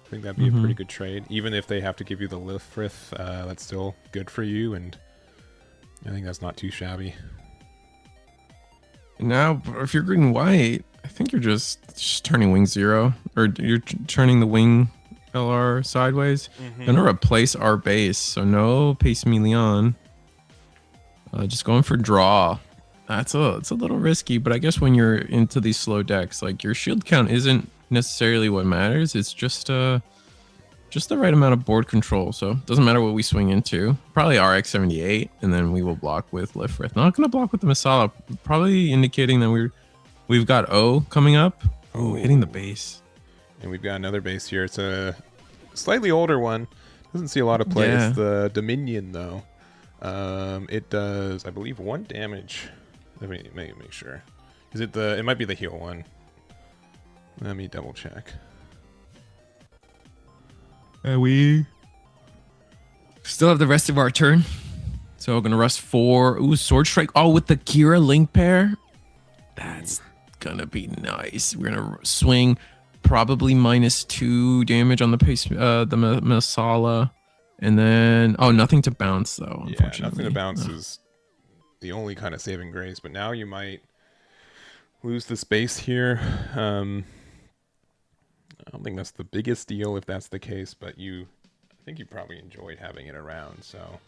S1: I think that'd be a pretty good trade. Even if they have to give you the Lifrith, that's still good for you, and I think that's not too shabby.
S2: Now, if you're green white, I think you're just turning Wing Zero, or you're turning the Wing LR sideways. Gonna replace our base, so no Pace Me Leon. Just going for draw. It's a little risky, but I guess when you're into these slow decks, like your shield count isn't necessarily what matters. It's just the right amount of board control. So it doesn't matter what we swing into. Probably RX-78, and then we will block with Lifrith. Not gonna block with the Masala, probably indicating that we've got O coming up. Oh, hitting the base.
S1: And we've got another base here. It's a slightly older one. Doesn't see a lot of play.
S2: Yeah.
S1: It's the Dominion, though. It does, I believe, 1 damage. Let me make sure. Is it the? It might be the heal one. Let me double check.
S2: We still have the rest of our turn. So we're gonna rust 4. Ooh, Sword Strike. Oh, with the Kira link pair. That's gonna be nice. We're gonna swing probably -2 damage on the pace, the Masala, and then nothing to bounce though.
S1: Yeah,
S2: Unfortunately,
S1: nothing to bounce is the only kind of saving grace. But now you might lose the space here. I don't think that's the biggest deal if that's the case, but I think you probably enjoyed having it around. So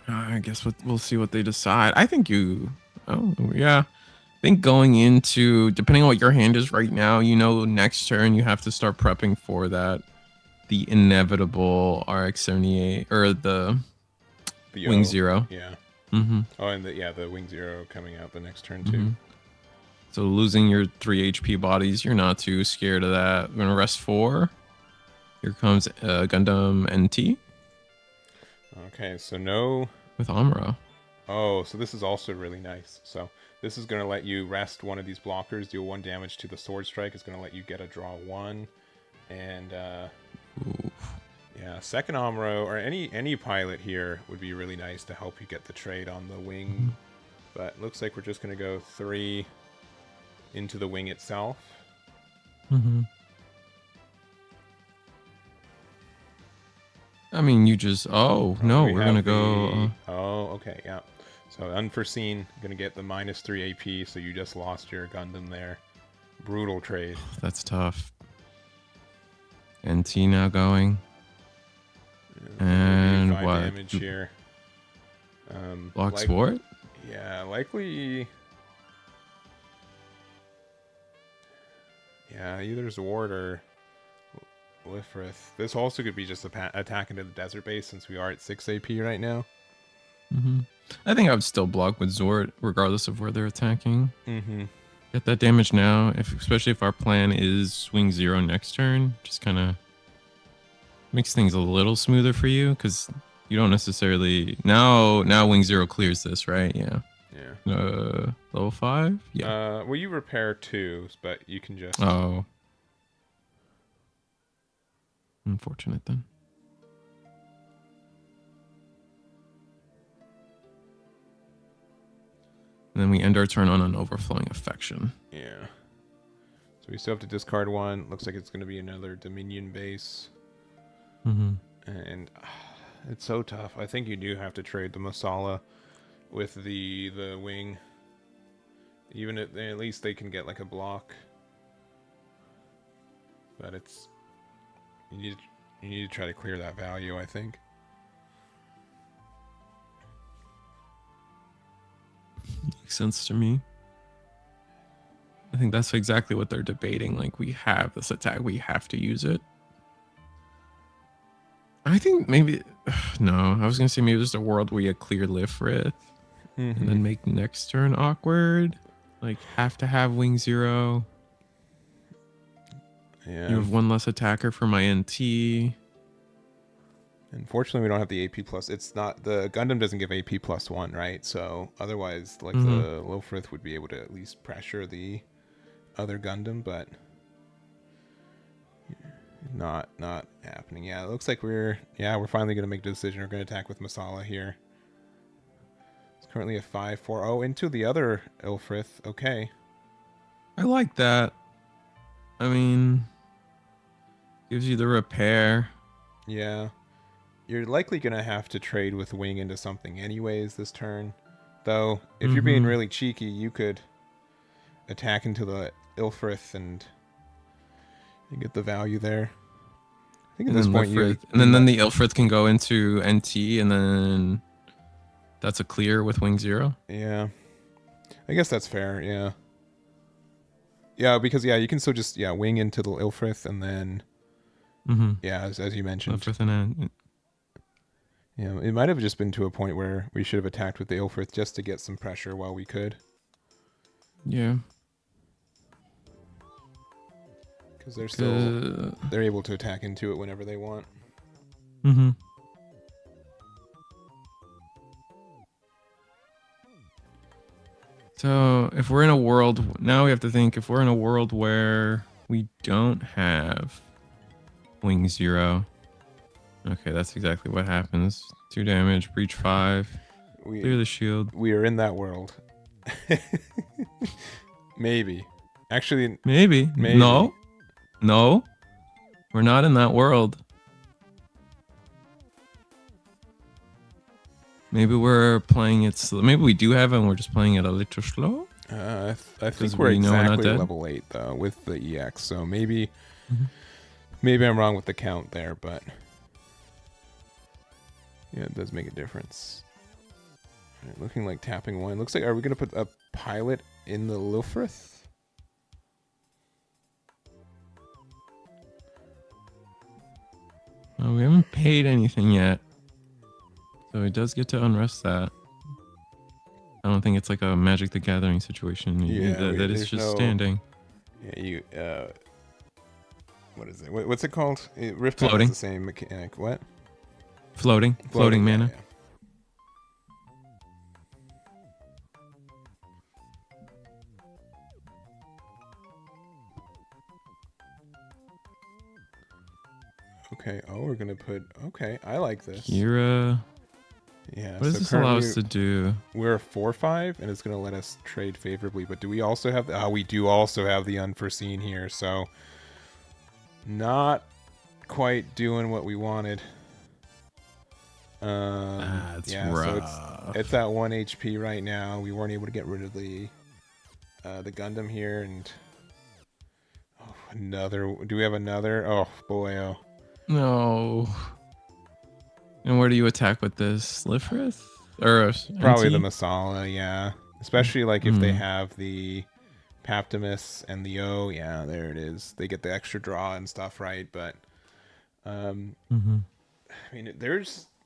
S2: I guess we'll see what they decide. I think you. Oh yeah. I think going into, depending on what your hand is right now, next turn you have to start prepping for that, the inevitable RX-78 or the Wing Zero.
S1: Yeah.
S2: Mm-hmm.
S1: Oh, and the Wing Zero coming out the next turn too.
S2: So losing your 3 HP bodies, you're not too scared of that. We're gonna rest 4. Here comes Gundam NT.
S1: Okay, so no
S2: with Amuro.
S1: Oh, so this is also really nice. So this is going to let you rest one of these blockers, deal 1 damage to the Sword Strike. It's going to let you get a draw 1. And yeah, second Amuro or any pilot here would be really nice to help you get the trade on the wing. But looks like we're just going to go 3 into the wing itself.
S2: I mean, you just we're gonna go.
S1: Okay, yeah. So unforeseen, gonna get the -3 AP. So you just lost your Gundam there. Brutal trade.
S2: That's tough. NT now going. And
S1: 5
S2: what?
S1: damage here.
S2: Block Sword?
S1: Yeah, likely. Yeah, either Zwart or Lifrith. This also could be just attack into the desert base since we are at 6 AP right now.
S2: I think I would still block with Zord regardless of where they're attacking. Get that damage now, especially if our plan is swing 0 next turn. Just kind of makes things a little smoother for you because you don't necessarily now wing 0 clears this, right? Yeah. Level 5. Yeah.
S1: Well, you repair 2, but you can just.
S2: Oh. Unfortunate then. And then we end our turn on an overflowing affection.
S1: Yeah. So we still have to discard 1. Looks like it's going to be another Dominion base. And it's so tough. I think you do have to trade the Masala with the wing. Even at least they can get like a block. But it's you need to try to clear that value, I think.
S2: Makes sense to me. I think that's exactly what they're debating. Like, we have this attack, we have to use it. I think maybe no. I was gonna say maybe there's a world where you clear Lifrith and then make next turn awkward. Like, have to have wing 0.
S1: Yeah.
S2: You have 1 less attacker for my NT.
S1: Unfortunately, we don't have the AP plus. It's not the Gundam doesn't give AP +1, right? So otherwise, like the Lifrith would be able to at least pressure the other Gundam, but Not happening. Yeah, it looks like we're finally gonna make a decision. We're gonna attack with Masala here. It's currently a 5-4. Oh, into the other Ilfrith. Okay.
S2: I like that. I mean, gives you the repair.
S1: Yeah. You're likely gonna have to trade with Wing into something anyways this turn. Though, if you're being really cheeky, you could attack into the Ilfrith and get the value there. I think at this point
S2: then the Ilfrith can go into NT, and then that's a clear with Wing 0.
S1: Yeah, I guess that's fair. Yeah, because you can still just wing into the Ilfrith and then as you mentioned.
S2: Ilfrith and
S1: yeah, it might have just been to a point where we should have attacked with the Ilfrith just to get some pressure while we could.
S2: Yeah.
S1: Because they're able to attack into it whenever they want.
S2: So if we're in a world, now we have to think, if we're in a world where we don't have Wing 0. Okay, that's exactly what happens. 2 damage, breach 5, clear the shield.
S1: We are in that world. Maybe. Actually,
S2: maybe. No, we're not in that world. Maybe we're playing it slow. Maybe we do have it and we're just playing it a little slow.
S1: I think we're exactly level 8 though with the EX. So maybe I'm wrong with the count there, but yeah, it does make a difference. All right, looking like tapping 1. Looks like, are we going to put a pilot in the Ilfrith?
S2: Oh, we haven't paid anything yet. So he does get to unrest that. I don't think it's like a Magic the Gathering situation.
S1: Yeah,
S2: that is just standing.
S1: Yeah, what is it? What's it called? Rift
S2: Floating.
S1: has the same mechanic. What?
S2: Floating mana.
S1: Yeah. Okay. Oh, we're gonna put. Okay, I like this.
S2: Kira.
S1: Yeah.
S2: What does this allow us to do?
S1: We're a 4/5, and it's gonna let us trade favorably. But do we also have? We do also have the unforeseen here. So, not quite doing what we wanted.
S2: That's
S1: yeah.
S2: rough.
S1: So it's at 1 HP right now. We weren't able to get rid of the Gundam here, and another. Do we have another? Oh boy. Oh.
S2: No. And where do you attack with this? Lifrith? Or
S1: probably
S2: NT?
S1: the Masala, yeah. Especially like if they have the Paptimus and the O, yeah, there it is. They get the extra draw and stuff, right? But I mean,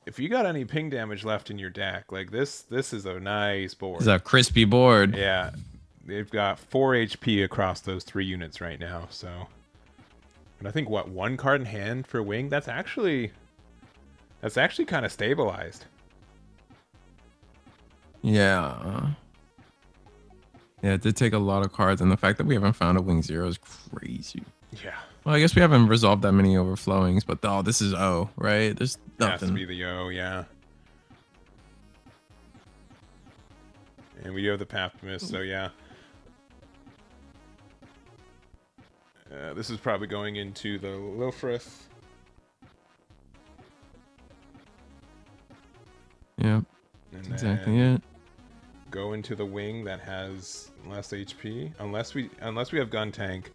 S1: if you got any ping damage left in your deck, like this is a nice board.
S2: It's a crispy board.
S1: Yeah. They've got 4 HP across those 3 units right now, so. And I think 1 card in hand for Wing? That's actually kind of stabilized.
S2: Yeah. Yeah, it did take a lot of cards, and the fact that we haven't found a Wing 0 is crazy.
S1: Yeah.
S2: Well, I guess we haven't resolved that many overflowings, but this is O, right? There's nothing.
S1: It has to be the O, yeah. And we do have the Paptimus, so yeah. This is probably going into the Lilfrith.
S2: Yep. That's exactly it.
S1: Go into the Wing that has less HP. Unless we have Gun Tank.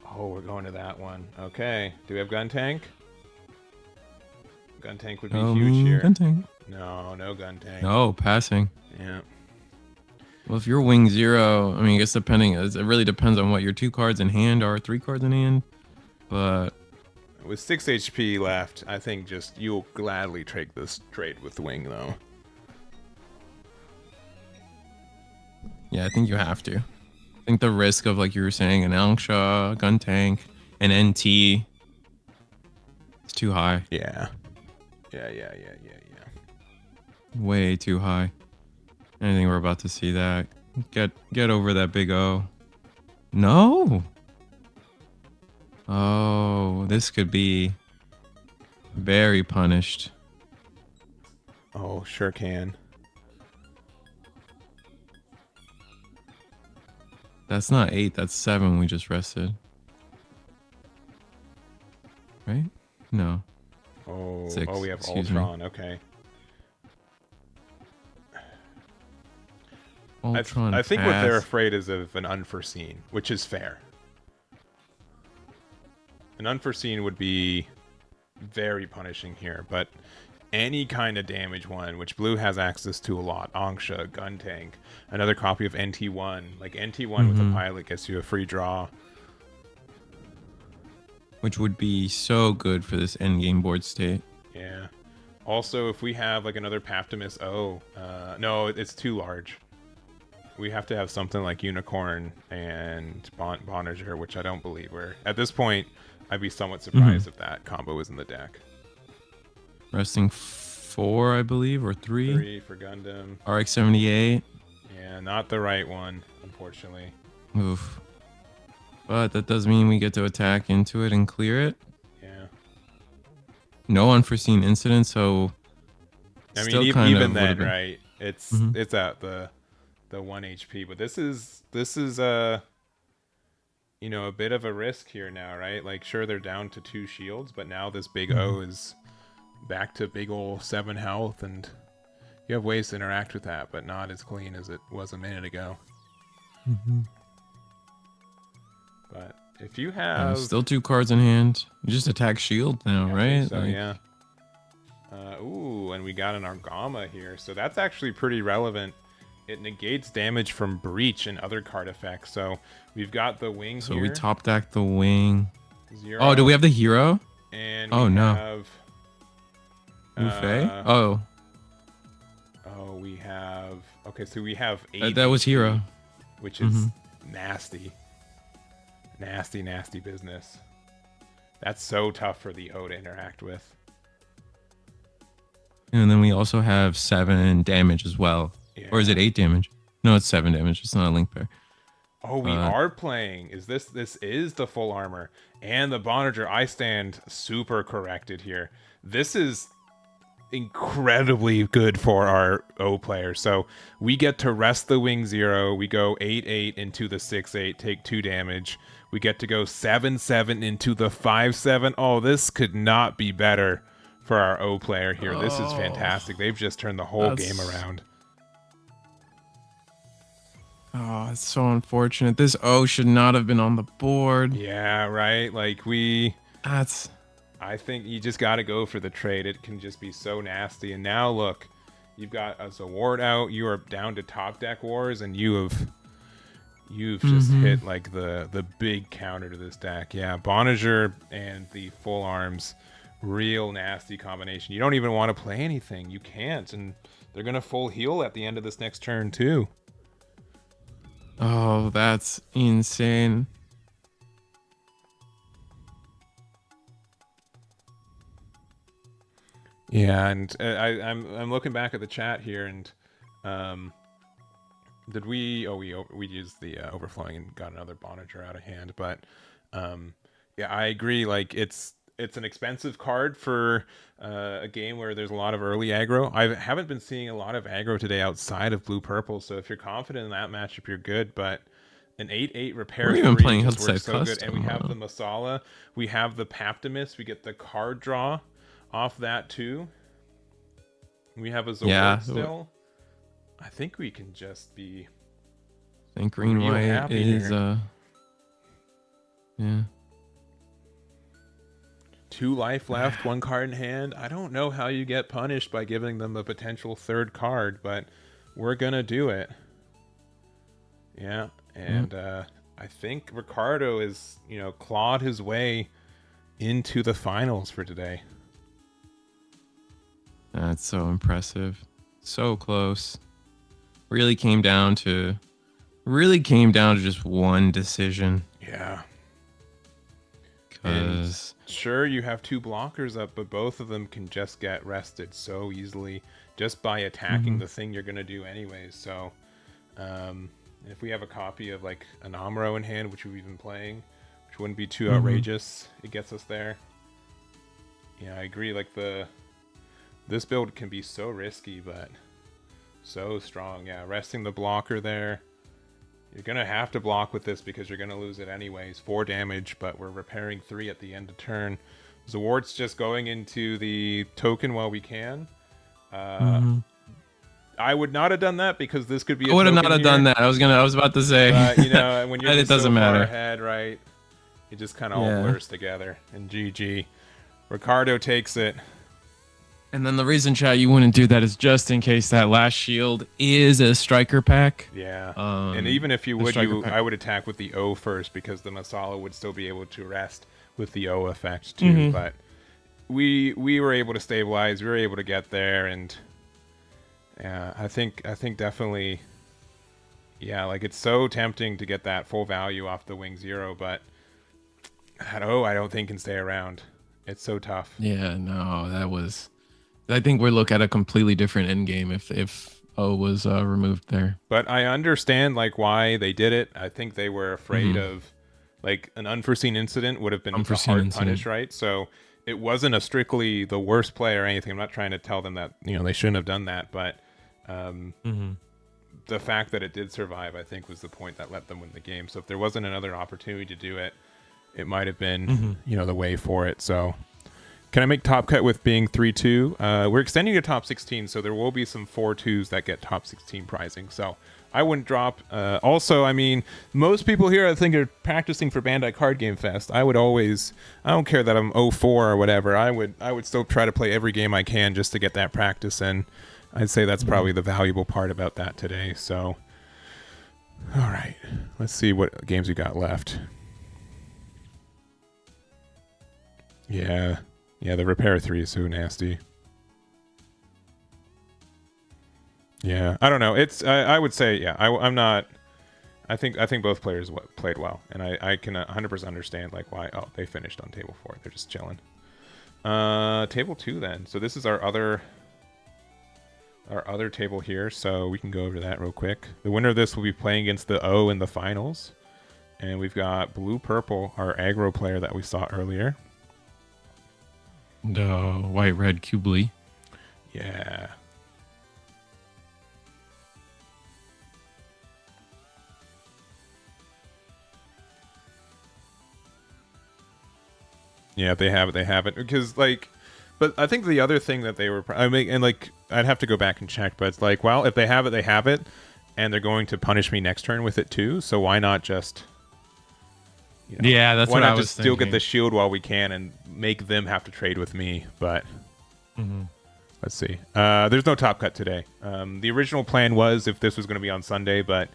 S1: Oh, we're going to that one. Okay. Do we have Gun Tank? Gun Tank would be huge here.
S2: Gun Tank.
S1: No Gun Tank.
S2: No, passing.
S1: Yeah.
S2: Well, if you're Wing 0, I mean, I guess it really depends on what your 2 cards in hand are, 3 cards in hand. But
S1: with 6 HP left, I think just you'll gladly take this trade with Wing, though.
S2: Yeah, I think you have to. I think the risk of, like you were saying, an Angsha, Gun Tank, an NT is too high.
S1: Yeah. Yeah.
S2: Way too high. I think we're about to see that. Get over that big O. No.
S3: Oh, this could be very punished.
S1: Oh, sure can.
S3: That's not 8, that's 7 we just rested. Right? No.
S1: Oh,
S3: 6,
S1: we have
S3: excuse me.
S1: Ultron. Okay.
S3: Ultron
S1: I think what they're
S3: pass.
S1: afraid is of an unforeseen, which is fair. An unforeseen would be very punishing here, but any kind of damage one, which blue has access to a lot, Angsha, Gun Tank, another copy of NT1, like NT1 with a pilot gets you a free draw.
S3: Which would be so good for this endgame board state.
S1: Yeah. Also, if we have like another Paptimus, no, it's too large. We have to have something like Unicorn and Bonager, which I don't believe we're at this point. I'd be somewhat surprised if that combo was in the deck.
S3: Resting 4, I believe, or 3.
S1: 3 for Gundam.
S3: RX-78.
S1: Yeah, not the right one, unfortunately.
S3: Oof. But that does mean we get to attack into it and clear it.
S1: Yeah.
S3: No unforeseen incident, so
S1: I
S3: still
S1: mean,
S3: kind
S1: even
S3: of
S1: then,
S3: been...
S1: right? It's at the 1 HP, but this is you know, a bit of a risk here now, right? Like, sure, they're down to 2 shields, but now this big O is back to big ol' 7 health, and you have ways to interact with that, but not as clean as it was a minute ago. But if you have
S3: still 2 cards in hand, you just attack shield now,
S1: I
S3: right?
S1: think so, yeah. Ooh, and we got an Argama here, so that's actually pretty relevant. It negates damage from breach and other card effects. So we've got the wing
S3: So
S1: here.
S3: we top deck the wing.
S1: 0,
S3: Oh, do we have the hero?
S1: and
S3: Oh,
S1: we
S3: no.
S1: have
S3: Buffet? Oh,
S1: we have okay, so we have 8
S3: that was
S1: HP,
S3: hero.
S1: which is nasty business. That's so tough for the O to interact with.
S3: And then we also have 7 damage as well.
S1: Yeah.
S3: Or is it 8 damage? No, it's 7 damage. It's not a link pair.
S1: Oh, we are playing. Is this is the full armor and the Bonager? I stand super corrected here. This is incredibly good for our O player. So we get to rest the wing 0. We go 8/8 into the 6/8, take 2 damage. We get to go 7/7 into the 5/7. Oh, this could not be better for our O player here. This is fantastic. They've just turned the whole game around.
S3: Oh, it's so unfortunate. This O should not have been on the board.
S1: Yeah, right. Like I think you just got to go for the trade. It can just be so nasty. And now look, you've got a Zaward out. You are down to top deck wars, and you've just hit like the big counter to this deck. Yeah, Bonager and the full arms, real nasty combination. You don't even want to play anything. You can't, and they're gonna full heal at the end of this next turn too.
S3: Oh, that's insane.
S1: Yeah, and I'm looking back at the chat here, and did we? Oh, we used the overflowing and got another Bonager out of hand, but yeah, I agree. Like it's an expensive card for a game where there's a lot of early aggro. I haven't been seeing a lot of aggro today outside of blue purple, so if you're confident in that matchup, you're good. But an 8/8 repair.
S3: We're even playing
S1: just works
S3: outside
S1: so good, and we have the Masala, we have the Paptimus, we get the card draw off that too. We have a Zaward still. I think we can just be.
S3: I think green white is yeah.
S1: 2 life left, 1 card in hand. I don't know how you get punished by giving them a potential 3rd card, but we're gonna do it. Yeah, and I think Ricardo is, clawed his way into the finals for today.
S3: That's so impressive. So close. Really came down to just one decision.
S1: Yeah.
S3: Because
S1: sure, you have 2 blockers up, but both of them can just get rested so easily just by attacking the thing you're gonna do anyways. So if we have a copy of like an Amuro in hand, which we've been playing, which wouldn't be too outrageous. It gets us there. Yeah, I agree. Like this build can be so risky, but so strong. Yeah, resting the blocker there. You're gonna have to block with this because you're gonna lose it anyways. 4 damage, but we're repairing 3 at the end of turn. Zaward's just going into the token while we can. I would not have done that because this could be.
S2: I would have not have done that. I was about to say.
S1: But, you know, when you're
S2: it
S1: just
S2: doesn't
S1: so
S2: matter.
S1: far ahead, right? It just kind of all blurs together. And GG, Ricardo takes it.
S2: And then the reason, chat, you wouldn't do that is just in case that last shield is a striker pack.
S1: Yeah. And even if you would, I would attack with the O first because the Masala would still be able to rest with the O effect too. But we were able to stabilize. We were able to get there, and yeah, I think definitely, yeah, like it's so tempting to get that full value off the Wing Zero, but that O I don't think can stay around. It's so tough.
S2: Yeah, no, that was. I think we look at a completely different end game if O was removed there.
S1: But I understand like why they did it. I think they were afraid of like an unforeseen incident would have been a hard punish, right? So it wasn't a strictly the worst play or anything. I'm not trying to tell them that, you know, they shouldn't have done that, but the fact that it did survive, I think, was the point that let them win the game. So if there wasn't another opportunity to do it, it might have been, you know, the way for it. So can I make top cut with being 3-2? We're extending to top 16, so there will be some 4-2s that get top 16 prizing. So I wouldn't drop. Also, I mean, most people here, I think, are practicing for Bandai Card Game Fest. I would always, I don't care that I'm 0-4 or whatever. I would still try to play every game I can just to get that practice, and I'd say that's probably the valuable part about that today. So, all right, let's see what games we got left. Yeah, the Repair 3 is so nasty. Yeah, I don't know. It's I would say, yeah, I'm not. I think both players played well, and I can 100% understand like why. Oh, they finished on table 4. They're just chilling. Table 2 then. So this is our other table here. So we can go over that real quick. The winner of this will be playing against the O in the finals, and we've got Blue Purple, our aggro player that we saw earlier.
S2: The White Red Cubely.
S1: Yeah. Yeah, they have it. Because, like, but I think the other thing that they were, I mean, and, like, I'd have to go back and check, but it's like, well, if they have it, they have it, and they're going to punish me next turn with it too, so why not just, you know,
S2: yeah, that's what I was thinking. Why not just
S1: still get the shield while we can and make them have to trade with me, but let's see. There's no top cut today. The original plan was if this was going to be on Sunday, but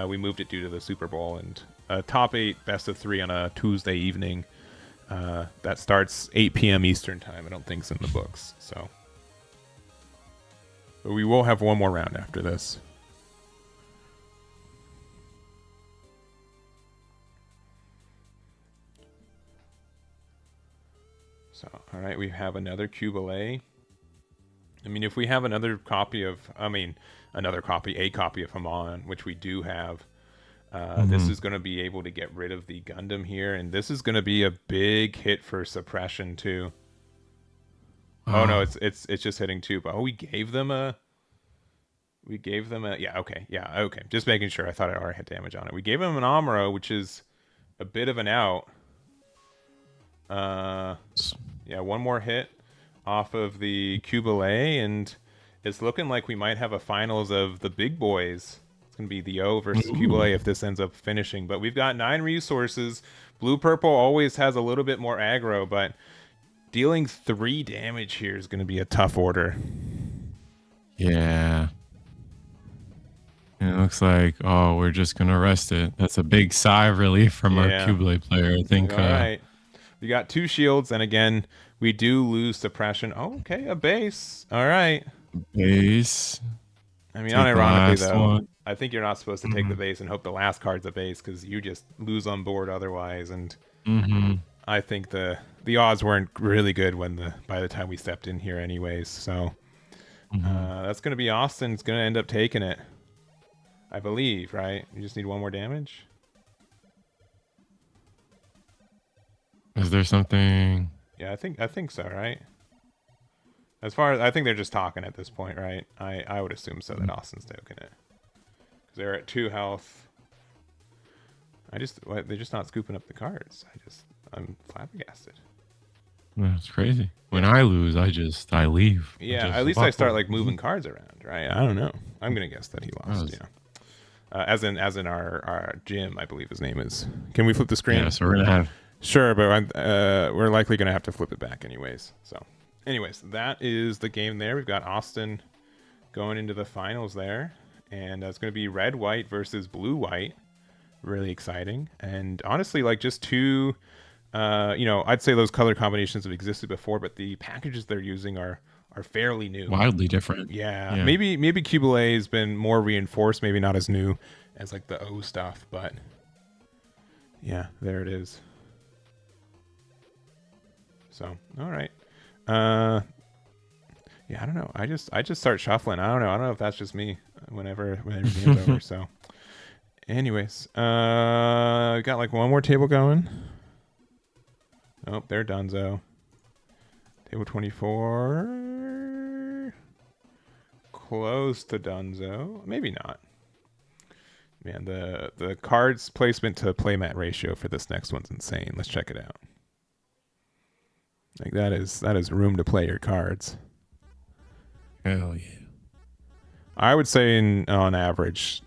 S1: we moved it due to the Super Bowl, and top 8 best of 3 on a Tuesday evening. That starts 8 p.m. Eastern time. I don't think it's in the books. So, but we will have one more round after this. So, all right, we have another Cubele. I mean, if we have a copy of Haman, which we do have. This is going to be able to get rid of the Gundam here, and this is going to be a big hit for suppression too. Oh no, it's just hitting 2. But we gave them a. Yeah, okay. Just making sure. I thought I already had damage on it. We gave him an Amuro, which is a bit of an out. Yeah, one more hit off of the Cubele, and it's looking like we might have a finals of the big boys. Going to be the O versus Cubele if this ends up finishing, but we've got 9 resources. Blue Purple always has a little bit more aggro, but dealing 3 damage here is going to be a tough order.
S2: Yeah, and it looks like we're just going to rest it. That's a big sigh of relief from our Cubele player, I think.
S1: All right, we got 2 shields, and again we do lose suppression. Okay, a base. All right,
S2: base.
S1: I mean, unironically though, I think you're not supposed to take the base and hope the last card's a base because you just lose on board otherwise. And I think the odds weren't really good by the time we stepped in here anyways. So that's going to be Austin's going to end up taking it, I believe, right? You just need 1 more damage.
S3: Is there something?
S1: Yeah, I think so, right? As far as I think they're just talking at this point, right? I would assume so that Austin's taking it because they're at 2 health. They're just not scooping up the cards. I'm flabbergasted.
S3: That's crazy. When I lose, I leave.
S1: Yeah, at least I start like moving cards around, right? I don't know. I'm gonna guess that he lost. Yeah. As in our Jim, I believe his name is. Can we flip the screen?
S3: Yeah, so we're gonna have.
S1: Sure, but we're likely gonna have to flip it back anyways. So, anyways, that is the game there. We've got Austin going into the finals there, and it's gonna be red white versus blue white. Really exciting, and honestly, like just two. I'd say those color combinations have existed before, but the packages they're using are fairly new.
S3: Wildly different.
S1: Yeah. Maybe Cubile has been more reinforced, maybe not as new as like the O stuff, but yeah, there it is. So, all right. Yeah, I don't know. I just start shuffling. I don't know if that's just me whenever the game's over. So, anyways, got like one more table going. Oh, they're donezo. Table 24. Close to donezo. Maybe not. Man, the cards placement to playmat ratio for this next one's insane. Let's check it out. Like that is room to play your cards.
S3: Hell yeah.
S1: I would say on average,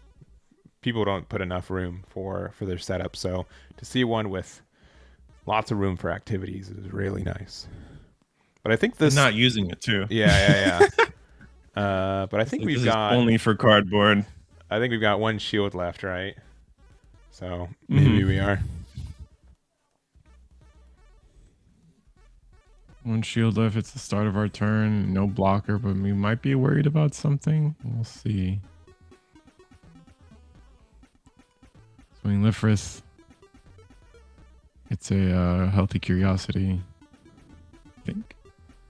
S1: people don't put enough room for their setup. So to see one with lots of room for activities is really nice. But I think this
S3: not using it too.
S1: Yeah. But I think we've got
S3: only for cardboard.
S1: I think we've got one shield left, right? So maybe we are.
S3: One shield left. It's the start of our turn. No blocker, but we might be worried about something. We'll see. Swing Lifrith. It's a healthy curiosity, I think.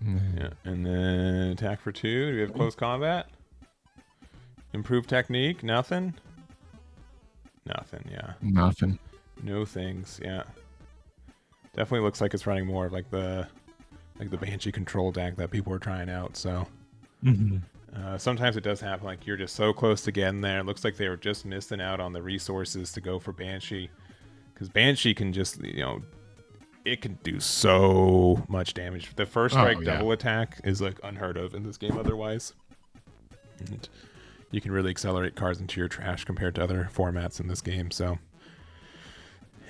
S1: Yeah, and then attack for 2. Do we have close combat? Improved technique? Nothing? Nothing, yeah.
S3: Nothing.
S1: No things, yeah. Definitely looks like it's running more of like the Banshee control deck that people were trying out, so. Sometimes it does happen, like you're just so close to getting there. It looks like they were just missing out on the resources to go for Banshee. Because Banshee can just, it can do so much damage. The first strike double attack is like unheard of in this game otherwise. And you can really accelerate cards into your trash compared to other formats in this game. So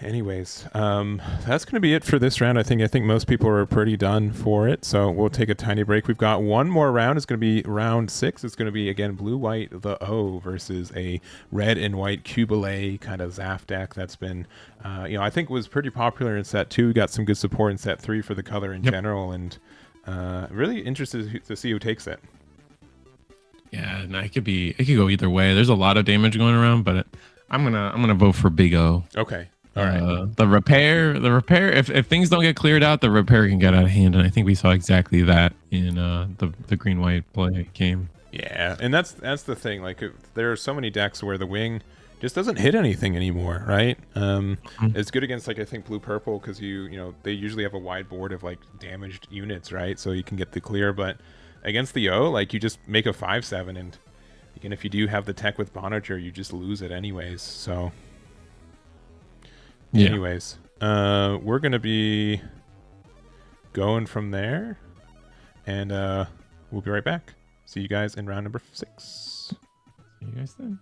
S1: anyways, that's going to be it for this round. I think most people are pretty done for it. So we'll take a tiny break. We've got one more round. It's going to be round 6. It's going to be, again, blue-white, the O versus a red and white Cubile kind of Zaf deck that's been, I think was pretty popular in set 2. We got some good support in set 3 for the color in general. And really interested to see who takes it.
S3: Yeah, no, it could go either way. There's a lot of damage going around, but I'm gonna vote for Big O.
S1: Okay. All right.
S3: The repair. If things don't get cleared out, the repair can get out of hand, and I think we saw exactly that in the green white play game.
S1: Yeah, and that's the thing. Like, there are so many decks where the wing just doesn't hit anything anymore, right? It's good against like I think blue purple because they usually have a wide board of like damaged units, right? So you can get the clear, but against the O, like you just make a 5/7, and again, if you do have the tech with Bonager, you just lose it anyways. So. Yeah. Anyways, we're going to be going from there, and we'll be right back. See you guys in round number 6.
S3: See you guys then.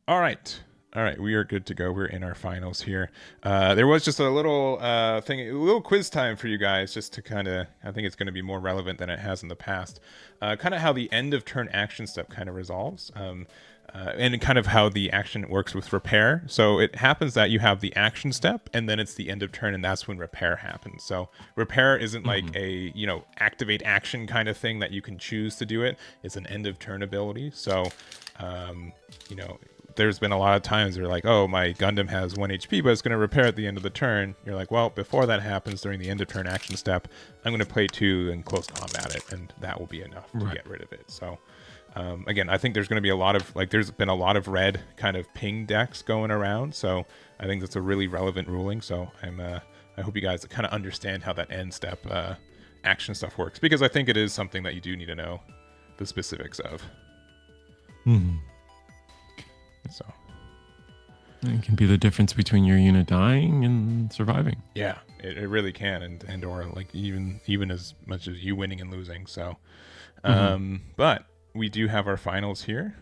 S1: All right. All right, we are good to go. We're in our finals here. There was just a little thing, a little quiz time for you guys, just to kind of, I think it's going to be more relevant than it has in the past. Kind of how the end of turn action step kind of resolves, and kind of how the action works with repair. So it happens that you have the action step, and then it's the end of turn, and that's when repair happens. So repair isn't like a, you know, activate action kind of thing that you can choose to do it. It's an end of turn ability. So, you know, there's been a lot of times where like, oh, my Gundam has 1 HP, but it's going to repair at the end of the turn. You're like, well, before that happens during the end of turn action step, I'm going to play 2 and close combat it, and that will be enough to get rid of it. So, again, I think there's going to be a lot of, like, there's been a lot of red kind of ping decks going around. So I think that's a really relevant ruling. So I hope you guys kind of understand how that end step action stuff works, because I think it is something that you do need to know the specifics of. So
S3: it can be the difference between your unit dying and surviving.
S1: Yeah, it really can, and or like even as much as you winning and losing. So, but we do have our finals here.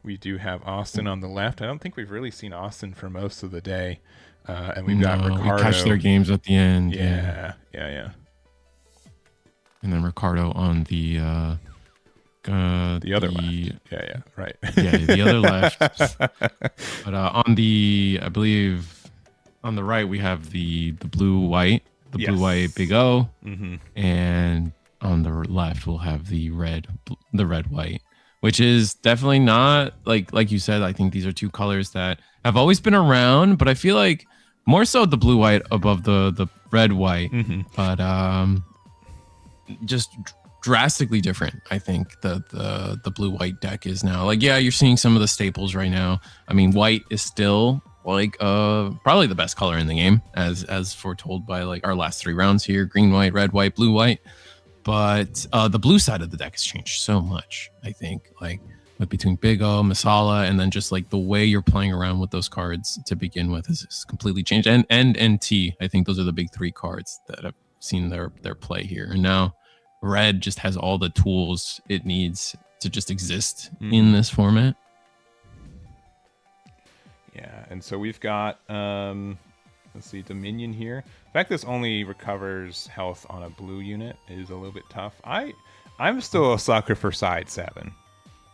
S1: We do have Austin on the left. I don't think we've really seen Austin for most of the day, and we've got Ricardo.
S2: We catch their games at the end.
S1: Yeah.
S2: And then Ricardo on the
S1: other left. Yeah, right.
S2: Yeah, the other left. But on the, I believe, on the right we have the blue-white, blue-white big O, and on the left we'll have the red-white, which is definitely not like you said. I think these are two colors that have always been around, but I feel like more so the blue-white above the red-white, but just drastically different. I think the blue-white deck is now, like, yeah, you're seeing some of the staples right now. I mean, white is still like probably the best color in the game, as foretold by like our last 3 rounds here: green, white, red, white, blue, white. But the blue side of the deck has changed so much. I think, like, between Big O, Masala, and then just like the way you're playing around with those cards to begin with is completely changed. And NT, I think those are the big 3 cards that I've seen their play here. And now red just has all the tools it needs to just exist in this format.
S1: Yeah, and so we've got let's see, Dominion here. The fact this only recovers health on a blue unit is a little bit tough. I'm still a sucker for side 7.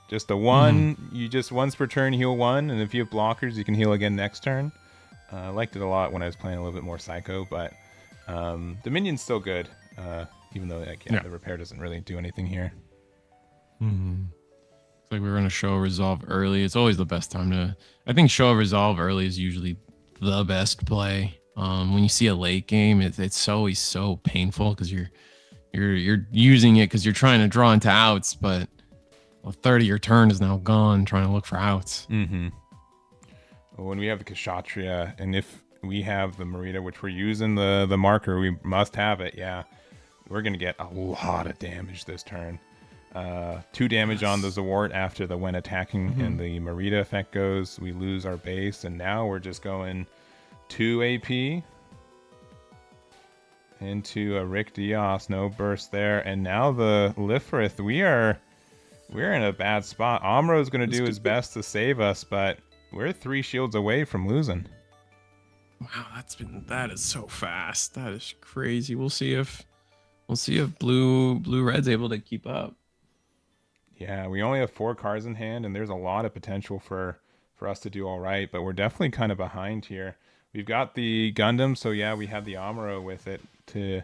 S1: Just a 1, you just once per turn heal 1, and if you have blockers you can heal again next turn. I liked it a lot when I was playing a little bit more Psycho, but Dominion's still good. Even though the repair doesn't really do anything here.
S2: It's like we're going to show resolve early. It's always the best time to. I think show resolve early is usually the best play. When you see a late game, it's always so painful because you're using it because you're trying to draw into outs, but a third of your turn is now gone trying to look for outs.
S1: Well, when we have the Kshatriya, and if we have the Marita, which we're using the marker, we must have it. Yeah. We're going to get a lot of damage this turn. 2 damage on the Zawart after the when attacking and the Marita effect goes. We lose our base, and now we're just going 2 AP into a Rick Diaz. No burst there. And now the Lifrith, we're in a bad spot. Amro's going to do his best to save us, but we're 3 shields away from losing.
S2: Wow, that is so fast. That is crazy. We'll see if blue red's able to keep up.
S1: Yeah, we only have 4 cards in hand, and there's a lot of potential for us to do all right, but we're definitely kind of behind here. We've got the Gundam, so yeah, we have the Amuro with it to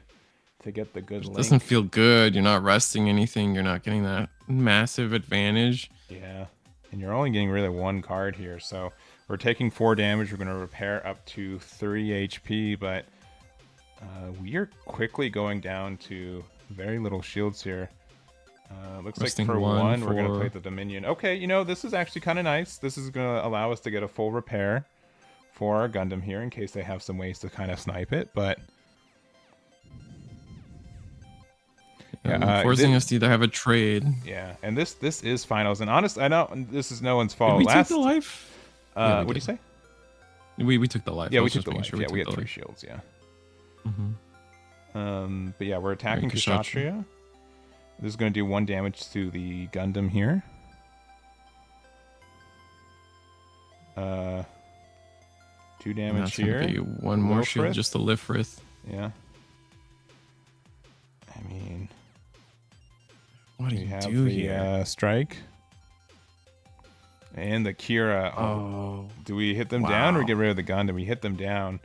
S1: get the good link.
S2: Doesn't feel good. You're not resting anything. You're not getting that massive advantage.
S1: Yeah, and you're only getting really 1 card here, so we're taking 4 damage. We're going to repair up to 3 HP, but we are quickly going down to very little shields here. Looks
S2: Resting
S1: like for 1, we're going to
S2: for-
S1: play the Dominion. Okay, you know, this is actually kind of nice. This is going to allow us to get a full repair for our Gundam here in case they have some ways to kind of snipe it, but
S2: forcing us to either have a trade.
S1: Yeah, and this is finals. And honest, I know this is no one's fault.
S2: Did we take the life?
S1: What do you say?
S2: We took the life.
S1: Yeah,
S2: I
S1: we
S2: was
S1: took
S2: just
S1: the
S2: making
S1: life.
S2: sure
S1: Yeah, we had
S2: took the
S1: 3
S2: life.
S1: shields, yeah. But yeah, we're attacking
S2: Right,
S1: Kshatriya. This is going to do 1 damage to the Gundam here. 2
S2: And
S1: damage
S2: that's gonna
S1: here.
S2: get you one more shield
S1: Wilfrith.
S2: just to live with.
S1: Yeah. I mean,
S2: What do
S1: we
S2: you
S1: have
S2: do
S1: the
S2: here?
S1: strike. And the Kira.
S2: Oh,
S1: Do we hit them down or
S2: wow.
S1: get rid of the Gundam? We hit them down.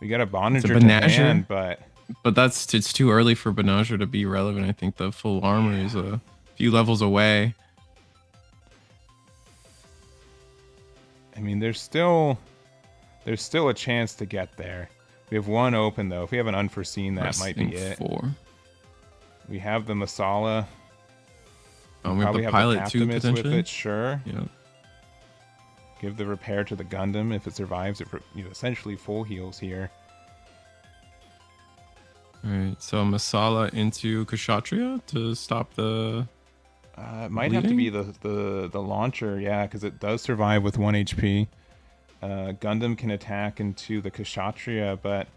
S1: We got a Bondager to
S2: Banagher.
S1: hand, but
S2: But it's too early for Banagher to be relevant. I think the full armor is a few levels away.
S1: I mean, there's still a chance to get there. We have one open though. If we have an unforeseen, that might be
S2: Resting
S1: it.
S2: 4.
S1: We have the Masala.
S2: We have
S1: Probably
S2: the
S1: have
S2: pilot
S1: the
S2: too,
S1: Captimus with
S2: potentially.
S1: it. Sure.
S2: Yeah.
S1: Give the repair to the Gundam if it survives. It essentially full heals here.
S2: All right. So Masala into Kshatriya to stop the.
S1: It might have to be the launcher, yeah, because it does survive with 1 HP. Gundam can attack into the Kshatriya, but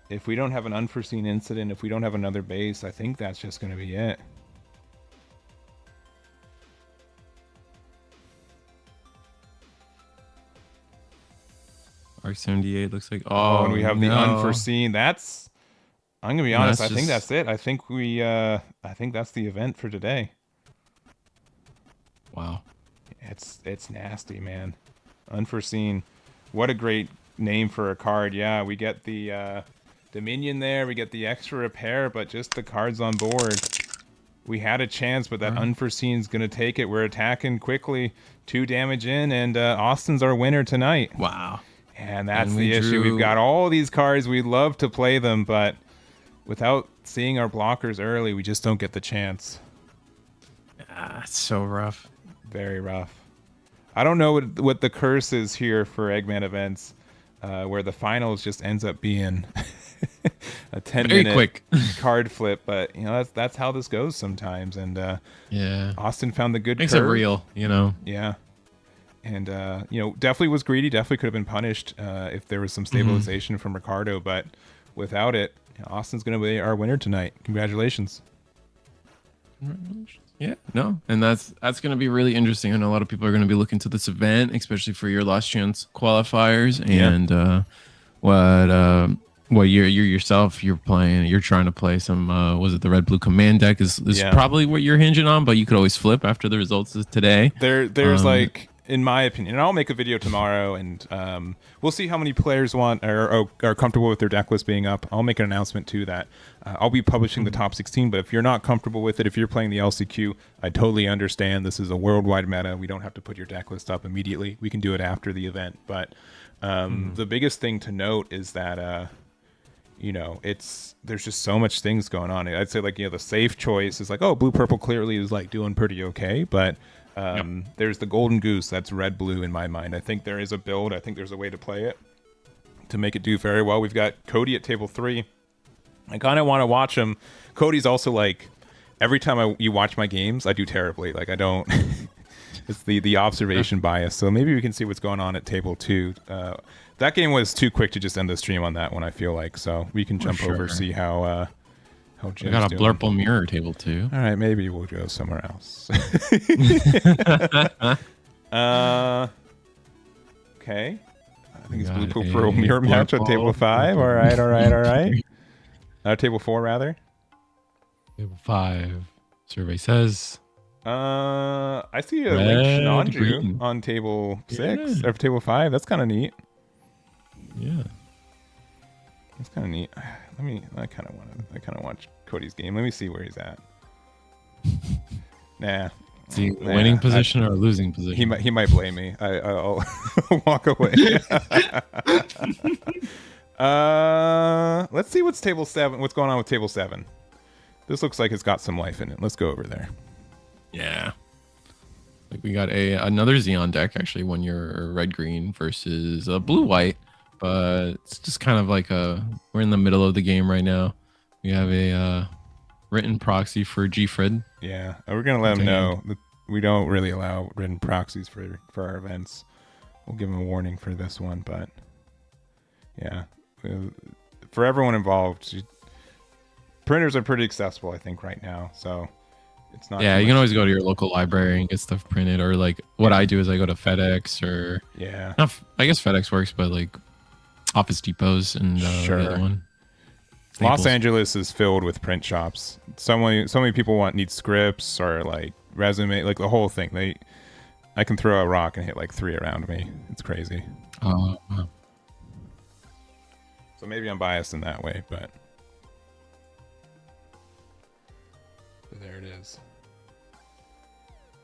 S1: if we don't have an unforeseen incident, if we don't have another base, I think that's just going to be it.
S2: R78 looks like.
S1: Oh, and we have the
S2: no.
S1: unforeseen. That's. I'm gonna be
S2: And
S1: honest.
S2: that's
S1: I think
S2: just-
S1: that's it. I think we. I think that's the event for today.
S2: Wow.
S1: It's nasty, man. Unforeseen. What a great name for a card. Yeah, we get the Dominion there. We get the extra repair, but just the cards on board. We had a chance, but that unforeseen's gonna take it. We're attacking quickly. 2 damage in, and Austin's our winner tonight.
S2: Wow.
S1: And that's
S2: And
S1: the
S2: we
S1: issue.
S2: drew-
S1: We've got all these cards. We'd love to play them, but without seeing our blockers early, we just don't get the chance.
S2: It's so rough.
S1: Very rough. I don't know what the curse is here for Eggman events, where the finals just ends up being a 10-minute
S2: Very quick.
S1: card flip. But you know that's how this goes sometimes. And
S2: Yeah.
S1: Austin found the good
S2: Makes
S1: curve.
S2: it real, you know.
S1: Yeah. And, definitely was greedy, definitely could have been punished if there was some stabilization from Ricardo, but without it, Austin's going to be our winner tonight. Congratulations.
S2: Yeah, no, and that's going to be really interesting. I know a lot of people are going to be looking to this event, especially for your last chance qualifiers, and what you're yourself you're trying to play some was it the red blue command deck is probably what you're hinging on, but you could always flip after the results of today.
S1: There's like, in my opinion, and I'll make a video tomorrow, and we'll see how many players want or are comfortable with their deck list being up. I'll make an announcement too that I'll be publishing the top 16, but if you're not comfortable with it, if you're playing the LCQ, I totally understand. This is a worldwide meta. We don't have to put your deck list up immediately. We can do it after the event. But the biggest thing to note is that there's just so much things going on. I'd say the safe choice is blue purple clearly is doing pretty okay, but there's the golden goose that's red blue in my mind. I think there is a build. I think there's a way to play it to make it do very well. We've got Cody at table 3. I kind of want to watch him. Cody's also every time you watch my games, I do terribly. I don't. It's the observation bias. So maybe we can see what's going on at table 2. That game was too quick to just end the stream on that one, I feel like. So we can jump over, see how Jim's
S2: We got a
S1: doing.
S2: blurple mirror table too.
S1: All right, maybe we'll go somewhere else. Okay. I think it's blue purple mirror match on table 5. All right. Table 4 rather.
S3: Table 5. Survey says.
S1: I see a
S3: Red,
S1: Link Shinanju
S3: green.
S1: on table 6
S3: Yeah.
S1: or table 5. That's kind of neat.
S3: Yeah.
S1: That's kind of neat. I kind of want Cody's game. Let me see where he's at. Nah.
S3: Is he
S1: Nah,
S3: winning position or losing position?
S1: He might blame me. I'll walk away. Let's see what's table 7. What's going on with table 7? This looks like it's got some life in it. Let's go over there.
S2: Yeah. We got another Xeon deck, actually, when you're red green versus blue white, but it's just kind of we're in the middle of the game right now. We have a written proxy for Gfred.
S1: Yeah, we're gonna let him know that we don't really allow written proxies for our events. We'll give him a warning for this one, but yeah, for everyone involved, printers are pretty accessible, I think, right now. So It's not.
S3: Yeah,
S1: too
S3: you can
S1: much.
S3: always go to your local library and get stuff printed, or like what I do is I go to FedEx or
S1: Yeah.
S3: I guess FedEx works, but like Office Depots and
S1: Sure.
S3: the other one.
S1: Los
S3: Staples.
S1: Angeles is filled with print shops. So many people need scripts or like resume, like the whole thing. I can throw a rock and hit like 3 around me. It's crazy.
S3: Wow.
S1: So maybe I'm biased in that way, but there it is.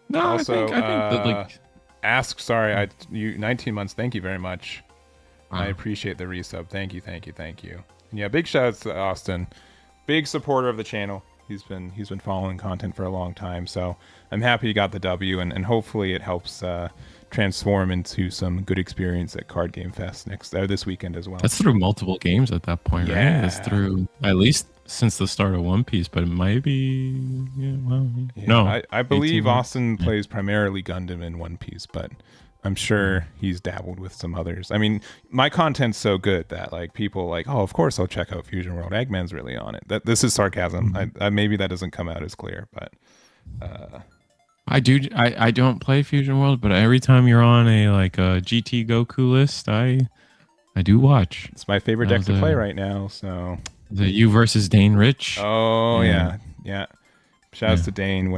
S3: No,
S1: Also,
S3: I think that like
S1: ask. Sorry, you 19 months. Thank you very much.
S3: wow.
S1: I appreciate the resub. Thank you. And yeah, big shout outs to Austin, big supporter of the channel. He's been following content for a long time, so I'm happy he got the W, and hopefully it helps transform into some good experience at Card Game Fest this weekend as well.
S3: That's through multiple games at that point,
S1: Yeah.
S3: right? That's through at least since the start of One Piece, but it might be no.
S1: I believe
S3: 18 months.
S1: Austin plays primarily Gundam in One Piece, but I'm sure he's dabbled with some others. I mean, my content's so good that like people like, oh, of course I'll check out Fusion World. Eggman's really on it. This is sarcasm. I maybe that doesn't come out as clear, but
S3: I do. I don't play Fusion World, but every time you're on a GT Goku list, I do watch.
S1: it's my favorite deck to play right now. So
S3: The you versus Dane Rich.
S1: oh yeah. Shouts to Dane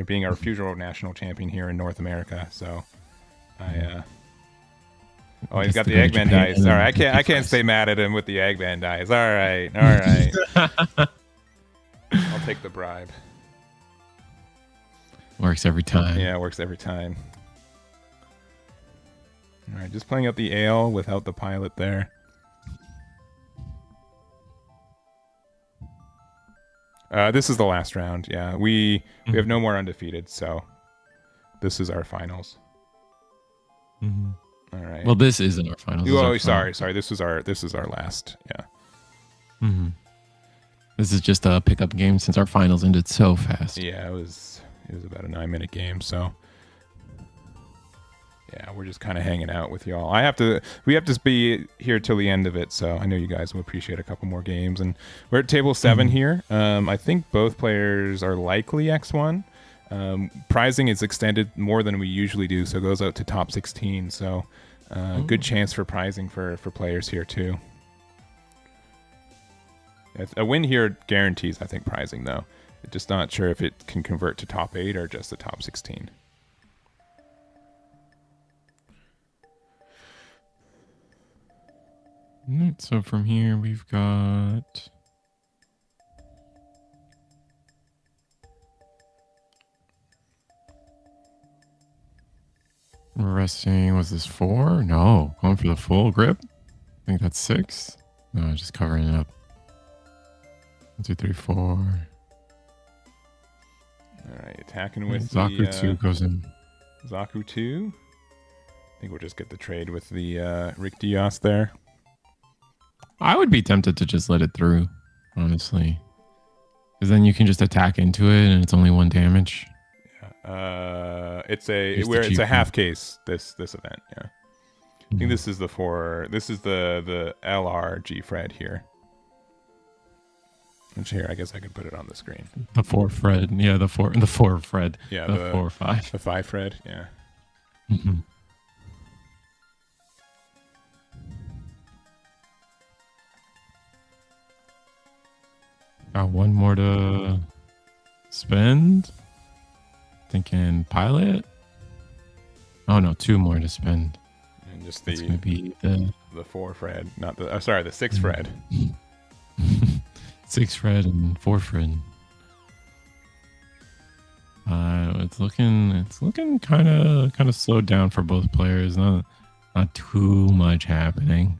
S1: being our Fusion World national champion here in North America. So oh, he's got the Eggman dice. All right, I can't stay mad at him with the Eggman dice. All right. I'll take the bribe.
S3: Works every time.
S1: Yeah, it works every time. All right, just playing out the ale without the pilot there. This is the last round. Yeah, we have no more undefeated, so this is our finals.
S3: Mm-hmm.
S1: All right.
S3: Well, this isn't our finals. This is
S1: Oh,
S3: our
S1: sorry.
S3: final.
S1: This is our last. Yeah.
S3: Mm-hmm. This is just a pickup game since our finals ended so fast.
S1: Yeah, it was about a 9-minute game, so yeah, we're just kind of hanging out with y'all. We have to be here till the end of it, so I know you guys will appreciate a couple more games. And we're at table 7 here. I think both players are likely X1. Prizing is extended more than we usually do, so it goes out to top 16. So good chance for prizing for players here too. A win here guarantees, I think, prizing though. Just not sure if it can convert to top 8 or just the top 16.
S3: Alright, so from here we've got resting. Was this 4? No, going for the full grip. I think that's 6. No, just covering it up. 1, 2, 3, 4.
S1: All right, attacking with
S3: Zaku 2 goes in.
S1: Zaku 2. I think we'll just get the trade with the Rick Diaz there.
S3: I would be tempted to just let it through, honestly, because then you can just attack into it and it's only 1 damage.
S1: Yeah. It's
S3: Here's
S1: a half case this event. Yeah. I think this is the LRG Fred here. Which here, I guess I can put it on the screen.
S3: The 4 Fred, yeah, the 4 Fred,
S1: Yeah,
S3: the 4 or 5,
S1: the 5 Fred, yeah.
S3: Mm-hmm. Got 1 more to spend. Thinking pilot. Oh no, 2 more to spend.
S1: And just
S3: It's gonna be the
S1: 4 Fred, not the the 6 Fred.
S3: 6 Fred and 4 Fred. It's looking kind of slowed down for both players. Not too much happening.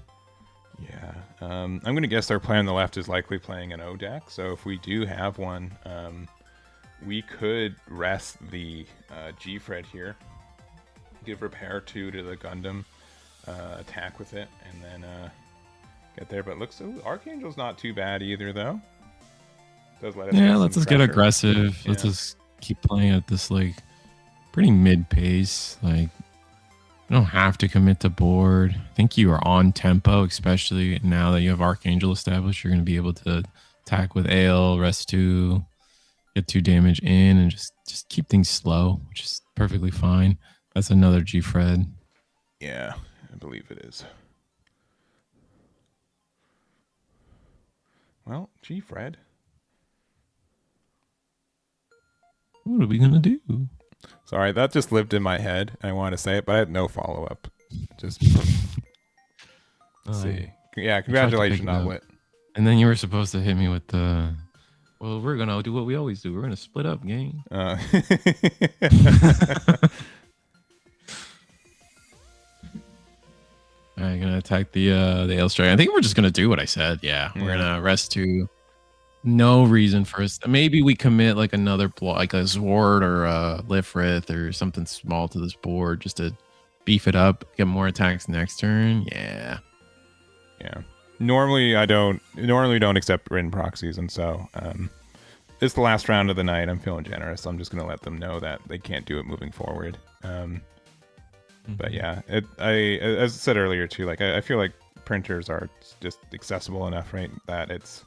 S1: Yeah. I'm going to guess our player on the left is likely playing an O deck. So if we do have one, we could rest the G Fred here. Give repair 2 to the Gundam, attack with it, and then get there. But Archangel's not too bad either, though. Does let us
S3: Let's just get aggressive. Yeah. Let's just keep playing at this pretty mid pace. You don't have to commit to board. I think you are on tempo, especially now that you have Archangel established. You're going to be able to attack with Ale, rest 2,
S2: get 2 damage in and just keep things slow, which is perfectly fine. That's another G Fred.
S1: Yeah, I believe it is. Well, G Fred.
S2: What are we gonna do?
S1: Sorry, that just lived in my head. I wanted to say it, but I had no follow up. Just see. Yeah, congratulations on it.
S2: And then you were supposed to hit me with the. Well, we're gonna do what we always do. We're gonna split up, gang.
S1: All
S2: right, gonna attack the Ail Strike. I think we're just gonna do what I said. Yeah, we're gonna rest 2. No reason for us. Maybe we commit like another like a Zword or a Lifrith or something small to this board just to beef it up, get more attacks next turn. Yeah.
S1: Normally don't accept written proxies, and so it's the last round of the night. I'm feeling generous, so I'm just gonna let them know that they can't do it moving forward. But yeah, as I said earlier too, like I feel like printers are just accessible enough, right? That it's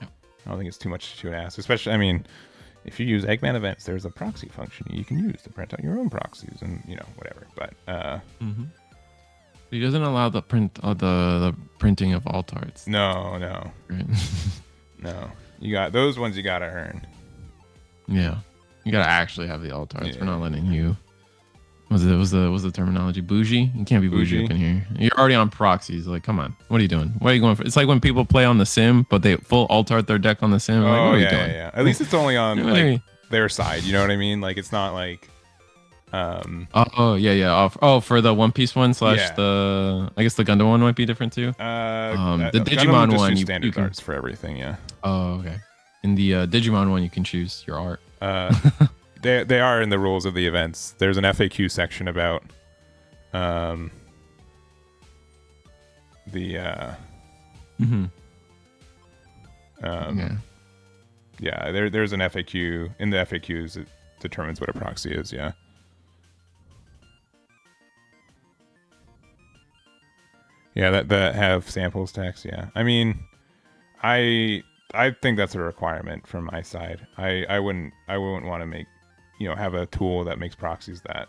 S1: I don't think it's too much to ask. Especially, I mean, if you use Eggman events, there's a proxy function you can use to print out your own proxies, and whatever. But
S2: He doesn't allow the the printing of alt arts.
S1: No.
S2: Right.
S1: No. You got those ones you gotta earn.
S2: Yeah. You gotta actually have the alt arts. Yeah. We're not letting you. Was the terminology bougie? You can't be bougie up in here. You're already on proxies. Like, come on. What are you doing? What are you going for? It's like when people play on the sim, but they full alt art their deck on the sim. Like, what are you doing?
S1: Yeah. At least it's only on like their side. You know what I mean? Like, it's not like.
S2: For the One Piece one / the I guess the Gundam one might be different too. The Digimon one you can
S1: cards for everything. Yeah.
S2: Oh, okay. In the Digimon one, you can choose your art.
S1: They are in the rules of the events. There's an FAQ section about there's an FAQ. In the FAQs, it determines what a proxy is. Yeah. Yeah, that have samples text. Yeah. I mean, I think that's a requirement from my side. I wouldn't want to make have a tool that makes proxies that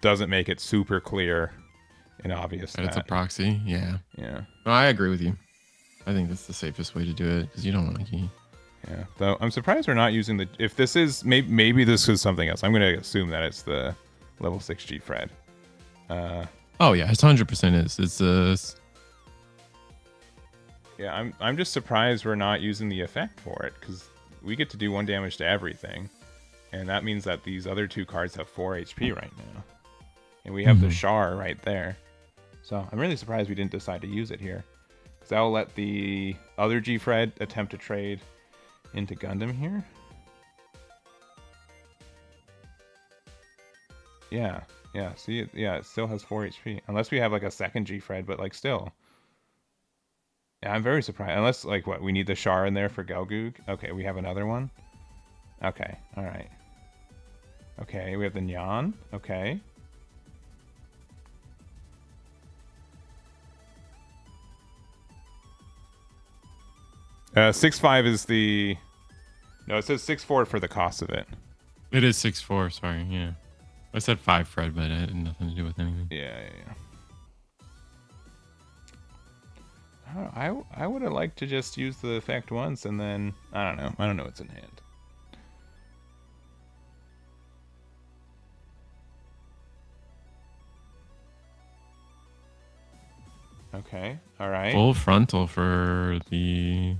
S1: doesn't make it super clear and obvious.
S2: It's a proxy. Yeah.
S1: No,
S2: I agree with you. I think that's the safest way to do it because you don't want to key.
S1: Yeah. Though I'm surprised we're not using if this is maybe this is something else. I'm going to assume that it's the level 6 G Fred.
S2: Oh yeah, it's 100% is. It's
S1: Yeah, I'm just surprised we're not using the effect for it because we get to do 1 damage to everything. And that means that these other 2 cards have 4 HP right now. And we have the Char right there. So I'm really surprised we didn't decide to use it here. Because that'll let the other G-Fred attempt to trade into Gundam here. Yeah. See, it still has 4 HP. Unless we have like a second G-Fred, but like still. Yeah, I'm very surprised. Unless, like, what, we need the Char in there for Gelgoog? Okay, we have another one. Okay, alright. Okay, we have the Nyan. Okay. Uh, 6.5 is the... No, it says 6.4 for the cost of it.
S2: It is 6.4, sorry, yeah. I said 5 Fred, but it had nothing to do with anything.
S1: Yeah. I would have liked to just use the effect once and then... I don't know what's in hand. Okay, alright.
S2: Full frontal for the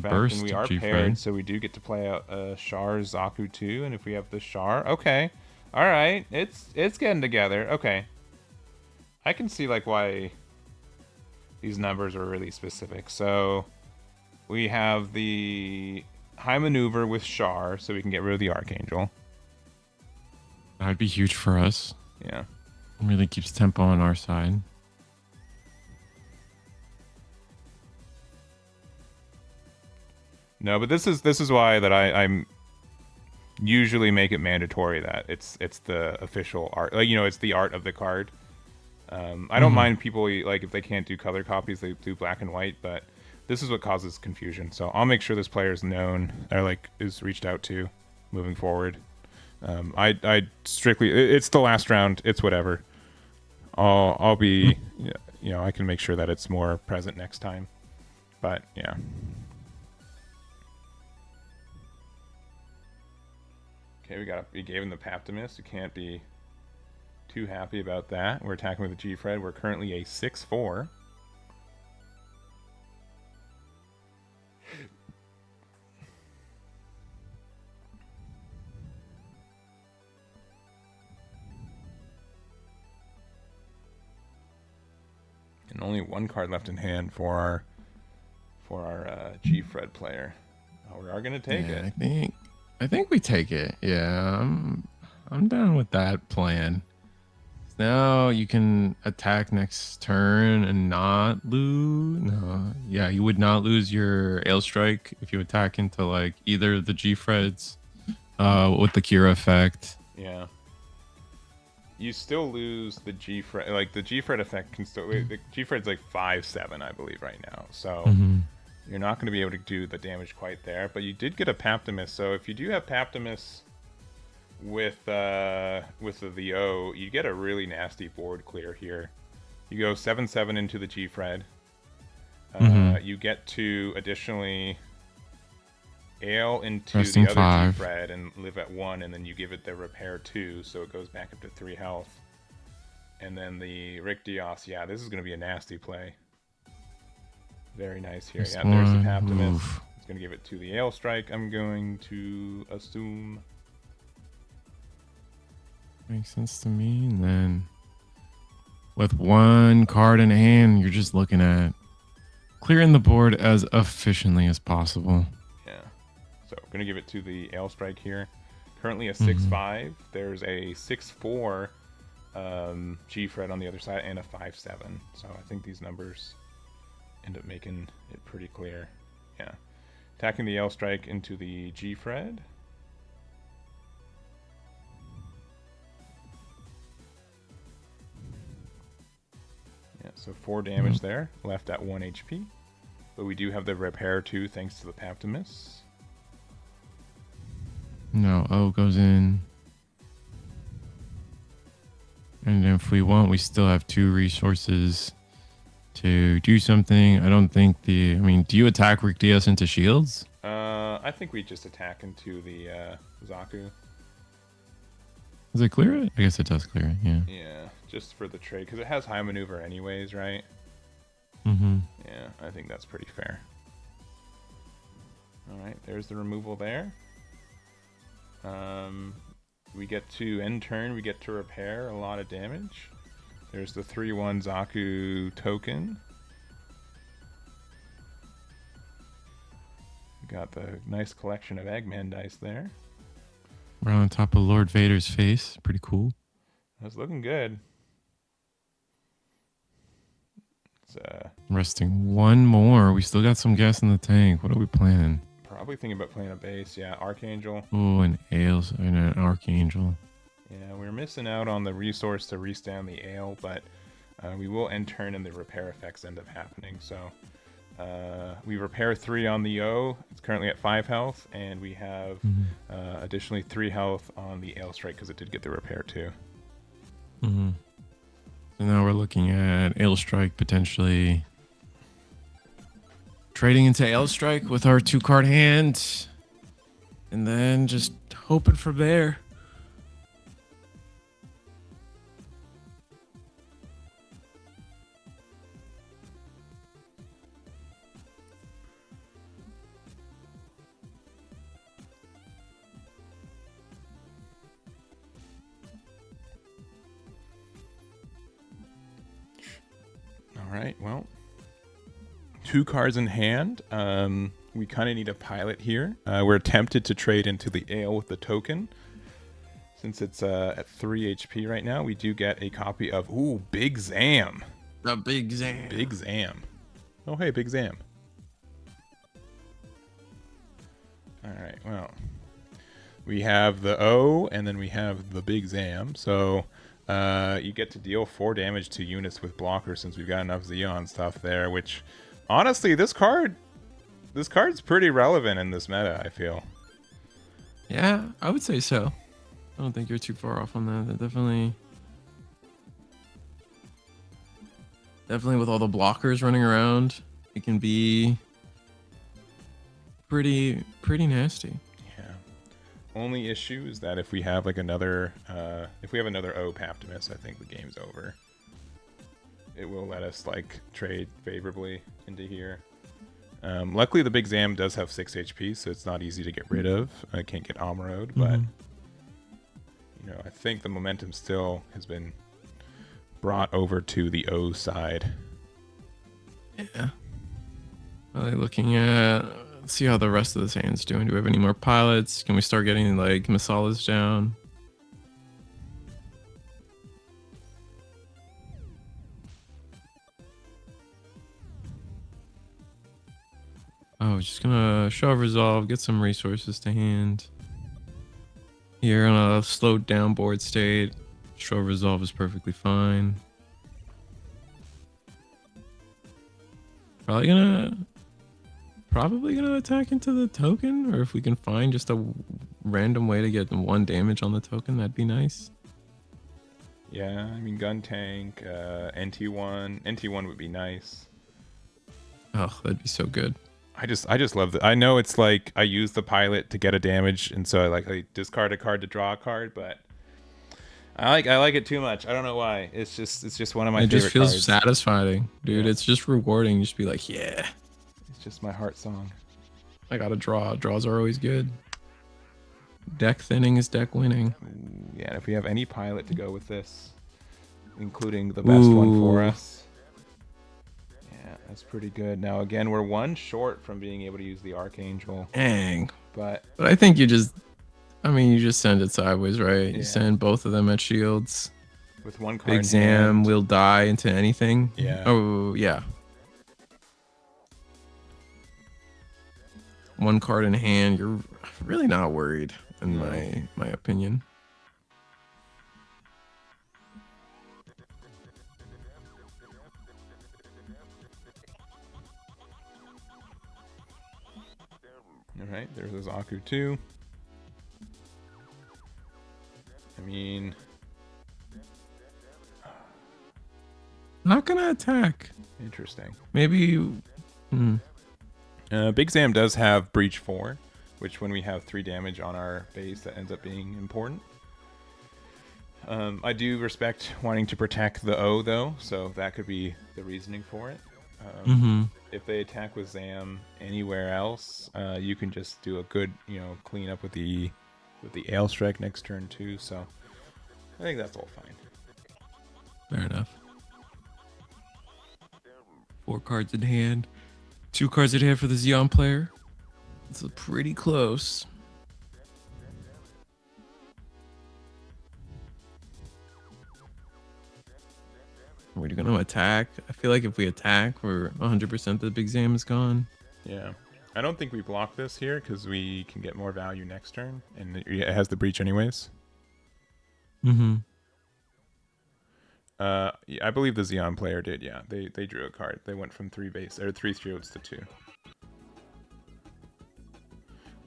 S2: burst.
S1: And we are paired, so we do get to play out a Char Zaku too. And if we have the Char... Okay, alright. It's getting together. Okay. I can see like why these numbers are really specific. So we have the high maneuver with Char, so we can get rid of the Archangel.
S2: That'd be huge for us.
S1: Yeah.
S2: It really keeps tempo on our side.
S1: No, but this is why that I'm usually make it mandatory that it's the official art. Like, it's the art of the card. I don't mind people, like, if they can't do color copies, they do black and white, but this is what causes confusion. So I'll make sure this player is known or like is reached out to moving forward. I strictly, it's the last round. It's whatever. I'll be, you know, I can make sure that it's more present next time. But yeah. Okay, we gave him the Paptimus. You can't be too happy about that. We're attacking with a G-Fred. We're currently a 6-4. And only one card left in hand for our G-Fred player. Oh, we are gonna take it.
S2: I think we take it. Yeah, I'm down with that plan. Now you can attack next turn and not lose. No, yeah, you would not lose your Ale Strike if you attack into like either the G-Freds with the Kira effect.
S1: Yeah. You still lose the G-Fred. Like the G-Fred effect can still. The G-Fred's like 5/7, I believe, right now. So you're not going to be able to do the damage quite there. But you did get a Paptimus. So if you do have Paptimus with the O, you get a really nasty board clear here. You go 7/7 into the G-Fred. You get to additionally Ale into
S2: Resting
S1: the other
S2: 5.
S1: G-Fred and live at 1, and then you give it the repair 2, so it goes back up to 3 health. And then the Rick Dios, yeah, this is going to be a nasty play. Very nice here.
S2: This
S1: Yeah, there's the
S2: one,
S1: Paptimus.
S2: oof.
S1: It's going to give it to the Ale Strike, I'm going to assume.
S2: Makes sense to me. And then with one card in hand, you're just looking at clearing the board as efficiently as possible.
S1: Yeah. So we're going to give it to the Ale Strike here. Currently a 6/5. There's a 6/4 G-Fred on the other side and a 5/7. So I think these numbers end up making it pretty clear. Yeah. Attacking the Ale Strike into the G-Fred. Yeah, so 4 damage there, left at 1 HP. But we do have the repair 2 thanks to the Paptimus.
S2: No, O goes in. And if we want, we still have 2 resources to do something. I don't think I mean, do you attack Rick Diaz into shields?
S1: I think we just attack into the Zaku.
S2: Does it clear it? I guess it does clear it, yeah.
S1: Yeah, just for the trade, because it has high maneuver anyways, right? Yeah, I think that's pretty fair. Alright, there's the removal there. We get to end turn, we get to repair a lot of damage. There's the 3/1 Zaku token. Got the nice collection of Eggman dice there.
S2: Right on top of Lord Vader's face. Pretty cool.
S1: That's looking good. It's
S2: Resting one more. We still got some gas in the tank. What are we planning?
S1: probably thinking about playing a base. Yeah, Archangel.
S2: Oh, an Ales and an Archangel.
S1: Yeah, we're missing out on the resource to restand the Ale, but we will end turn and the repair effects end up happening. So we repair 3 on the O. It's currently at 5 health, and we have additionally 3 health on the Ale Strike because it did get the repair too.
S2: So now we're looking at Ale Strike potentially trading into Ale Strike with our 2-card hand, and then just hoping from there.
S1: All right, well, 2 cards in hand. We kind of need a pilot here. We're tempted to trade into the Ale with the token. Since it's at 3 HP right now, we do get a copy of, Big Zam.
S2: The Big Zam.
S1: Big Zam. Oh, hey, Big Zam. All right, well, we have the O, and then we have the Big Zam. So you get to deal 4 damage to units with blockers since we've got enough Xeon stuff there, which Honestly, this card's pretty relevant in this meta, I feel.
S2: Yeah, I would say so. I don't think you're too far off on that. They're definitely with all the blockers running around, it can be pretty nasty.
S1: Yeah. Only issue is that if we have like another O Paptimus, I think the game's over. It will let us like trade favorably into here. Luckily, the Big Zam does have 6 HP, so it's not easy to get rid of. I can't get Amaroed, but you know, I think the momentum still has been brought over to the O side.
S2: Yeah. Are they looking at? Let's see how the rest of the Saiyans doing. Do we have any more pilots? Can we start getting like Masalas down? Oh, just gonna show of resolve, get some resources to hand. Here on a slowed down board state, show of resolve is perfectly fine. Probably gonna attack into the token, or if we can find just a random way to get 1 damage on the token, that'd be nice.
S1: Yeah, I mean gun tank, NT1 would be nice.
S2: Oh, that'd be so good.
S1: I just love that. I know it's like I use the pilot to get a damage, and so I discard a card to draw a card, but I like it too much. I don't know why. It's just one of my favorite cards.
S2: It just feels satisfying, dude. Yeah. It's just rewarding. Just be like, yeah.
S1: It's just my heart song.
S2: I gotta draw. Draws are always good. Deck thinning is deck winning.
S1: Yeah, and if we have any pilot to go with this, including the best one for us. That's pretty good. Now, again, we're 1 short from being able to use the Archangel.
S2: Dang.
S1: But
S2: I think you just send it sideways, right? Yeah. You send both of them at shields.
S1: With 1 card
S2: Big Zam will die into anything.
S1: Yeah.
S2: Oh, yeah. 1 card in hand, you're really not worried, in my opinion.
S1: Alright, there's a Zaku too. I mean...
S2: Not gonna attack.
S1: Interesting.
S2: Maybe...
S1: Big Zam does have Breach 4, which when we have 3 damage on our base, that ends up being important. I do respect wanting to protect the O, though, so that could be the reasoning for it. If they attack with Zam anywhere else, you can just do a good, clean up with the Ale Strike next turn too. So I think that's all fine.
S2: Fair enough. 4 cards in hand, 2 cards in hand for the Xeon player. It's pretty close. Are we gonna attack? I feel like if we attack, we're 100% the Big Zam is gone.
S1: Yeah. I don't think we block this here because we can get more value next turn, and it has the breach anyways. I believe the Xeon player did. Yeah, they drew a card. They went from 3 shields to 2.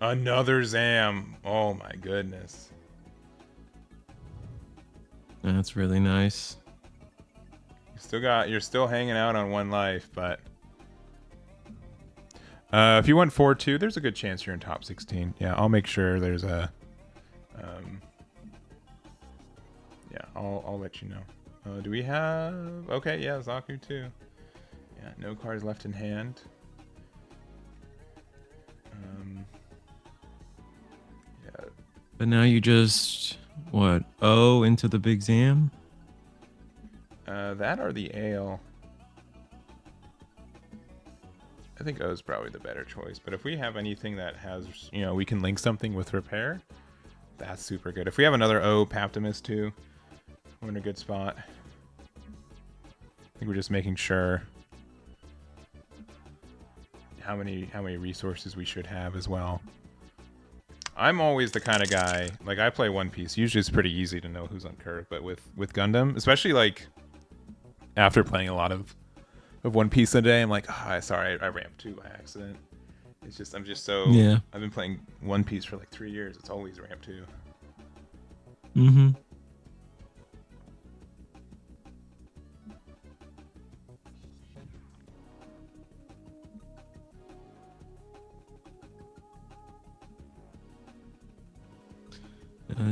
S1: Another Zam. Oh my goodness.
S2: That's really nice.
S1: You're still hanging out on 1 life, but if you went 4-2, there's a good chance you're in top 16. Yeah, I'll make sure there's a yeah, I'll let you know. Do we have... Okay, yeah, Zaku too. Yeah, no cards left in hand. Yeah.
S2: But now you just into the Big Zam?
S1: That or the Ale. I think O is probably the better choice. But if we have anything that has, we can link something with repair, that's super good. If we have another O Paptimus too, we're in a good spot. I think we're just making sure how many resources we should have as well. I'm always the kind of guy, like I play One Piece. Usually it's pretty easy to know who's on curve, but with Gundam, especially like after playing a lot of of One Piece a day. I'm like, sorry, I ramped 2 by accident. It's just I'm just so
S2: Yeah.
S1: I've been playing One Piece for like 3 years. It's always ramp 2.
S2: Mm-hmm.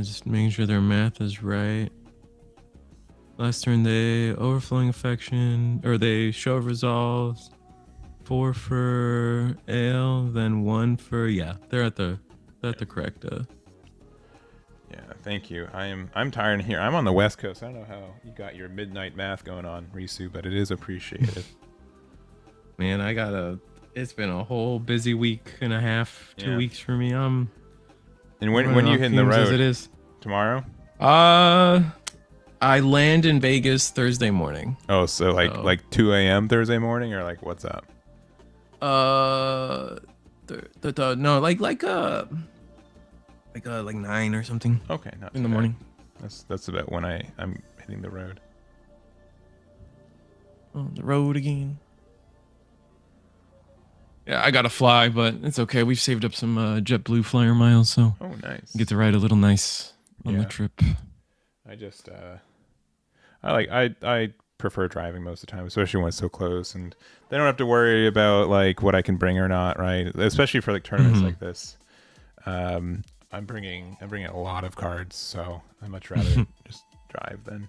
S2: Just making sure their math is right. Last turn they overflowing affection, or they show of resolves. 4 for ale, then 1 for They're at the correct.
S1: Yeah, thank you. I'm tired here. I'm on the West Coast. I don't know how you got your midnight math going on, Risu, but it is appreciated.
S2: Man, it's been a whole busy week and a half, 2 weeks for me.
S1: And when you hitting the road?
S2: As it is
S1: Tomorrow?
S2: I land in Vegas Thursday morning.
S1: Oh, so like 2 a.m. Thursday morning, or like what's up?
S2: No, like 9 or something.
S1: Okay, not
S2: in the morning.
S1: That's about when I'm hitting the road.
S2: On the road again. Yeah, I gotta fly, but it's okay. We've saved up some JetBlue flyer miles, so
S1: nice.
S2: Get to ride a little nice on the trip.
S1: I just I prefer driving most of the time, especially when it's so close, and they don't have to worry about like what I can bring or not, right? Especially for like tournaments like this. I'm bringing a lot of cards, so I'd much rather just drive than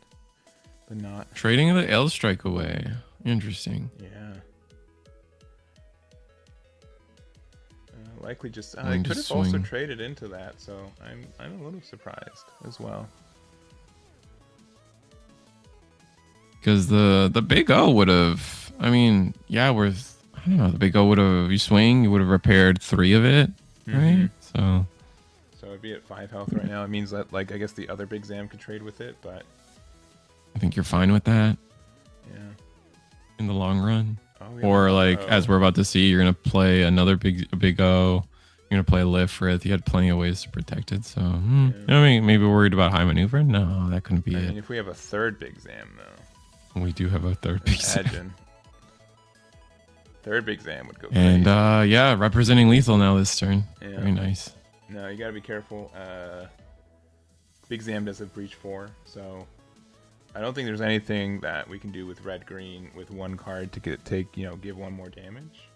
S1: not.
S2: Trading the L strike away. Interesting.
S1: Yeah. Likely just I could have also traded into that, so I'm a little surprised as well.
S2: Because the big O would have, I don't know, the big O would have, you swing, you would have repaired 3 of it, right? So
S1: it'd be at 5 health right now. It means that like I guess the other big Zam could trade with it, but
S2: I think you're fine with that.
S1: Yeah.
S2: In the long run.
S1: Oh, yeah.
S2: Or like as we're about to see, you're gonna play another big O. You're gonna play a lift for it. You had plenty of ways to protect it. So maybe worried about high maneuver. No, that couldn't be it.
S1: If we have a third big Zam though.
S2: We do have a third big Zam.
S1: Third big Zam would go crazy.
S2: And representing lethal now this turn.
S1: Yeah.
S2: Very nice.
S1: No, you gotta be careful. Big Zam does have breach 4, so I don't think there's anything that we can do with red green with 1 card to give 1 more damage.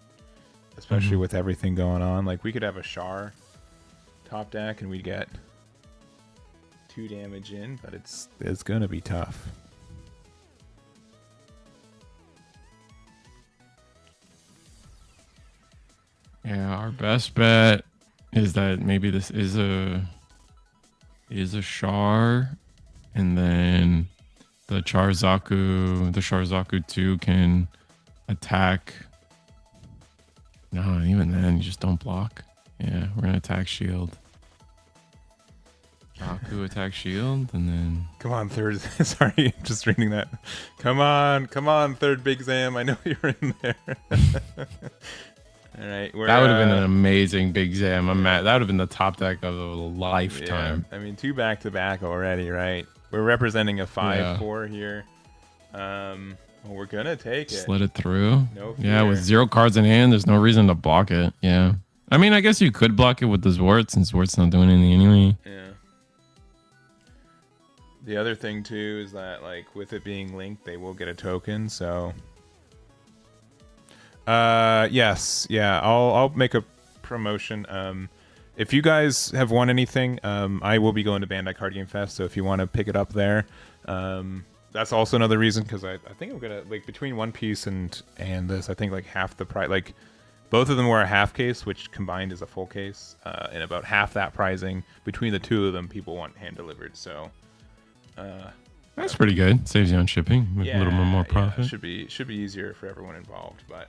S1: Especially with everything going on. Like we could have a Char top deck and we'd get 2 damage in, but it's gonna be tough.
S2: Yeah, our best bet is that maybe this is a Char, and then the Charzaku 2 can attack. No, even then you just don't block. Yeah, we're gonna attack shield. Zaku attack shield, and then
S1: come on, third. Sorry, just reading that. Come on, third big Zam. I know you're in there. All right,
S2: that would have been an amazing big Zam. That would have been the top deck of a lifetime.
S1: Yeah, I mean, 2 back-to-back already, right? We're representing a 5-4 here. Well, we're gonna take it.
S2: Let it through.
S1: No fear.
S2: Yeah, with 0 cards in hand, there's no reason to block it. Yeah, I mean, I guess you could block it with the Zwart since Zwart's not doing anything anyway.
S1: Yeah. The other thing too is that like with it being linked, they will get a token. So. Yes, yeah. I'll make a promotion. If you guys have won anything, I will be going to Bandai Card Game Fest. So if you want to pick it up there, that's also another reason because I think I'm gonna like between One Piece and this, I think like half the price. Like both of them were a half case, which combined is a full case, and about half that pricing between the 2 of them, people want hand delivered. So.
S2: That's pretty good. Saves you on shipping.
S1: Yeah,
S2: a little bit more profit.
S1: Yeah, should be easier for everyone involved, but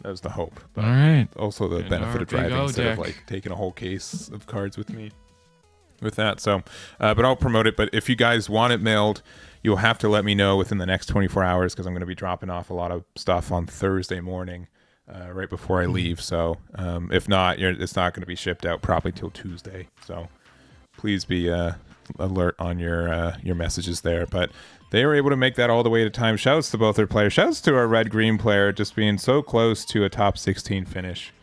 S1: that was the hope. But
S2: all right.
S1: Also the benefit of driving instead of like taking a whole case of cards with me. With that, so but I'll promote it. But if you guys want it mailed, you'll have to let me know within the next 24 hours because I'm going to be dropping off a lot of stuff on Thursday morning, right before I leave. So if not, it's not going to be shipped out probably till Tuesday. So please be alert on your messages there. But they were able to make that all the way to time. Shouts to both their players. Shouts to our red-green player just being so close to a top 16 finish.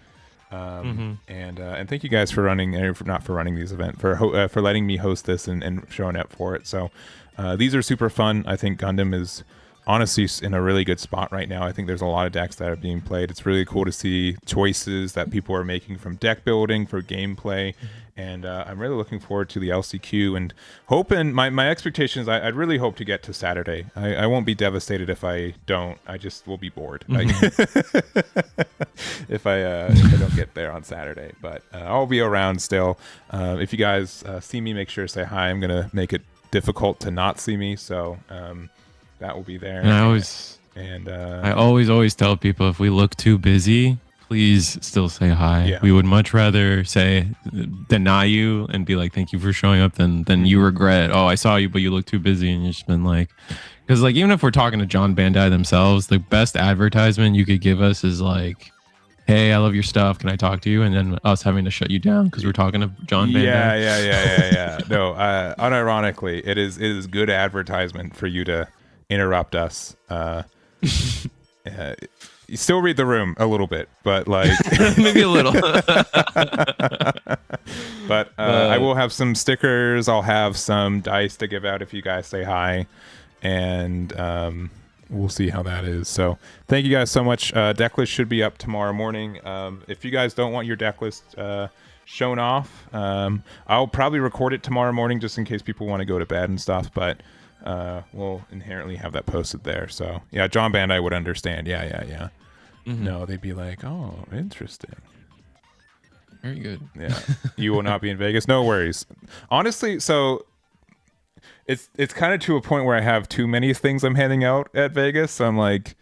S1: And thank you guys for running, not for running these events, for letting me host this and showing up for it. So these are super fun. I think Gundam is honestly in a really good spot right now. I think there's a lot of decks that are being played. It's really cool to see choices that people are making from deck building for gameplay. And I'm really looking forward to the LCQ and hoping my expectations. I'd really hope to get to Saturday. I won't be devastated if I don't. I just will be bored if I don't get there on Saturday. But I'll be around still. If you guys see me, make sure to say hi. I'm gonna make it difficult to not see me. So that will be there.
S3: And I always tell people if we look too busy, please still say hi.
S1: Yeah.
S3: We would much rather deny you and be like, thank you for showing up than you regret, oh, I saw you, but you look too busy. And you've just been like, because like, even if we're talking to John Bandai themselves, the best advertisement you could give us is like, hey, I love your stuff. Can I talk to you? And then us having to shut you down because we're talking to John Bandai.
S1: Yeah. No, unironically, it is good advertisement for you to interrupt us. You still read the room a little bit, but like
S3: maybe a little.
S1: But I will have some stickers. I'll have some dice to give out if you guys say hi, and we'll see how that is. So thank you guys so much. Deck list should be up tomorrow morning. If you guys don't want your deck list shown off, I'll probably record it tomorrow morning just in case people want to go to bed and stuff. But we'll inherently have that posted there. So yeah, John Bandai would understand. Yeah. No, they'd be like, oh, interesting.
S3: Very good.
S1: Yeah. You will not be in Vegas. No worries. Honestly, so it's kind of to a point where I have too many things I'm handing out at Vegas. So I'm like,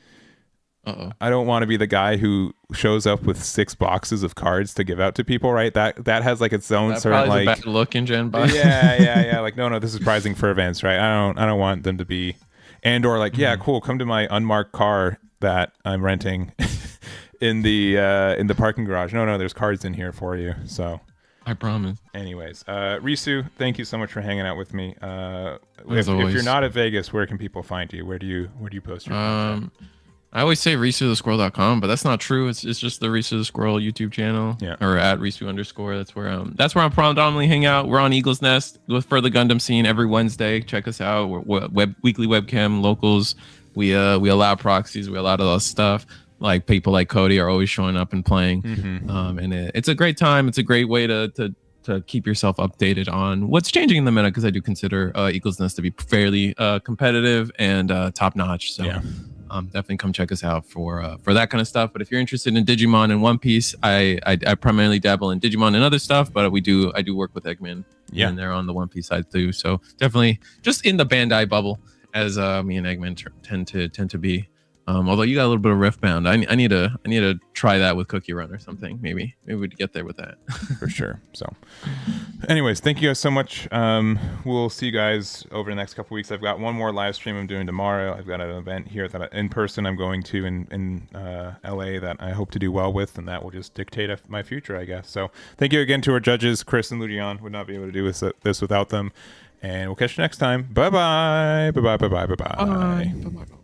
S1: I don't want to be the guy who shows up with 6 boxes of cards to give out to people, right? That has like its own sort of like
S3: a bad look in Gen box.
S1: Yeah. Like no, this is prizing for events, right? I don't want them to be, and or like, yeah, cool, come to my unmarked car that I'm renting in the parking garage. No, there's cards in here for you. So
S3: I promise.
S1: Anyways, Risu, thank you so much for hanging out with me.
S3: If
S1: you're not at Vegas, where can people find you? Where do you post your content?
S3: I always say RisuTheSquirrel.com, but that's not true. It's just the Risu the Squirrel YouTube channel, or at Risu_. That's where I'm predominantly hang out. We're on Eagle's Nest for the Gundam scene every Wednesday. Check us out. We're weekly webcam locals. We allow proxies. We allow all that stuff. Like people like Cody are always showing up and playing, and it's a great time. It's a great way to keep yourself updated on what's changing in the meta, because I do consider Eagle's Nest to be fairly competitive and top notch. So. Yeah. Definitely come check us out for that kind of stuff. But if you're interested in Digimon and One Piece, I primarily dabble in Digimon and other stuff, but I do work with Eggman, and they're on the One Piece side too. So definitely just in the Bandai bubble, as me and Eggman tend to be. Although you got a little bit of Riftbound, I need to try that with Cookie Run or something. Maybe we'd get there with that.
S1: For sure. So anyways, thank you guys so much. We'll see you guys over the next couple weeks. I've got one more live stream I'm doing tomorrow. I've got an event here that in person I'm going to in LA that I hope to do well with, and that will just dictate my future, I guess. So thank you again to our judges. Chris and Ludion would not be able to do this without them. And we'll catch you next time. Bye-bye. Bye-bye. Bye-bye. Bye-bye.
S3: Bye. Bye-bye.